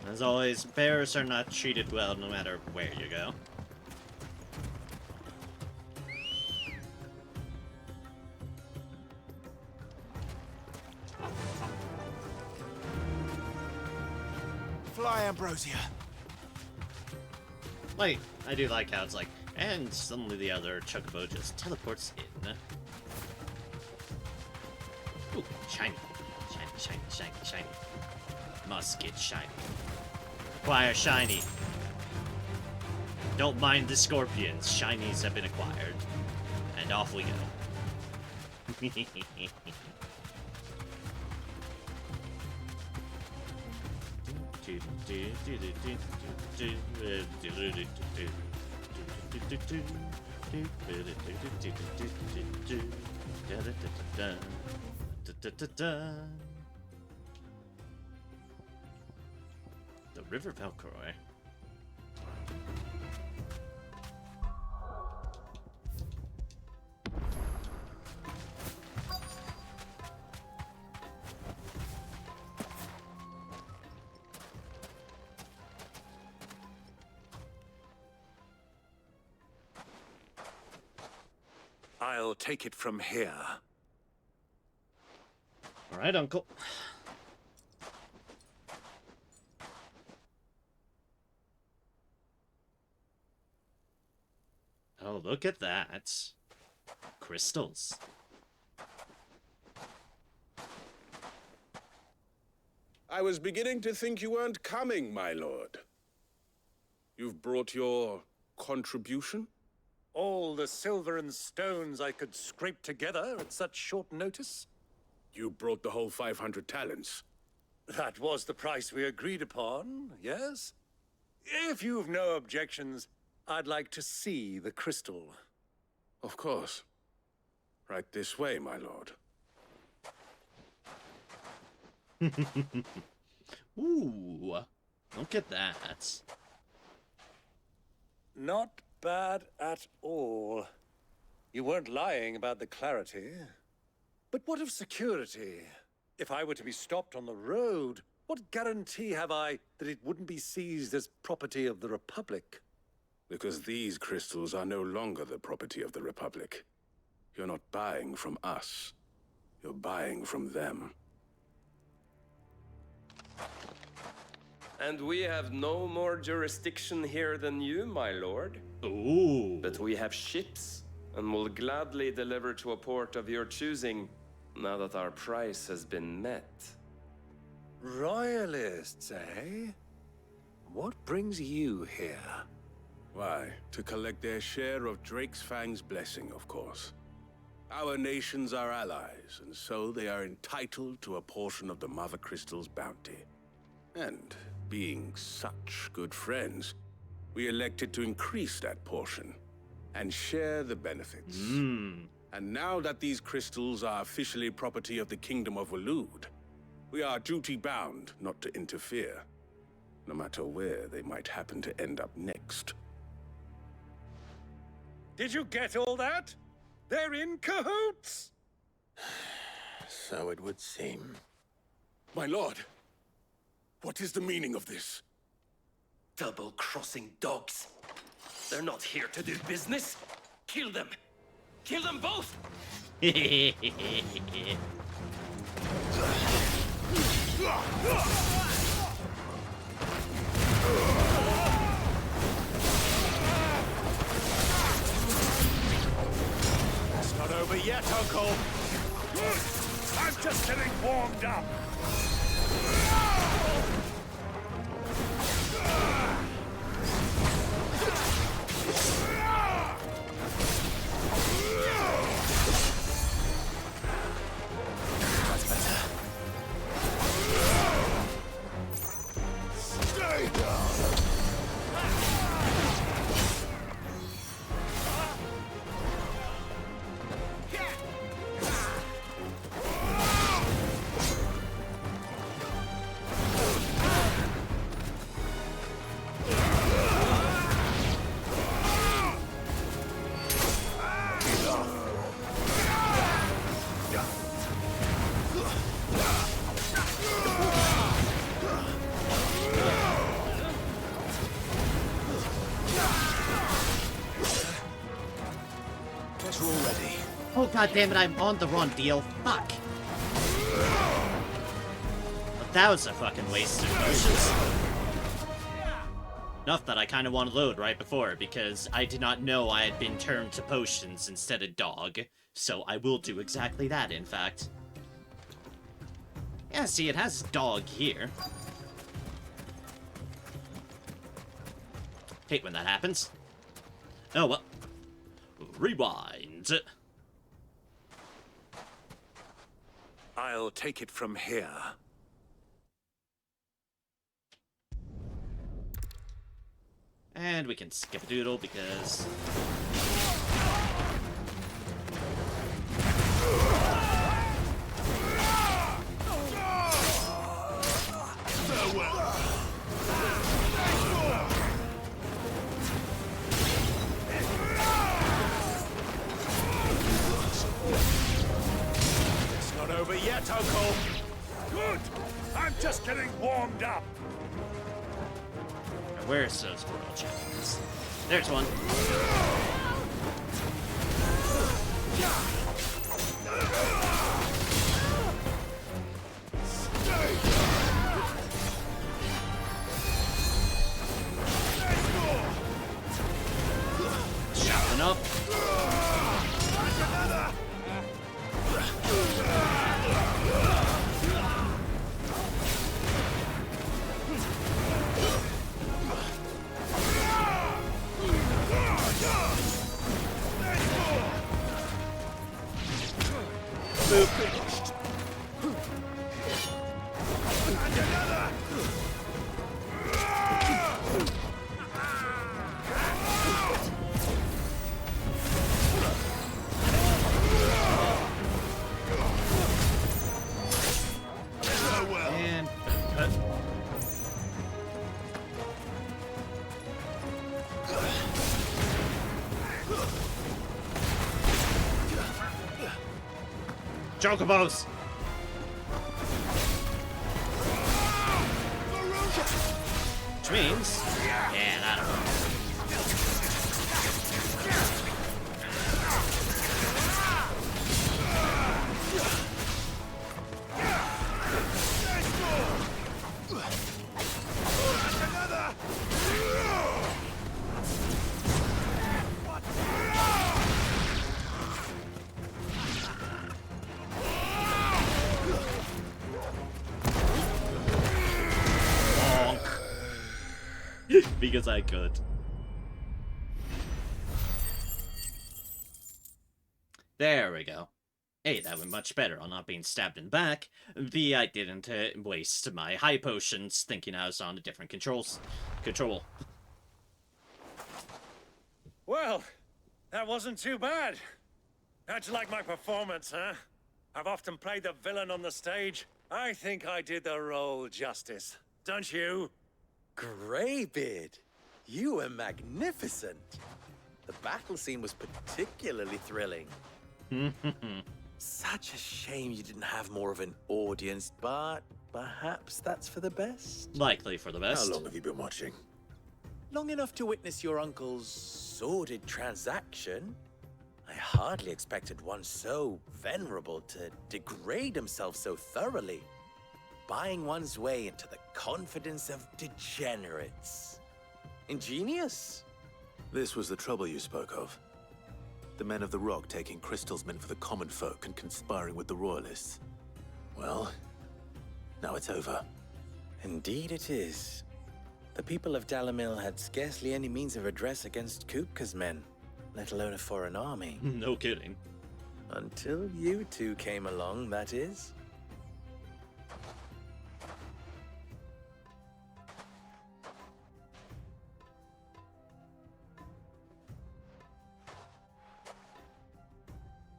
you. As always, bears are not treated well no matter where you go. Fly, Ambrosia. Like, I do like how it's like, and suddenly the other chocobo just teleports in. Ooh, shiny. Shiny, shiny, shiny, shiny. Must get shiny. Acquire shiny. Don't mind the scorpions. Shinies have been acquired. And off we go. The River Velcroy. I'll take it from here. All right, Uncle. Oh, look at that. Crystals. I was beginning to think you weren't coming, my lord. You've brought your contribution? All the silver and stones I could scrape together at such short notice? You brought the whole 500 talents. That was the price we agreed upon, yes? If you've no objections, I'd like to see the crystal. Of course. Right this way, my lord. Ooh, look at that. Not bad at all. You weren't lying about the clarity. But what of security? If I were to be stopped on the road, what guarantee have I that it wouldn't be seized as property of the Republic? Because these crystals are no longer the property of the Republic. You're not buying from us. You're buying from them. And we have no more jurisdiction here than you, my lord. Ooh. But we have ships, and will gladly deliver to a port of your choosing, now that our price has been met. Royalists, eh? What brings you here? Why, to collect their share of Drake's Fang's blessing, of course. Our nations are allies, and so they are entitled to a portion of the Mother Crystal's bounty. And being such good friends, we elected to increase that portion and share the benefits. And now that these crystals are officially property of the Kingdom of Waloed, we are duty-bound not to interfere, no matter where they might happen to end up next. Did you get all that? They're in cahoots! So it would seem. My lord, what is the meaning of this? Double-crossing dogs. They're not here to do business. Kill them. Kill them both! It's not over yet, Uncle. I'm just getting warmed up. That's better. Stay down. Guess we're all ready. Oh god damn it, I'm on the run, deal. Fuck. But that was a fucking waste of potions. Enough that I kind of want to load right before, because I did not know I had been turned to potions instead of dog. So I will do exactly that, in fact. Yeah, see, it has dog here. Hate when that happens. Oh, well. Rewind. I'll take it from here. And we can skip a doodle because... It's not over yet, Uncle. Good. I'm just getting warmed up. Now, where's those royal champions? There's one. Chopping up. Chocobos! Which means... Yeah, that'll work. Because I could. There we go. Hey, that went much better on not being stabbed in the back. B, I didn't waste my high potions thinking I was on a different control. Well, that wasn't too bad. How'd you like my performance, huh? I've often played the villain on the stage. I think I did the role justice. Don't you? Greybeard, you were magnificent. The battle scene was particularly thrilling. Such a shame you didn't have more of an audience, but perhaps that's for the best. Likely for the best. How long have you been watching? Long enough to witness your uncle's sordid transaction. I hardly expected one so venerable to degrade himself so thoroughly. Buying one's way into the confidence of degenerates. Ingenious. This was the trouble you spoke of. The men of the Rock taking crystals meant for the common folk and conspiring with the Royalists. Well, now it's over. Indeed it is. The people of Dalamil had scarcely any means of redress against Kupka's men, let alone a foreign army. No kidding. Until you two came along, that is.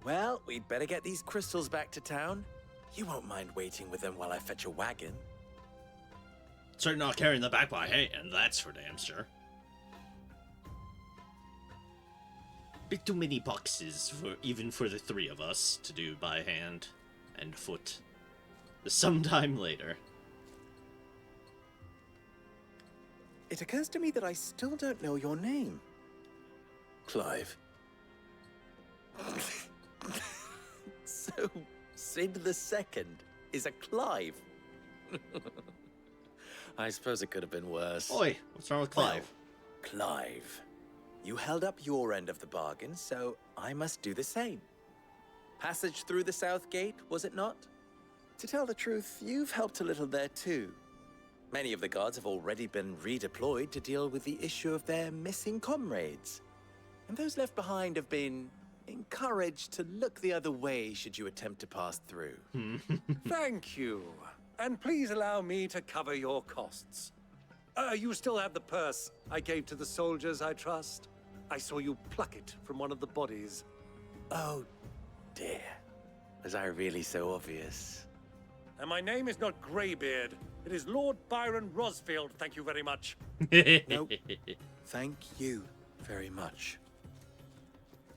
Well, we'd better get these crystals back to town. You won't mind waiting with them while I fetch a wagon. Certainly not carrying them back by hand, that's for damn sure. Bit too many boxes even for the three of us to do by hand and foot. Sometime later. It occurs to me that I still don't know your name. Clive. So, Sid the Second is a Clive. I suppose it could have been worse. Oi, what's wrong with Clive? Well, Clive, you held up your end of the bargain, so I must do the same. Passage through the South Gate, was it not? To tell the truth, you've helped a little there too. Many of the guards have already been redeployed to deal with the issue of their missing comrades. And those left behind have been encouraged to look the other way should you attempt to pass through. Thank you. And please allow me to cover your costs. You still have the purse I gave to the soldiers, I trust? I saw you pluck it from one of the bodies. Oh, dear. Was I really so obvious? And my name is not Greybeard. It is Lord Byron Rosfield, thank you very much. Nope. Thank you very much.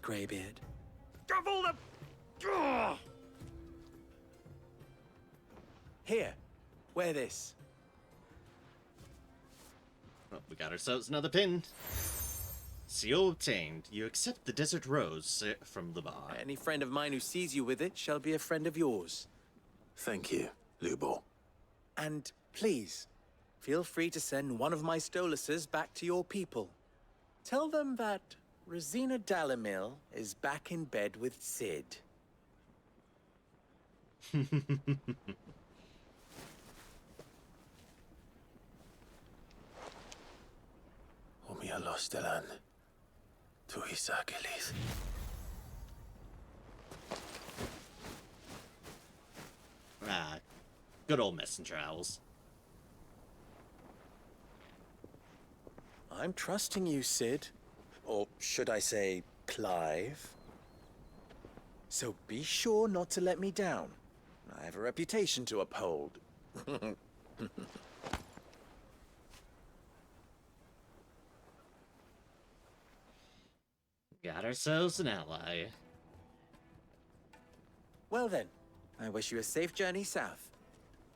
Greybeard. Of all the... Ugh! Here, wear this. Well, we got ourselves another pin. Seal obtained. You accept the desert rose from the bar. Any friend of mine who sees you with it shall be a friend of yours. Thank you, Lubor. And please, feel free to send one of my Stoluses back to your people. Tell them that Rosina Dalamil is back in bed with Sid. Omia Lostelan. Tu Isakelis. Ah, good old messenger owls. I'm trusting you, Sid. Or should I say, Clive? So be sure not to let me down. I have a reputation to uphold. Got ourselves an ally. Well then, I wish you a safe journey south.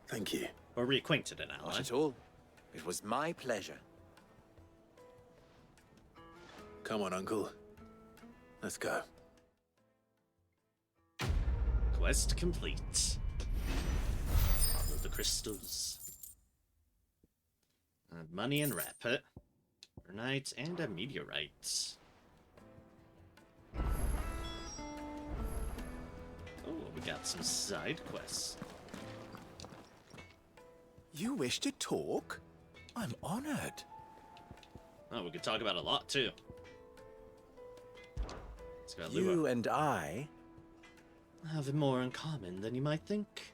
Thank you. Or reacquainted an ally. Not at all. It was my pleasure. Come on, Uncle. Let's go. Quest complete. Follow the crystals. And money and rapid. Night and a meteorite. Oh, we got some side quests. You wish to talk? I'm honored. Oh, we could talk about a lot too. Let's go You and I have more in common than you might think.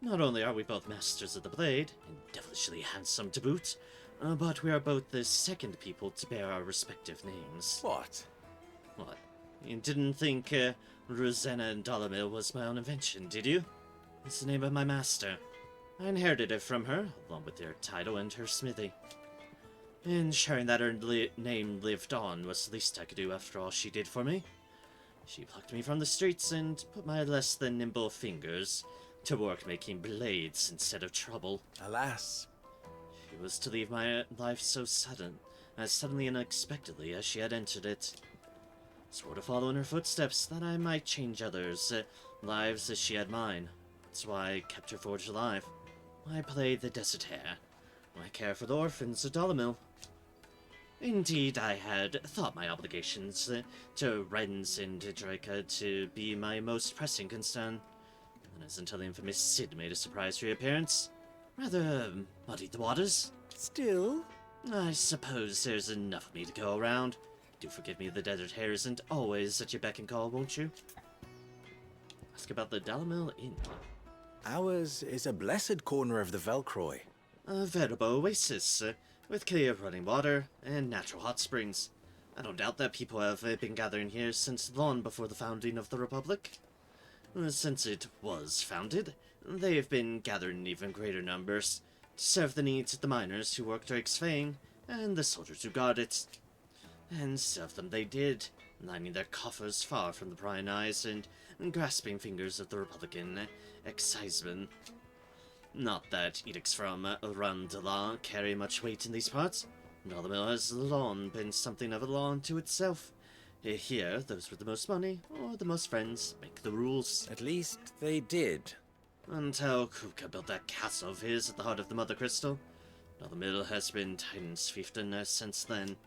Not only are we both masters of the blade, and devilishly handsome to boot, but we are both the second people to bear our respective names. What? What? You didn't think Rosanna and Dolomil was my own invention, did you? It's the name of my master. I inherited it from her, along with her title and her smithy. Ensuring that her name lived on was the least I could do after all she did for me. She plucked me from the streets and put my less than nimble fingers to work making blades instead of trouble. Alas. She was to leave my life so suddenly and unexpectedly as she had entered it. Swore to follow in her footsteps that I might change others' lives as she had mine. That's why I kept her forged alive. I played the desert hare. I care for the orphans of Dolomil. Indeed, I had thought my obligations to Rens and Draca to be my most pressing concern. And as until the infamous Cid made a surprise reappearance, rather muddied the waters. Still? I suppose there's enough of me to go around. Do forgive me the desert hare isn't always at your beck and call, won't you? Ask about the Dolomil Inn. Ours is a blessed corner of the Velcroy. A veritable oasis, with clear running water and natural hot springs. I don't doubt that people have been gathering here since long before the founding of the Republic. Since it was founded, they have been gathering in even greater numbers to serve the needs of the miners who work Drake's Fang and the soldiers who guard it. And serve them they did, lining their coffers far from the prying eyes and grasping fingers of the Republican excisemen. Not that edicts from Randala carry much weight in these parts. Dolomil has long been something of a law unto itself. Here, those with the most money, or the most friends, make the rules. At least they did. Until Kuka built that castle of his at the heart of the Mother Crystal. Dolomil has been Titan's fiefdom since then.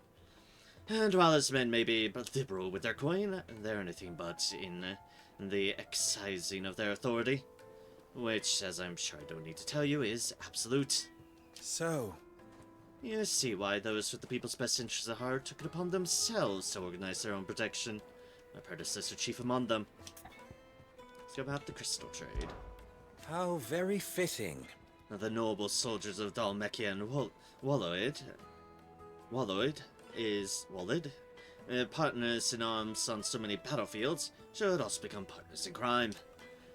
And while his men may be liberal with their coin, they're anything but in the excising of their authority. Which, as I'm sure I don't need to tell you, is absolute. So? You see why those with the people's best interests at heart took it upon themselves to organize their own protection. My predecessor chief among them. Let's go about the crystal trade. How very fitting. Now, the noble soldiers of Dalmekia and Walloid, partners in arms on so many battlefields, should also become partners in crime.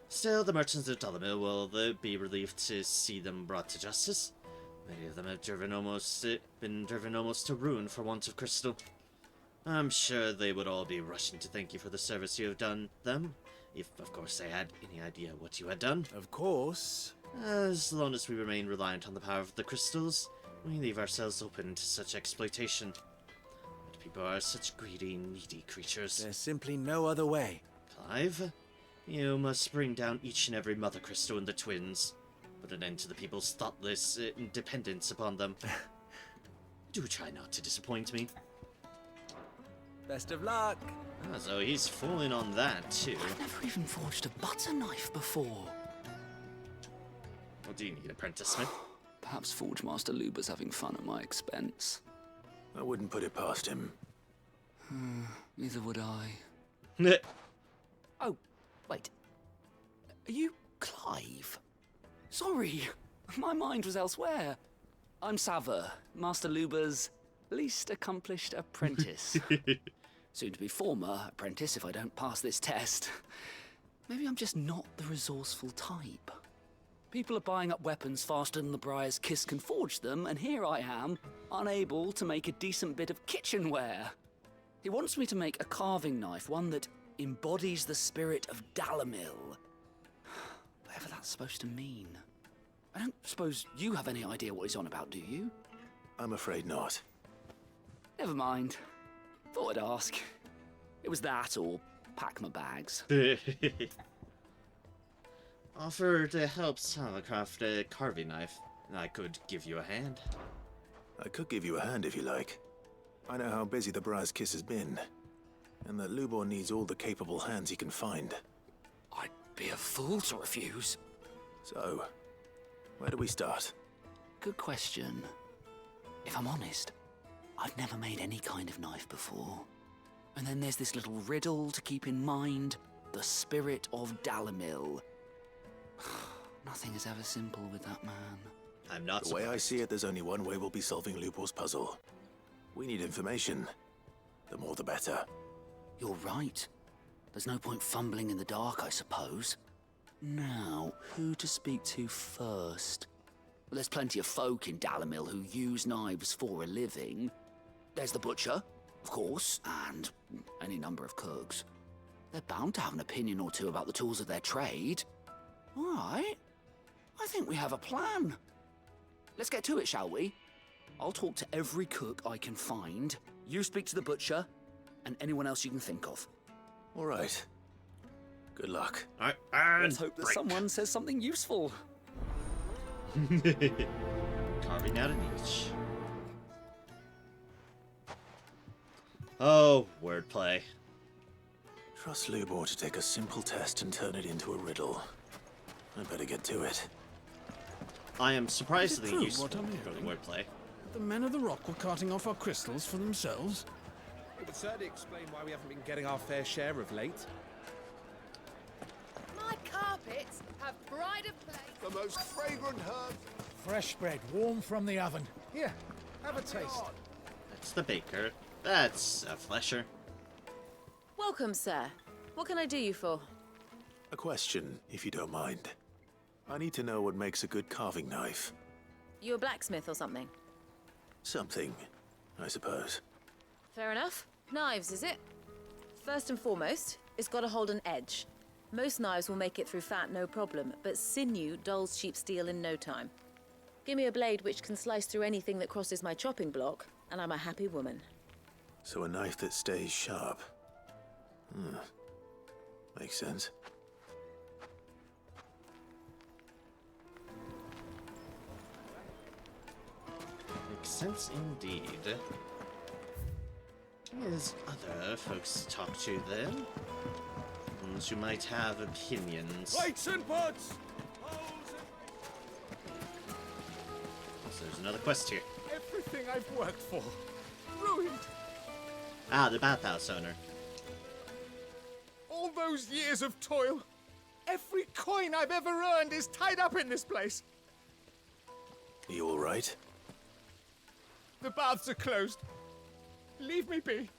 Still, the merchants of Dolomil will be relieved to see them brought to justice. Many of them have been driven almost to ruin for want of crystal. I'm sure they would all be rushing to thank you for the service you have done them, if of course they had any idea what you had done. Of course. As long as we remain reliant on the power of the crystals, we leave ourselves open to such exploitation. But people are such greedy, needy creatures. There's simply no other way. Clive, you must bring down each and every Mother Crystal in the Twins. Put an end to the people's thoughtless dependence upon them. Do try not to disappoint me. Best of luck. Ah, so he's falling on that, too. I've never even forged a butter knife before. What do you need, Apprentice Smith? Perhaps Forge Master Luber's having fun at my expense. I wouldn't put it past him. Neither would I. Oh, wait. Are you Clive? Sorry, my mind was elsewhere. I'm Sava, Master Luber's least accomplished apprentice. Soon to be former apprentice if I don't pass this test. Maybe I'm just not the resourceful type. People are buying up weapons faster than the Briar's Kiss can forge them, and here I am, unable to make a decent bit of kitchenware. He wants me to make a carving knife, one that embodies the spirit of Dalamil. Whatever that's supposed to mean. I don't suppose you have any idea what he's on about, do you? I'm afraid not. Never mind. Thought I'd ask. It was that or pack my bags. Offer to help Sava craft a carving knife. I could give you a hand. I could give you a hand if you like. I know how busy the Briar's Kiss has been, and that Lubor needs all the capable hands he can find. I'd be a fool to refuse. So, where do we start? Good question. If I'm honest, I've never made any kind of knife before. And then there's this little riddle to keep in mind. The spirit of Dalamil. Nothing is ever simple with that man. I'm not The way I see it, there's only one way we'll be solving Lubor's puzzle. We need information. The more the better. You're right. There's no point fumbling in the dark, I suppose. Now, who to speak to first? Well, there's plenty of folk in Dalamil who use knives for a living. There's the butcher, of course, and any number of cooks. They're bound to have an opinion or two about the tools of their trade. All right. I think we have a plan. Let's get to it, shall we? I'll talk to every cook I can find. You speak to the butcher, and anyone else you can think of. All right. Good luck. Let's hope that someone says something useful. Carving out a niche. Oh, wordplay. Trust Lubor to take a simple test and turn it into a riddle. I better get to it. I am surprisingly true, useful what I'm for hearing? wordplay. The men of the rock were carting off our crystals for themselves. It would certainly explain why we haven't been getting our fair share of late. My carpets have pride of place. The most fragrant herb. Fresh bread, warm from the oven. Here, have a taste. That's the baker. That's a flesher. Welcome, sir. What can I do you for? A question, if you don't mind. I need to know what makes a good carving knife. You a blacksmith or something? Something, I suppose. Fair enough. Knives, is it? First and foremost, it's got to hold an edge. Most knives will make it through fat, no problem, but sinew dulls cheap steel in no time. Give me a blade which can slice through anything that crosses my chopping block, and I'm a happy woman. So a knife that stays sharp. Makes sense. Makes sense indeed. There's other folks to talk to then. Ones who might have opinions. Plates and pots! So there's another quest here. Everything I've worked for, ruined. Ah, the bathhouse owner. All those years of toil, every coin I've ever earned is tied up in this place. You all right? The baths are closed. Leave me be.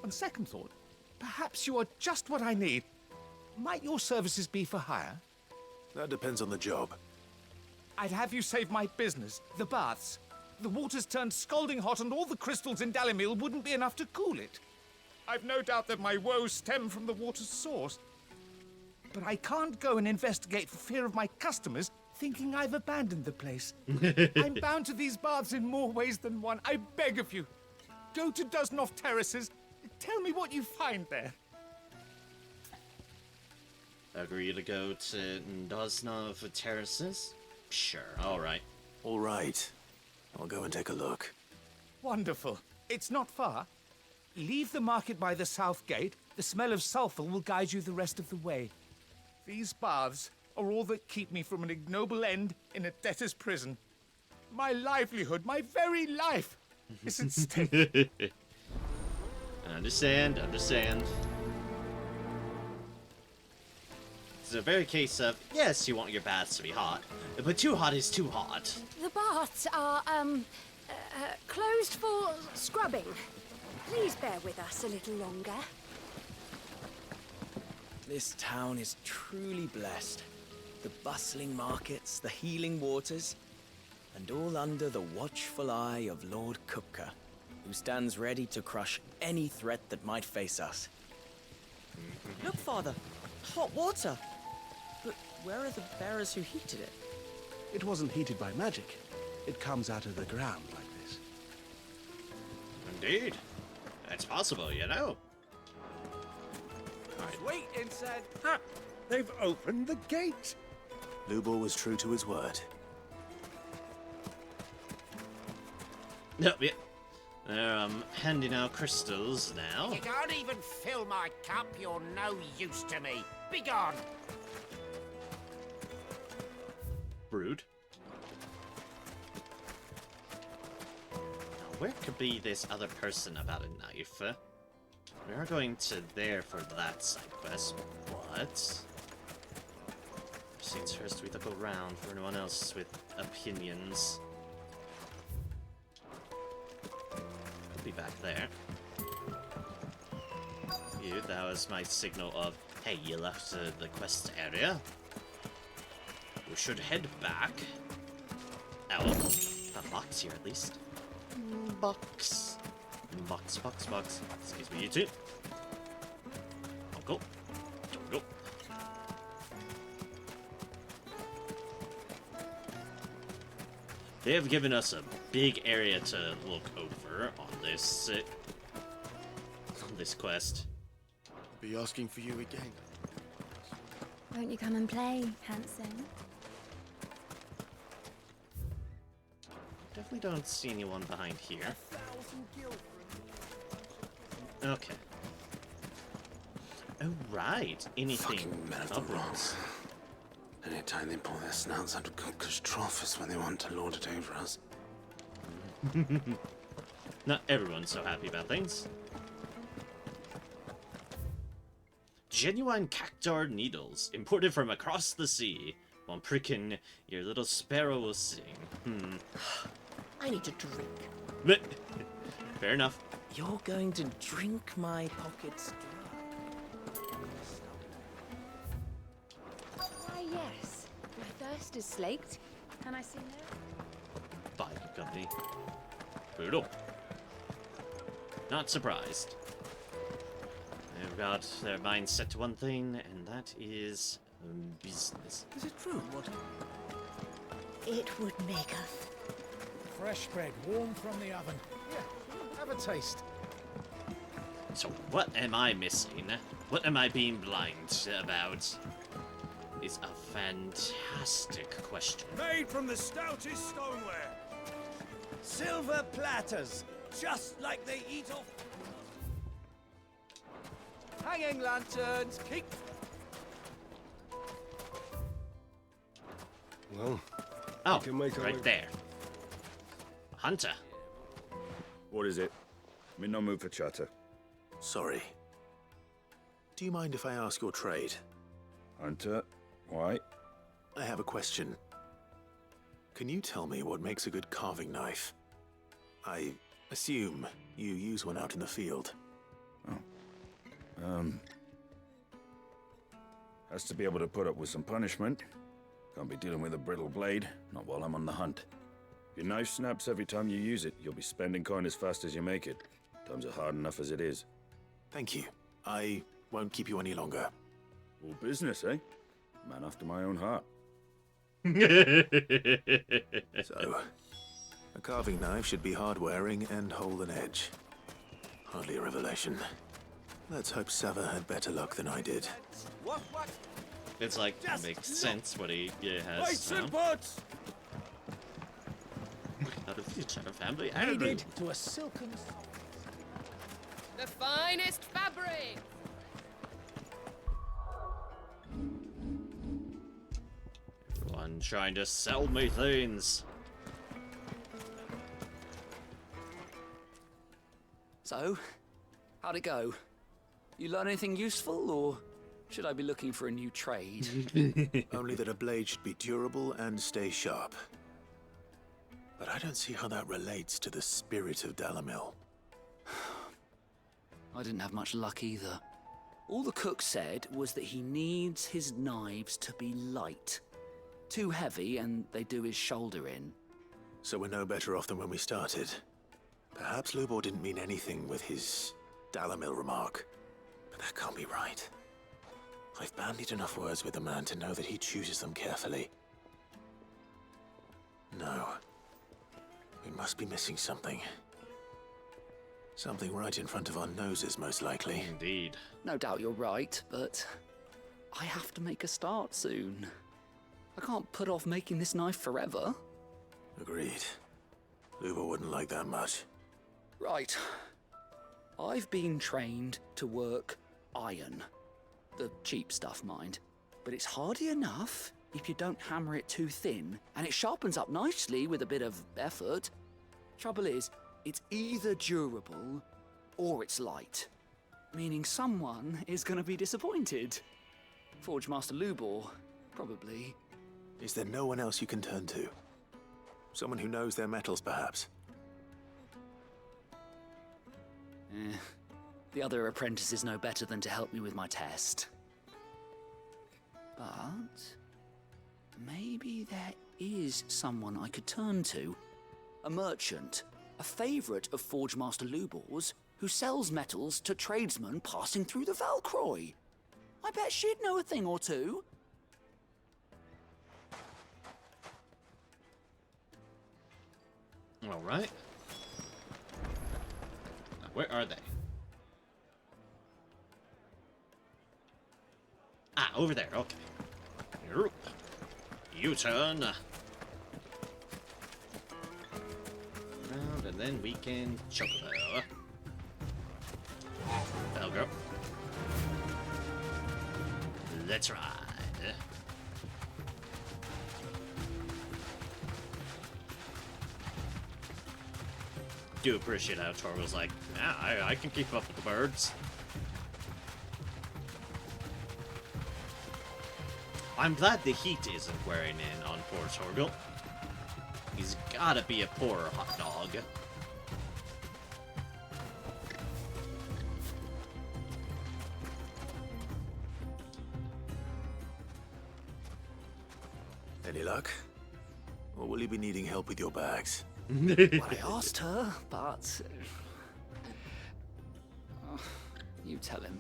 On second thought, perhaps you are just what I need. Might your services be for hire? That depends on the job. I'd have you save my business, the baths. The water's turned scalding hot and all the crystals in Dalamil wouldn't be enough to cool it. I've no doubt that my woes stem from the water's source. But I can't go and investigate for fear of my customers thinking I've abandoned the place. I'm bound to these baths in more ways than one. I beg of you, go to Dusnoff Terraces. Tell me what you find there. Agree to go to Dosnov Terraces? Sure, alright. All right. I'll go and take a look. Wonderful. It's not far. Leave the market by the south gate. The smell of sulfur will guide you the rest of the way. These baths are all that keep me from an ignoble end in a debtor's prison. My livelihood, my very life, is at stake. Understand. It's a very case of, yes, you want your baths to be hot, but too hot is too hot. The baths are, closed for scrubbing. Please bear with us a little longer. This town is truly blessed. the bustling markets, the healing waters, and all under the watchful eye of Lord Kupka, who stands ready to crush any threat that might face us. Look, Father! Hot water! But where are the bearers who heated it? It wasn't heated by magic. It comes out of the ground like this. Indeed. It's possible, you know. Wait, inside. Ha! They've opened the gate. Lubor was true to his word. Yep, yep. They're handing out crystals now. You can't even fill my cup. You're no use to me. Begone! Brood. Now, where could be this other person about a knife? We are going to there for that side quest, but... Seems first we look around for anyone else with opinions. Could be back there. You, that was my signal of, hey, you left the quest area. We should head back. Oh, got box here at least. Box. Box. Excuse me, you two. Don't go. They have given us a big area to look over on this quest. Be asking for you again. Won't you come and play, handsome? Definitely don't see anyone behind here. Okay. Oh, right. Anything Fucking men of the upwards. Anytime they pull their snouts out of Kupka's trough is when they want to lord it over us. Not everyone's so happy about things. Genuine cactar needles, imported from across the sea. While pricking, your little sparrow will sing. I need to drink. Fair enough. You're going to drink my pockets Why, yes. My thirst is slaked. Can I see now? By the company. Brutal. Not surprised. They've got their minds set to one thing, and that is business. Is it true? What? It would make us. Fresh bread, warm from the oven. Yeah, have a taste. So what am I missing? What am I being blind about? Is a fantastic question. Made from the stoutest stoneware. Silver platters, just like they eat off. Hanging lanterns, keep. Well, oh, right there. Hunter. What is it? I'm in no mood for chatter. Sorry. Do you mind if I ask your trade? Hunter, why? I have a question. Can you tell me what makes a good carving knife? I assume you use one out in the field. Has to be able to put up with some punishment. Can't be dealing with a brittle blade, not while I'm on the hunt. If your knife snaps every time you use it, you'll be spending coin as fast as you make it. Times are hard enough as it is. Thank you. I won't keep you any longer. All business, eh? Man after my own heart. So, a carving knife should be hard-wearing and hold an edge. Hardly a revelation. Let's hope Sava had better luck than I did. What? It's like, makes sense what he has. Weights and butts! Out of future family Aided to a silken... The finest fabric! Everyone trying to sell me things. So, how'd it go? You learn anything useful, or should I be looking for a new trade? Only that a blade should be durable and stay sharp. But I don't see how that relates to the spirit of Dalamil. I didn't have much luck either. All the cook said was that he needs his knives to be light. too heavy and they do his shoulder in. So we're no better off than when we started. Perhaps Lubor didn't mean anything with his Dalamil remark. But that can't be right. I've bandied enough words with the man to know that he chooses them carefully. No. We must be missing something. Something right in front of our noses, most likely. Indeed. No doubt you're right, but I have to make a start soon. I can't put off making this knife forever. Agreed. Lubor wouldn't like that much. Right. I've been trained to work iron. The cheap stuff, mind. But it's hardy enough if you don't hammer it too thin, and it sharpens up nicely with a bit of effort. Trouble is, it's either durable or it's light, meaning someone is going to be disappointed. Forge Master Lubor, probably. Is there no one else you can turn to? Someone who knows their metals, perhaps? The other apprentices know better than to help me with my test. But maybe there is someone I could turn to. A merchant, a favourite of Forge Master Lubor's, who sells metals to tradesmen passing through the Valcroy. I bet she'd know a thing or two. All right. Now, where are they? Ah, over there. Okay. U-turn. Round, and then we can chocobo. That'll go. Let's ride. Do appreciate how Torgo's like, yeah, I can keep up with the birds. I'm glad the heat isn't wearing in on poor Torgal. He's gotta be a poor hot dog. Any luck? Or will you be needing help with your bags? Well, I asked her, but... you tell him.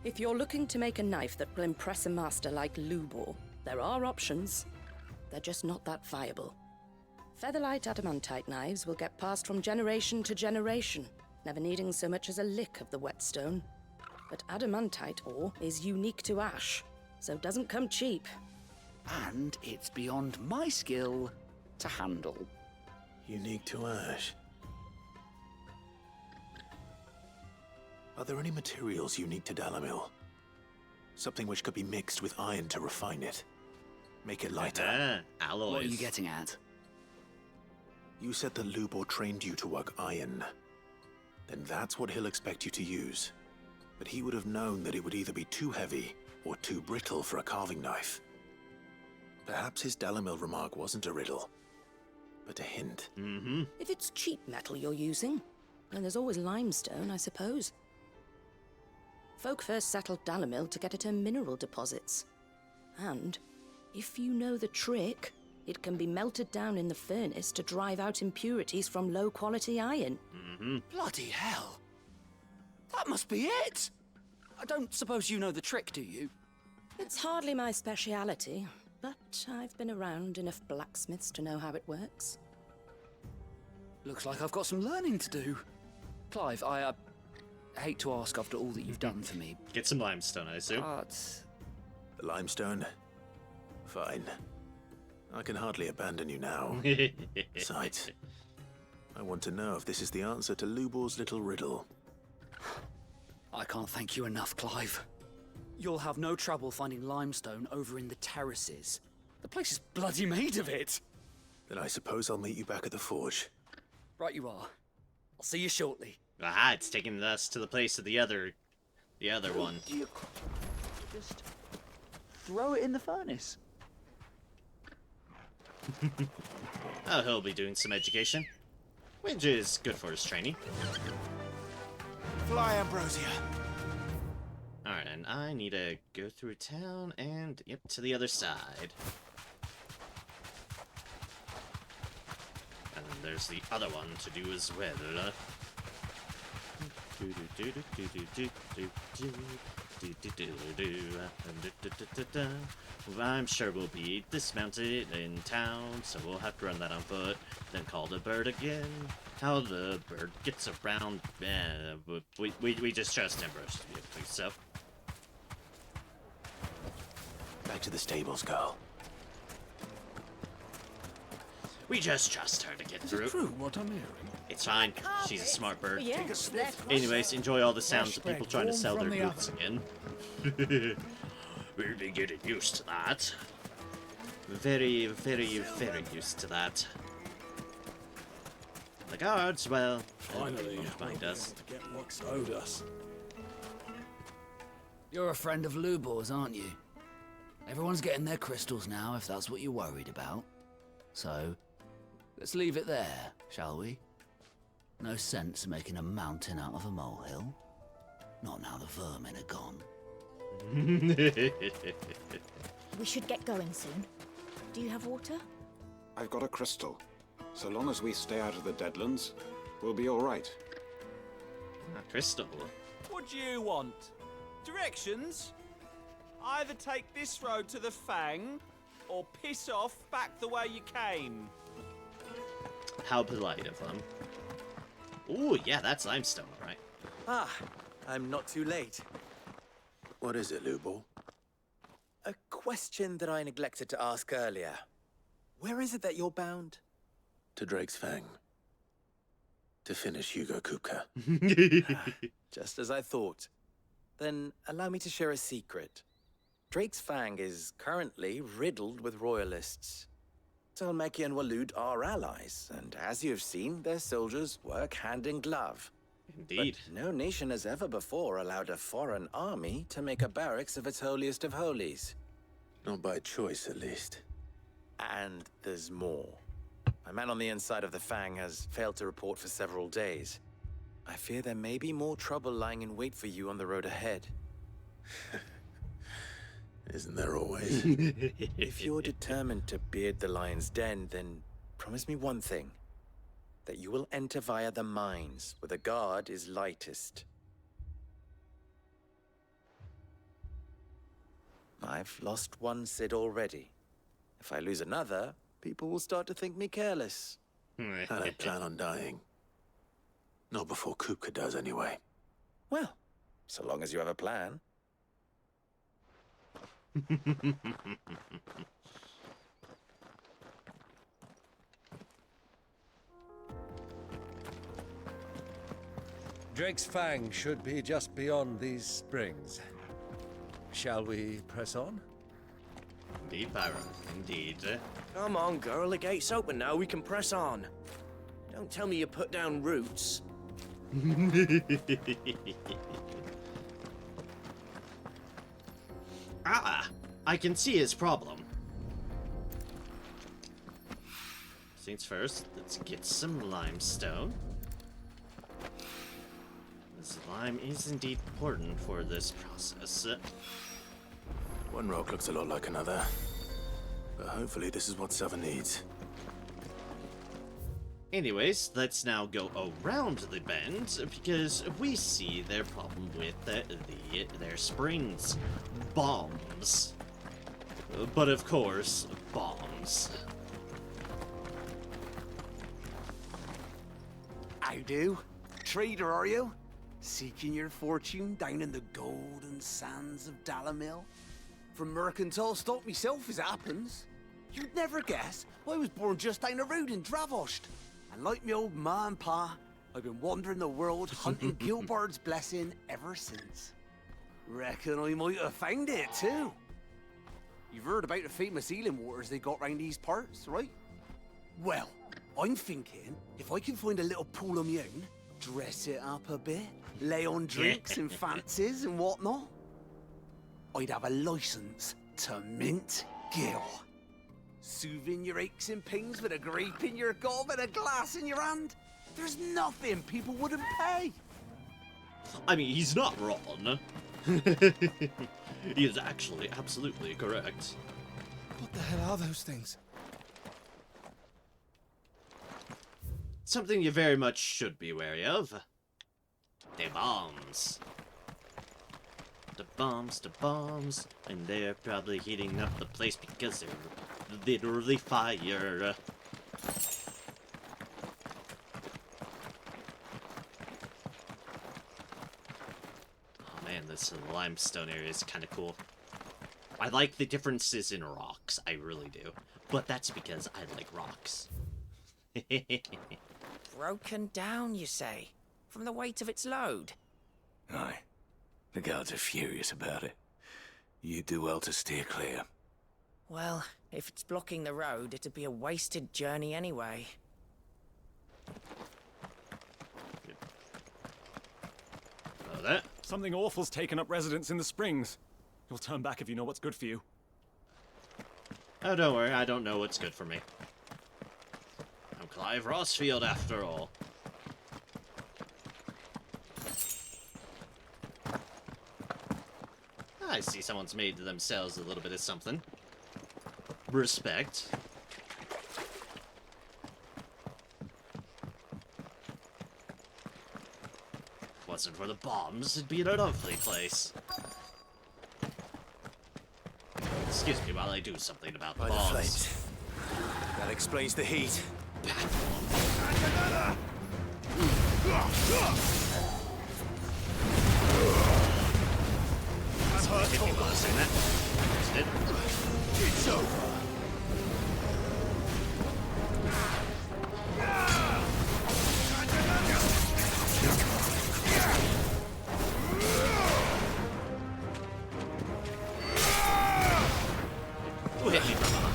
If you're looking to make a knife that will impress a master like Lubor, there are options. They're just not that viable. Featherlight adamantite knives will get passed from generation to generation, never needing so much as a lick of the whetstone. But adamantite ore is unique to ash, so it doesn't come cheap. And it's beyond my skill to handle. Unique to ash. Are there any materials unique to Dalamil? Something which could be mixed with iron to refine it. Make it lighter. Alloys. What are you getting at? You said that Lubor trained you to work iron. Then that's what he'll expect you to use. But he would have known that it would either be too heavy or too brittle for a carving knife. Perhaps his Dalamil remark wasn't a riddle, but a hint. Mm-hmm. If it's cheap metal you're using, then there's always limestone, I suppose. Folk first settled Dalamil to get at her mineral deposits. And, if you know the trick, it can be melted down in the furnace to drive out impurities from low-quality iron. Mm-hmm. Bloody hell! That must be it! I don't suppose you know the trick, do you? It's hardly my speciality, but I've been around enough blacksmiths to know how it works. Looks like I've got some learning to do. Clive, I hate to ask after all that you've done for me. Get some limestone, I assume. But... The limestone? Fine. I can hardly abandon you now. Besides, I want to know if this is the answer to Lubor's little riddle. I can't thank you enough, Clive. You'll have no trouble finding limestone over in the terraces. The place is bloody made of it. Then I suppose I'll meet you back at the forge. Right you are. I'll see you shortly. Aha, it's taking us to the place of the other one. Do you just throw it in the furnace? Oh, he'll be doing some education, which is good for his training. Fly, Ambrosia. Alright, and I need to go through town and, yep, to the other side. there's the other one to do as well. I'm sure we'll be dismounted in town, so we'll have to run that on foot, then call the bird again. How the bird gets around, we just trust Ambrose to be able to do so. Back to the stables, girl. We just trust her to get through. True, what I'm hearing. It's fine. She's a smart bird. Yeah, Anyways, enjoy all the sounds of people trying to sell their goods again. We'll be getting used to that. Very, very, very used to that. The guards, well, Finally, won't mind us. to get what's owed us. You're a friend of Lubor's, aren't you? Everyone's getting their crystals now, if that's what you're worried about. So, let's leave it there, shall we? No sense making a mountain out of a molehill. Not now the vermin are gone. We should get going soon. Do you have water? I've got a crystal. So long as we stay out of the Deadlands, we'll be all right. A crystal? What do you want? Directions? Either take this road to the Fang, or piss off back the way you came. How polite of them. Ooh, yeah, that's limestone, right? Ah, I'm not too late. What is it, Lubor? A question that I neglected to ask earlier. Where is it that you're bound? To Drake's Fang. To finish Hugo Kupka. Just as I thought. Then allow me to share a secret. Drake's Fang is currently riddled with royalists. Talmeki and Waloed are allies, and as you have seen, their soldiers work hand in glove. Indeed. But no nation has ever before allowed a foreign army to make a barracks of its holiest of holies. Not by choice, at least. And there's more. My man on the inside of the Fang has failed to report for several days. I fear there may be more trouble lying in wait for you on the road ahead. Isn't there always? If you're determined to beard the lion's den, then promise me one thing. That you will enter via the mines, where the guard is lightest. I've lost one Cid already. If I lose another, people will start to think me careless. I don't plan on dying. Not before Kupka does, anyway. Well, so long as you have a plan. Drake's Fang should be just beyond these springs. Shall we press on? Indeed, Byron. Indeed. Come on, girl. The gate's open now. We can press on. Don't tell me you put down roots. I can see his problem. Things first, let's get some limestone. This lime is indeed important for this process. One rock looks a lot like another. But hopefully this is what Seven needs. Anyways, let's now go around the bend, because we see their problem with their springs. Bombs. But of course, bombs. How do? Trader, are you? Seeking your fortune down in the golden sands of Dalamil? From mercantile stock myself, as it happens. You'd never guess, I was born just down the road in Dravost. And like me old ma and pa, I've been wandering the world hunting Gilbard's blessing ever since. Reckon I might have found it, too. You've heard about the famous healing waters they got round these parts, right? Well, I'm thinking, if I can find a little pool of my own, dress it up a bit, lay on drinks and fancies and whatnot, I'd have a license to mint Gil. Soothing your aches and pains with a grape in your gob and a glass in your hand. There's nothing people wouldn't pay. I mean, he's not wrong. He is actually absolutely correct. What the hell are those things? something you very much should be wary of. The bombs. The bombs, and they're probably heating up the place because they're literally fire. Oh man, this limestone area is kind of cool. I like the differences in rocks, I really do. But that's because I like rocks. Broken down, you say? From the weight of its load? Aye. The guards are furious about it. You do well to steer clear. Well, if it's blocking the road, it'd be a wasted journey anyway. Oh, that? Something awful's taken up residence in the springs. You'll turn back if you know what's good for you. Oh, don't worry, I don't know what's good for me. I'm Clive Rossfield, after all. I see someone's made themselves a little bit of something. Respect. If it wasn't for the bombs, it'd be a lovely place. Excuse me while I do something about the By the bombs. flames. That explains the heat. Hit me while I say that. Instead. It's over. Who hit me from behind?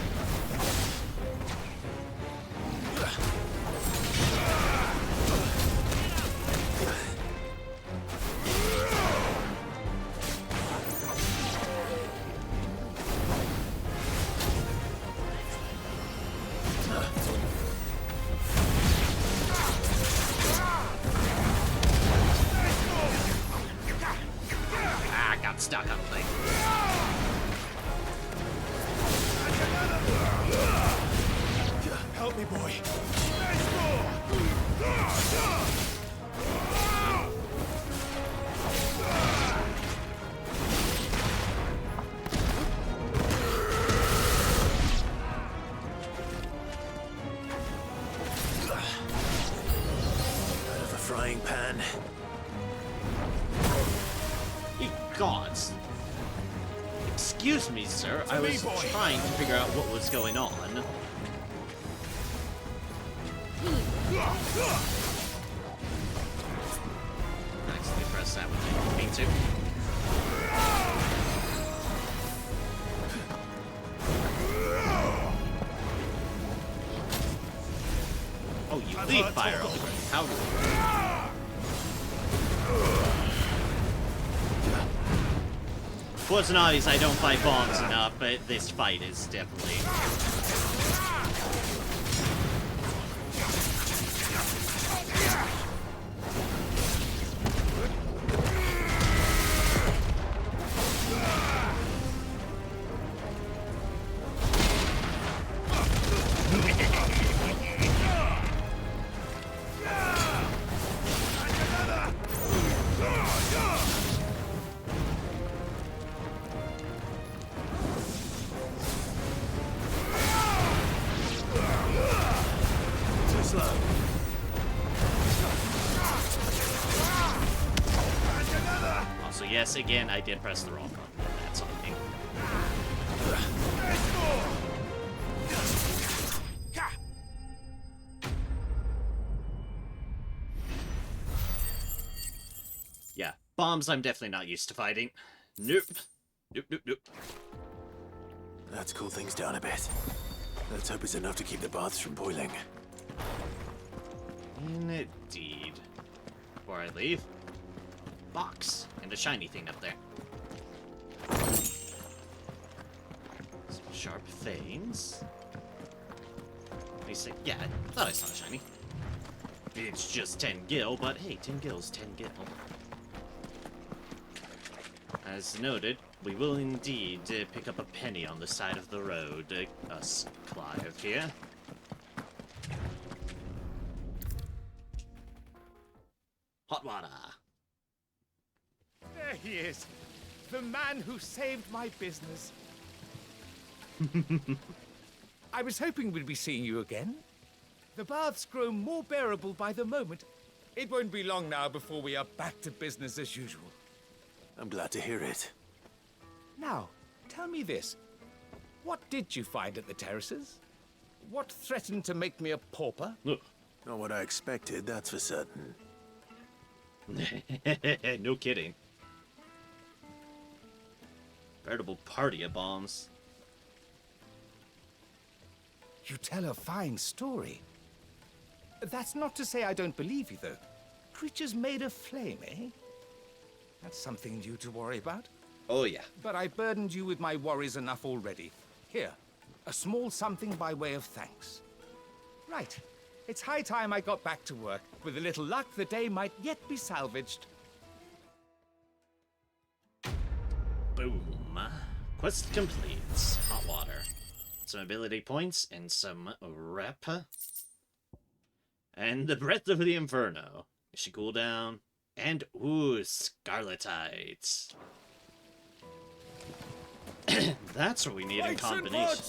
I got stuck on thing. Help me, boy. Out of the frying pan. Ye gods. Excuse me, sir. I was trying to figure out what was going on. Actually, press that when I didn't mean to. Oh, you leave fire already. How wasn't obvious I don't fight bombs enough, but this fight is definitely... Too slow. Also, yes, again, I did press the wrong button. That's on me. Yeah, bombs I'm definitely not used to fighting. Nope. Nope, nope, nope. Let's cool things down a bit. Let's hope it's enough to keep the baths from boiling. Indeed. Before I leave, box and a shiny thing up there. Some sharp fangs. He said, yeah, I thought I saw a shiny. It's just 10 gil, but hey, 10 gil's 10 gil. As noted, we will indeed pick up a penny on the side of the road. Us, Clive here. Hot water. There he is. The man who saved my business. I was hoping we'd be seeing you again. The baths grow more bearable by the moment. It won't be long now before we are back to business as usual. I'm glad to hear it. Now, tell me this. What did you find at the terraces? What threatened to make me a pauper? Not what I expected, that's for certain. No kidding. Veritable party of bombs. You tell a fine story. That's not to say I don't believe you, though. Creatures made of flame, eh? That's something new to worry about. Oh, yeah. But I burdened you with my worries enough already. Here, a small something by way of thanks. Right. It's high time I got back to work. With a little luck, the day might yet be salvaged. Boom. Quest complete. Hot water. Some ability points and some rep. And the Breath of the Inferno. It should cool down. And, ooh, Scarletite. That's what we need in combination.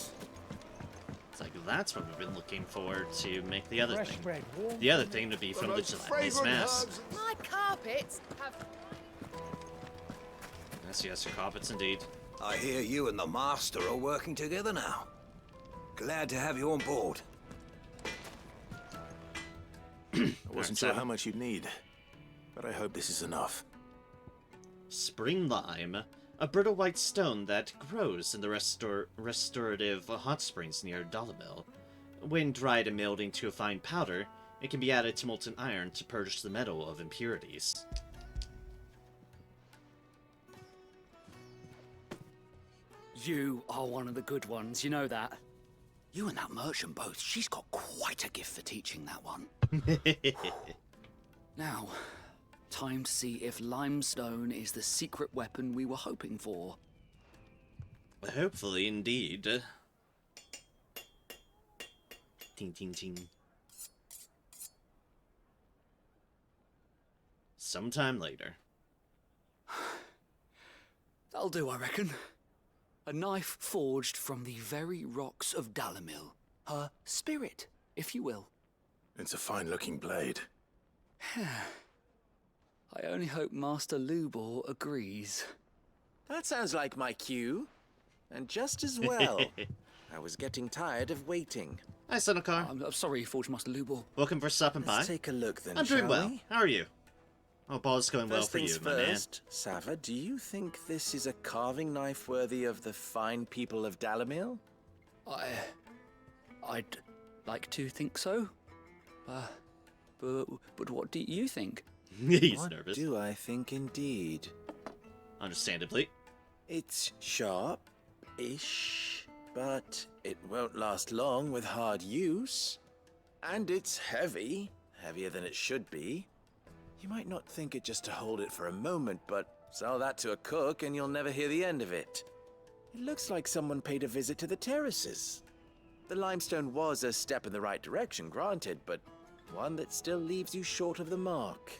It's like, that's what we've been looking for to make the other thing. The other thing to be from the Gelatinous Mask. My carpets have... Yes, carpets indeed. I hear you and the Master are working together now. Glad to have you on board. I wasn't sure how much you'd need, but I hope this is enough. Spring lime, a brittle white stone that grows in the restorative hot springs near Dalamil. When dried and milled into a fine powder, it can be added to molten iron to purge the metal of impurities. You are one of the good ones, you know that. You and that merchant both, she's got quite a gift for teaching that one. Now, time to see if limestone is the secret weapon we were hoping for. Hopefully, indeed. Ting, ting, ting. Sometime later. That'll do, I reckon. A knife forged from the very rocks of Dalamil. Her spirit, if you will. It's a fine-looking blade. I only hope Master Lubor agrees. That sounds like my cue. And just as well. I was getting tired of waiting. Hi, Senokar. I'm sorry, Forge Master Lubor. Welcome for stopping by. Let's take a look then, I'm doing shall well. we? How are you? Hope all is going well for you, my man. First, Sava, do you think this is a carving knife worthy of the fine people of Dalamil? I'd like to think so. But what do you think? He's what nervous. Do I think indeed? Understandably. It's sharp-ish, but it won't last long with hard use. And it's heavy, heavier than it should be. You might not think it just to hold it for a moment, but sell that to a cook and you'll never hear the end of it. It looks like someone paid a visit to the terraces. The limestone was a step in the right direction, granted, but one that still leaves you short of the mark.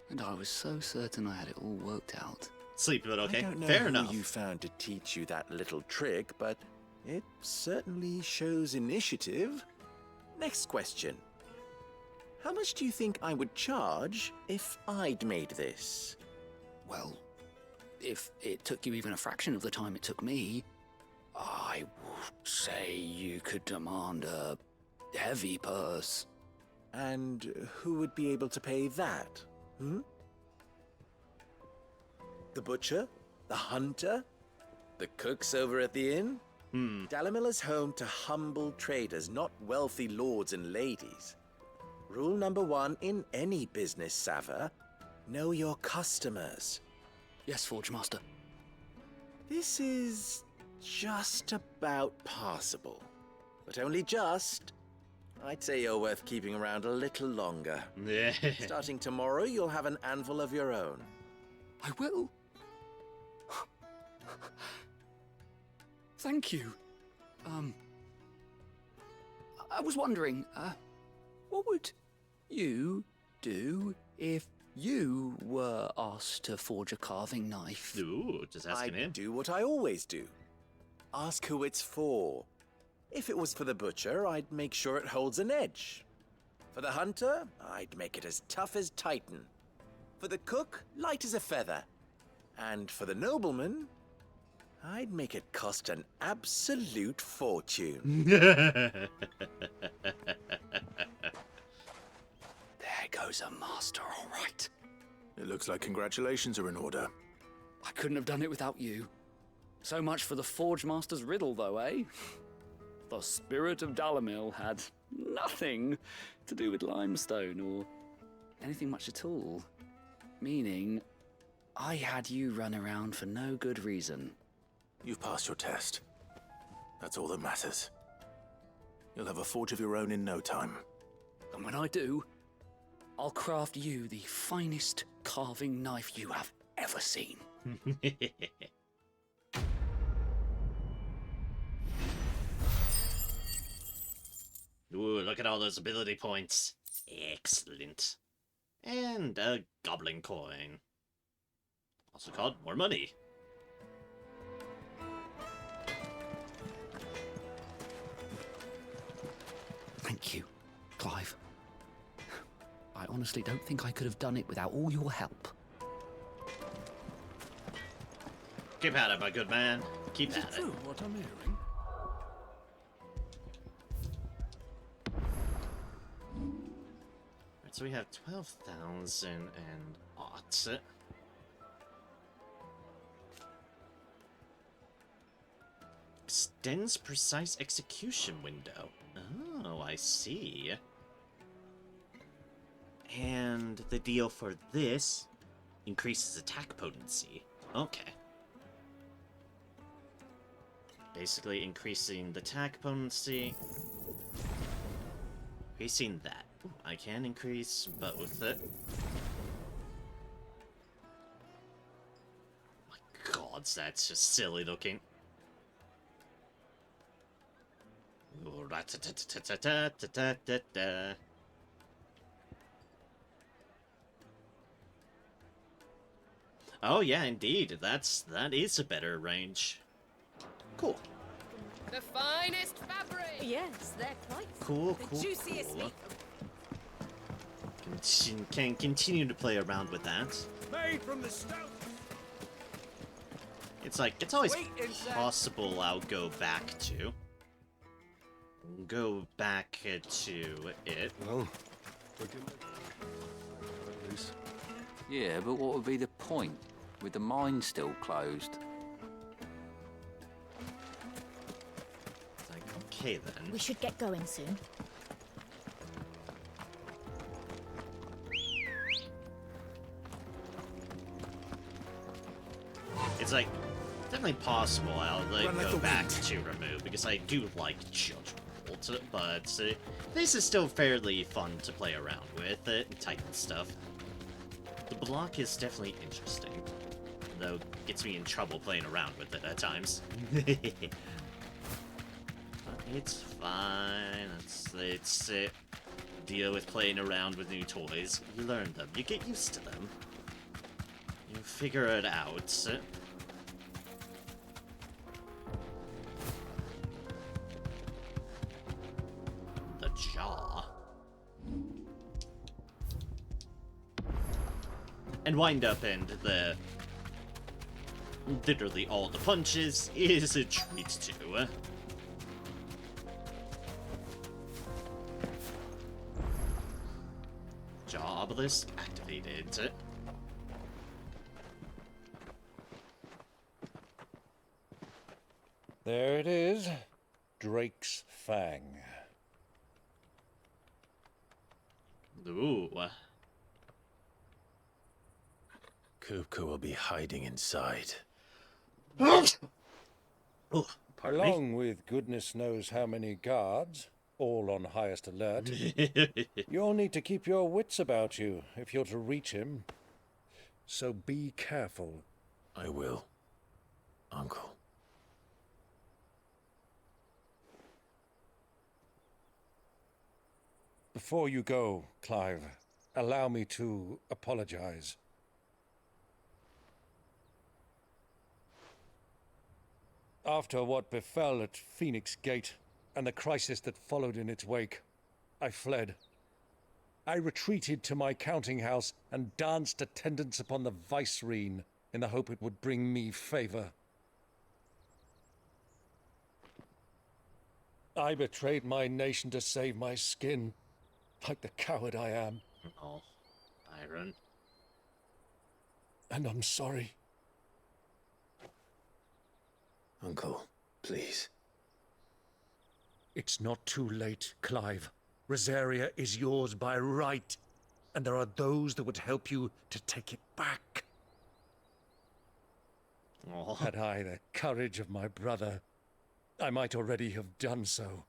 And I was so certain I had it all worked out. Sleep, but okay. I don't know Fair who enough. you found to teach you that little trick, but it certainly shows initiative. Next question. How much do you think I would charge if I'd made this? Well, if it took you even a fraction of the time it took me, I would say you could demand a heavy purse. And who would be able to pay that? The butcher? The hunter? The cooks over at the inn? Dalamil is home to humble traders, not wealthy lords and ladies. Rule number 1 in any business, Sava. Know your customers. Yes, Forge Master. This is just about passable. But only just. I'd say you're worth keeping around a little longer. Starting tomorrow, you'll have an anvil of your own. I will. Thank you. I was wondering, what would you do if You were asked to forge a carving knife. Ooh, just asking him. Do what I always do. Ask who it's for. If it was for the butcher, I'd make sure it holds an edge. For the hunter, I'd make it as tough as Titan. For the cook, light as a feather. And for the nobleman, I'd make it cost an absolute fortune. There goes a master, all right. It looks like congratulations are in order. I couldn't have done it without you. So much for the Forge Master's riddle, though, eh? The spirit of Dalamil had nothing to do with limestone or anything much at all. Meaning, I had you run around for no good reason. You've passed your test. That's all that matters. You'll have a forge of your own in no time. And when I do, I'll craft you the finest carving knife you have ever seen. Ooh, look at all those ability points. Excellent. And a goblin coin. Also called more money. Thank you, Clive. I honestly don't think I could have done it without all your help. Keep at it, my good man. Keep Is at it it. true what I'm hearing? Right, so we have 12,000 and aught. Extends precise execution window. Oh, I see. And the deal for this increases attack potency. Okay. Basically increasing the attack potency. Increasing that. Ooh, I can increase both. My god, that's just silly looking. Ooh, rat-ta-ta-ta-ta-ta-ta-ta-ta. Oh yeah, indeed. That is a better range. Cool. The finest fabric! Yes, they're quite Cool, The cool, juiciest cool. meat. Can continue to play around with that. Made from the stone. It's like, it's always Sweet insect. possible I'll go back to. Go back to it. Well, yeah, but what would be the point with the mine still closed? It's like, okay then. We should get going soon. It's like, definitely possible I'll Run like go the back wind. to remove, because I do like Judge Bolt, but this is still fairly fun to play around with, and Titan stuff. The block is definitely interesting, though gets me in trouble playing around with it at times. It's fine, it's deal with playing around with new toys. You learn them, you get used to them. You figure it out. The jaw. And wind up and the literally all the punches is a treat too. Jaw obelisk activated. There it is. Drake's Fang. Ooh. Kupka will be hiding inside. Oh, Along with goodness knows how many guards, all on highest alert. You'll need to keep your wits about you if you're to reach him. So be careful. I will, Uncle. Before you go, Clive, allow me to apologize. After what befell at Phoenix Gate and the crisis that followed in its wake, I fled. I retreated to my counting house and danced attendance upon the vicereine in the hope it would bring me favor. I betrayed my nation to save my skin, like the coward I am. Oh, Byron. And I'm sorry. Uncle, please. It's not too late, Clive. Rosaria is yours by right, and there are those that would help you to take it back. Oh. Had I the courage of my brother, I might already have done so.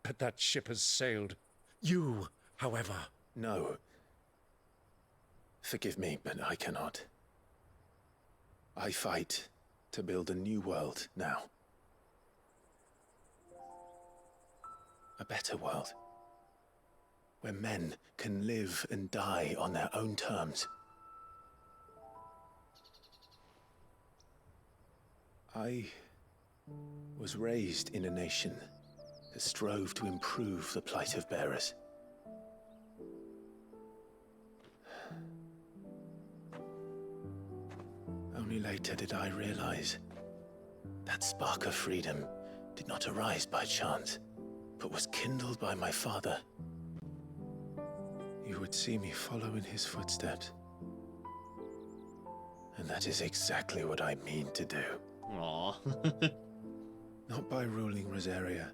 But that ship has sailed. You, however... No. Forgive me, but I cannot. I fight to build a new world now. A better world. Where men can live and die on their own terms. I was raised in a nation that strove to improve the plight of bearers. Only later did I realize that spark of freedom did not arise by chance, but was kindled by my father. You would see me follow in his footsteps. And that is exactly what I mean to do. Aww. Not by ruling Rosaria,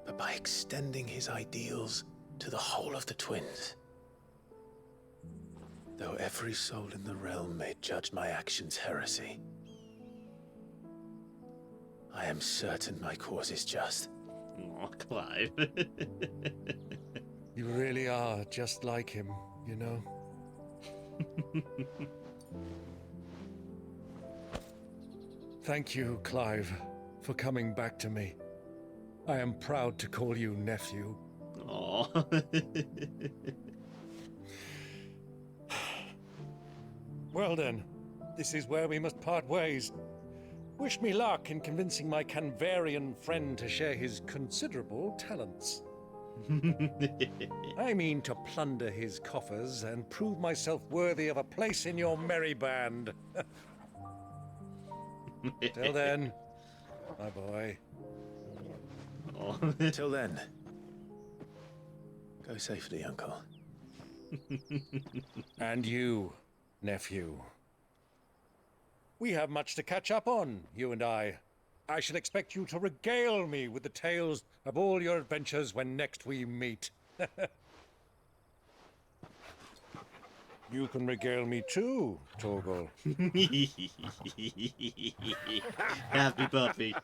but by extending his ideals to the whole of the twins. Though every soul in the realm may judge my actions heresy, I am certain my cause is just. Aw, Clive. You really are just like him, you know? Thank you, Clive, for coming back to me. I am proud to call you nephew. Aww. Well then, this is where we must part ways. Wish me luck in convincing my Canvarian friend to share his considerable talents. I mean to plunder his coffers and prove myself worthy of a place in your merry band. Till then, my boy. Oh. Till then, go safely, Uncle. And you, nephew. We have much to catch up on, you and I. I shall expect you to regale me with the tales of all your adventures when next we meet. You can regale me too, Torgal. Happy puppy.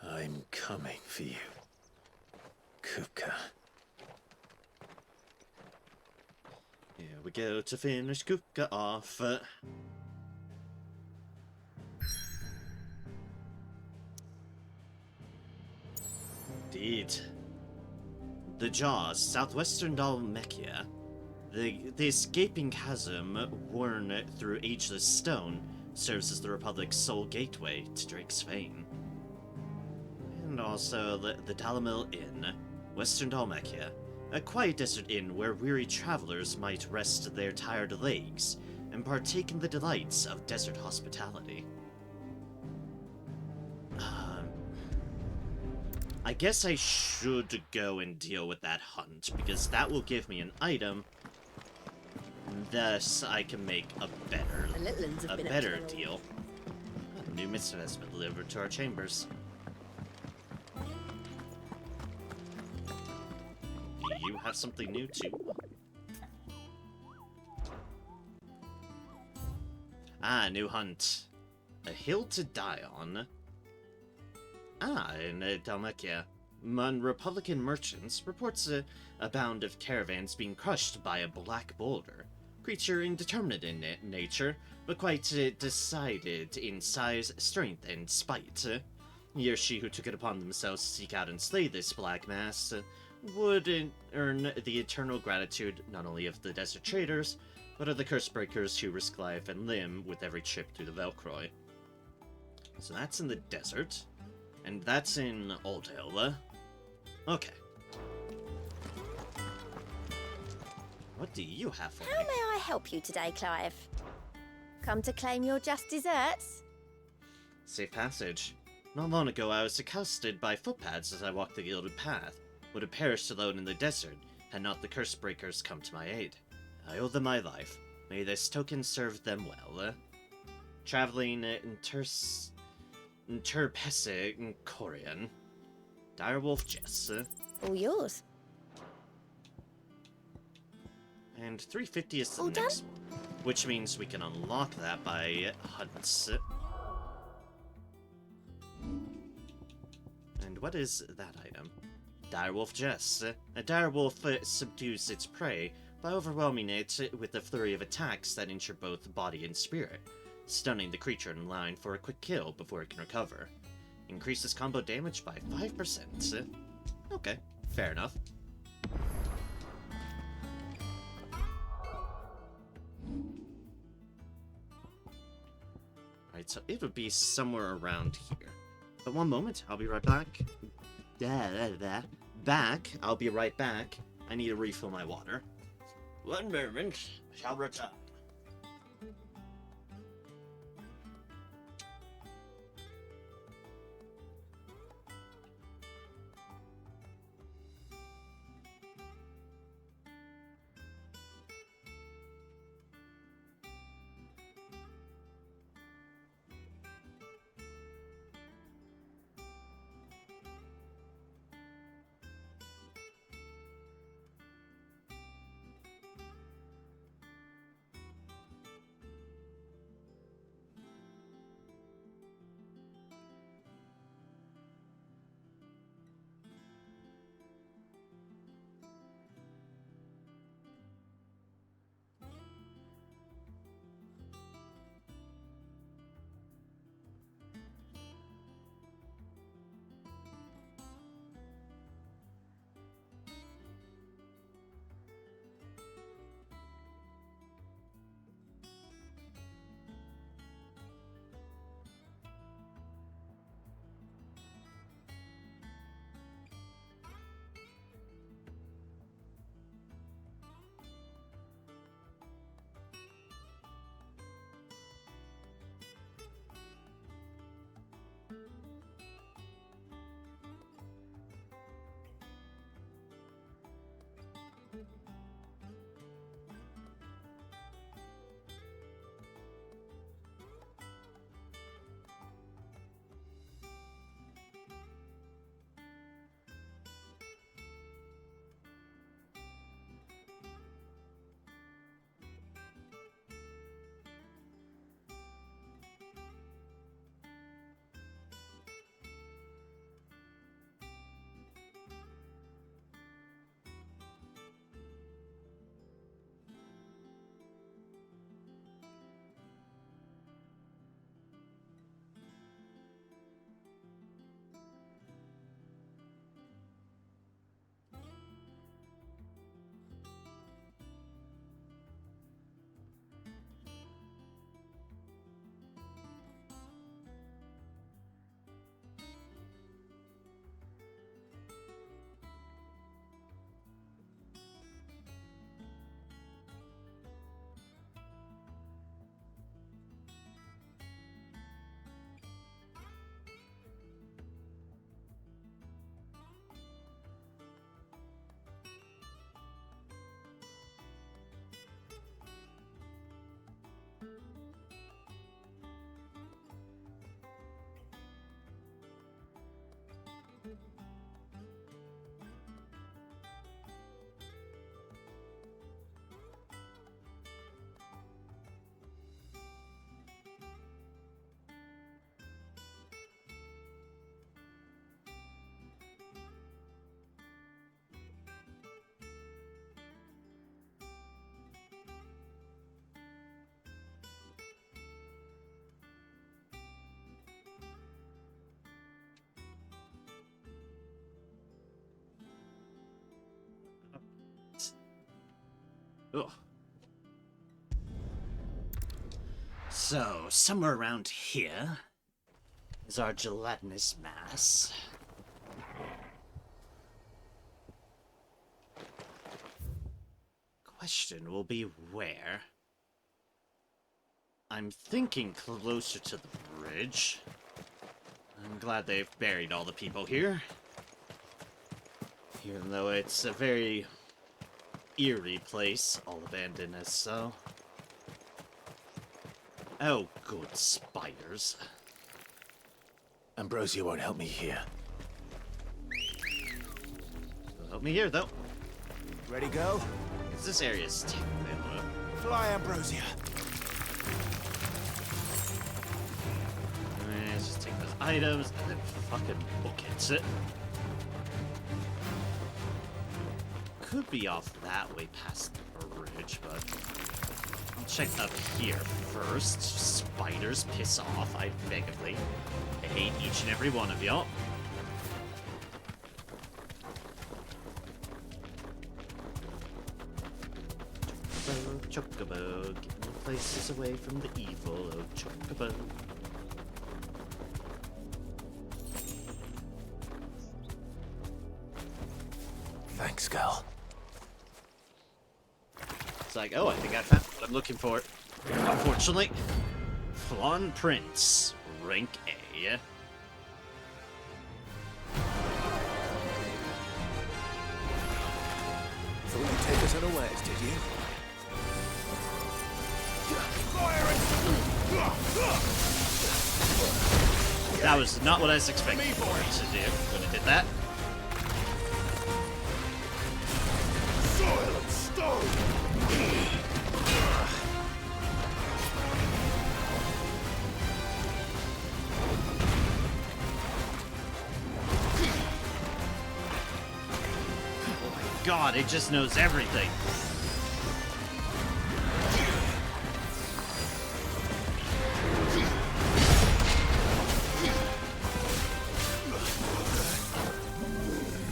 I'm coming for you, Kupka. Here we go to finish Kupka off. Indeed. The Jaws, southwestern Dalmekia. The escaping chasm, worn through ageless stone, serves as the Republic's sole gateway to Drake's fane. And also the Dalamil Inn, western Dalmekia, a quiet desert inn where weary travelers might rest their tired legs and partake in the delights of desert hospitality. I guess I should go and deal with that hunt, because that will give me an item. Thus, I can make a better deal. A new missive has been delivered to our chambers. Do you have something new too? Ah, new hunt. A hill to die on. Ah, in Dalmekia, Republican merchants reports a band of caravans being crushed by a black boulder. Creature indeterminate in nature, but quite decided in size, strength, and spite. He or she who took it upon themselves to seek out and slay this black mass would earn the eternal gratitude not only of the desert traders, but of the curse breakers who risk life and limb with every trip through the Velcroy. So that's in the desert, and that's in Oldale. Okay. What do you have for How me? may I help you today, Clive? Come to claim your just desserts? Safe passage. Not long ago, I was accosted by footpads as I walked the gilded path. Would have perished alone in the desert had not the curse breakers come to my aid. I owe them my life. May this token serve them well. Traveling Interpese in Korean. Direwolf Jess. All yours. And 350 is the All done? next one, which means we can unlock that by hunts. And what is that item? Direwolf Jess. A direwolf subdues its prey by overwhelming it with a flurry of attacks that injure both body and spirit, stunning the creature in line for a quick kill before it can recover. Increases combo damage by 5%. Okay, fair enough. Right, so it would be somewhere around here. But one moment, I'll be right back. Back, I'll be right back. I need to refill my water. One moment, shall return. Ugh. So, somewhere around here is our gelatinous mass. Question will be where? I'm thinking closer to the bridge. I'm glad they've buried all the people here. Even though it's a very eerie place, all abandoned as so. Oh, good spiders. Ambrosia won't help me here. It'll help me here, though. Ready, go? Because this area is terrible. Fly, Ambrosia. Let's just take those items and then fucking book it. Could be off that way past the bridge, but I'll check up here first. Spiders, piss off, I beggedly. I hate each and every one of y'all. Chocobo, get me places away from the evil of Chocobo. Thanks, girl. It's like, oh, I think I found what I'm looking for. Unfortunately, Flan Prince, rank A. Thought you'd take us unawares, did you? That was not what I was expecting to do when I did that. Soil and stone! God, it just knows everything.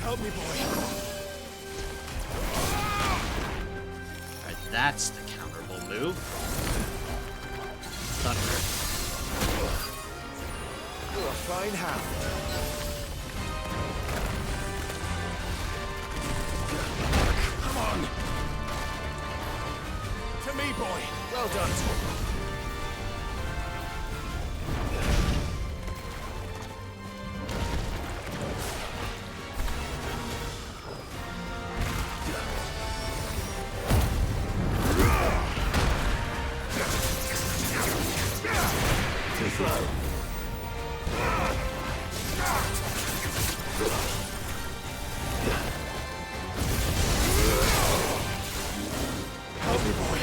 Help me, boy. Alright, that's the counterable move. Thunder. You're a fine hound. To me, boy. Well done. Too slow. Help me, boy.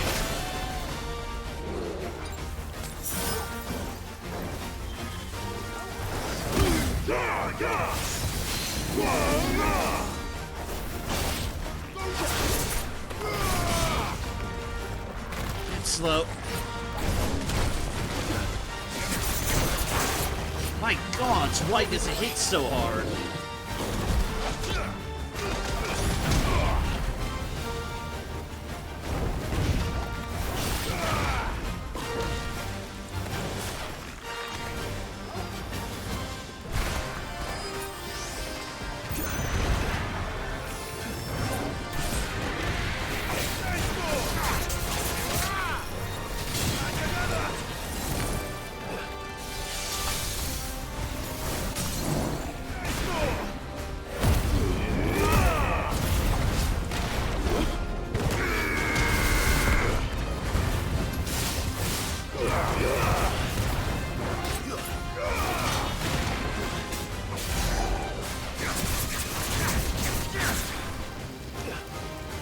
It's slow. My God, why does it hit so hard?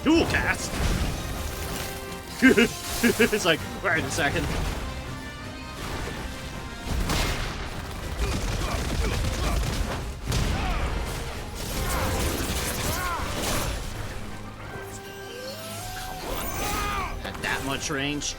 Dual cast? It's like, wait a second. At that much range?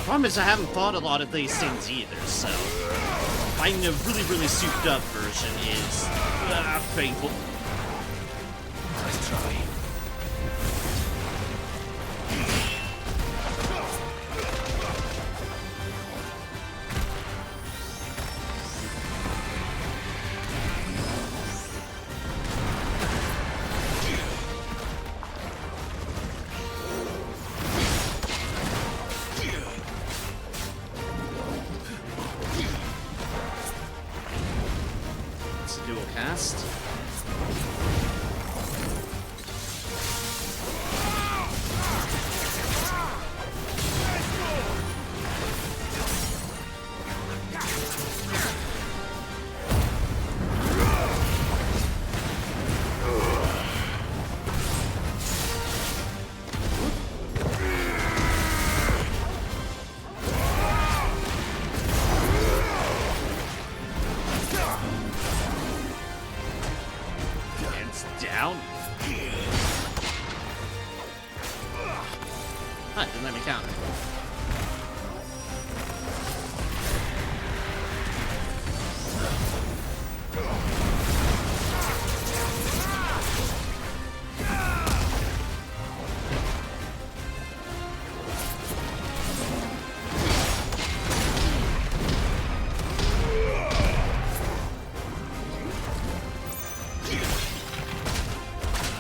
Problem is I haven't fought a lot of these things either, so fighting a really, really souped up version is painful. Nice try. It's a dual cast. Down. Ah, didn't let me counter.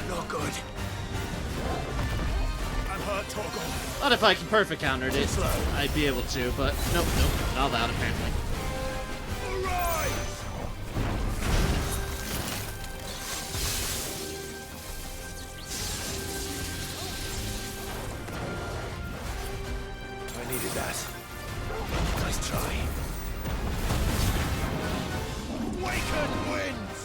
Not good. I'm hurt, Torgal. Thought if I could perfect counter it, I'd be able to, but nope, not allowed apparently. I needed that. Nice try. Awaken winds!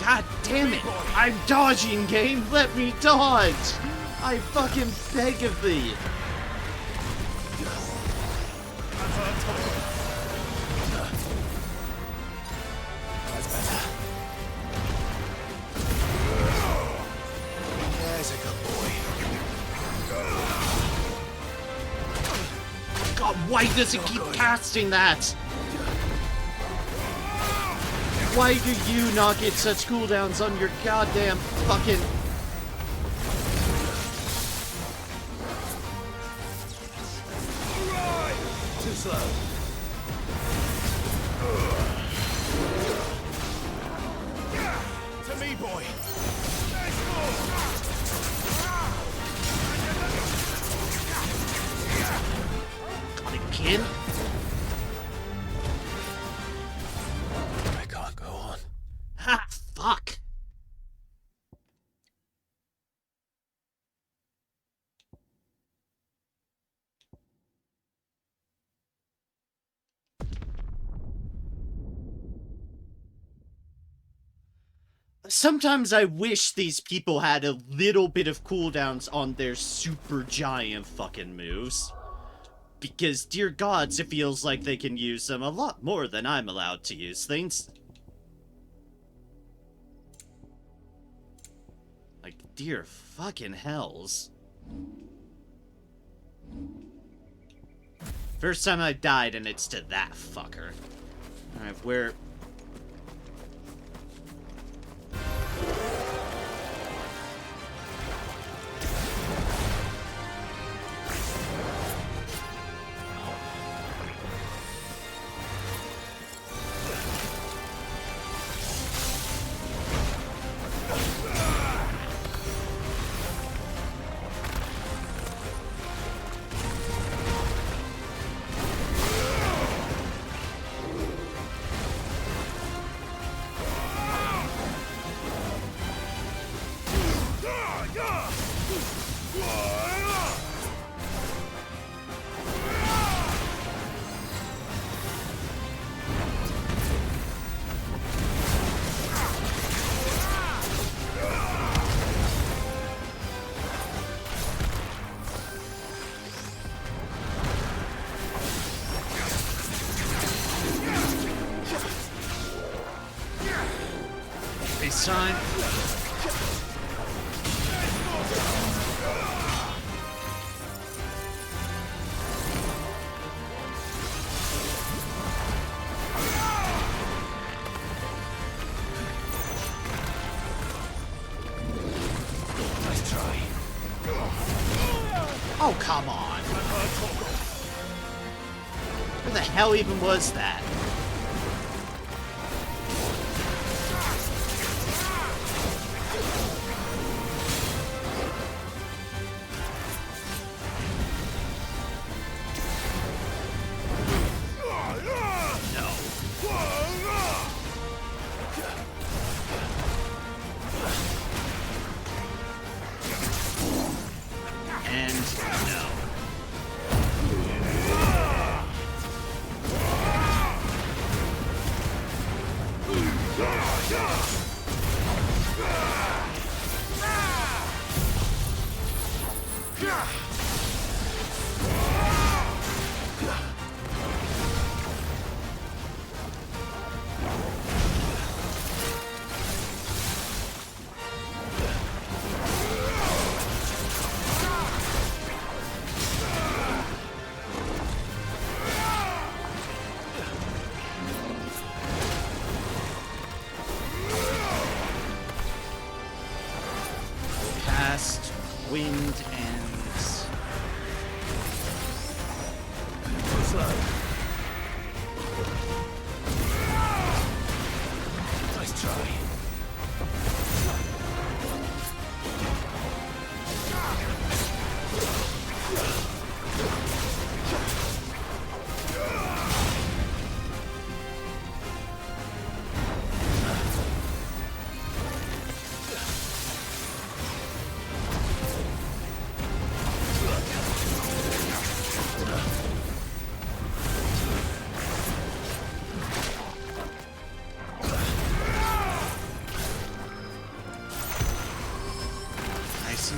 God damn it! I'm dodging, game! Let me dodge! I fucking beg of thee! That's better. There's a good boy. God, why does it keep casting that? Why do you not get such cooldowns on your goddamn fucking... Too slow. To me, boy. Again? I can't go on. Ha! Fuck! Sometimes I wish these people had a little bit of cooldowns on their super giant fucking moves. Because, dear gods, it feels like they can use them a lot more than I'm allowed to use things. Like, dear fucking hells. First time I died and it's to that fucker. Alright, where... Time. hell even was that? Wind and... Slow. Nice try.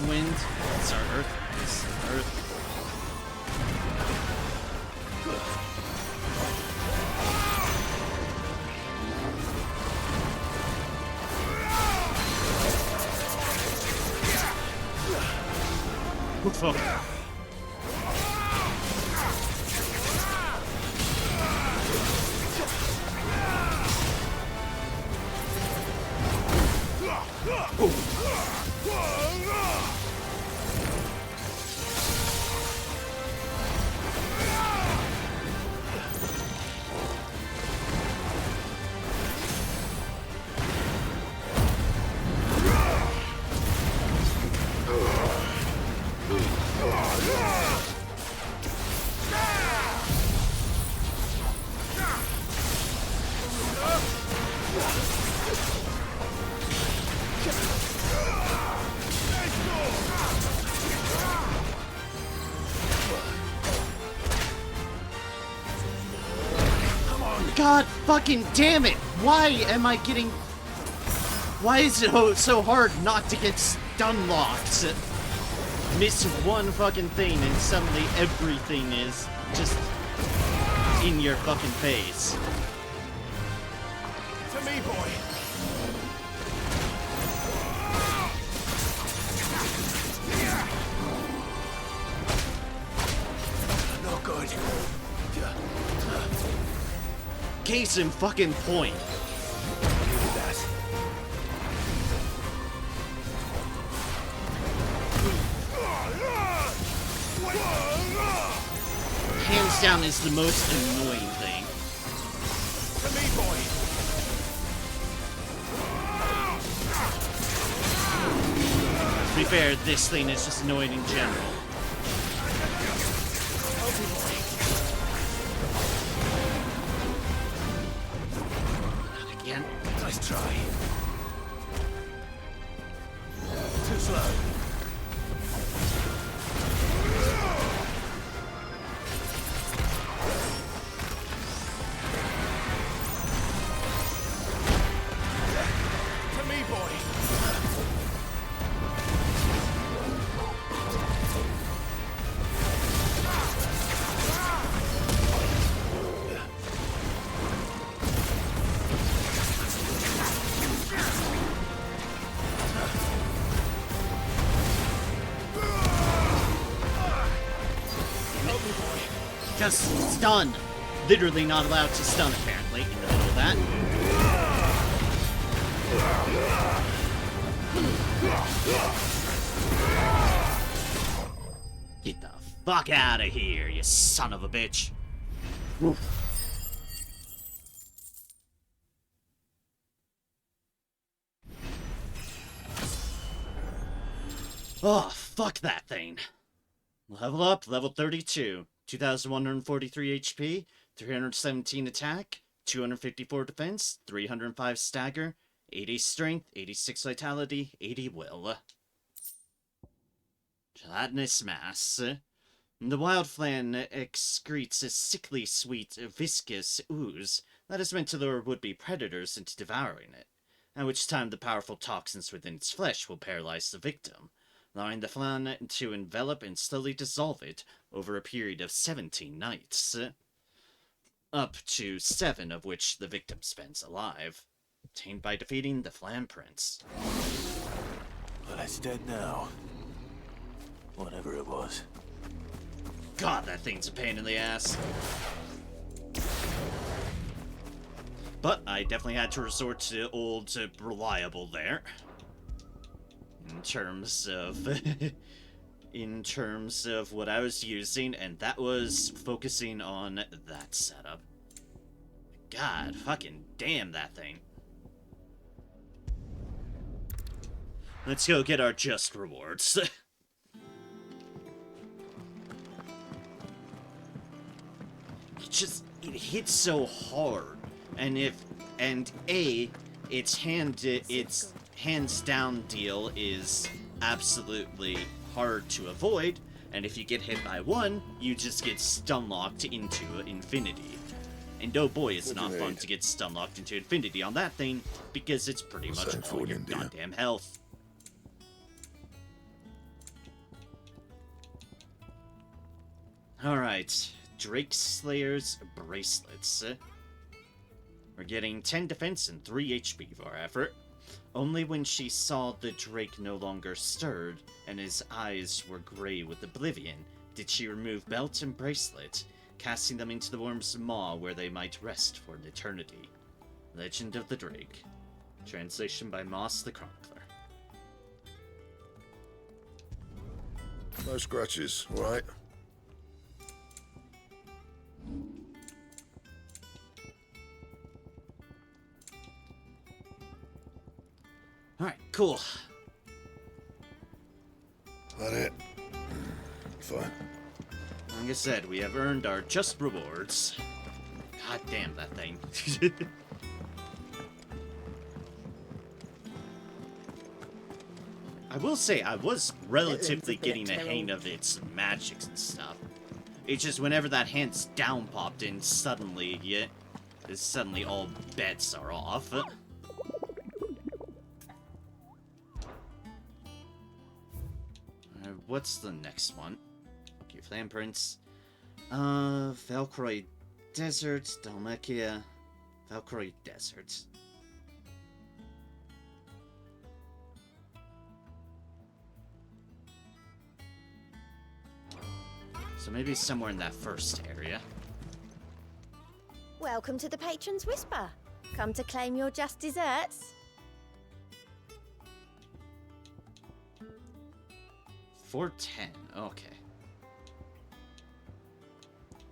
Wind. It's our Earth. It's Earth. Oh, fuck. God fucking damn it! Why am I getting... Why is it so hard not to get stun locked? Miss one fucking thing and suddenly everything is just in your fucking face. To me, boy. No good. Case in fucking point. Hands down is the most annoying thing. To me, boy. To be fair, this thing is just annoying in general. Not again. Nice try. Too slow. Just stun. Literally not allowed to stun, apparently, in the middle of that. Get the fuck out of here, you son of a bitch. Oof. Oh, fuck that thing. Level up, level 32. 2,143 HP, 317 attack, 254 defense, 305 stagger, 80 strength, 86 vitality, 80 will. Gelatinous mass. The wild flan excretes a sickly sweet, viscous ooze that is meant to lure would-be predators into devouring it, at which time the powerful toxins within its flesh will paralyze the victim, allowing the flan to envelop and slowly dissolve it over a period of 17 nights, up to 7 of which the victim spends alive, obtained by defeating the Flan Prince. Well, it's dead now. Whatever it was. God, that thing's a pain in the ass. But I definitely had to resort to old reliable there. In terms of what I was using, and that was focusing on that setup. God fucking damn that thing. Let's go get our just rewards. It hits so hard, and its hands down deal is absolutely hard to avoid, and if you get hit by one, you just get stun locked into infinity. And oh boy, it's not fun to get stun locked into infinity on that thing, because it's pretty much all your goddamn health. Alright, Drake Slayer's bracelets. We're getting 10 defense and 3 HP for our effort. Only when she saw the Drake no longer stirred, and his eyes were grey with oblivion, did she remove belt and bracelet, casting them into the worm's maw where they might rest for an eternity. Legend of the Drake. Translation by Moss the Chronicler. No scratches, right? Alright, cool. That it? Fine. Like I said, we have earned our just rewards. God damn that thing. I will say, I was relatively getting a hang of its magics and stuff. It's just whenever that hands down popped in, suddenly all bets are off. What's the next one? Okay, Flan Prince. Valkyrie Desert, Dalmacia. Valkyrie Desert. So maybe somewhere in that first area. Welcome to the Patron's Whisper. Come to claim your just desserts? 410, okay.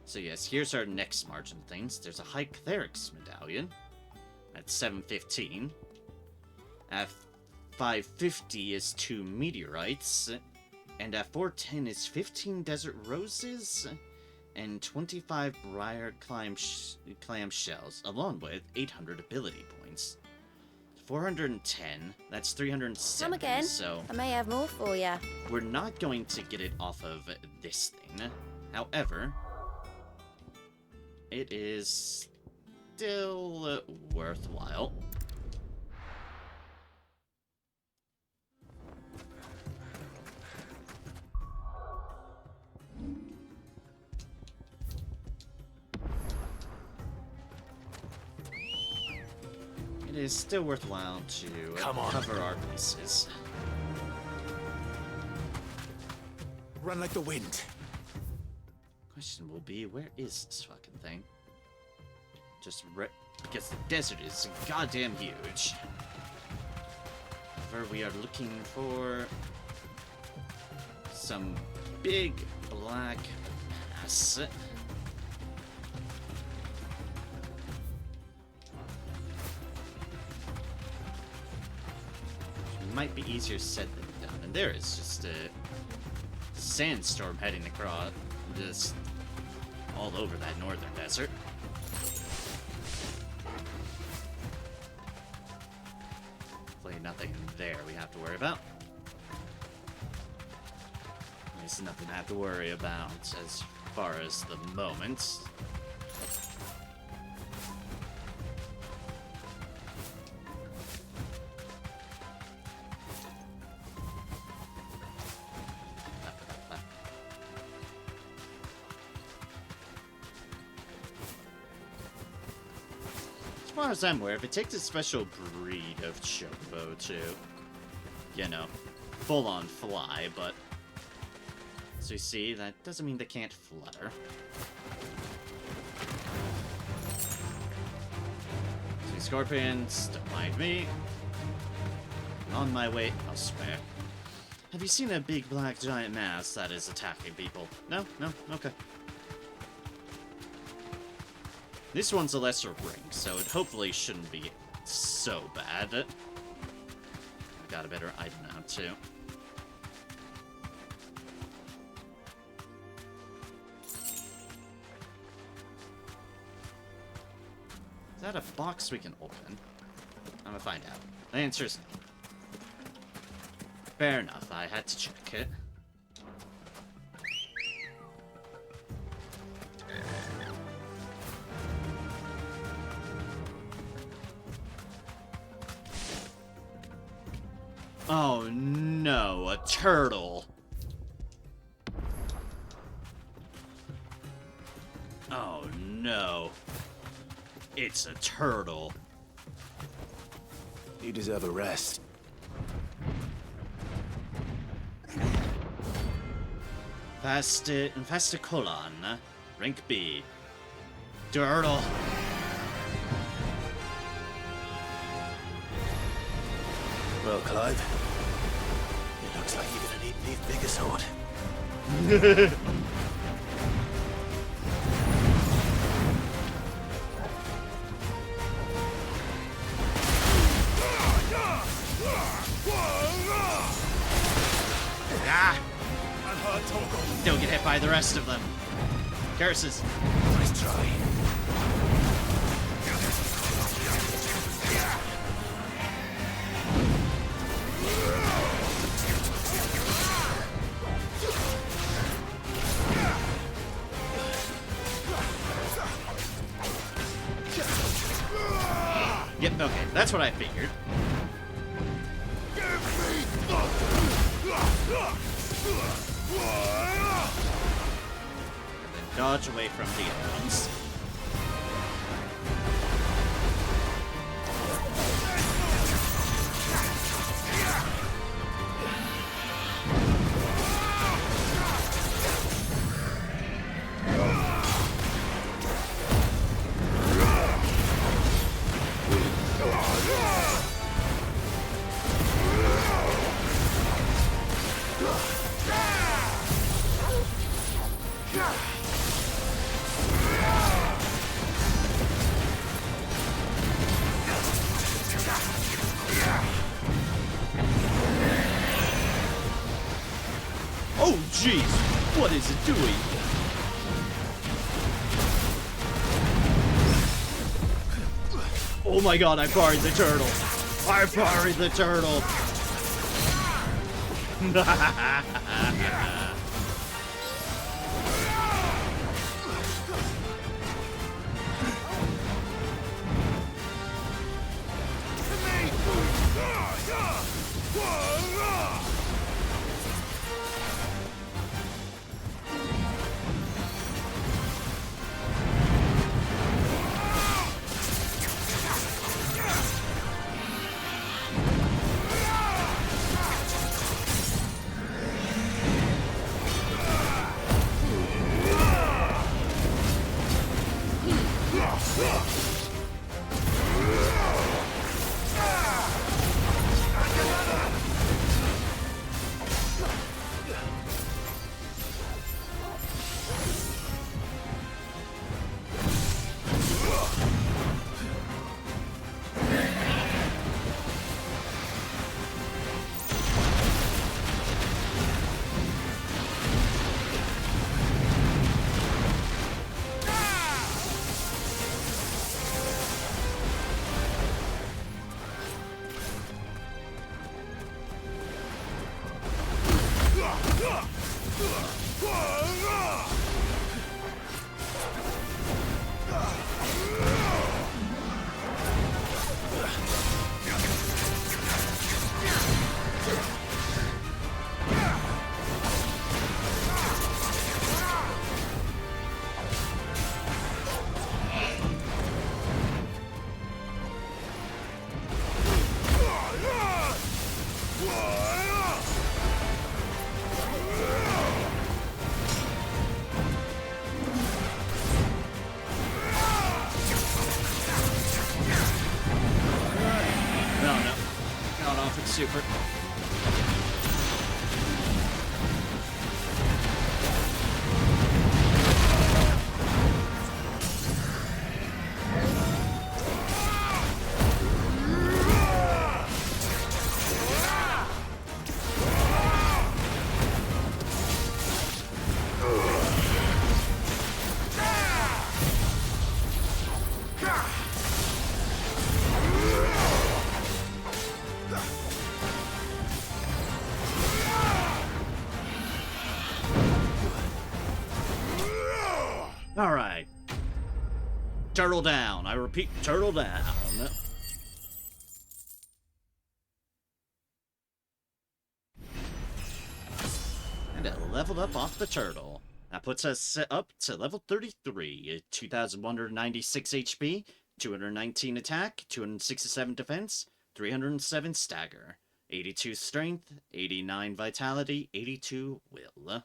So yes, here's our next margin things. There's a High Cleric's Medallion at 715. At 550 is 2 meteorites. And at 410 is 15 desert roses and 25 briar clam shells, along with 800 ability points. 410, that's 307. Come again. So I may have more for you. we're not going to get it off of this thing. However, it is still worthwhile. It is still worthwhile to cover our bases. Run like the wind. Question will be, where is this fucking thing? Because the desert is goddamn huge. However, we are looking for some big black mass. Might be easier said than done. there is just a sandstorm heading across, just all over that northern desert. Hopefully nothing there we have to worry about. There's nothing I have to worry about as far as the moment. As far as I'm aware, if it takes a special breed of chocobo to, you know, full-on fly, but so you see, that doesn't mean they can't flutter. See, scorpions, don't mind me. On my way elsewhere. Have you seen a big black giant mass that is attacking people? No? No? Okay. This one's a lesser ring, so it hopefully shouldn't be so bad. I got a better item now, too. Is that a box we can open? I'm gonna find out. The answer is no. Fair enough, I had to check it. Oh no, a turtle. Oh no. It's a turtle. You deserve a rest. Fasticolon, rank B. Turtle. Well, Clive, it looks like you're gonna need an even bigger sword. Ah! Don't get hit by the rest of them. Curses. Nice try. Yep, okay, that's what I figured. And then dodge away from the other ones. Oh jeez, what is it doing? Oh my god, I parried the turtle. I parried the turtle. super. All right. Turtle down. I repeat, turtle down. And it leveled up off the turtle. That puts us up to level 33. 2,196 HP, 219 attack, 267 defense, 307 stagger, 82 strength, 89 vitality, 82 will.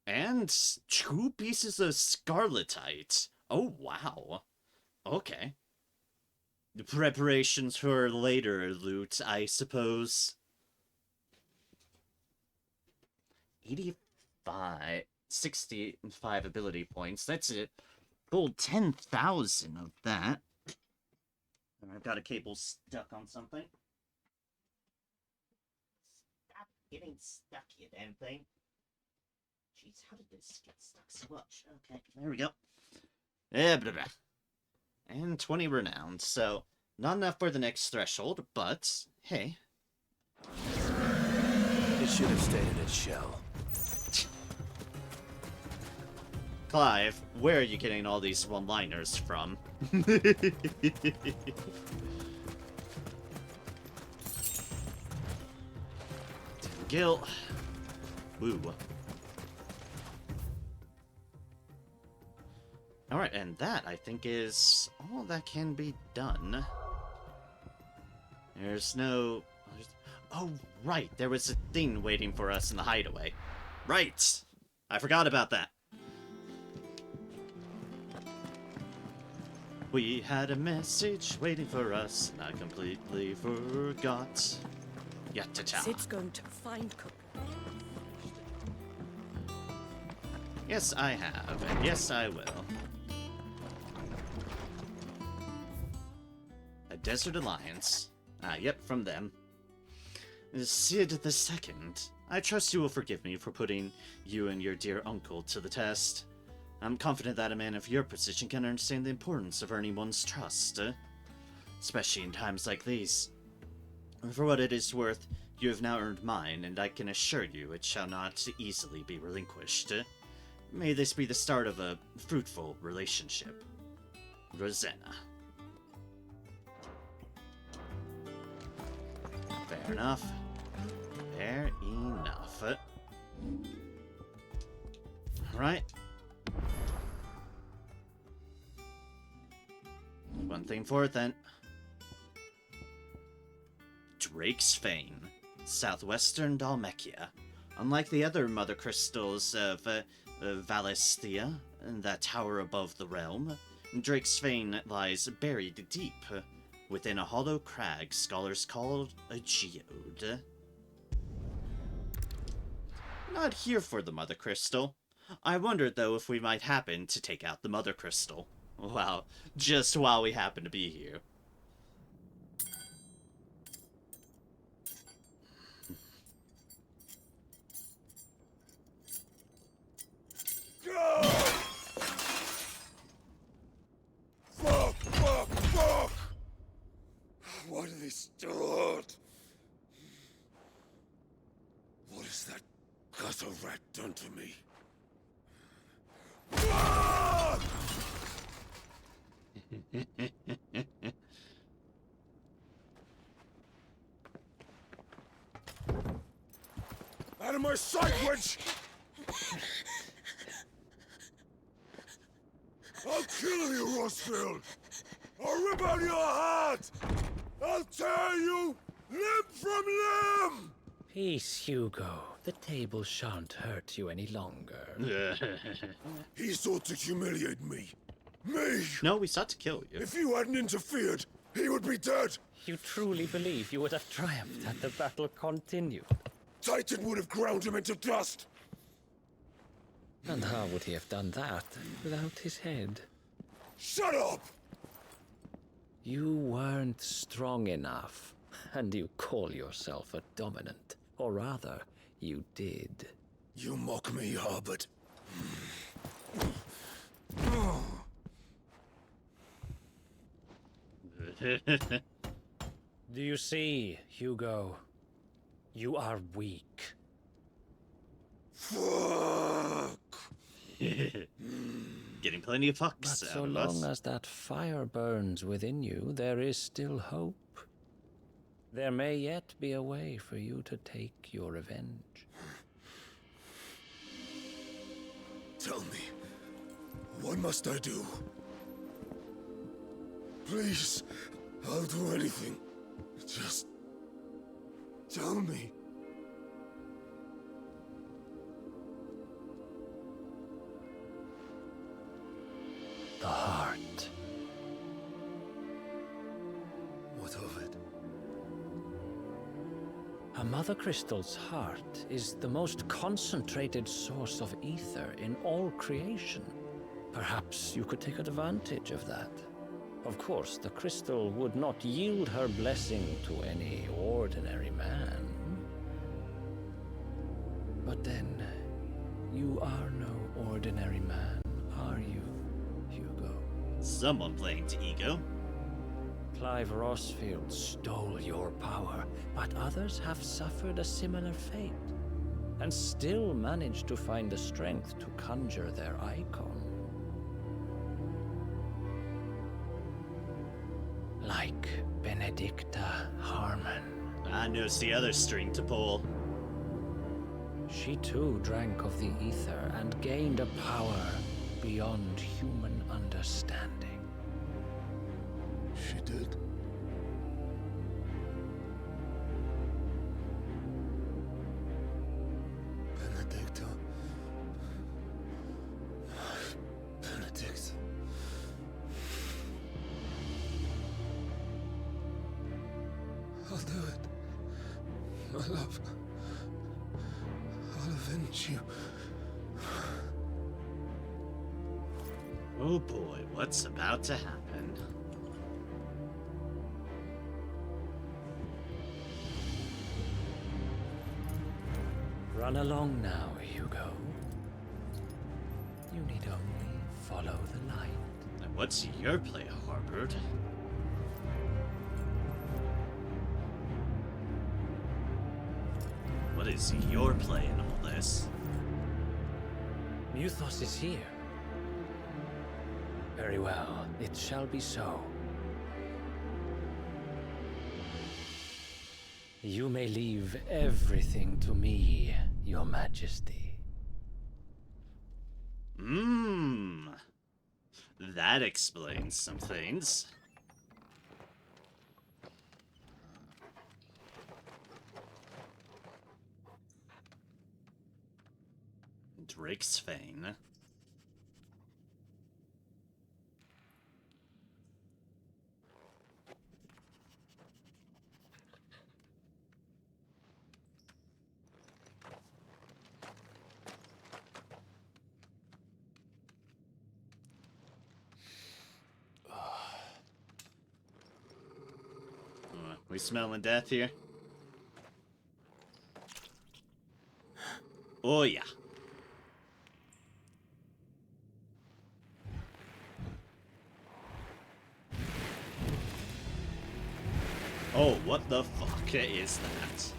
And 2 pieces of scarletite. Oh, wow. Okay. The preparations for later loot, I suppose. 65 ability points. That's it. Full 10,000 of that. And I've got a cable stuck on something. Stop getting stuck, you damn thing. Jeez, how did this get stuck so much? Okay, there we go. Blah, blah. And 20 renown, so not enough for the next threshold, but hey. It should have stayed in its shell. Clive, where are you getting all these one-liners from? Gil. Woo. Alright, and that, I think, is all that can be done. There's no... Oh, right, there was a thing waiting for us in the hideaway. Right! I forgot about that. We had a message waiting for us, and I completely forgot. Yatta-cha. Sid's going to find Cook. Yes, I have, and yes, I will. A Desert Alliance. Ah, yep, from them. Sid the Second. I trust you will forgive me for putting you and your dear uncle to the test. I'm confident that a man of your position can understand the importance of earning one's trust, especially in times like these. For what it is worth, you have now earned mine, and I can assure you it shall not easily be relinquished. May this be the start of a fruitful relationship. Rosanna. Fair enough. Fair enough. Alright. One thing for it, then. Drake's Fane, southwestern Dalmekia. Unlike the other mother crystals of Valisthea, that tower above the realm, Drake's Fane lies buried deep within a hollow crag scholars call a geode. Not here for the mother crystal. I wondered, though, if we might happen to take out the mother crystal. Wow, just while we happen to be here. Fuck! Why do they still hurt? What has that gutter rat done to me? Out of my sight, witch! I'll kill you, Rossfield! I'll rip out your heart! I'll tear you limb from limb! Peace, Hugo. The table shan't hurt you any longer. He sought to humiliate me. Me! No, we sought to kill you. If you hadn't interfered, he would be dead. You truly believe you would have triumphed had the battle continued? Titan would have ground him into dust. And how would he have done that without his head? Shut up! You weren't strong enough, and you call yourself a dominant. Or rather, you did. You mock me, Harbert. Do you see, Hugo? You are weak. Fuck! Getting plenty of fucks But so out of long us. as that fire burns within you, there is still hope. There may yet be a way for you to take your revenge. Tell me, what must I do? Please, I'll do anything. Just tell me. The heart. What of it? A Mother Crystal's heart is the most concentrated source of ether in all creation. Perhaps you could take advantage of that. Of course, the crystal would not yield her blessing to any ordinary man. But then, you are no ordinary man, are you, Hugo? Someone playing to ego. Clive Rossfield stole your power, but others have suffered a similar fate, and still managed to find the strength to conjure their icon. Like Benedicta Harmon. I knows the other string to pull. She too drank of the ether and gained a power beyond human understanding. She did. Benedicta. Benedict. I'll do it. My love. I'll avenge you. Oh boy, what's about to happen? Run along now, Hugo. You need only follow the light. And what's your play, Harbert? What is your play in all this? Muthos is here. Very well, it shall be so. You may leave everything to me, Your Majesty. That explains some things. Drake's Fane. We smelling death here? Oh yeah. Oh, what the fuck is that?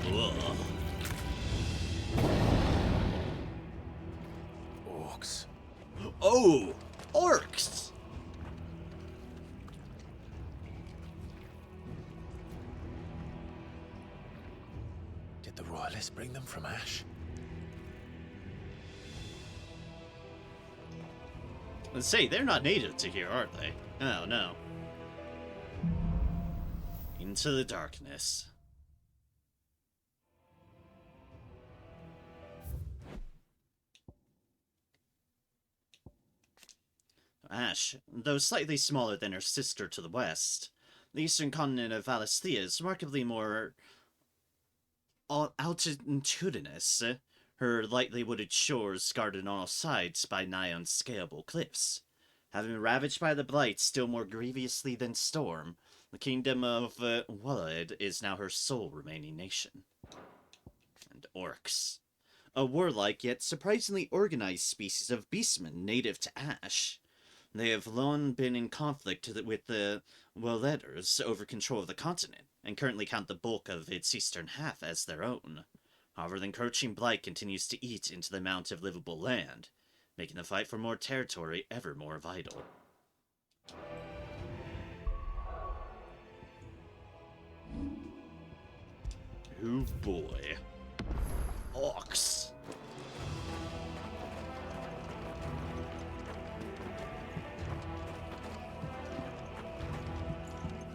Ugh. Orcs. Oh! Orcs! Did the royalists bring them from Ash? Let's say, they're not native to here, are they? Oh, no. Into the darkness. Ash, though slightly smaller than her sister to the west, the eastern continent of Valisthea is remarkably more altitudinous, her lightly wooded shores guarded on all sides by nigh unscalable cliffs. Having been ravaged by the Blight still more grievously than Storm, the kingdom of Wallad is now her sole remaining nation. And orcs. A warlike yet surprisingly organized species of beastmen native to Ash. They have long been in conflict with the Walladers over control of the continent, and currently count the bulk of its eastern half as their own. However, the encroaching Blight continues to eat into the amount of livable land, making the fight for more territory ever more vital. Oh boy. Orcs.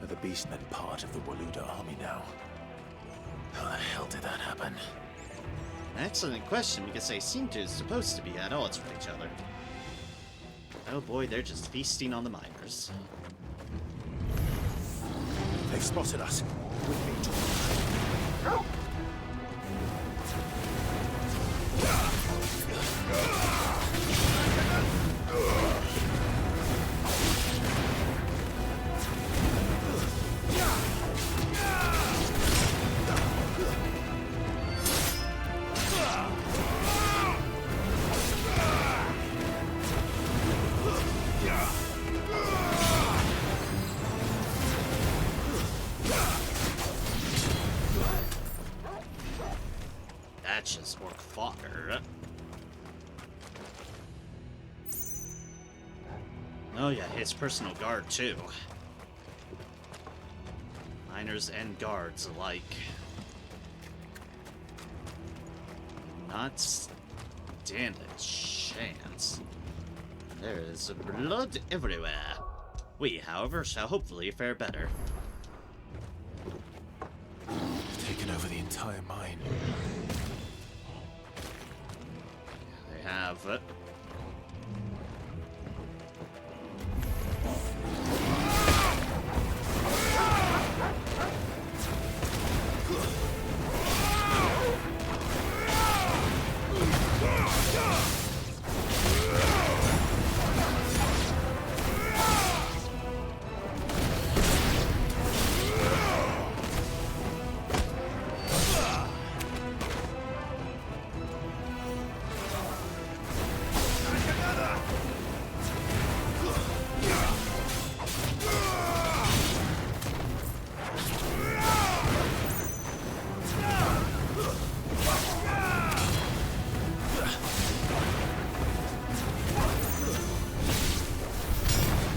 Are the Beastmen part of the Waluda army now? How the hell did that happen? Excellent question, because they seem to supposed to be at odds with each other. Oh boy, they're just feasting on the miners. They've spotted us. We need to... That's just orc fodder. Oh yeah, his personal guard too. Miners and guards alike. Not stand a chance. There is blood everywhere. We, however, shall hopefully fare better. Taken over the entire mine. They have it.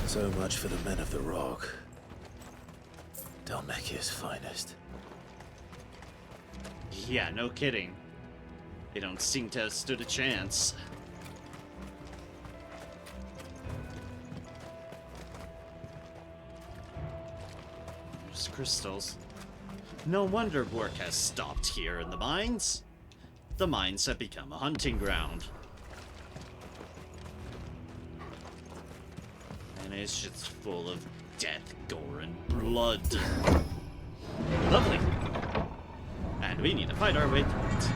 So much for the men of the rock. Dalmekia's finest. Yeah, no kidding. They don't seem to have stood a chance. There's crystals. No wonder work has stopped here in the mines. The mines have become a hunting ground. And it's just full of death, gore, and blood. Lovely. And we need to fight our way through it.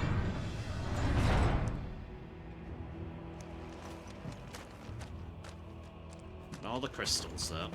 And all the crystals, though.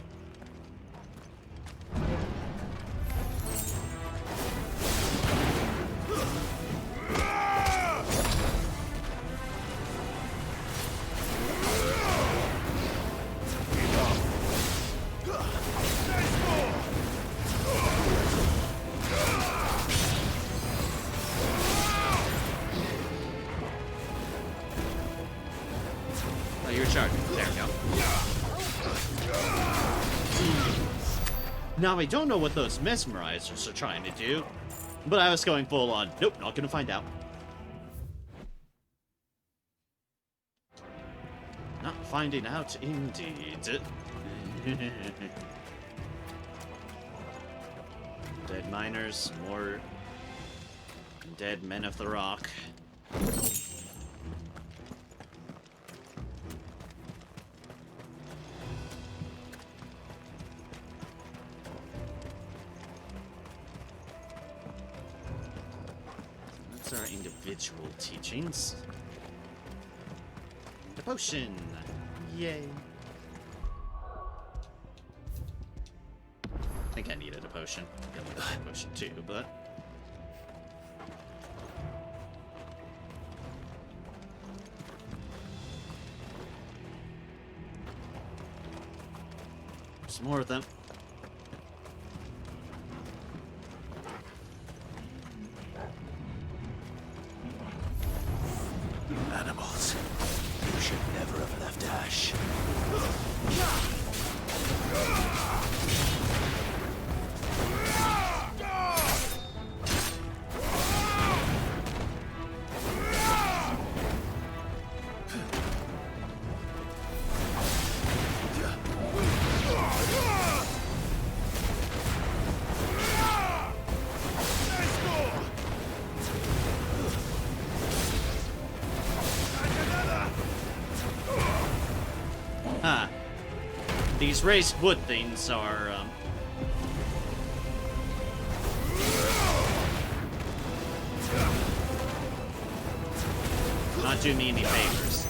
Oh, you're charging. There we go. Now, I don't know what those mesmerizers are trying to do, but I was going full on. Nope, not gonna find out. Not finding out, indeed. Dead miners, more dead men of the rock. That's our individual teachings. The potion! Yay! I think I needed a potion. I needed a potion too, but... There's more of them. Animals. You should never have left Ash. Huh. These raised wood things are, not doing me any favors.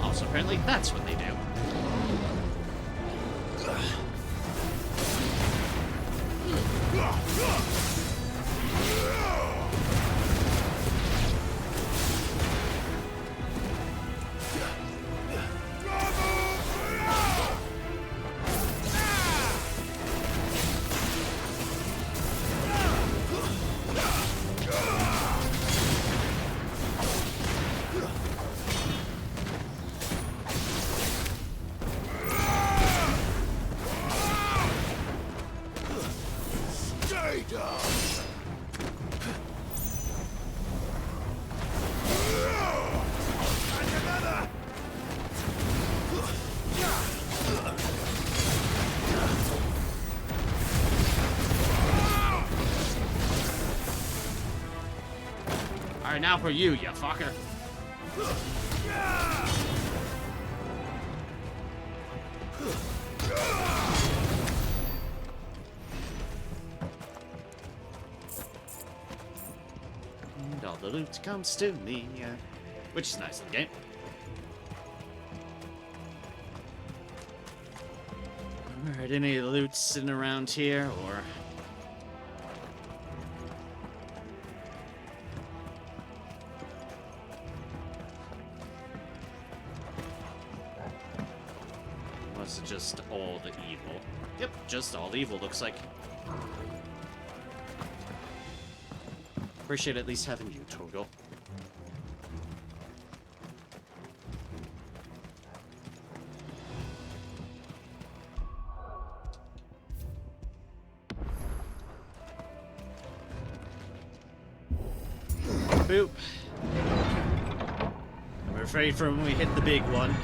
Also, apparently that's what they do. Stay down! And another! Alright, now for you, you fucker. And all the loot comes to me, which is nice in the game. Alright, any loot sitting around here, or... Was it just all the evil? Yep, just all the evil, looks like. Appreciate at least having you, Total. Boop. I'm afraid for when we hit the big one.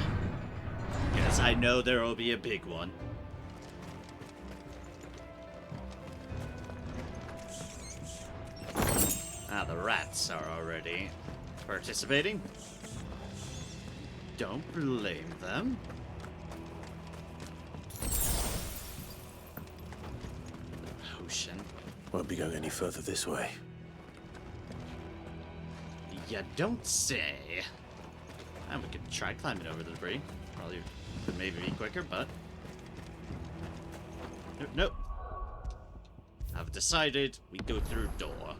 Because I know there will be a big one. Ah, the rats are already participating. Don't blame them. Potion. Won't be going any further this way. You don't say. And we could try climbing over the debris. Probably could maybe be quicker, but... Nope. I've decided we go through door.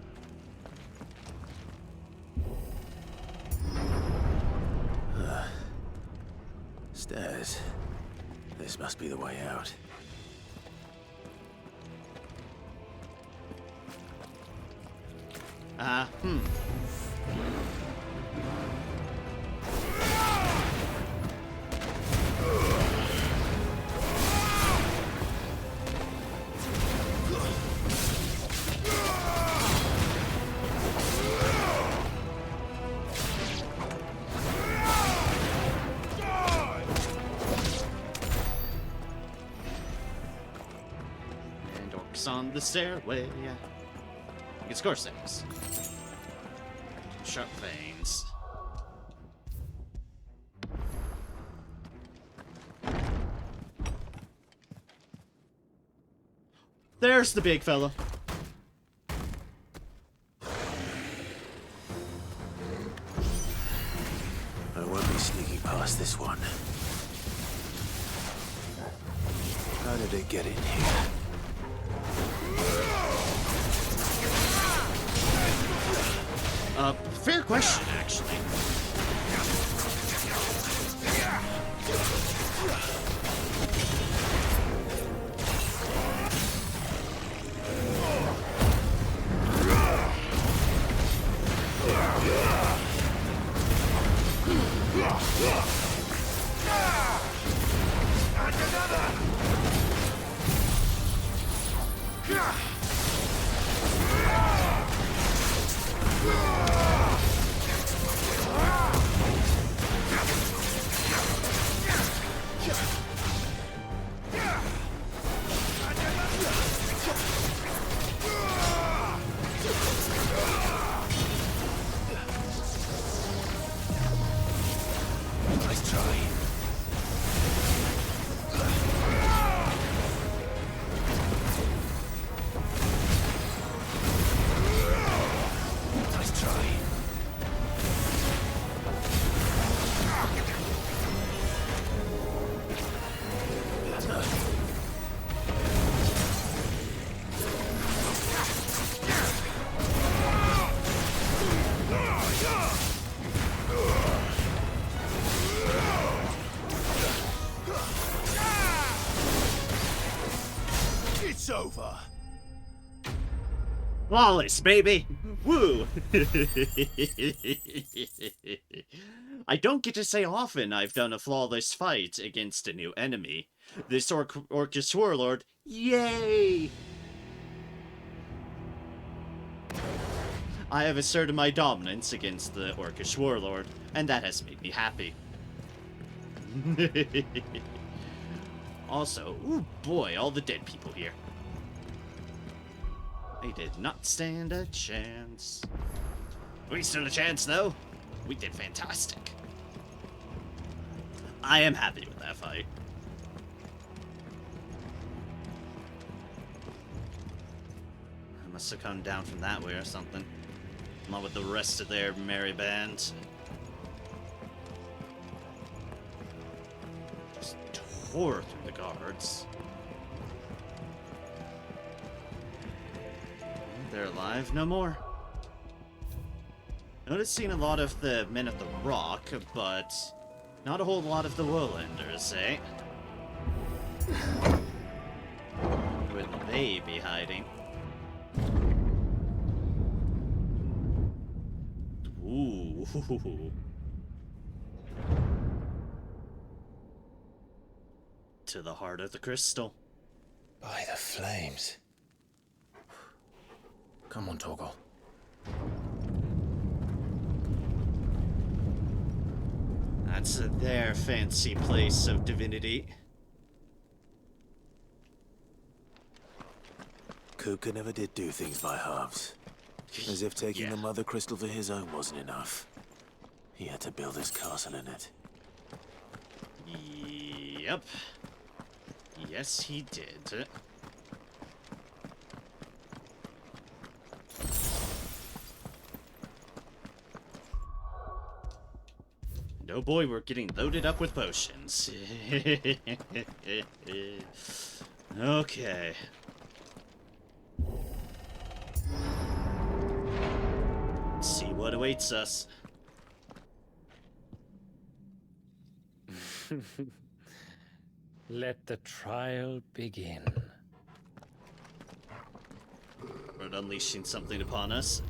Stairs. This must be the way out. Corsairs on the stairway. It's Corsairs. Sharp veins. There's the big fella. I won't be sneaking past this one. How did it get in here? Fair question, actually. Nice try. Nice try. It's over. Flawless, baby! Woo! I don't get to say often I've done a flawless fight against a new enemy. This Orcish warlord, yay! I have asserted my dominance against the Orcish warlord, and that has made me happy. Also, ooh boy, all the dead people here. They did not stand a chance. We stood a chance, though. We did fantastic. I am happy with that fight. I must have come down from that way or something. Not with the rest of their merry band. Just tore through the guards. They're alive no more. Noticing a lot of the men of the rock, but not a whole lot of the Wolanders, eh? Where would they be hiding? Ooh. To the heart of the crystal. By the flames. Come on, Torgal. That's their fancy place of divinity. Kuka never did do things by halves. As if taking the Mother Crystal for his own wasn't enough. He had to build his castle in it. Yep. Yes, he did. Oh boy, we're getting loaded up with potions. Okay. Let's see what awaits us. Let the trial begin. We're unleashing something upon us.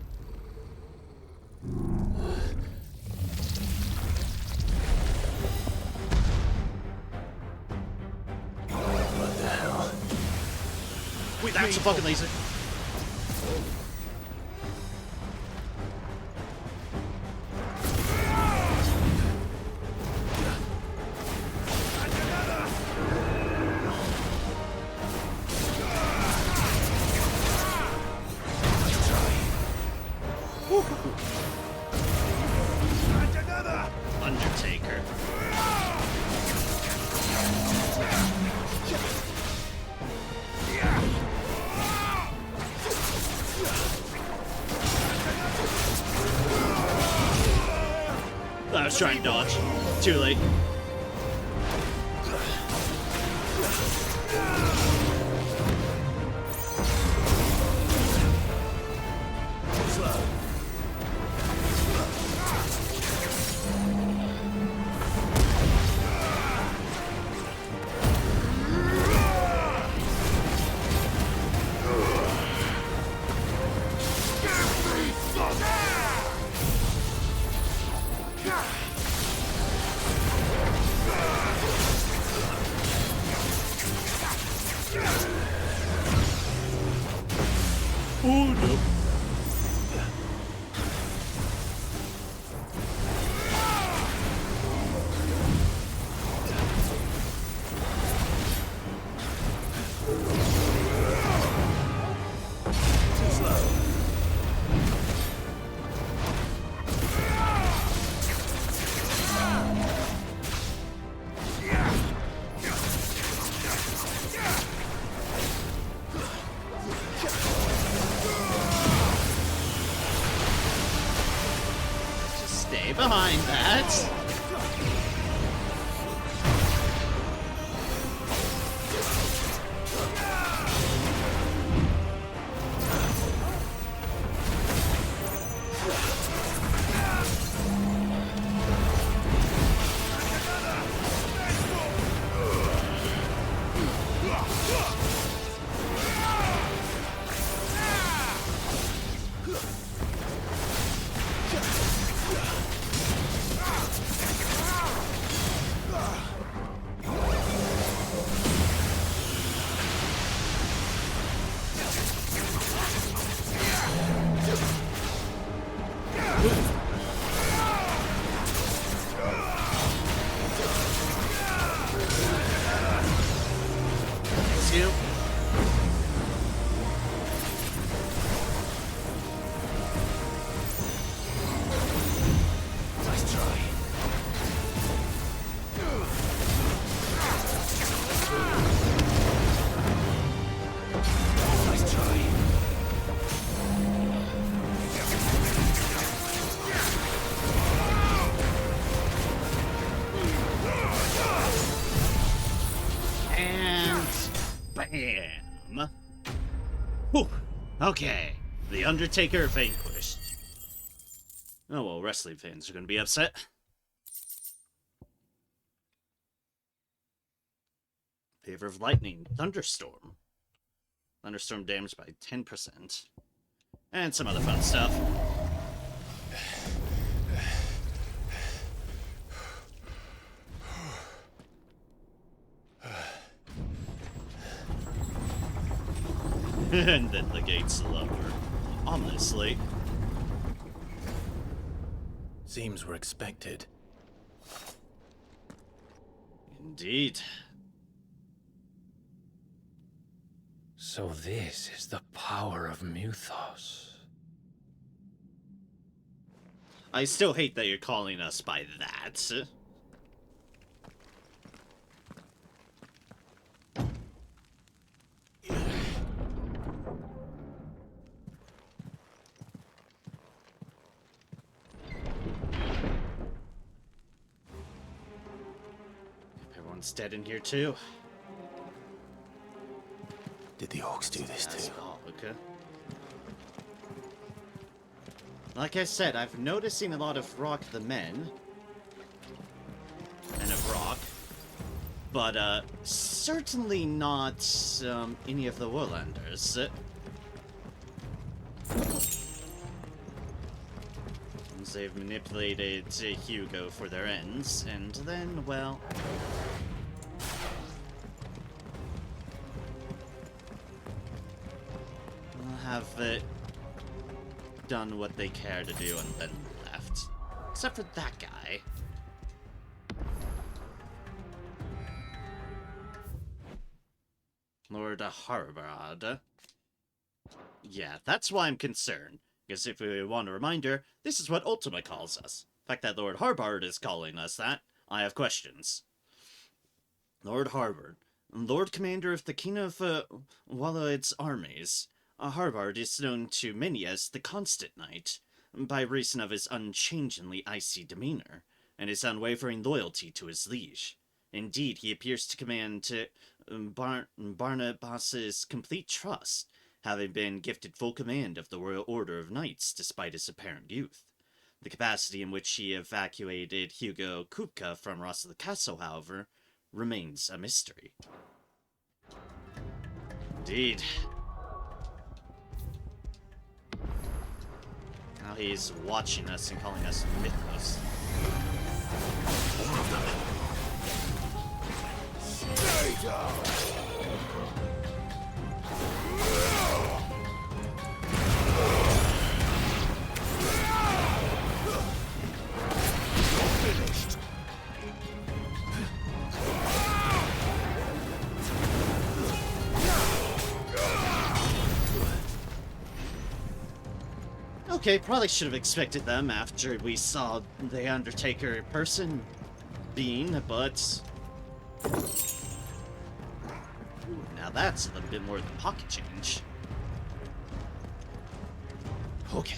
What the hell? Wait, that's a fucking laser. was trying to dodge. Too late. Oh no. Stay behind that. Bam! Whew. Okay, The Undertaker vanquished. Oh well, wrestling fans are gonna be upset. Favor of Lightning, Thunderstorm. Thunderstorm damage by 10%. And some other fun stuff. And then the gates lower, ominously. Seems we're expected. Indeed. So this is the power of Muthos. I still hate that you're calling us by that. Everyone's dead in here too. Did the orcs do this too? Okay. Like I said, I've noticing a lot of Rock the Men. And of Rock. But, certainly not, any of the Warlanders. They've manipulated Hugo for their ends, and then, well... have done what they care to do and then left. Except for that guy. Lord Harbarad. Yeah, that's why I'm concerned. Because if we want a reminder, this is what Ultima calls us. The fact that Lord Harbard is calling us that, I have questions. Lord Harbard, Lord Commander of the King of Waloid's armies. Harbard is known to many as the Constant Knight, by reason of his unchangingly icy demeanor. and his unwavering loyalty to his liege. Indeed, he appears to command Barnabas's complete trust, having been gifted full command of the Royal Order of Knights despite his apparent youth. The capacity in which he evacuated Hugo Kupka from Rossel Castle, however, remains a mystery. Indeed. Now he's watching us and calling us mythos. More of them. Stay down! Finished. Okay, probably should have expected them after we saw the Undertaker person being, but... Ooh, now that's a little bit more than pocket change. Okay.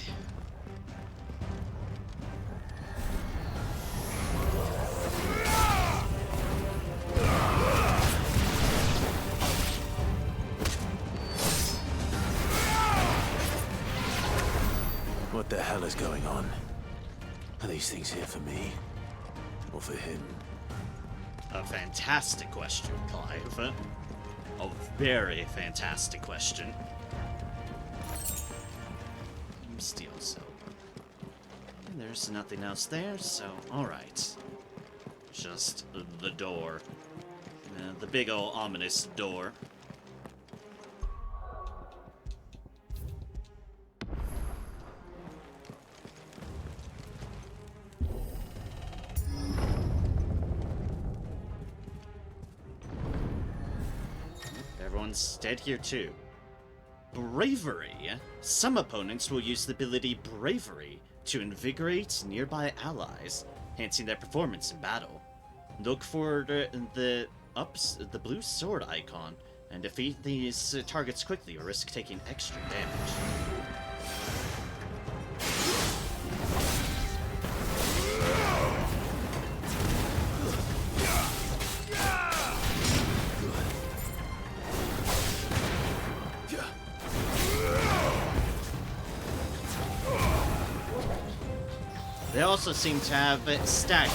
What the hell is going on? Are these things here for me? Or for him? A fantastic question, Clive. A very fantastic question. Steel soap. And there's nothing else there, so alright. Just the door. The big ol' ominous door. Everyone's dead here too. Bravery. Some opponents will use the ability Bravery to invigorate nearby allies, enhancing their performance in battle. Look for the blue sword icon and defeat these targets quickly or risk taking extra damage. They also seem to have stagger.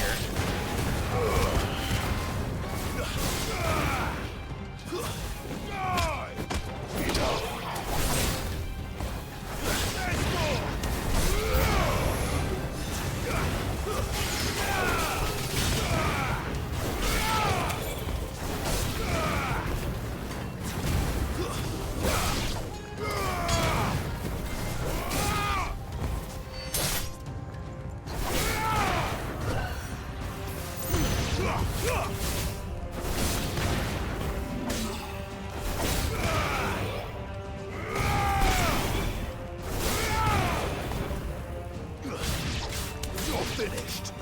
Finished.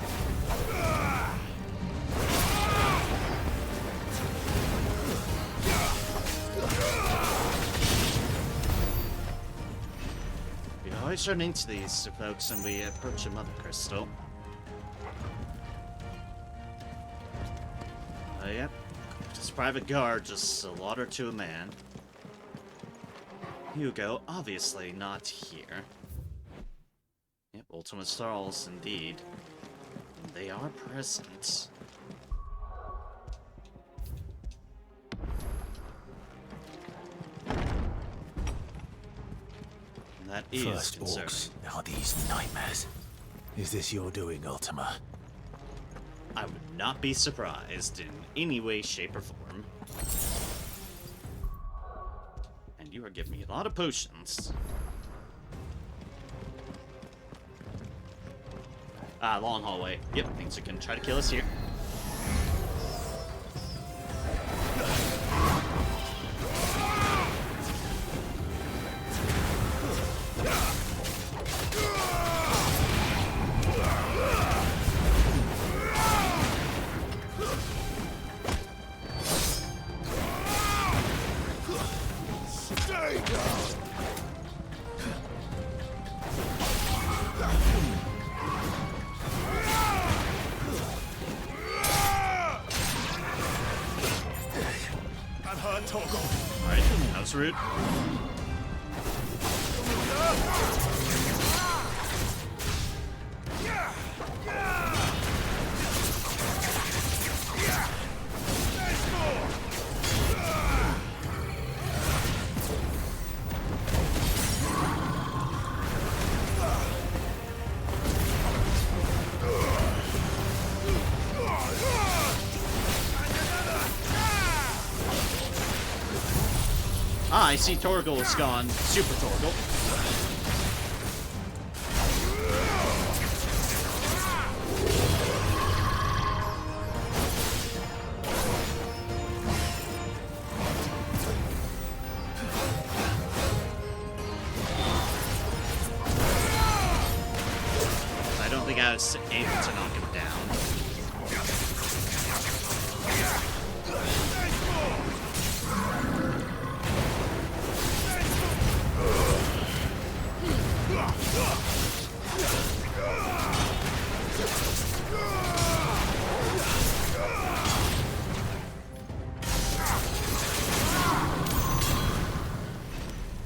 We always run into these folks when we approach a Mother Crystal. Oh, yep. Just private guard, just slaughter to a man. Hugo, obviously not here. Yep, Ultima Stalls, indeed. They are present. And that is First concerning. orcs, now these nightmares. Is this your doing, Ultima? I would not be surprised in any way, shape, or form. And you are giving me a lot of potions. Long hallway. Yep, things are gonna try to kill us here. Stay down! I'm hurt, Torgal. Alright, that was rude. Ah, I see Torgal is gone. Super Torgal. I don't think I was able to knock him down.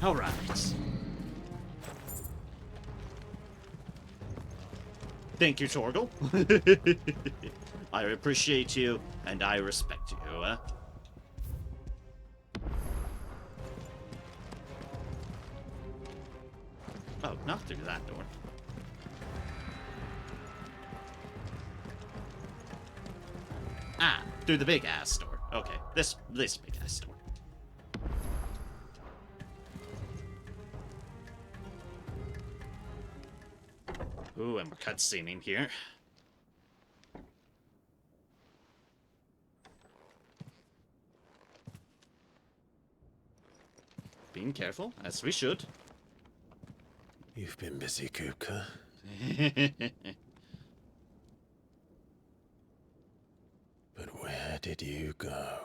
All right. Thank you, Torgal. I appreciate you, and I respect you. Oh, not through that door. Ah, through the big ass door. Okay, this big ass door. Ooh, and we're cutscening here. Being careful, as we should. You've been busy, Kupka. But where did you go?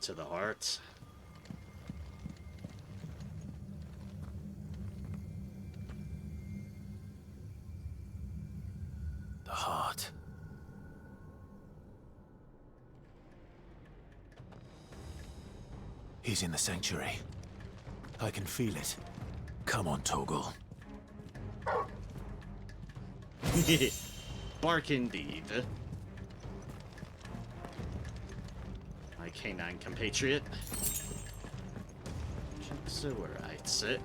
To the heart. The heart. He's in the sanctuary. I can feel it. Come on, Torgal. Bark indeed. My canine compatriot. So where I'd sit.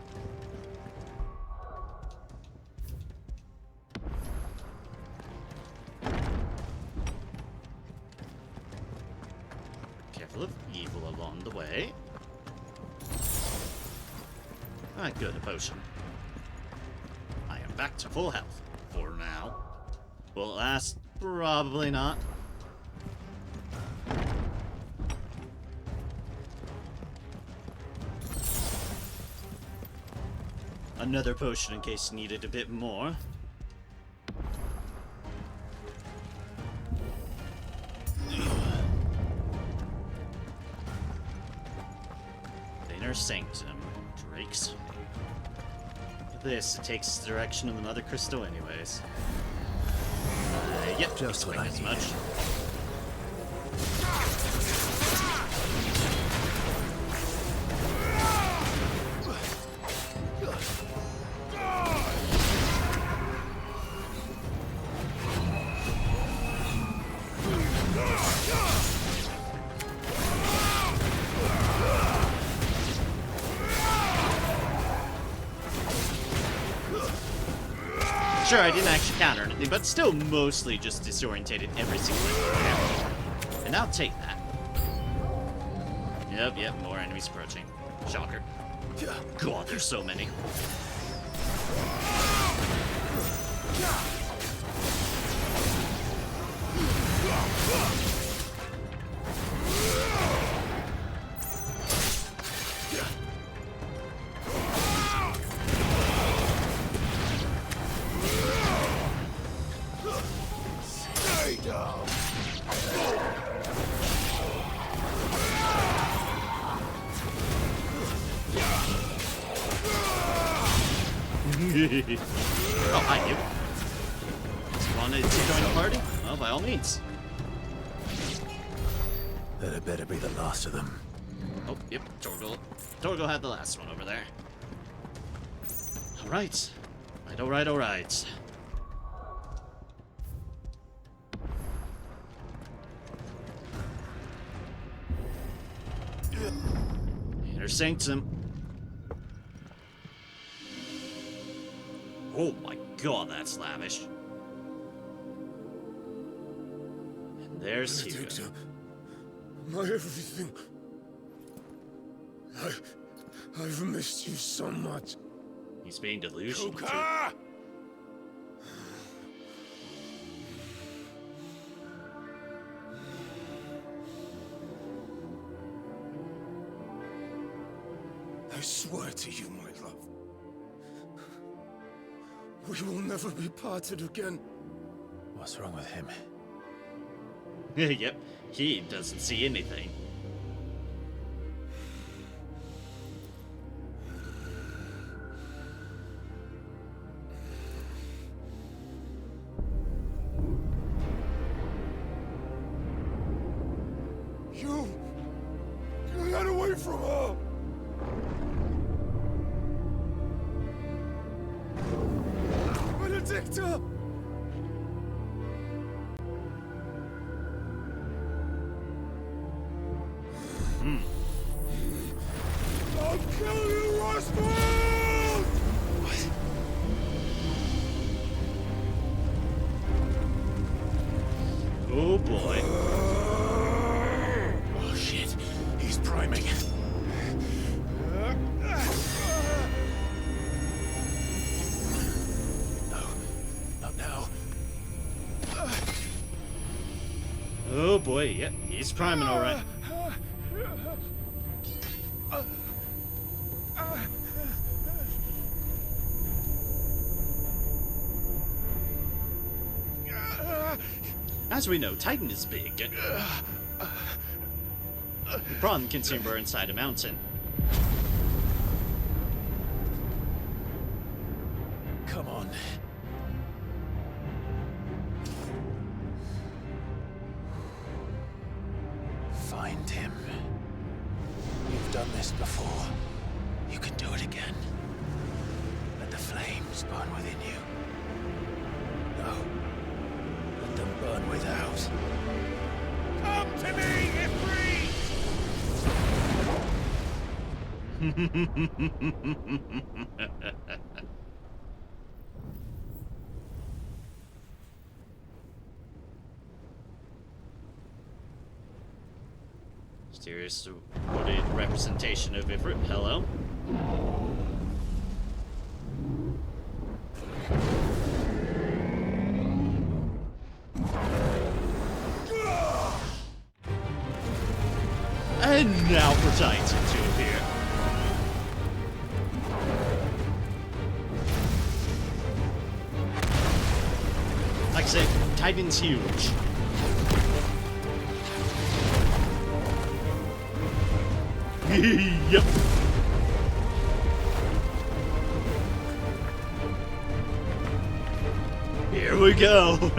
Careful of evil along the way. Ah, good, a potion. I am back to full health. For now. Will it last? Probably not. Another potion in case needed a bit more. Inner Sanctum. Drakes. This takes the direction of the Mother Crystal anyways. Yep, just what I as need. much. Sure, I didn't actually counter anything, but still mostly just disorientated every single time. And I'll take that. Yep, more enemies approaching. Shocker. God, there's so many. Oh, hi, you. Just wanted to join the party? Well, by all means. That had better be the last of them. Oh, yep, Torgal had the last one over there. Alright. Alright. Inner Sanctum. Oh my god, that's lavish. And there's Hugo. My everything. I've missed you so much. He's being delusional. Koka! I swear to you, my love. We will never be parted again. What's wrong with him? Yep, he doesn't see anything. You got away from her. Benedicta! I'll kill you, Roswell! Oh boy. Oh shit, he's priming. No, not now. Oh boy, yep, he's priming alright. As we know, Titan is big. The problem consumed her inside a mountain. Come on. Find him. You've done this before. You can do it again. Let the flames burn within you. No. Let them burn without. Come to me, Ifrit! Mysterious wooded representation of Ifrit. Hello? And now for Titan to appear. Like I said, Titan's huge. Yep. Here we go.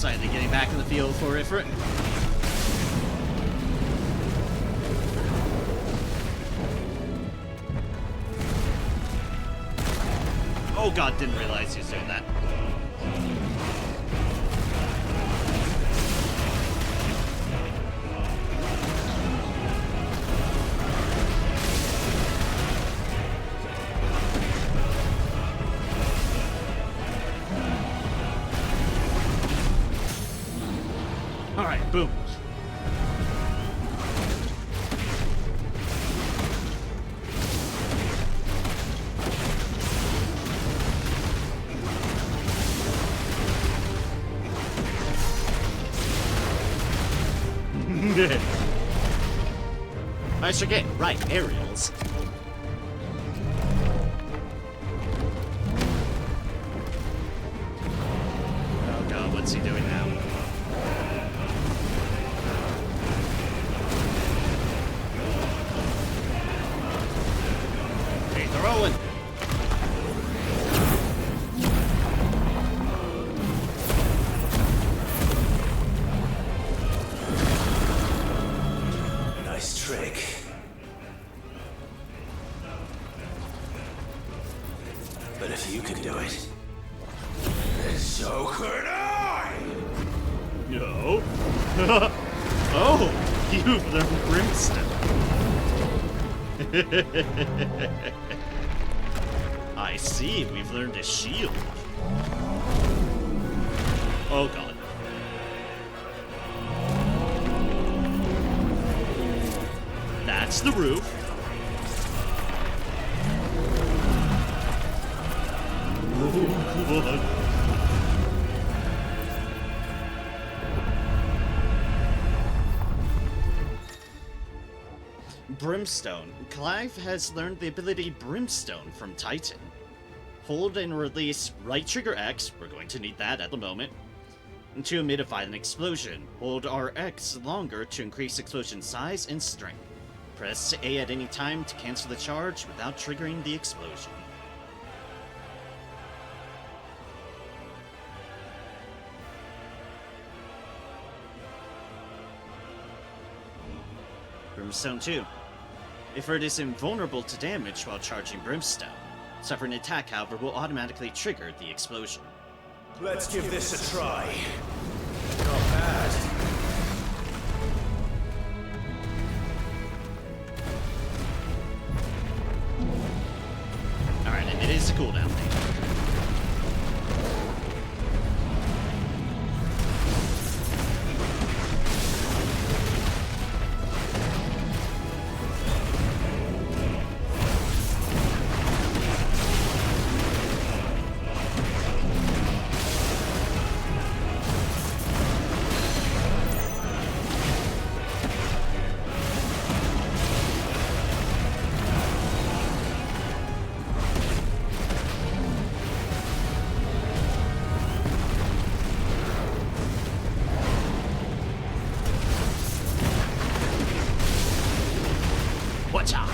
Slightly getting back in the field for Ifrit. Oh god, didn't realize he was doing that. Alright, boom. I forget, right, aerials. Oh god, what's he doing now? Hey, throwing! Nice trick. But if you can do it, then so could I! No. Oh, you've learned Brimstone. I see, we've learned a shield. Oh god. That's the roof. Oh god. Brimstone. Clive has learned the ability Brimstone from Titan. Hold and release right trigger X, we're going to need that at the moment, to emit a violent explosion. Hold RX longer to increase explosion size and strength. Press A at any time to cancel the charge without triggering the explosion. Brimstone 2. Ifrit is invulnerable to damage while charging Brimstone. Suffer an attack, however, will automatically trigger the explosion. Let's give this a try. Not bad. Alright, and it is a cooldown thing. Watch out!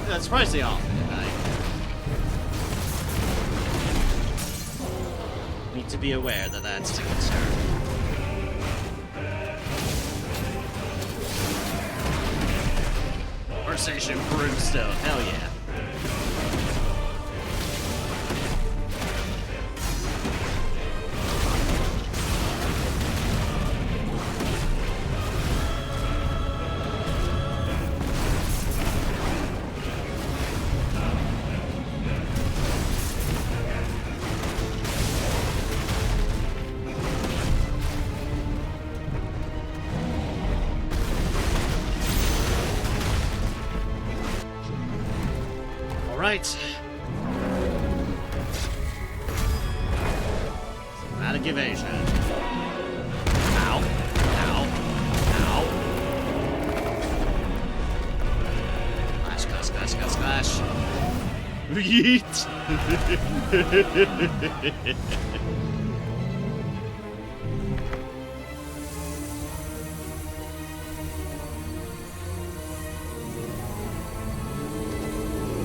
That's surprisingly off. I need to be aware that that's a concern. Versation Brimstone, hell yeah. Right. Automatic evasion. Ow. Ow. Ow. Clash, clash, clash, clash, clash. Yeet!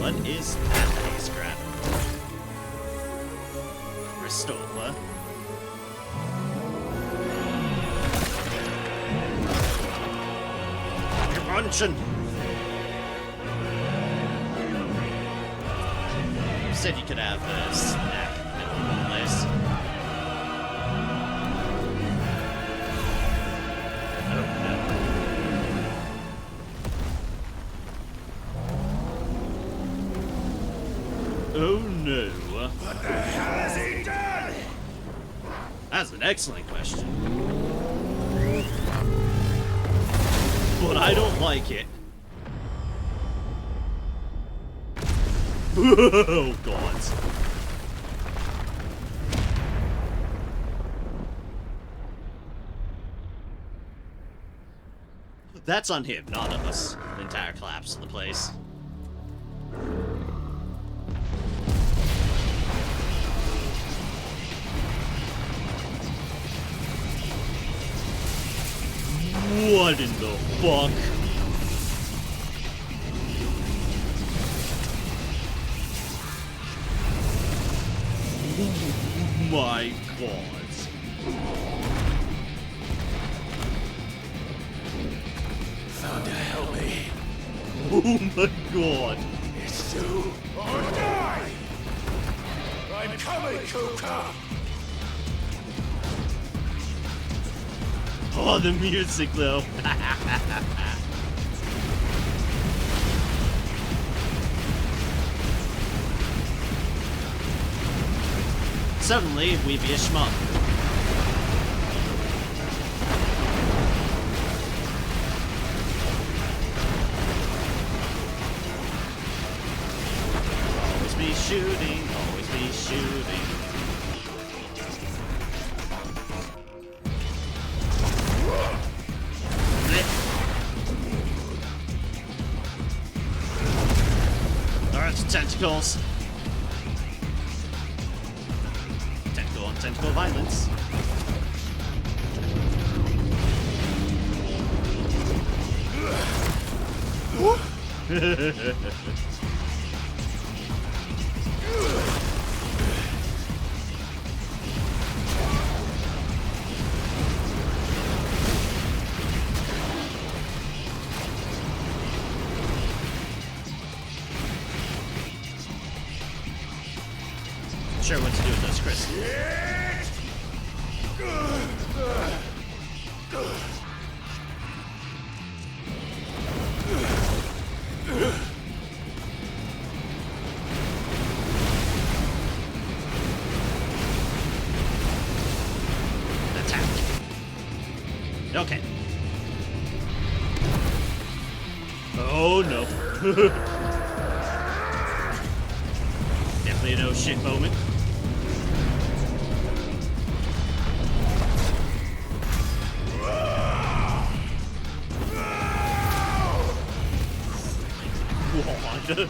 What is that he's grabbing? Crystal, huh? You're punching! You said you could have a snack in the middle of the place. I don't know. Oh no. What the hell has he done? That's an excellent question. But I don't like it. Oh god. That's on him, not us. The entire collapse of the place. What in the fuck? Oh my god. Found to help me. Oh my god. It's you or die! I'm coming, Kuka! Oh, the music though. Suddenly, we be a schmuck. Always be shooting, always be shooting. Alright, tentacles. Tentacle on tentacle violence. Sure what to do with those crystals. Attack. Okay. Oh no. Definitely a no shit moment. God.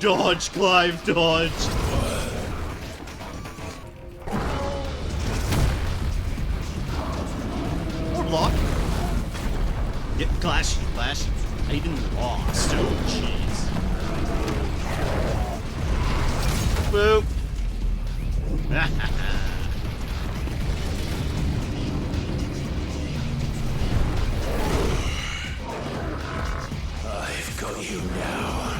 Dodge, Clive, dodge. Or block. Yep, clash, clash. I even lost. Oh, jeez. Boop. I've got you now.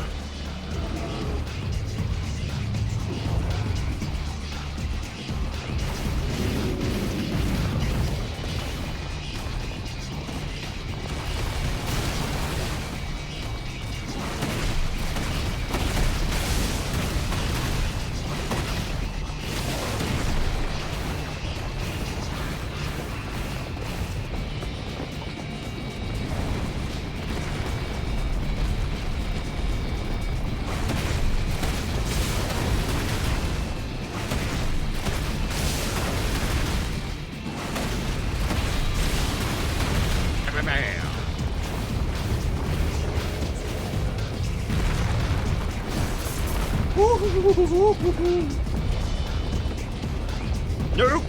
No!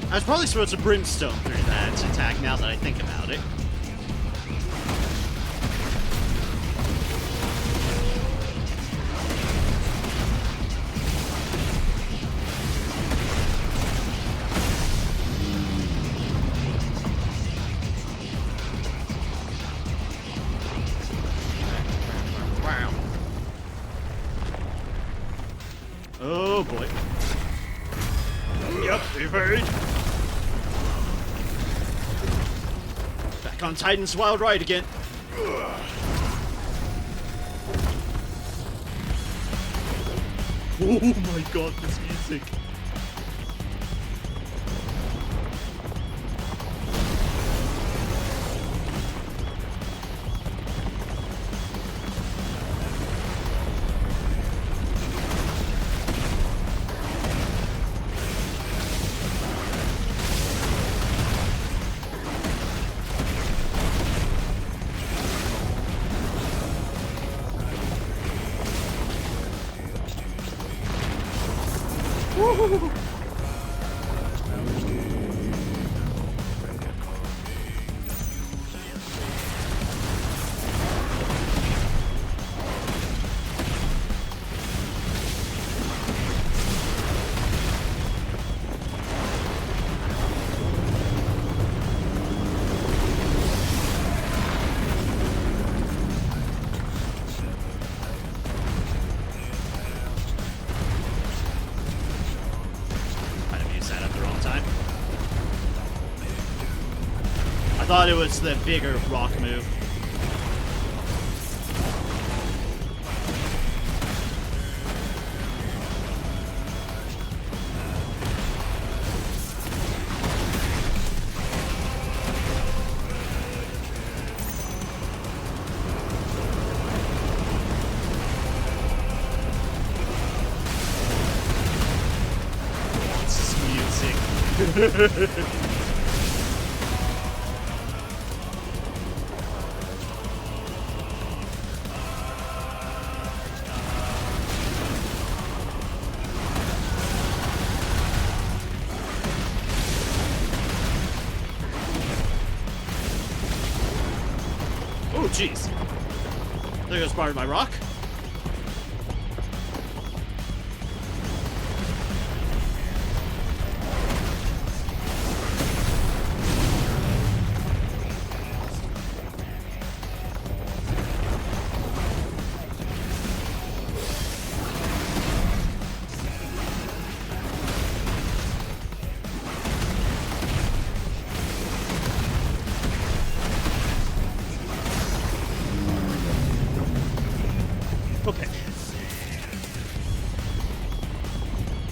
I was probably supposed to brimstone through that attack now that I think about it. Wow. Oh boy. Yep, evade. Back on Titan's wild ride again. Oh my god, this music. I thought it was the bigger rock move. This is music. Oh, jeez. There goes part of my rock. Okay.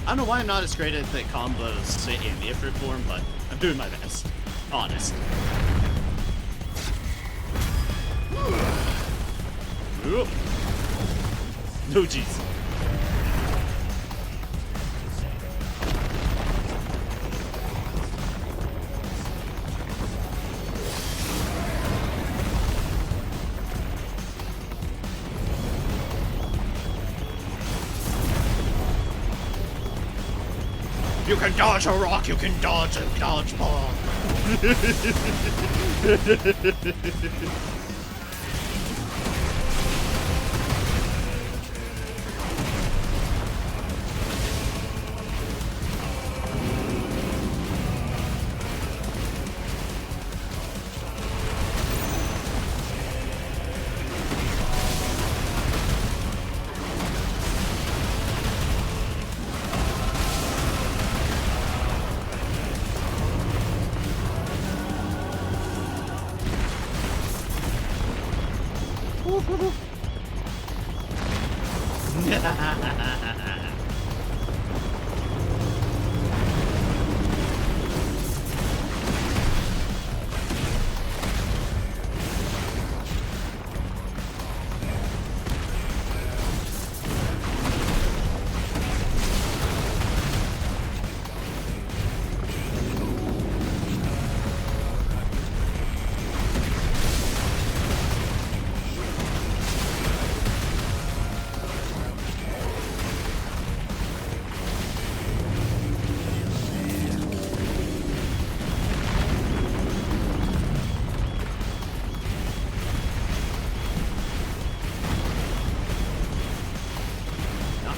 I don't know why I'm not as great at the combos in the Ifrit form, but I'm doing my best. Honest. Oop. No, jeez. You can dodge a rock, you can dodge a dodgeball.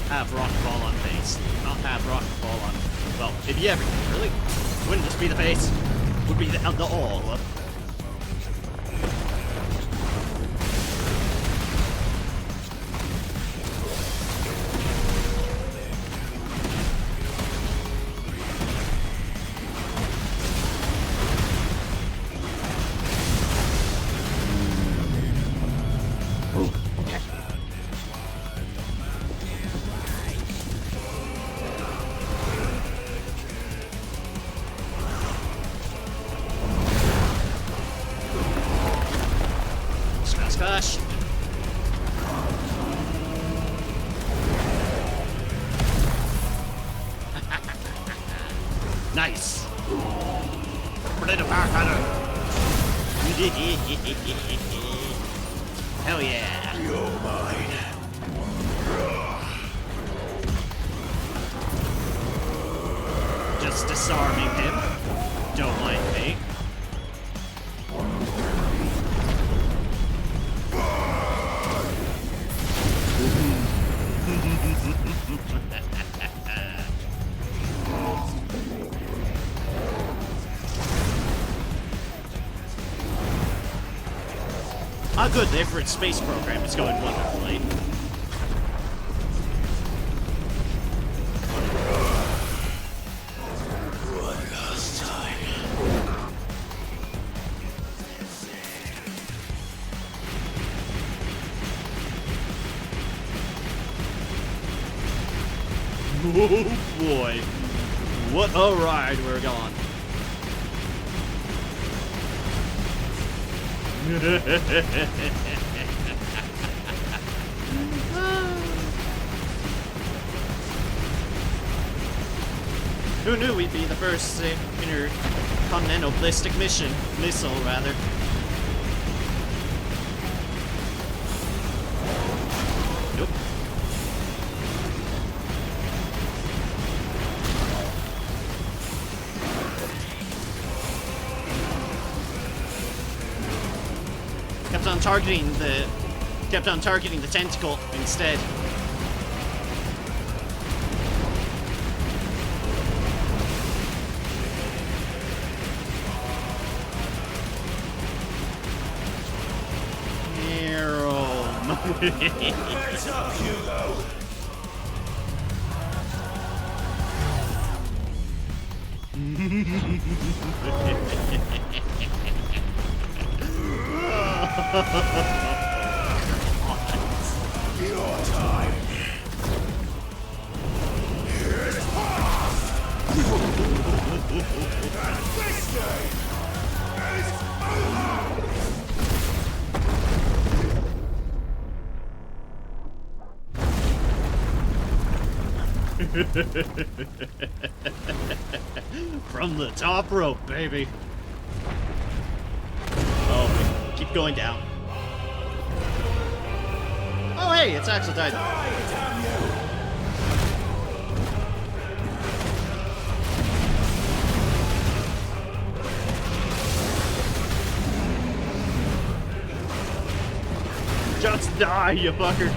have rocketball on base. Not have rocketball on. Well, it'd be everything, really. Wouldn't just be the base. Would be the all. Smash. Nice. Little power cutter. Hell yeah. You're mine. Just disarming him. Don't mind me. Ah, good. The Everett space program is going wonderfully. One last time. Oh boy. What a ride we're on. Who knew we'd be the first intercontinental ballistic missile, rather. Nope. Kept on targeting the tentacle instead. Heads up, Hugo. Your time. Here's past. And this day is over. From the top rope, baby. Oh, keep going down. Oh, hey, it's Axel died. Damn you. Just die, you fucker.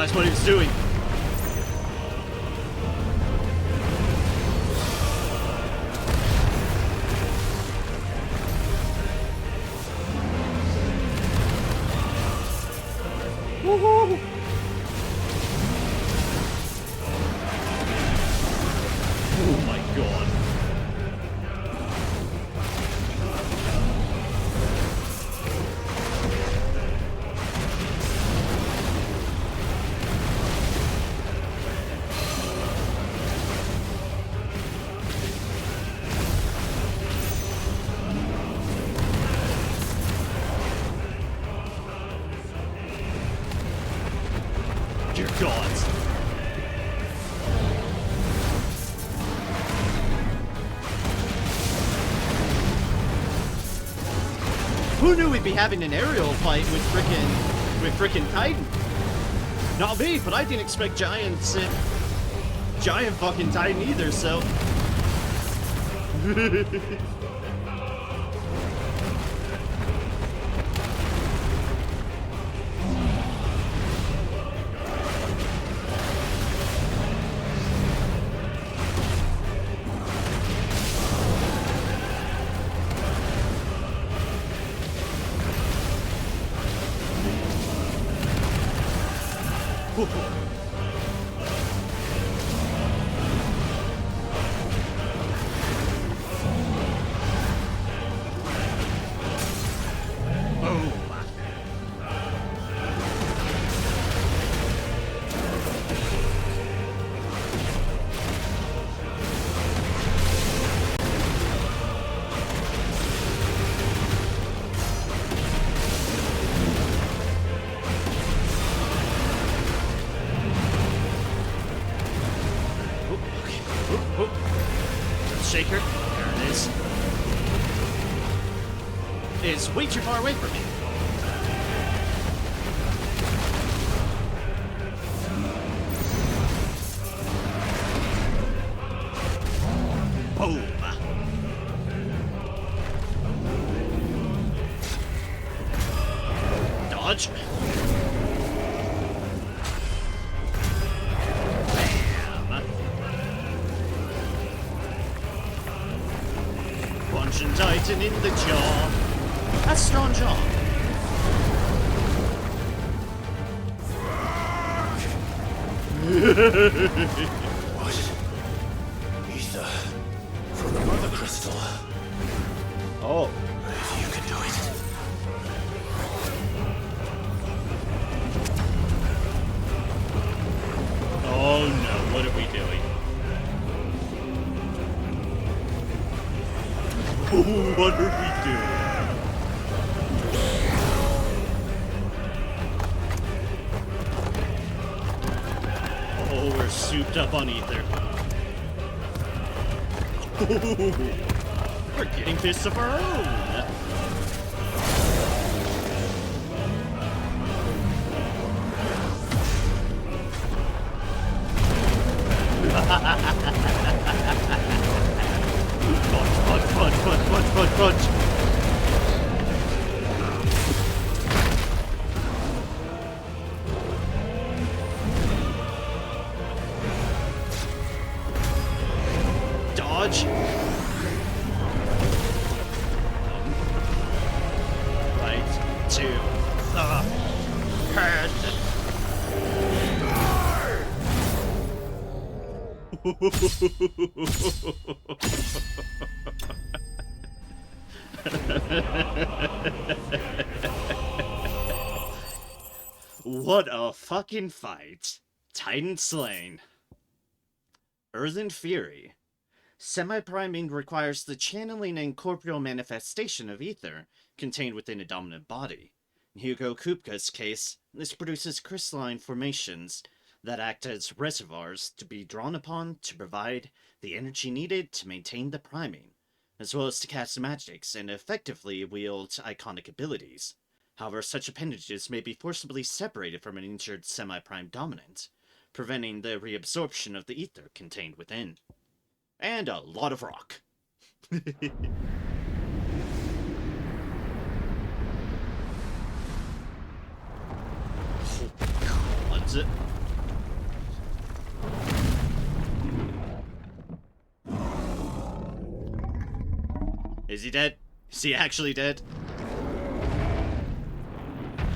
That's what he was doing. Woohoo! Oh my god. Dear gods. Who knew we'd be having an aerial fight with frickin' Titan? Not me, but I didn't expect giant fucking Titan either, so. Shaker. There it is. It's way too far away from me. Boom. Dodge. Punch and Titan in the jaw. That's strong jaw. What? Ether from the Mother Crystal. Oh. If you can do it. Oh no, what are we doing? What are we doing? Oh, we're souped up on ether. We're getting fists of our own. Punch. Dodge. Right to the head. What a fucking fight. Titan slain. Earthen Fury. Semi-priming requires the channeling and corporeal manifestation of ether contained within a dominant body. In Hugo Kupka's case, this produces crystalline formations that act as reservoirs to be drawn upon to provide the energy needed to maintain the priming, as well as to cast magics and effectively wield iconic abilities. However, such appendages may be forcibly separated from an injured semi-prime dominant, preventing the reabsorption of the ether contained within. And a lot of rock. Oh, God. Is he dead? Is he actually dead?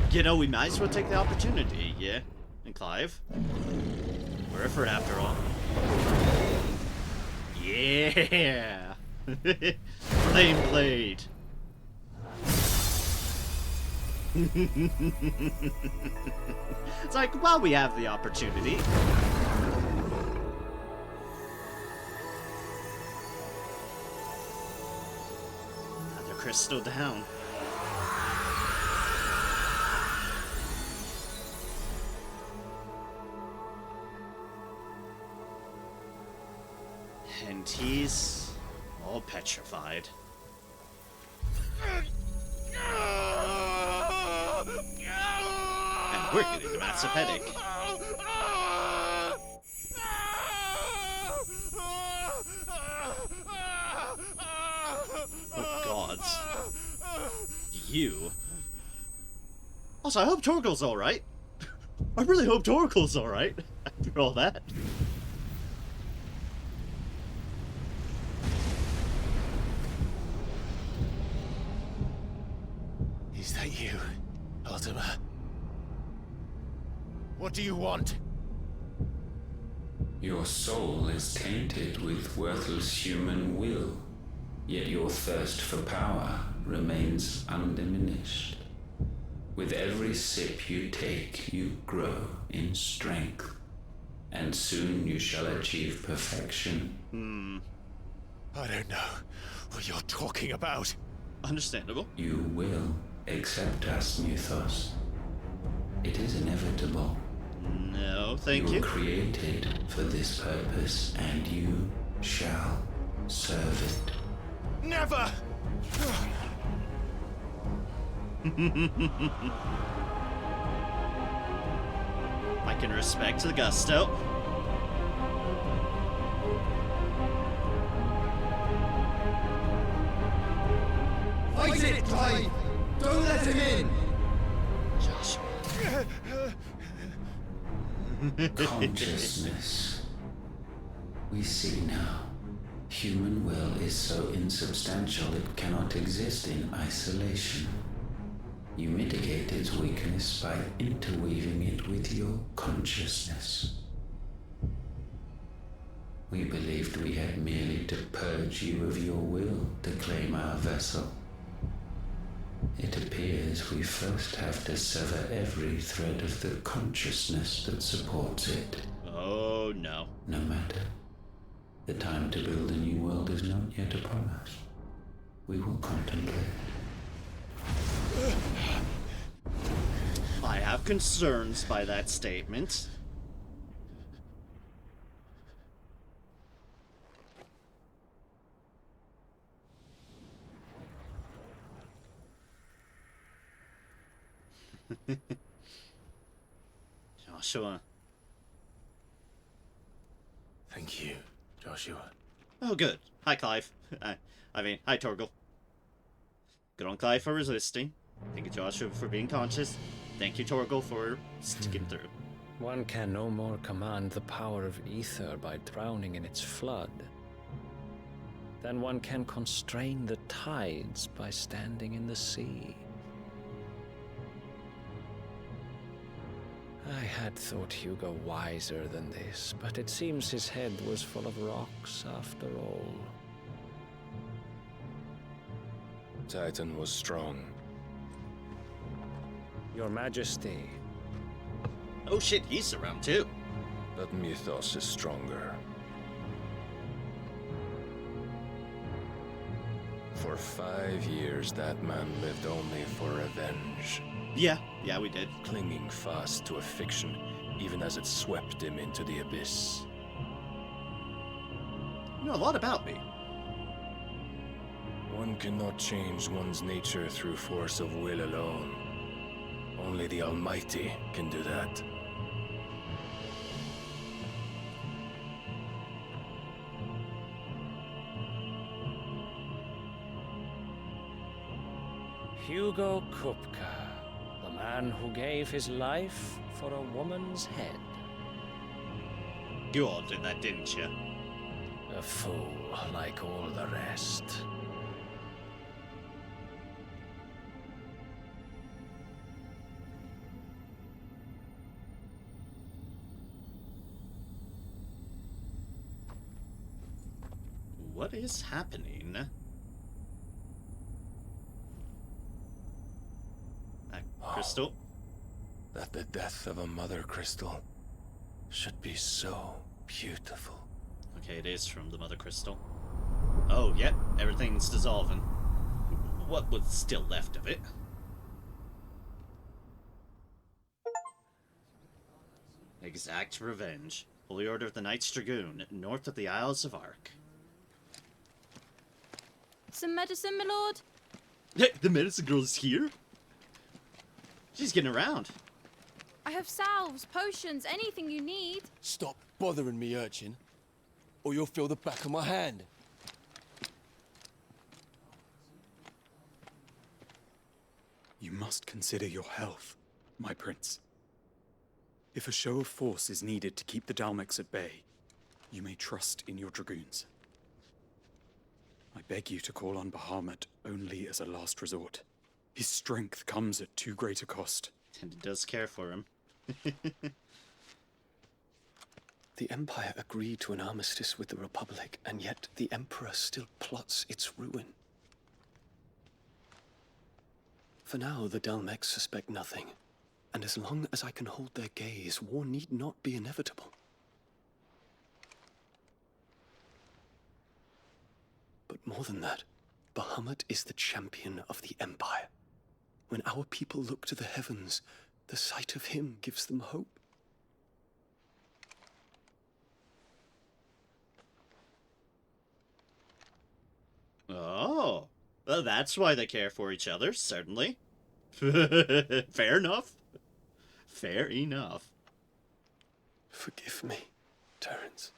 You know, we might as well take the opportunity, yeah? And Clive? We're effort after all. Yeah! Flame Blade! It's like, while we have the opportunity. Another crystal down. And he's all petrified. And we're getting a massive headache. Oh gods. You. Also, I hope Torgal's alright. I really hope Torgal's alright after all that. Is that you, Ultima? What do you want? Your soul is tainted with worthless human will, yet your thirst for power remains undiminished. With every sip you take, you grow in strength, and soon you shall achieve perfection. I don't know what you're talking about. Understandable. You will accept us, Mythos. It is inevitable. No, thank you. You were created for this purpose, and you shall serve it. Never! I can respect the gusto. Fight it, Clive! Don't let him in! Consciousness. We see now. Human will is so insubstantial it cannot exist in isolation. You mitigate its weakness by interweaving it with your consciousness. We believed we had merely to purge you of your will to claim our vessel. It appears we first have to sever every thread of the consciousness that supports it. Oh no. No matter. The time to build a new world is not yet upon us. We will contemplate. I have concerns by that statement. Joshua. Thank you, Joshua. Oh, good. Hi, Clive. I mean, hi, Torgal. Good on Clive for resisting. Thank you, Joshua, for being conscious. Thank you, Torgal, for sticking through. One can no more command the power of ether by drowning in its flood than one can constrain the tides by standing in the sea. I had thought Hugo wiser than this, but it seems his head was full of rocks after all. Titan was strong. Your Majesty. Oh shit, he's around too. But Mythos is stronger. For 5 years, that man lived only for revenge. Yeah, we did. Clinging fast to a fiction, even as it swept him into the abyss. You know a lot about me. One cannot change one's nature through force of will alone. Only the Almighty can do that. Hugo Kupka. The man who gave his life for a woman's head. You all did that, didn't you? A fool like all the rest. What is happening? Crystal? That the death of a mother crystal should be so beautiful. Okay, it is from the mother crystal. Oh, yep, everything's dissolving. What was still left of it? Exact revenge. Holy Order of the Knights Dragoon, north of the Isles of Ark. Some medicine, my lord? Hey, the medicine girl is here? She's getting around. I have salves, potions, anything you need. Stop bothering me, urchin, or you'll feel the back of my hand. You must consider your health, my prince. If a show of force is needed to keep the Dalmex at bay, you may trust in your dragoons. I beg you to call on Bahamut only as a last resort. His strength comes at too great a cost. And it does care for him. The Empire agreed to an armistice with the Republic, and yet the Emperor still plots its ruin. For now, the Dalmex suspect nothing, and as long as I can hold their gaze, war need not be inevitable. But more than that, Bahamut is the champion of the Empire. When our people look to the heavens, the sight of him gives them hope. Oh, well, that's why they care for each other, certainly. Fair enough. Fair enough. Forgive me, Terence.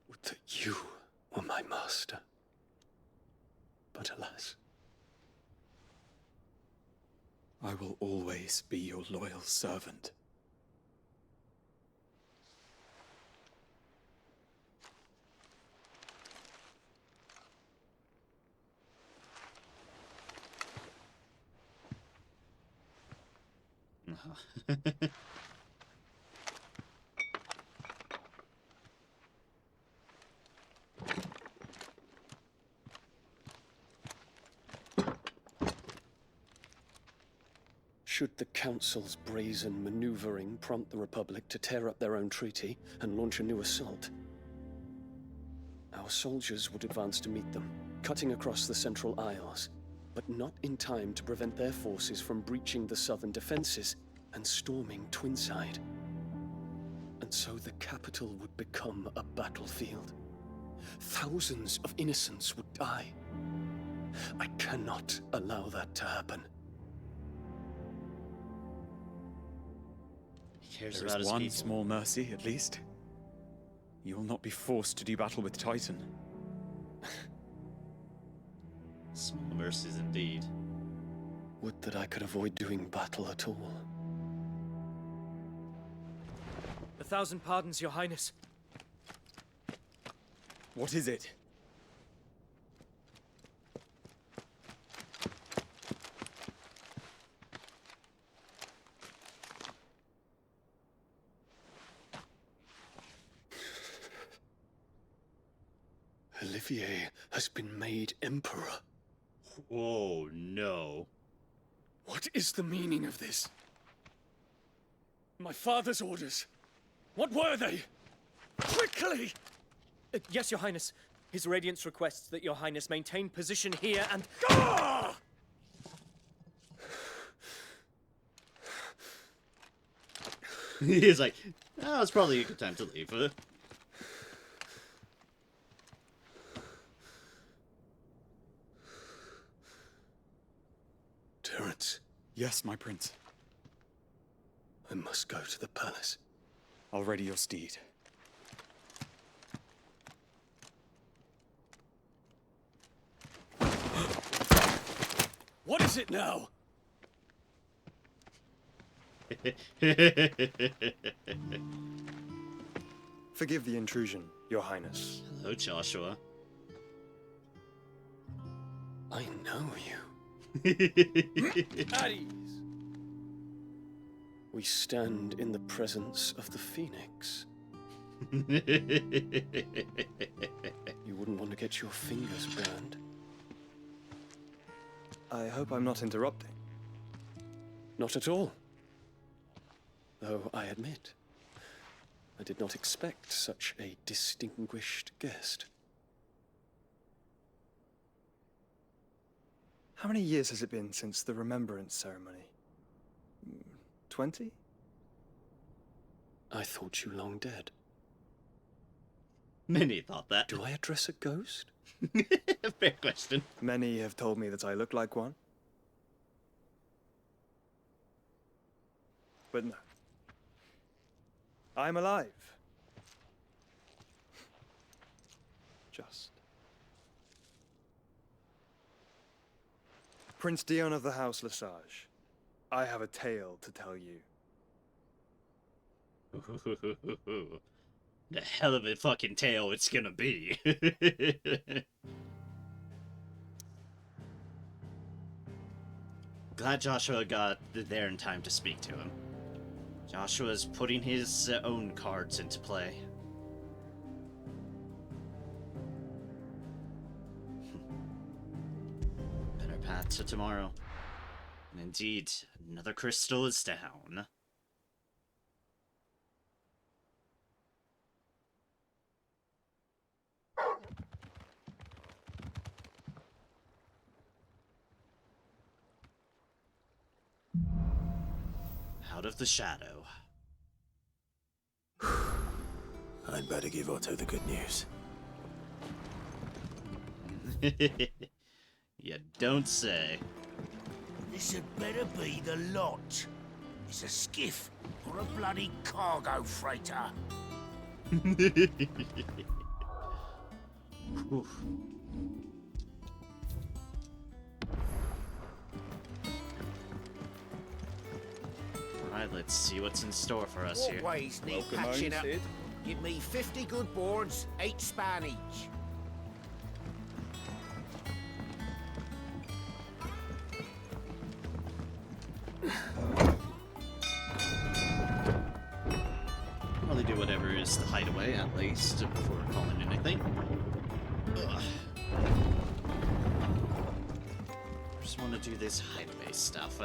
Would that you were my master. But alas. I will always be your loyal servant. Should the Council's brazen maneuvering prompt the Republic to tear up their own treaty and launch a new assault, our soldiers would advance to meet them, cutting across the Central Isles, but not in time to prevent their forces from breaching the southern defenses and storming Twinside. And so the capital would become a battlefield. Thousands of innocents would die. I cannot allow that to happen. He cares There about is his one people. small mercy, at least. You will not be forced to do battle with Titan. Small mercies indeed. Would that I could avoid doing battle at all. 1,000 pardons, Your Highness. What is it? Olivier has been made Emperor. Oh, no. What is the meaning of this? My father's orders. What were they? Quickly! Yes, Your Highness. His Radiance requests that Your Highness maintain position here and... Ah! He's like, oh, it's probably a good time to leave. Terence. Yes, my prince. I must go to the palace. I'll ready your steed. What is it now? Forgive the intrusion, Your Highness. Hello, Joshua. I know you. At ease. We stand in the presence of the Phoenix. wouldn't want to get your fingers burned. I hope I'm not interrupting. Not at all. Though I admit, I did not expect such a distinguished guest. How many years has it been since the Remembrance ceremony? 20? I thought you long dead. Many thought that. Do I address a ghost? Fair question. Many have told me that I look like one. But no. I'm alive. Just. Prince Dion of the House Lesage, I have a tale to tell you. The hell of a fucking tale it's gonna be. Glad Joshua got there in time to speak to him. Joshua's putting his own cards into play. Better path to tomorrow. And indeed, another crystal is down. Out of the shadow. I'd better give Otto the good news. You don't say. This had better be the lot. It's a skiff or a bloody cargo freighter. Alright, let's see what's in store for us here. Ways need patching up. Give me 50 good boards, 8 span each. Probably do whatever is the hideaway, at least, before calling anything. Ugh. Just want to do this hideaway stuff.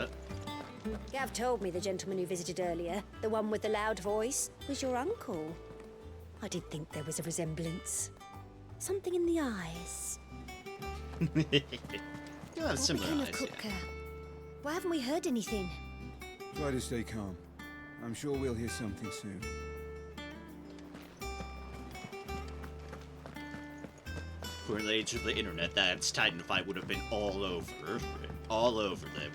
Gav told me the gentleman who visited earlier, the one with the loud voice, was your uncle. I did think there was a resemblance. Something in the eyes. You have similar became eyes, of Kupka? Why haven't we heard anything? Try to stay calm. I'm sure we'll hear something soon. For the age of the internet, that Titan fight would have been all over the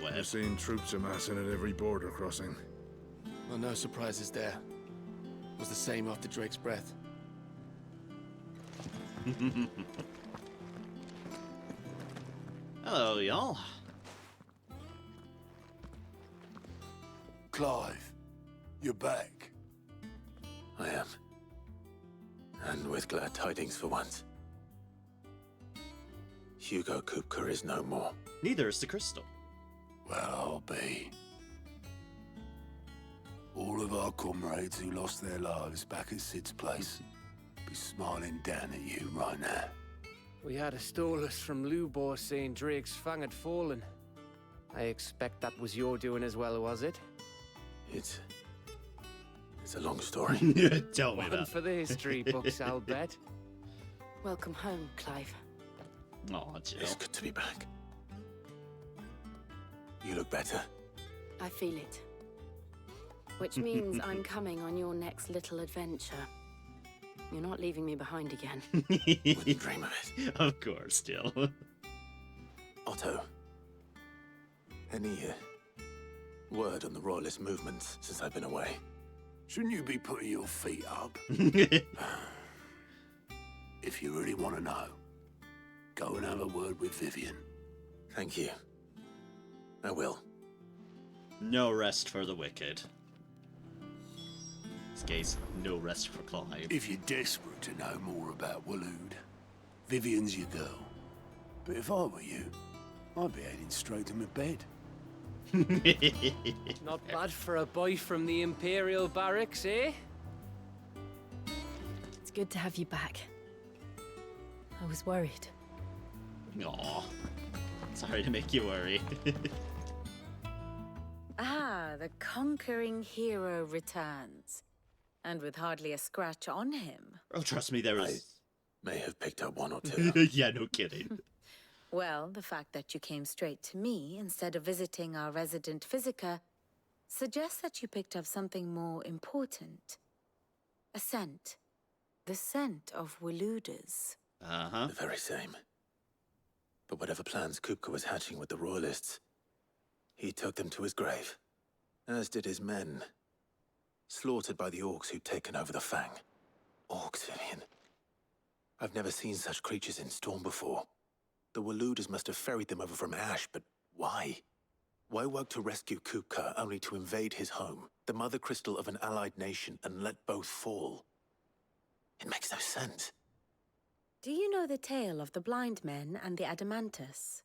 web. I've seen troops amassing at every border crossing. Well, no surprises there. It was the same after Drake's breath. Hello, y'all. Clive, you're back. I am. And with glad tidings for once. Hugo Kupka is no more. Neither is the crystal. Well, I'll be. All of our comrades who lost their lives back at Sid's place be smiling down at you right now. We had a stolus from Lubor saying Drake's fang had fallen. I expect that was your doing as well, was it? It's a long story. Tell me One that. for the history books, I'll bet. Welcome home, Clive. Aw, Jill. It's good to be back. You look better. I feel it. Which means I'm coming on your next little adventure. You're not leaving me behind again. Wouldn't dream of it. Of course, Jill. Otto, any word on the Royalist movement since I've been away? Shouldn't you be putting your feet up? If you really want to know, go and have a word with Vivian. Thank you. I will. No rest for the wicked. This case, no rest for Clive. If you're desperate to know more about Waloed, Vivian's your girl. But if I were you, I'd be heading straight to my bed. Not bad for a boy from the Imperial Barracks, eh? It's good to have you back. I was worried. Aw. Sorry to make you worry. Ah, the conquering hero returns. And with hardly a scratch on him. Oh, trust me, there is. I may have picked up one or two. Yeah, no kidding. Well, the fact that you came straight to me instead of visiting our resident physiker suggests that you picked up something more important. A scent. The scent of Waludas. Uh-huh. The very same. But whatever plans Kupka was hatching with the Royalists, he took them to his grave. As did his men. Slaughtered by the orcs who'd taken over the Fang. Orcs, Vivian. I've never seen such creatures in Storm before. The Waludas must have ferried them over from Ash, but why? Why work to rescue Kupka only to invade his home, the mother crystal of an allied nation, and let both fall? It makes no sense. Do you know the tale of the blind men and the Adamantus?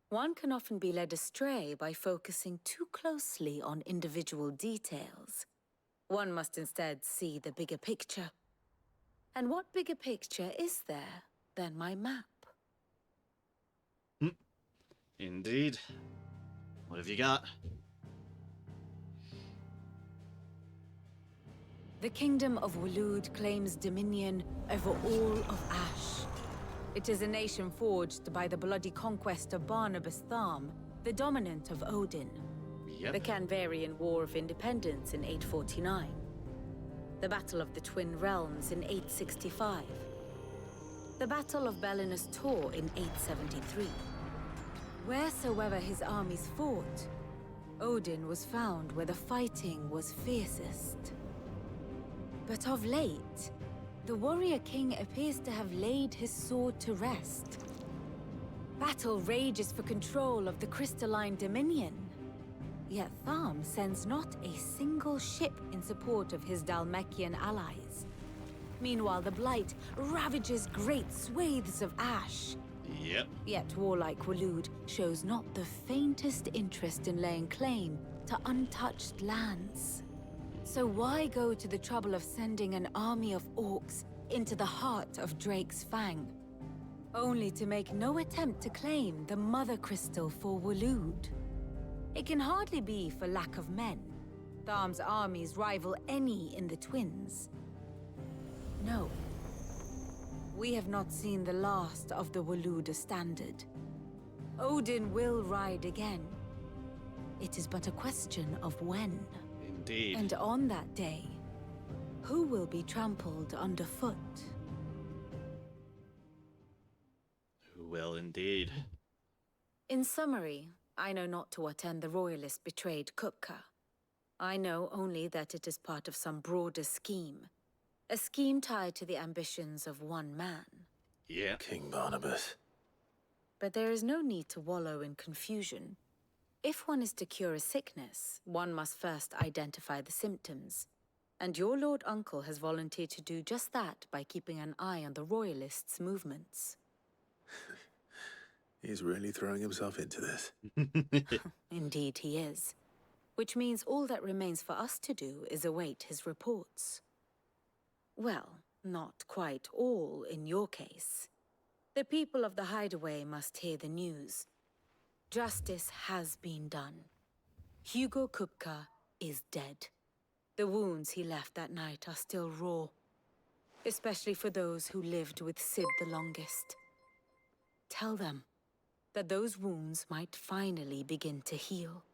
One can often be led astray by focusing too closely on individual details. One must instead see the bigger picture. And what bigger picture is there than my map? Indeed. What have you got? The kingdom of Walud claims dominion over all of Ash. It is a nation forged by the bloody conquest of Barnabas Tharm, the dominant of Odin. Yep. The Canvarian War of Independence in 849. The Battle of the Twin Realms in 865. The Battle of Belinus Tor in 873. Wheresoever his armies fought, Odin was found where the fighting was fiercest. But of late, the warrior king appears to have laid his sword to rest. Battle rages for control of the crystalline dominion. Yet Tharm sends not a single ship in support of his Dhalmekian allies. Meanwhile, the Blight ravages great swathes of Ash. Yep. Yet warlike Walud shows not the faintest interest in laying claim to untouched lands. So why go to the trouble of sending an army of orcs into the heart of Drake's Fang, only to make no attempt to claim the Mother Crystal for Walud? It can hardly be for lack of men. Tharm's armies rival any in the Twins. No. We have not seen the last of the Waluda standard. Odin will ride again. It is but a question of when. Indeed. And on that day, who will be trampled underfoot? Who will indeed. In summary, I know not to what end the Royalists betrayed Kupka. I know only that it is part of some broader scheme. A scheme tied to the ambitions of one man. Yeah. King Barnabas. But there is no need to wallow in confusion. If one is to cure a sickness, one must first identify the symptoms. And your Lord Uncle has volunteered to do just that by keeping an eye on the Royalists' movements. He's really throwing himself into this. Indeed he is. Which means all that remains for us to do is await his reports. Well, not quite all in your case. The people of the Hideaway must hear the news. Justice has been done. Hugo Kupka is dead. The wounds he left that night are still raw, especially for those who lived with Sid the longest. Tell them that those wounds might finally begin to heal.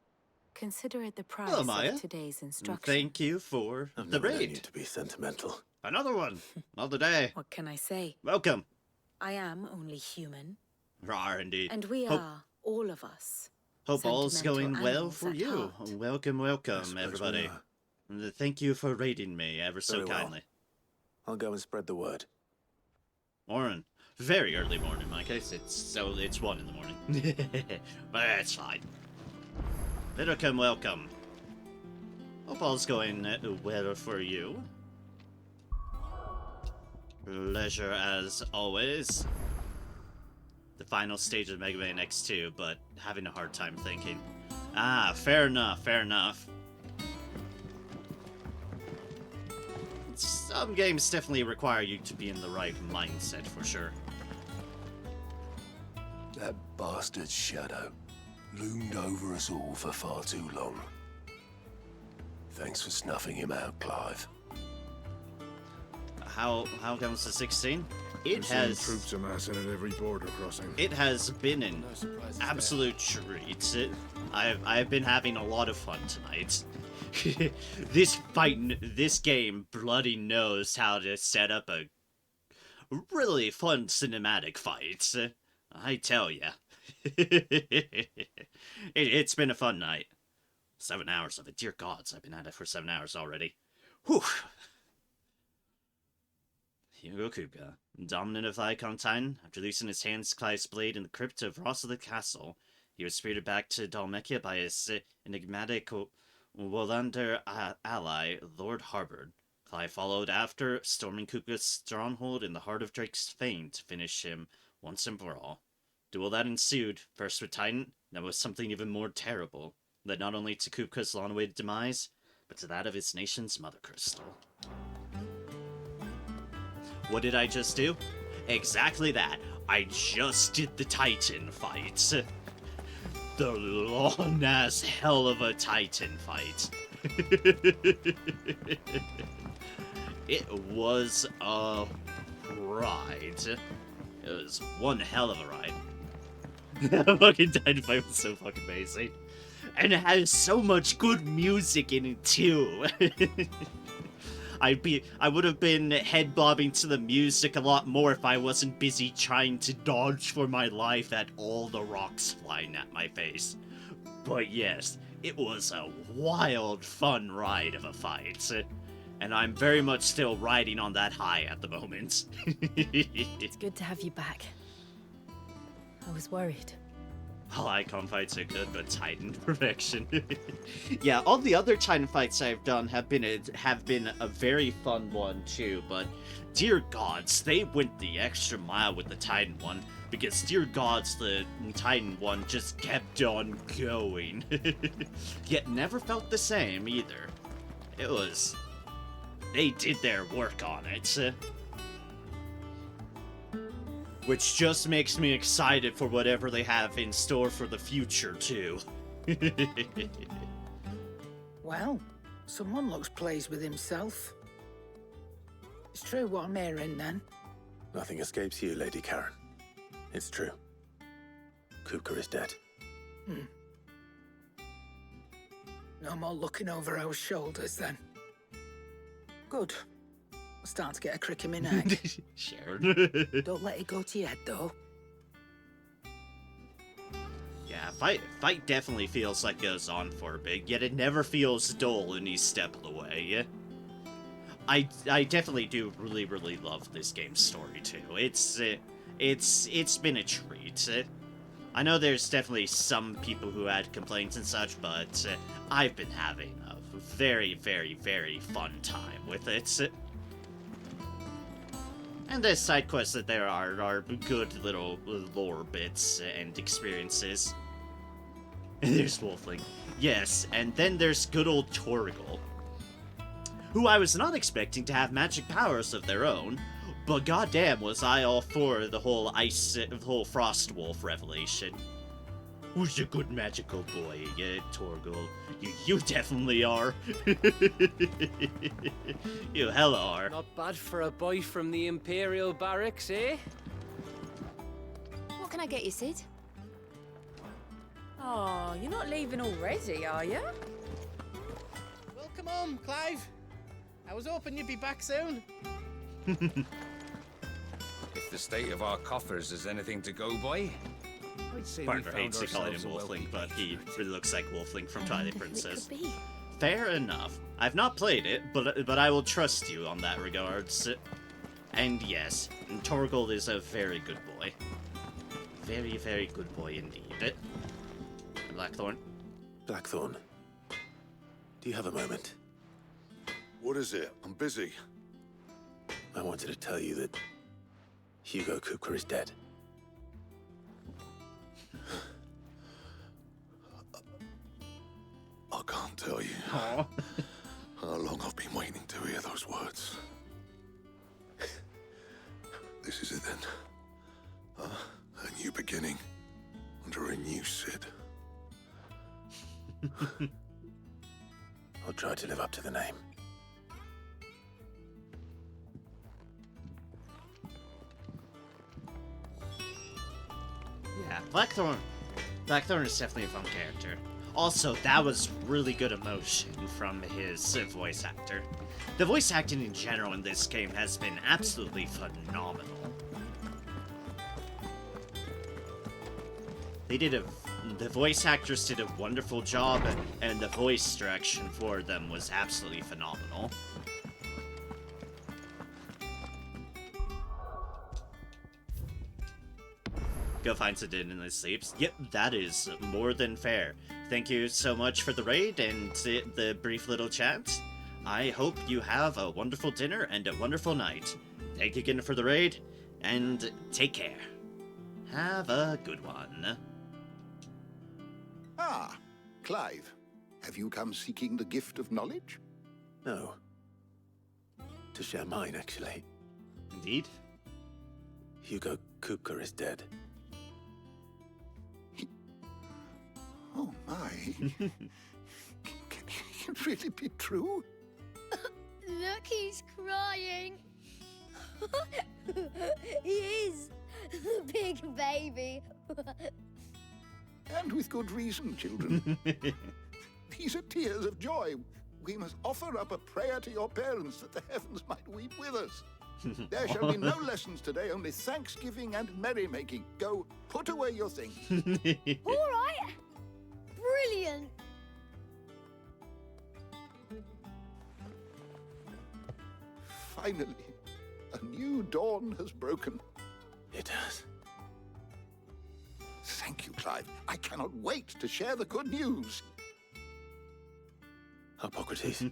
Consider it the price Hello, Maya. of today's instruction. Thank you for I've the never known raid. you to be sentimental. Another one. Another day. What can I say? Welcome. I am only human. Rar indeed. And we are, all of us. Hope all's sentimental going well animals for at you. heart. Welcome, welcome, suppose we everybody. are. And thank you for raiding me ever so Very well. kindly. I'll go and spread the word. Morning. Very early morning in my case. It's 1 in the morning. But it's fine. Welcome. Hope all's going well for you. Pleasure as always. The final stage of Mega Man X2, but having a hard time thinking. Ah, fair enough, fair enough. Some games definitely require you to be in the right mindset for sure. That bastard's shadow loomed over us all for far too long. Thanks for snuffing him out, Clive. How comes the 16? It We're seeing has troops amassing at every border crossing. It has been an absolute treat. I've been having a lot of fun tonight. This game bloody knows how to set up a really fun cinematic fight. I tell ya. It's been a fun night. 7 hours of it. Dear gods, I've been at it for 7 hours already. Whew. Hugo Kupka, dominant of the Icon Titan, after losing his hands Clive's blade in the crypt of Ross of the Castle, he was spirited back to Dalmekia by his enigmatic Wolander ally, Lord Harbord. Clive followed after, storming Kupka's stronghold in the heart of Drake's Fane to finish him once and for all. Duel that ensued, first with Titan, that was something even more terrible, led not only to Kupka's long-awaited demise, but to that of his nation's mother crystal. What did I just do? Exactly that. I just did the Titan fight. The long-ass hell of a Titan fight. It was a ride. It was one hell of a ride. The fucking Titan fight was so fucking amazing. And it has so much good music in it too. I would have been head bobbing to the music a lot more if I wasn't busy trying to dodge for my life at all the rocks flying at my face. But yes, it was a wild, fun ride of a fight. And I'm very much still riding on that high at the moment. It's good to have you back. I was worried. All Icon fights are good, but Titan perfection. Yeah, all the other Titan fights I've done have been a very fun one too, but dear gods, they went the extra mile with the Titan one, because dear gods, the Titan one just kept on going. Yet never felt the same either. They did their work on it. Which just makes me excited for whatever they have in store for the future, too. Well, someone looks pleased with himself. It's true what I'm hearing, then. Nothing escapes you, Lady Karen. It's true. Kupka is dead. No more looking over our shoulders, then. Good. I'm starting to get a crick in my neck. Sharon. Don't let it go to your head, though. Yeah, fight definitely feels like it goes on for a bit, yet it never feels dull any step of the way. I definitely do really, really love this game's story too. It's been a treat. I know there's definitely some people who had complaints and such, but I've been having a very, very, very fun time with it. And the side quests that there are good little lore bits and experiences. And there's Wolfling. Yes, and then there's good old Torgal, who I was not expecting to have magic powers of their own, but goddamn was I all for the whole Frost Wolf revelation. Who's a good magical boy, Torgal? You definitely are. You hella are. Not bad for a boy from the Imperial Barracks, eh? What can I get you, Sid? Oh, you're not leaving already, are you? Welcome home, Clive. I was hoping you'd be back soon. If the state of our coffers is anything to go by, I'd say Partner hates to call him Wolfling, but he really looks like Wolfling from Twilight Princess. Fair enough. I've not played it, but I will trust you on that regards. And yes, Torgal is a very good boy. Very, very good boy indeed. Blackthorn? Blackthorn, do you have a moment? What is it? I'm busy. I wanted to tell you that Hugo Kupka is dead. I can't tell you how long I've been waiting to hear those words. This is it then. A new beginning. you, Sid. I'll try to live up to the name. Yeah, Blackthorn. Blackthorn is definitely a fun character. Also, that was really good emotion from his voice actor. The voice acting in general in this game has been absolutely phenomenal. The voice actors did a wonderful job, and the voice direction for them was absolutely phenomenal. Go find Sidin in his sleeps. Yep, that is more than fair. Thank you so much for the raid and the brief little chat. I hope you have a wonderful dinner and a wonderful night. Thank you again for the raid, and take care. Have a good one. Ah, Clive. Have you come seeking the gift of knowledge? No. To share mine, actually. Indeed. Hugo Kupka is dead. Oh my. Can it really be true? Look, he's crying. He is. Big baby. And with good reason, children. These are tears of joy. We must offer up a prayer to your parents that the heavens might weep with us. There shall be no lessons today, only thanksgiving and merrymaking. Go, put away your things. All right. Brilliant. Finally, a new dawn has broken. It has. Thank you, Clive. I cannot wait to share the good news. Hippocrates.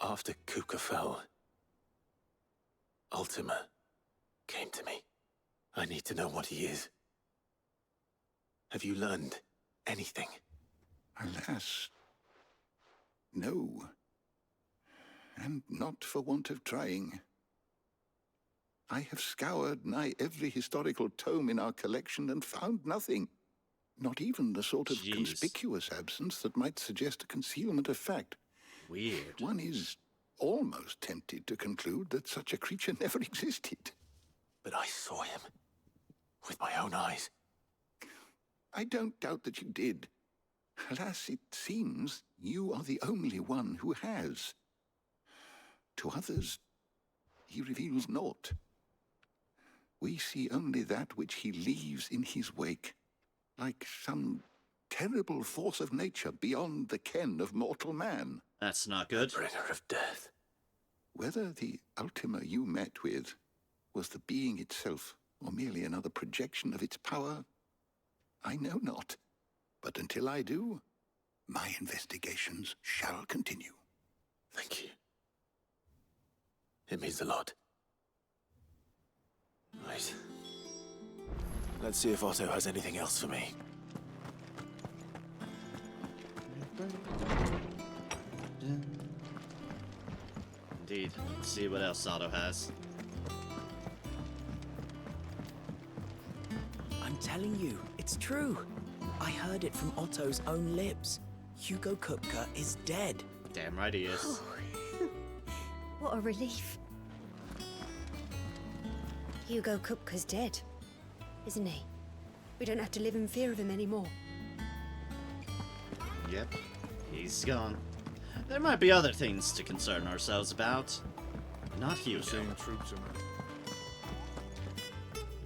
After Kupka fell, Ultima came to me. I need to know what he is. Have you learned anything? Alas, no. And not for want of trying. I have scoured nigh every historical tome in our collection and found nothing. Not even the sort of conspicuous absence that might suggest a concealment of fact. Weird. One is almost tempted to conclude that such a creature never existed. But I saw him. With my own eyes. I don't doubt that you did. Alas, it seems you are the only one who has. To others, he reveals naught. We see only that which he leaves in his wake, like some terrible force of nature beyond the ken of mortal man. That's not good. The bringer of death. Whether the Ultima you met with was the being itself, or merely another projection of its power, I know not. But until I do, my investigations shall continue. Thank you. It means a lot. Right. Let's see if Otto has anything else for me. Indeed. Let's see what else Otto has. I'm telling you, it's true. I heard it from Otto's own lips. Hugo Kupka is dead. Damn right he is. What a relief. Hugo Kupka's dead, isn't he? We don't have to live in fear of him anymore. Yep, he's gone. There might be other things to concern ourselves about. Not Hugo. Seeing troops around.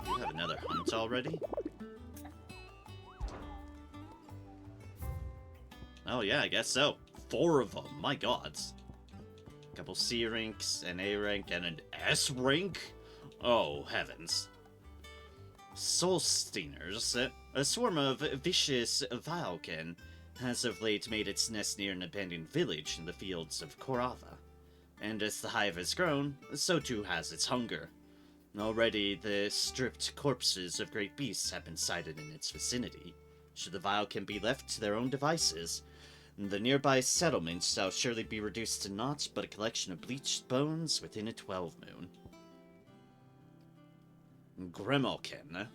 You have another hunt already? Oh yeah, I guess so. 4 of them, my god. A couple C ranks, an A rank, and an S rank? Oh, heavens. Solsteiners, a swarm of vicious Valken, has of late made its nest near an abandoned village in the fields of Korava. And as the hive has grown, so too has its hunger. Already, the stripped corpses of great beasts have been sighted in its vicinity. Should the Valken be left to their own devices, the nearby settlement shall surely be reduced to naught but a collection of bleached bones within a 12 moon. Grimalkin.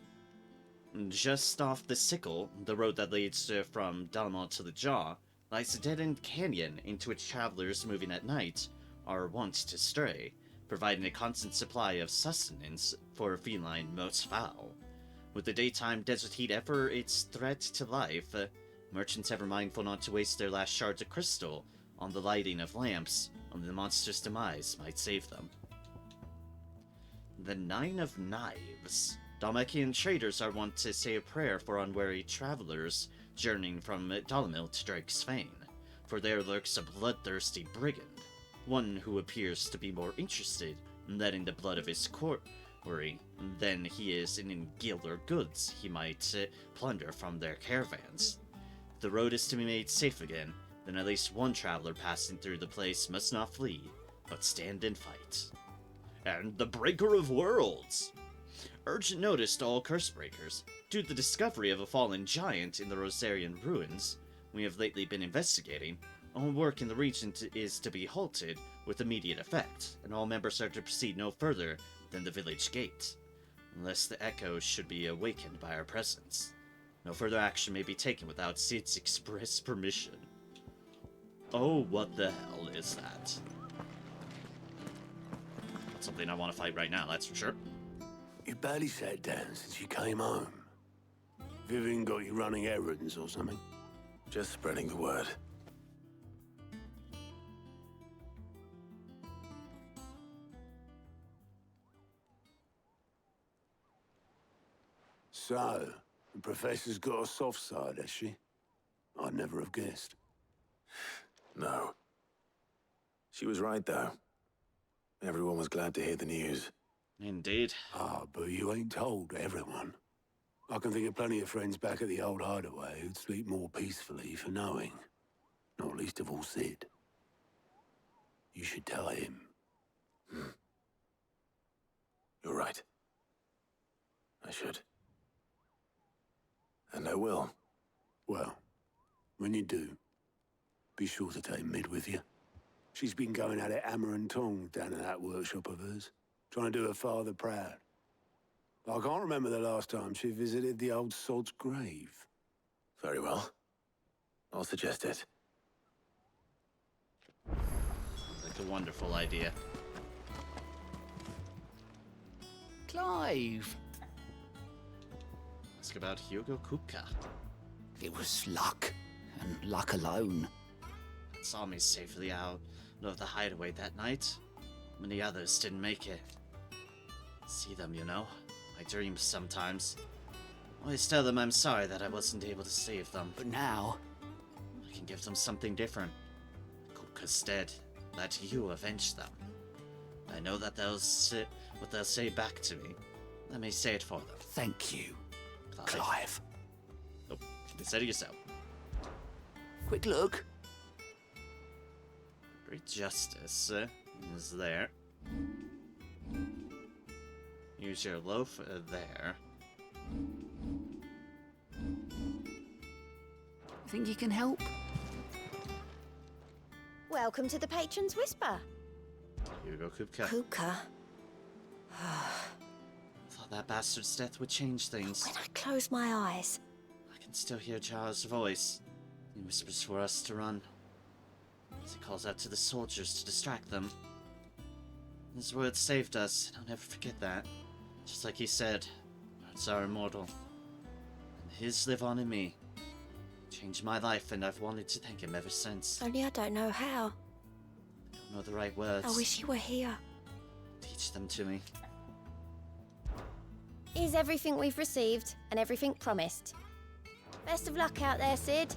Just off the Sickle, the road that leads from Dalmont to the Jaw, lies a dead-end canyon into which travelers moving at night are wont to stray, providing a constant supply of sustenance for feline most foul. With the daytime desert heat ever its threat to life, merchants ever mindful not to waste their last shards of crystal on the lighting of lamps, only the monster's demise might save them. The Nine of Knives. Dalmatian traders are wont to say a prayer for unwary travelers journeying from Dalamil to Drake's Fane, for there lurks a bloodthirsty brigand, one who appears to be more interested in letting the blood of his quarry than he is in gil or goods he might plunder from their caravans. If the road is to be made safe again, then at least one traveler passing through the place must not flee, but stand and fight. And the Breaker of Worlds! Urgent notice to all curse breakers. Due to the discovery of a fallen giant in the Rosarian ruins we have lately been investigating, all work in the region is to be halted with immediate effect, and all members are to proceed no further than the village gate, unless the echoes should be awakened by our presence. No further action may be taken without Sid's express permission. Oh, what the hell is that? Something I want to fight right now, that's for sure. You barely sat down since you came home. Vivian got you running errands or something? Just spreading the word. So, the professor's got a soft side, has she? I'd never have guessed. No. She was right, though. Everyone was glad to hear the news. Indeed. Ah, but you ain't told everyone. I can think of plenty of friends back at the old hideaway who'd sleep more peacefully for knowing. Not least of all Sid. You should tell him. You're right. I should. And I will. Well, when you do, be sure to take Mid with you. She's been going at it hammer and tongs down in that workshop of hers, trying to do her father proud. I can't remember the last time she visited the old sod's grave. Very well. I'll suggest it. Like a wonderful idea. Clive! Ask about Hugo Kupka. It was luck, and luck alone. That saw me safely out of the hideaway that night. Many others didn't make it. See them, you know. I dream sometimes. Always tell them I'm sorry that I wasn't able to save them. But now... I can give them something different. Kupka's dead. Let you avenge them. I know that they'll say what they'll say back to me. Let me say it for them. Thank you, Clive. Nope. You said it yourself. Quick look. Great justice is there. Use your loaf there. Think you can help? Welcome to the Patron's Whisper. Hugo Kupka. Kupka. Thought that bastard's death would change things. When I close my eyes, I can still hear Jar's voice. He whispers for us to run. As he calls out to the soldiers to distract them. His words saved us, and I'll never forget that. Just like he said, words are immortal. And his live on in me. Changed my life, and I've wanted to thank him ever since. only I don't know how. Don't know the right words. I wish you were here. Teach them to me. Here's everything we've received and everything promised. Best of luck out there, Sid.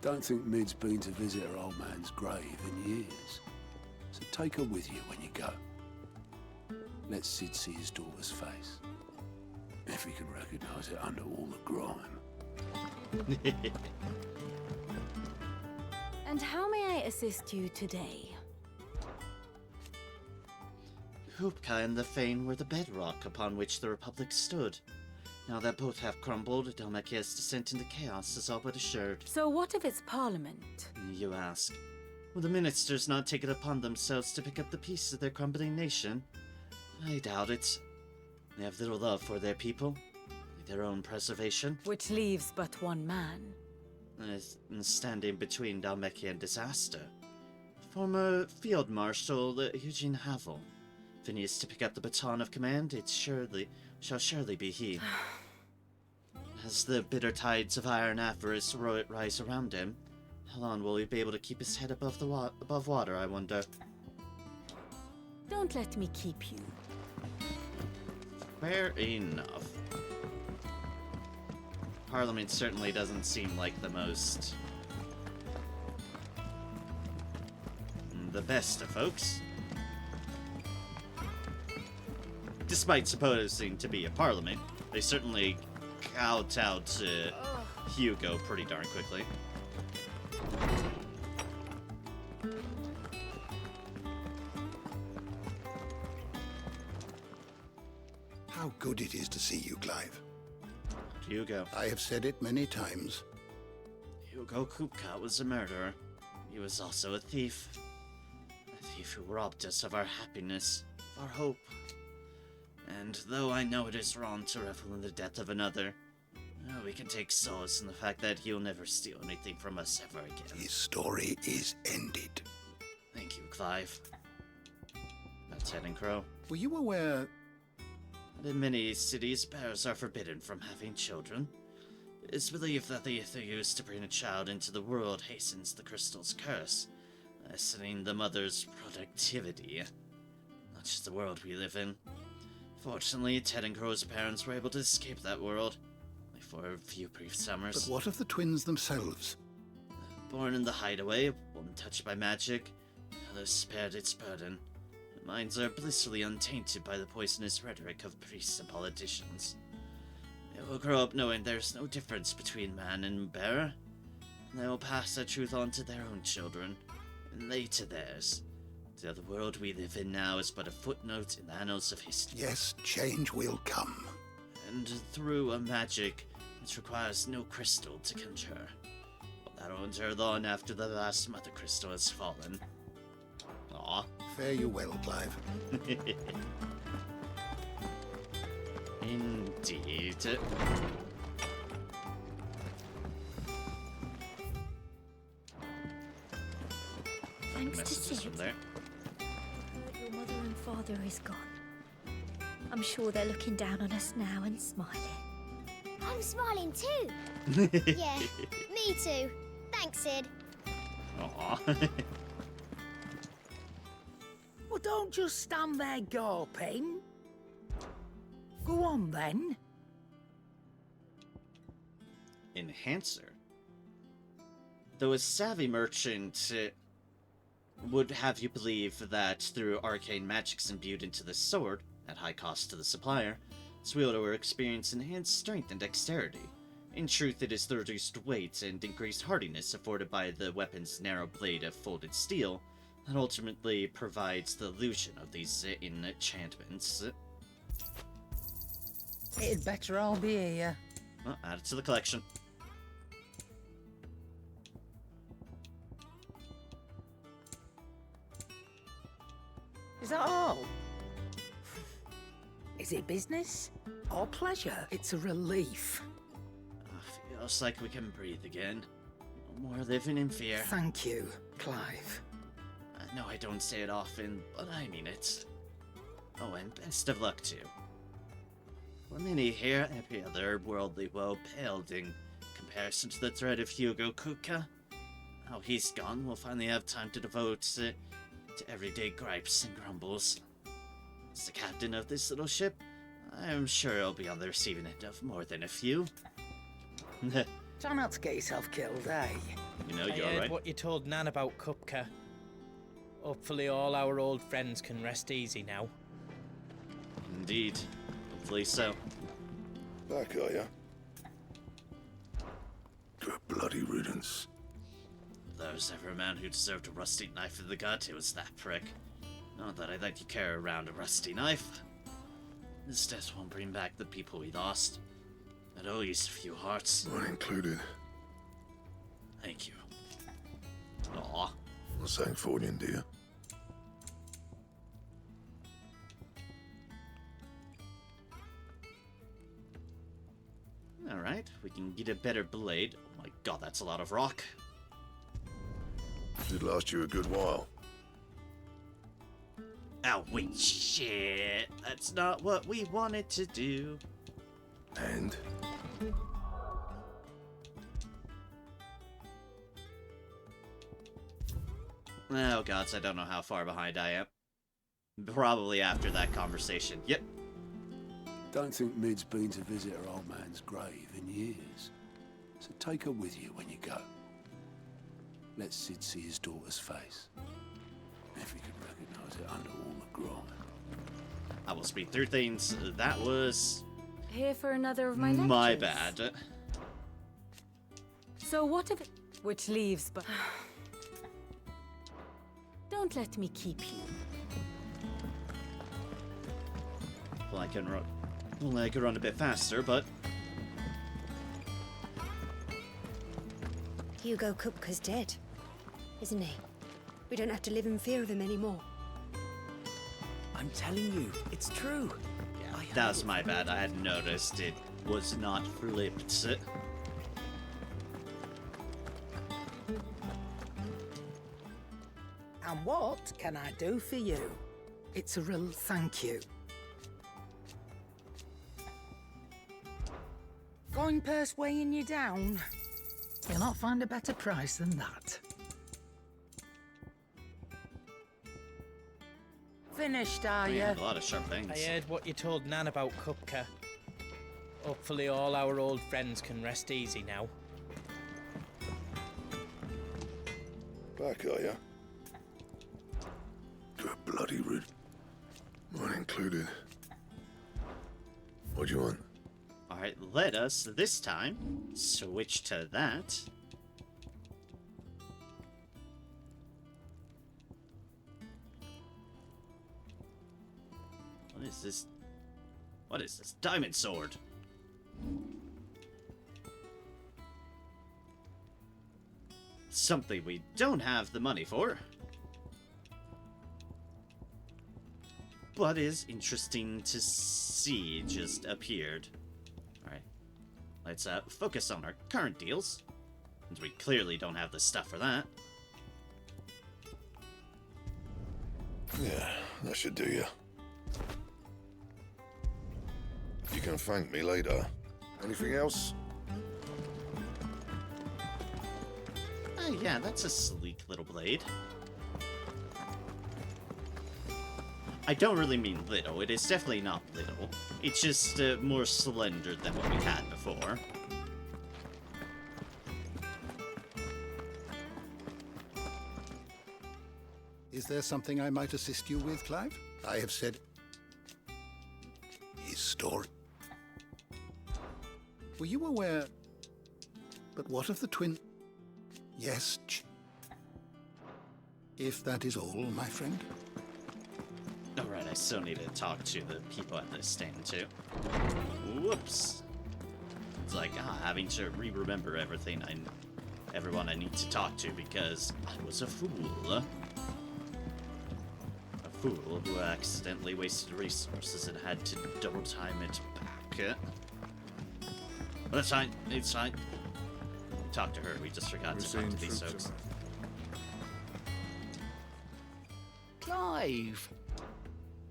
Don't think Mid's been to visit her old man's grave in years. So take her with you when you go. Let Sid see his daughter's face. If he can recognize it under all the grime. And how may I assist you today? Kupka and the Fane were the bedrock upon which the Republic stood. Now that both have crumbled, Dalmakia's descent into chaos is all but assured. So what of its parliament? You ask. Will the ministers not take it upon themselves to pick up the pieces of their crumbling nation? I doubt it. They have little love for their people, their own preservation. Which leaves but one man. Standing between Dalmeki and disaster. Former Field Marshal Eugene Havel. If he needs to pick up the baton of command, it shall surely be he. As the bitter tides of iron avarice rise around him, how long will he be able to keep his head above water, I wonder? Don't let me keep you. Fair enough. Parliament certainly doesn't seem like the most... the best of folks. Despite supposing to be a parliament, they certainly kowtowed to Hugo pretty darn quickly. How good it is to see you, Clive. Hugo. I have said it many times. Hugo Kupka was a murderer. He was also a thief. A thief who robbed us of our happiness, our hope. And though I know it is wrong to revel in the death of another, we can take solace in the fact that he'll never steal anything from us ever again. His story is ended. Thank you, Clive. That's Ted and Crow. Were you aware... In many cities, bears are forbidden from having children. It is believed that the ether used to bring a child into the world hastens the crystal's curse, lessening the mother's productivity. Not just the world we live in. Fortunately, Ted and Crow's parents were able to escape that world, only for a few brief summers. But what of the twins themselves? Born in the hideaway, one touched by magic, the other spared its burden. Their minds are blissfully untainted by the poisonous rhetoric of priests and politicians. They will grow up knowing there's no difference between man and bear. They will pass that truth on to their own children, and they to theirs. The world we live in now is but a footnote in the annals of history. Yes, change will come. And through a magic which requires no crystal to conjure. But that'll endure long after the last mother crystal has fallen. Aw. Fare you well, Clive. Indeed. Thanks to Messages Sid. from there. Your mother and father is gone. I'm sure they're looking down on us now and smiling. I'm smiling too. Yeah, me too. Thanks, Sid. Aw. Well, don't just stand there gawping. Go on, then. Enhancer. Though a savvy merchant would have you believe that through arcane magics imbued into the sword, at high cost to the supplier, its wielder will experience enhanced strength and dexterity. In truth, it is the reduced weight and increased hardiness afforded by the weapon's narrow blade of folded steel that ultimately provides the illusion of these enchantments. It'd better all be here. Well, add it to the collection. Is that all? Is it business or pleasure? It's a relief. Feels like we can breathe again. No more living in fear. Thank you, Clive. I know I don't say it often, but I mean it. Oh, and best of luck too. For many here, every other worldly woe paled in comparison to the threat of Hugo Kuka. Now he's gone, we'll finally have time to devote to everyday gripes and grumbles. As the captain of this little ship, I am sure I'll be on the receiving end of more than a few. Try not to get yourself killed, eh? You know, I you're heard right. what you told Nan about Kupka. Hopefully all our old friends can rest easy now. Indeed. Hopefully so. Back, are ya? To a bloody riddance. If there was ever a man who deserved a rusty knife in the gut, it was that prick. Not that I'd let you carry around a rusty knife. This death won't bring back the people we lost. At least a few hearts. Mine included. Thank you. Aw. Well, sang for you, dear. Alright, we can get a better blade. Oh my god, that's a lot of rock. Should last you a good while. Oh, wait, shit. That's not what we wanted to do. And? Oh, gods, I don't know how far behind I am. Probably after that conversation. Yep. Don't think Mid's been to visit her old man's grave in years. So take her with you when you go. Let Sid see his daughter's face. If he could recognize it under all the grime. I will speed through things. That was... Here for another of my lectures. my bad. So what if it... Which leaves, but... Don't let me keep you. Well, I can run... Well, I could run a bit faster, but... Hugo Kupka's dead, isn't he? We don't have to live in fear of him anymore. I'm telling you, it's true. Yeah, that was my bad. I had noticed it was not flipped. And what can I do for you? It's a real thank you. Coin purse weighing you down? You'll not find a better price than that. Finished, are you? A lot of sharp things. I heard what you told Nan about Kupka. Hopefully all our old friends can rest easy now. Back, are ya? You're bloody rude. Mine included. What do you want? Alright, let us, this time, switch to that. What is this? What is this? Diamond sword! Something we don't have the money for. But is interesting to see just appeared. Alright. Let's focus on our current deals. Since we clearly don't have the stuff for that. Yeah, that should do you. You can thank me later. Anything else? Oh yeah, that's a sleek little blade. I don't really mean little, it is definitely not little. It's just more slender than what we had before. Is there something I might assist you with, Clive? I have said his story. Were you aware? But what of the twin? Yes. If that is all, my friend. Alright, I still need to talk to the people at this stand too. Whoops. It's like having to remember everyone I need to talk to because I was a fool. A fool who accidentally wasted resources and had to double time it back. But that's fine, it's fine. Talk to her, we just forgot to talk to these folks. Clive!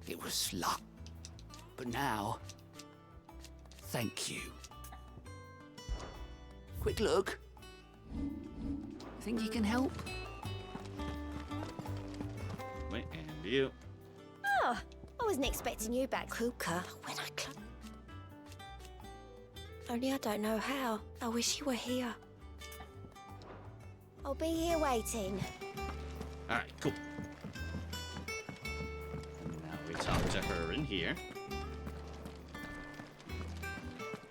It was luck. But now, thank you. Quick look. Think you can help? Wait, and you. Oh, I wasn't expecting you back, Kupka. Only I don't know how. I wish you were here. I'll be here waiting. Alright, cool. Now we talk to her in here.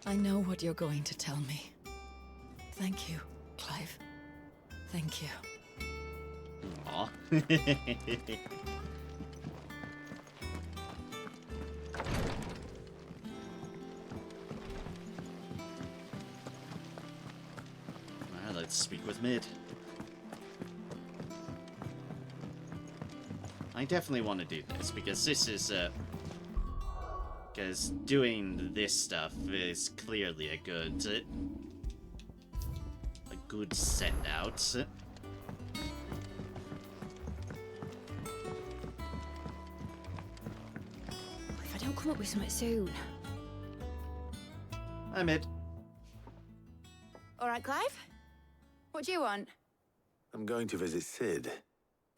I know what you're going to tell me. Thank you, Clive. Thank you. Aw. Alright, let's speak with Mid. I definitely want to do this because this is Because doing this stuff is clearly a good send out. If I don't come up with something soon. Hi, Mid. All right, Clive? What do you want? I'm going to visit Sid,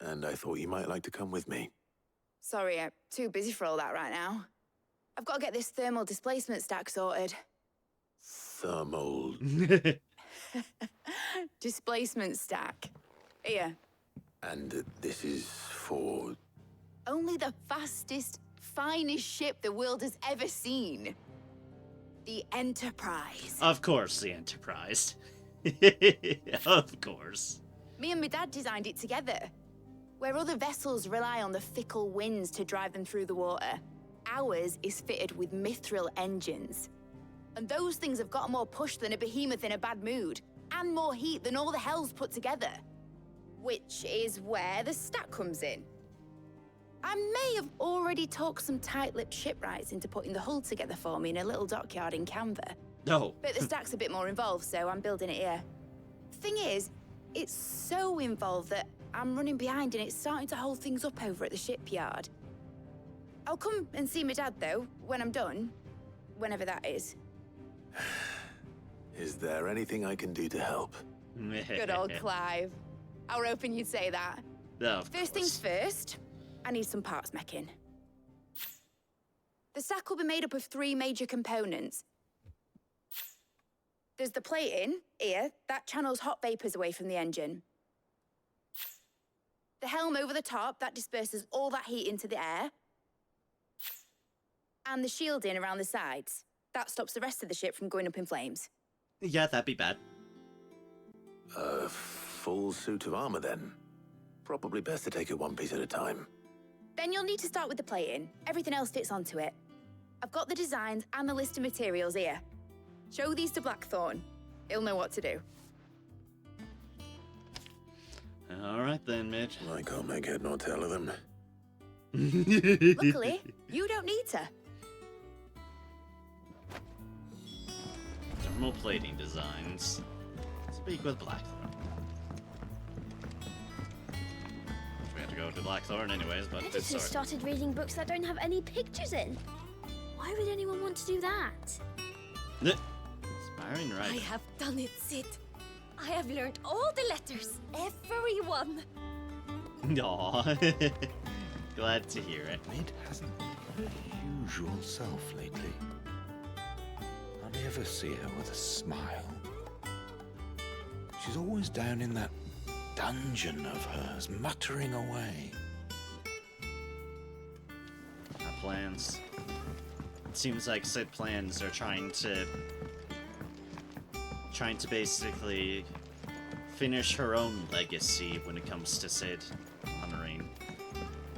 and I thought you might like to come with me. Sorry, I'm too busy for all that right now. I've got to get this thermal displacement stack sorted. Thermal... Displacement stack. Here. And this is for... Only the fastest, finest ship the world has ever seen. The Enterprise. Of course, the Enterprise. Of course. Me and my dad designed it together. Where other vessels rely on the fickle winds to drive them through the water, ours is fitted with mithril engines. And those things have got more push than a behemoth in a bad mood, and more heat than all the hells put together. Which is where the stack comes in. I may have already talked some tight-lipped shipwrights into putting the hull together for me in a little dockyard in Canva. No. But the stack's a bit more involved, so I'm building it here. Thing is, it's so involved that I'm running behind and it's starting to hold things up over at the shipyard. I'll come and see my dad, though, when I'm done. Whenever that is. Is there anything I can do to help? Good old Clive. I were hoping you'd say that. First things first, I need some parts meching. The stack will be made up of 3 major components. There's the plating, here, that channels hot vapors away from the engine. The helm over the top, that disperses all that heat into the air. And the shielding around the sides. That stops the rest of the ship from going up in flames. Yeah, that'd be bad. A full suit of armor, then. Probably best to take it one piece at a time. Then you'll need to start with the plating. Everything else fits onto it. I've got the designs and the list of materials here. Show these to Blackthorn. He'll know what to do. All right then, Mitch. I can't make head nor tail of them. Luckily, you don't need to. Thermal plating designs. Speak with Blackthorn. We have to go to Blackthorn anyways, but Editors sorry. started reading books that don't have any pictures in. Why would anyone want to do that? Inspiring, right? I have done it, Sid. I have learned all the letters, every one. Aw. Glad to hear it. Mid hasn't been her usual self lately. I never see her with a smile. She's always down in that dungeon of hers, muttering away. Our plans. It seems like said plans are trying to basically finish her own legacy when it comes to Sid,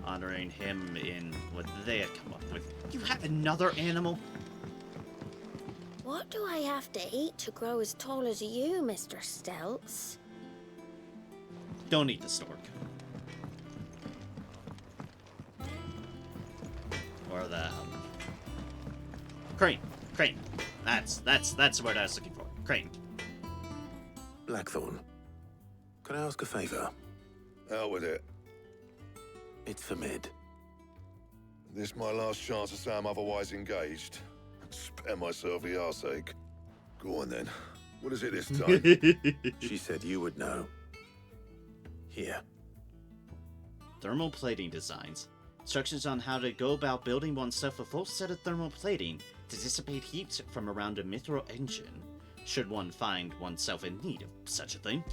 honoring him in what they had come up with. You have another animal? What do I have to eat to grow as tall as you, Mr. Stelz? Don't eat the stork. Or the crane. Crane. That's the word I was looking for. Crane. Blackthorn, can I ask a favor? Out with it. It's for Mid. This my last chance to say I'm otherwise engaged. Spare myself the arseache. Go on then. What is it this time? She said you would know. Here. Thermal plating designs. Instructions on how to go about building oneself a full set of thermal plating to dissipate heat from around a mithril engine, should one find oneself in need of such a thing.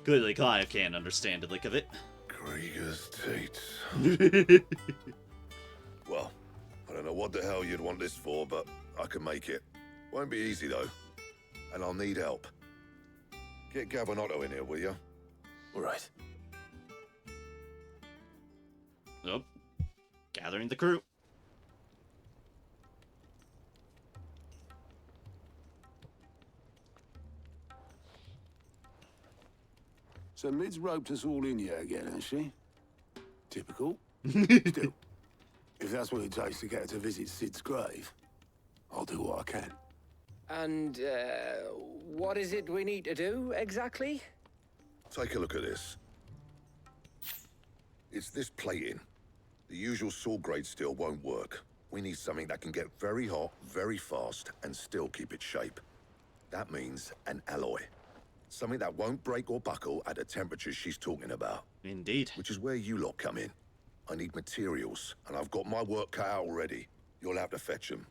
Clearly Clive can't understand the lick of it. Krieger's Tates. Well, I don't know what the hell you'd want this for, but I can make it. Won't be easy, though. And I'll need help. Get Gav and Otto in here, will you? All right. Nope. Gathering the crew. So Mid's roped us all in here again, has she? Typical. Still, if that's what it takes to get her to visit Sid's grave, I'll do what I can. And, what is it we need to do, exactly? Take a look at this. It's this plating. The usual sword grade steel won't work. We need something that can get very hot, very fast, and still keep its shape. That means an alloy. Something that won't break or buckle at the temperatures she's talking about. Indeed. Which is where you lot come in. I need materials, and I've got my work cut out already. You'll have to fetch them.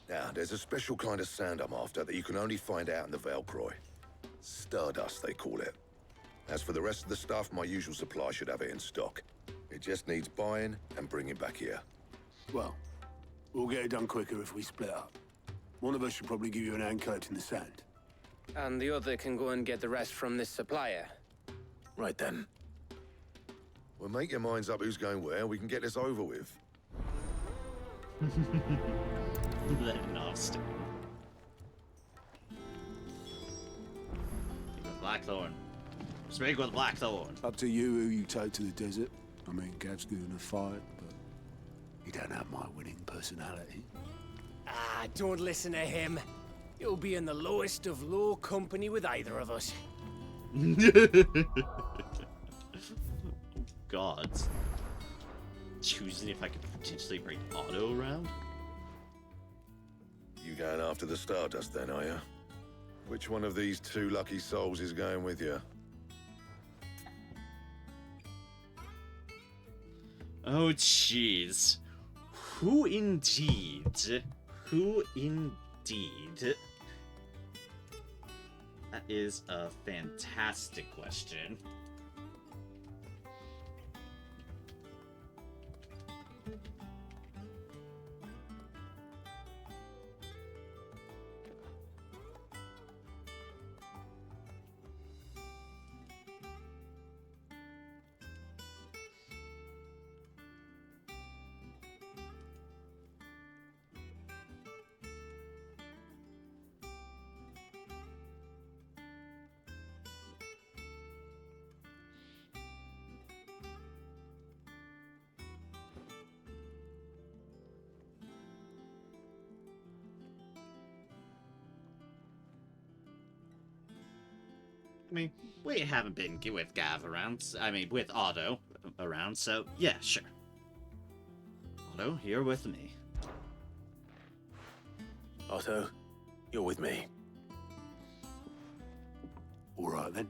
Now, there's a special kind of sand I'm after that you can only find out in the Velcroy. Stardust, they call it. As for the rest of the stuff, my usual supply should have it in stock. It just needs buying and bringing back here. Well, we'll get it done quicker if we split up. One of us should probably give you an hand collecting the sand. And the other can go and get the rest from this supplier. Right then. Well, make your minds up who's going where, and we can get this over with. Nasty. Blackthorn. Speak with Blackthorn. Up to you who you take to the desert. I mean, Gav's good in a fight, but he don't have my winning personality. Ah, don't listen to him. You'll be in the lowest of low company with either of us. Gods. Choosing if I could potentially bring Otto around? You going after the Stardust then, are you? Which one of these two lucky souls is going with you? Oh, jeez. Who indeed? Who indeed? That is a fantastic question. I mean, we haven't been with Gav around. I mean, with Otto around, so yeah, sure. Otto, you're with me. Otto, you're with me. All right, then.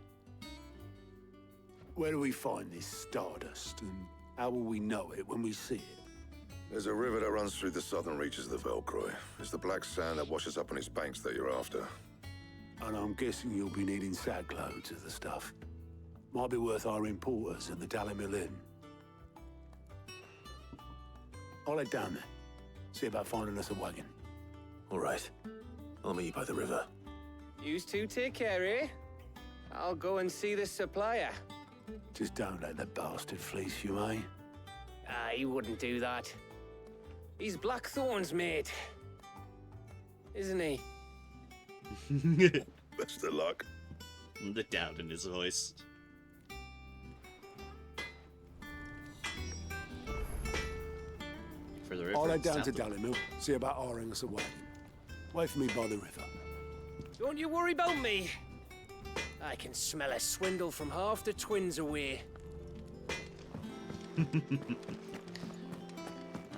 Where do we find this Stardust, and how will we know it when we see it? There's a river that runs through the southern reaches of the Velcroy. It's the black sand that washes up on its banks that you're after. And I'm guessing you'll be needing sack loads of the stuff. Might be worth our importers at the Dalimil Inn. I'll head down there. See about finding us a wagon. All right. I'll meet you by the river. Yous two take care, eh? I'll go and see the supplier. Just don't let the bastard fleece you, eh? Ah, he wouldn't do that. He's Blackthorn's mate. Isn't he? Best of luck. The doubt in his voice. For the river. I'll head down to Dalimil, see about hiring us a wagon. Wait for me by the river. Don't you worry about me. I can smell a swindle from half the twins away.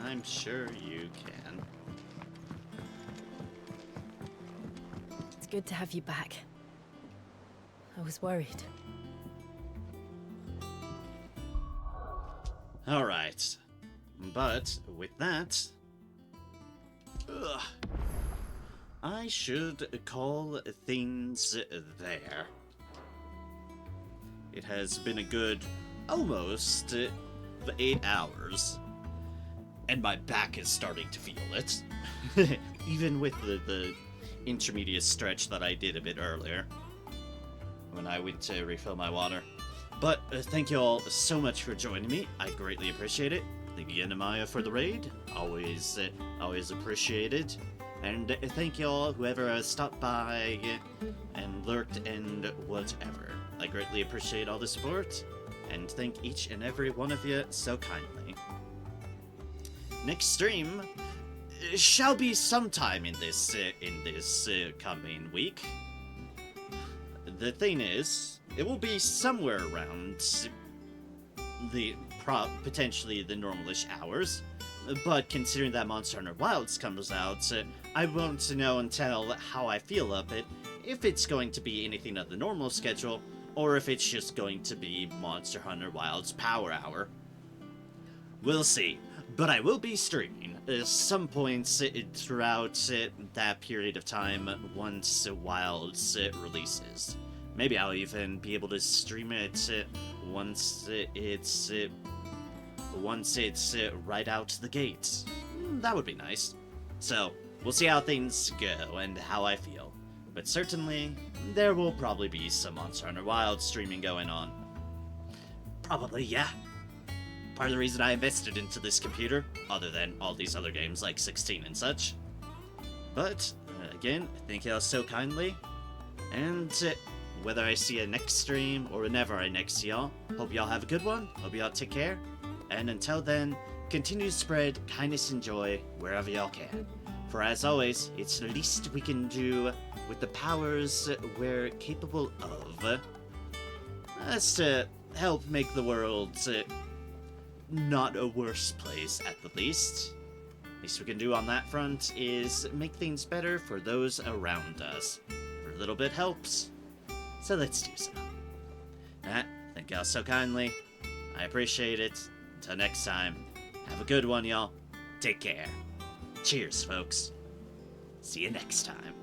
I'm sure you can. It's good to have you back. I was worried. All right, but with that, I should call things there. It has been a good almost 8 hours, and my back is starting to feel it, even with the intermediate stretch that I did a bit earlier when I went to refill my water. But thank you all so much for joining me. I greatly appreciate it. Thank you again, Amaya, for the raid. Always appreciated. And thank you all, whoever stopped by and lurked and whatever. I greatly appreciate all the support, and thank each and every one of you so kindly. next stream shall be sometime in this coming week. The thing is, it will be somewhere around the potentially the normalish hours, but considering that Monster Hunter Wilds comes out, I won't know until how I feel of it, if it's going to be anything of the normal schedule, or if it's just going to be Monster Hunter Wilds Power Hour. We'll see, but I will be streaming some points throughout that period of time once Wilds releases. Maybe I'll even be able to stream it once it's right out the gate. That would be nice. So, we'll see how things go and how I feel. But certainly, there will probably be some Monster Hunter Wilds streaming going on. Probably, yeah. Part of the reason I invested into this computer, other than all these other games like 16 and such. But, again, thank y'all so kindly. And whether I see a next stream or whenever I next see y'all, hope y'all have a good one. Hope y'all take care. And until then, continue to spread kindness and joy wherever y'all can. For as always, it's the least we can do with the powers we're capable of. That's to help make the world not a worse place, at the least. Least we can do on that front is make things better for those around us. Every little bit helps, so let's do so. Thank y'all so kindly. I appreciate it. Until next time, have a good one, y'all. Take care. Cheers, folks. See you next time.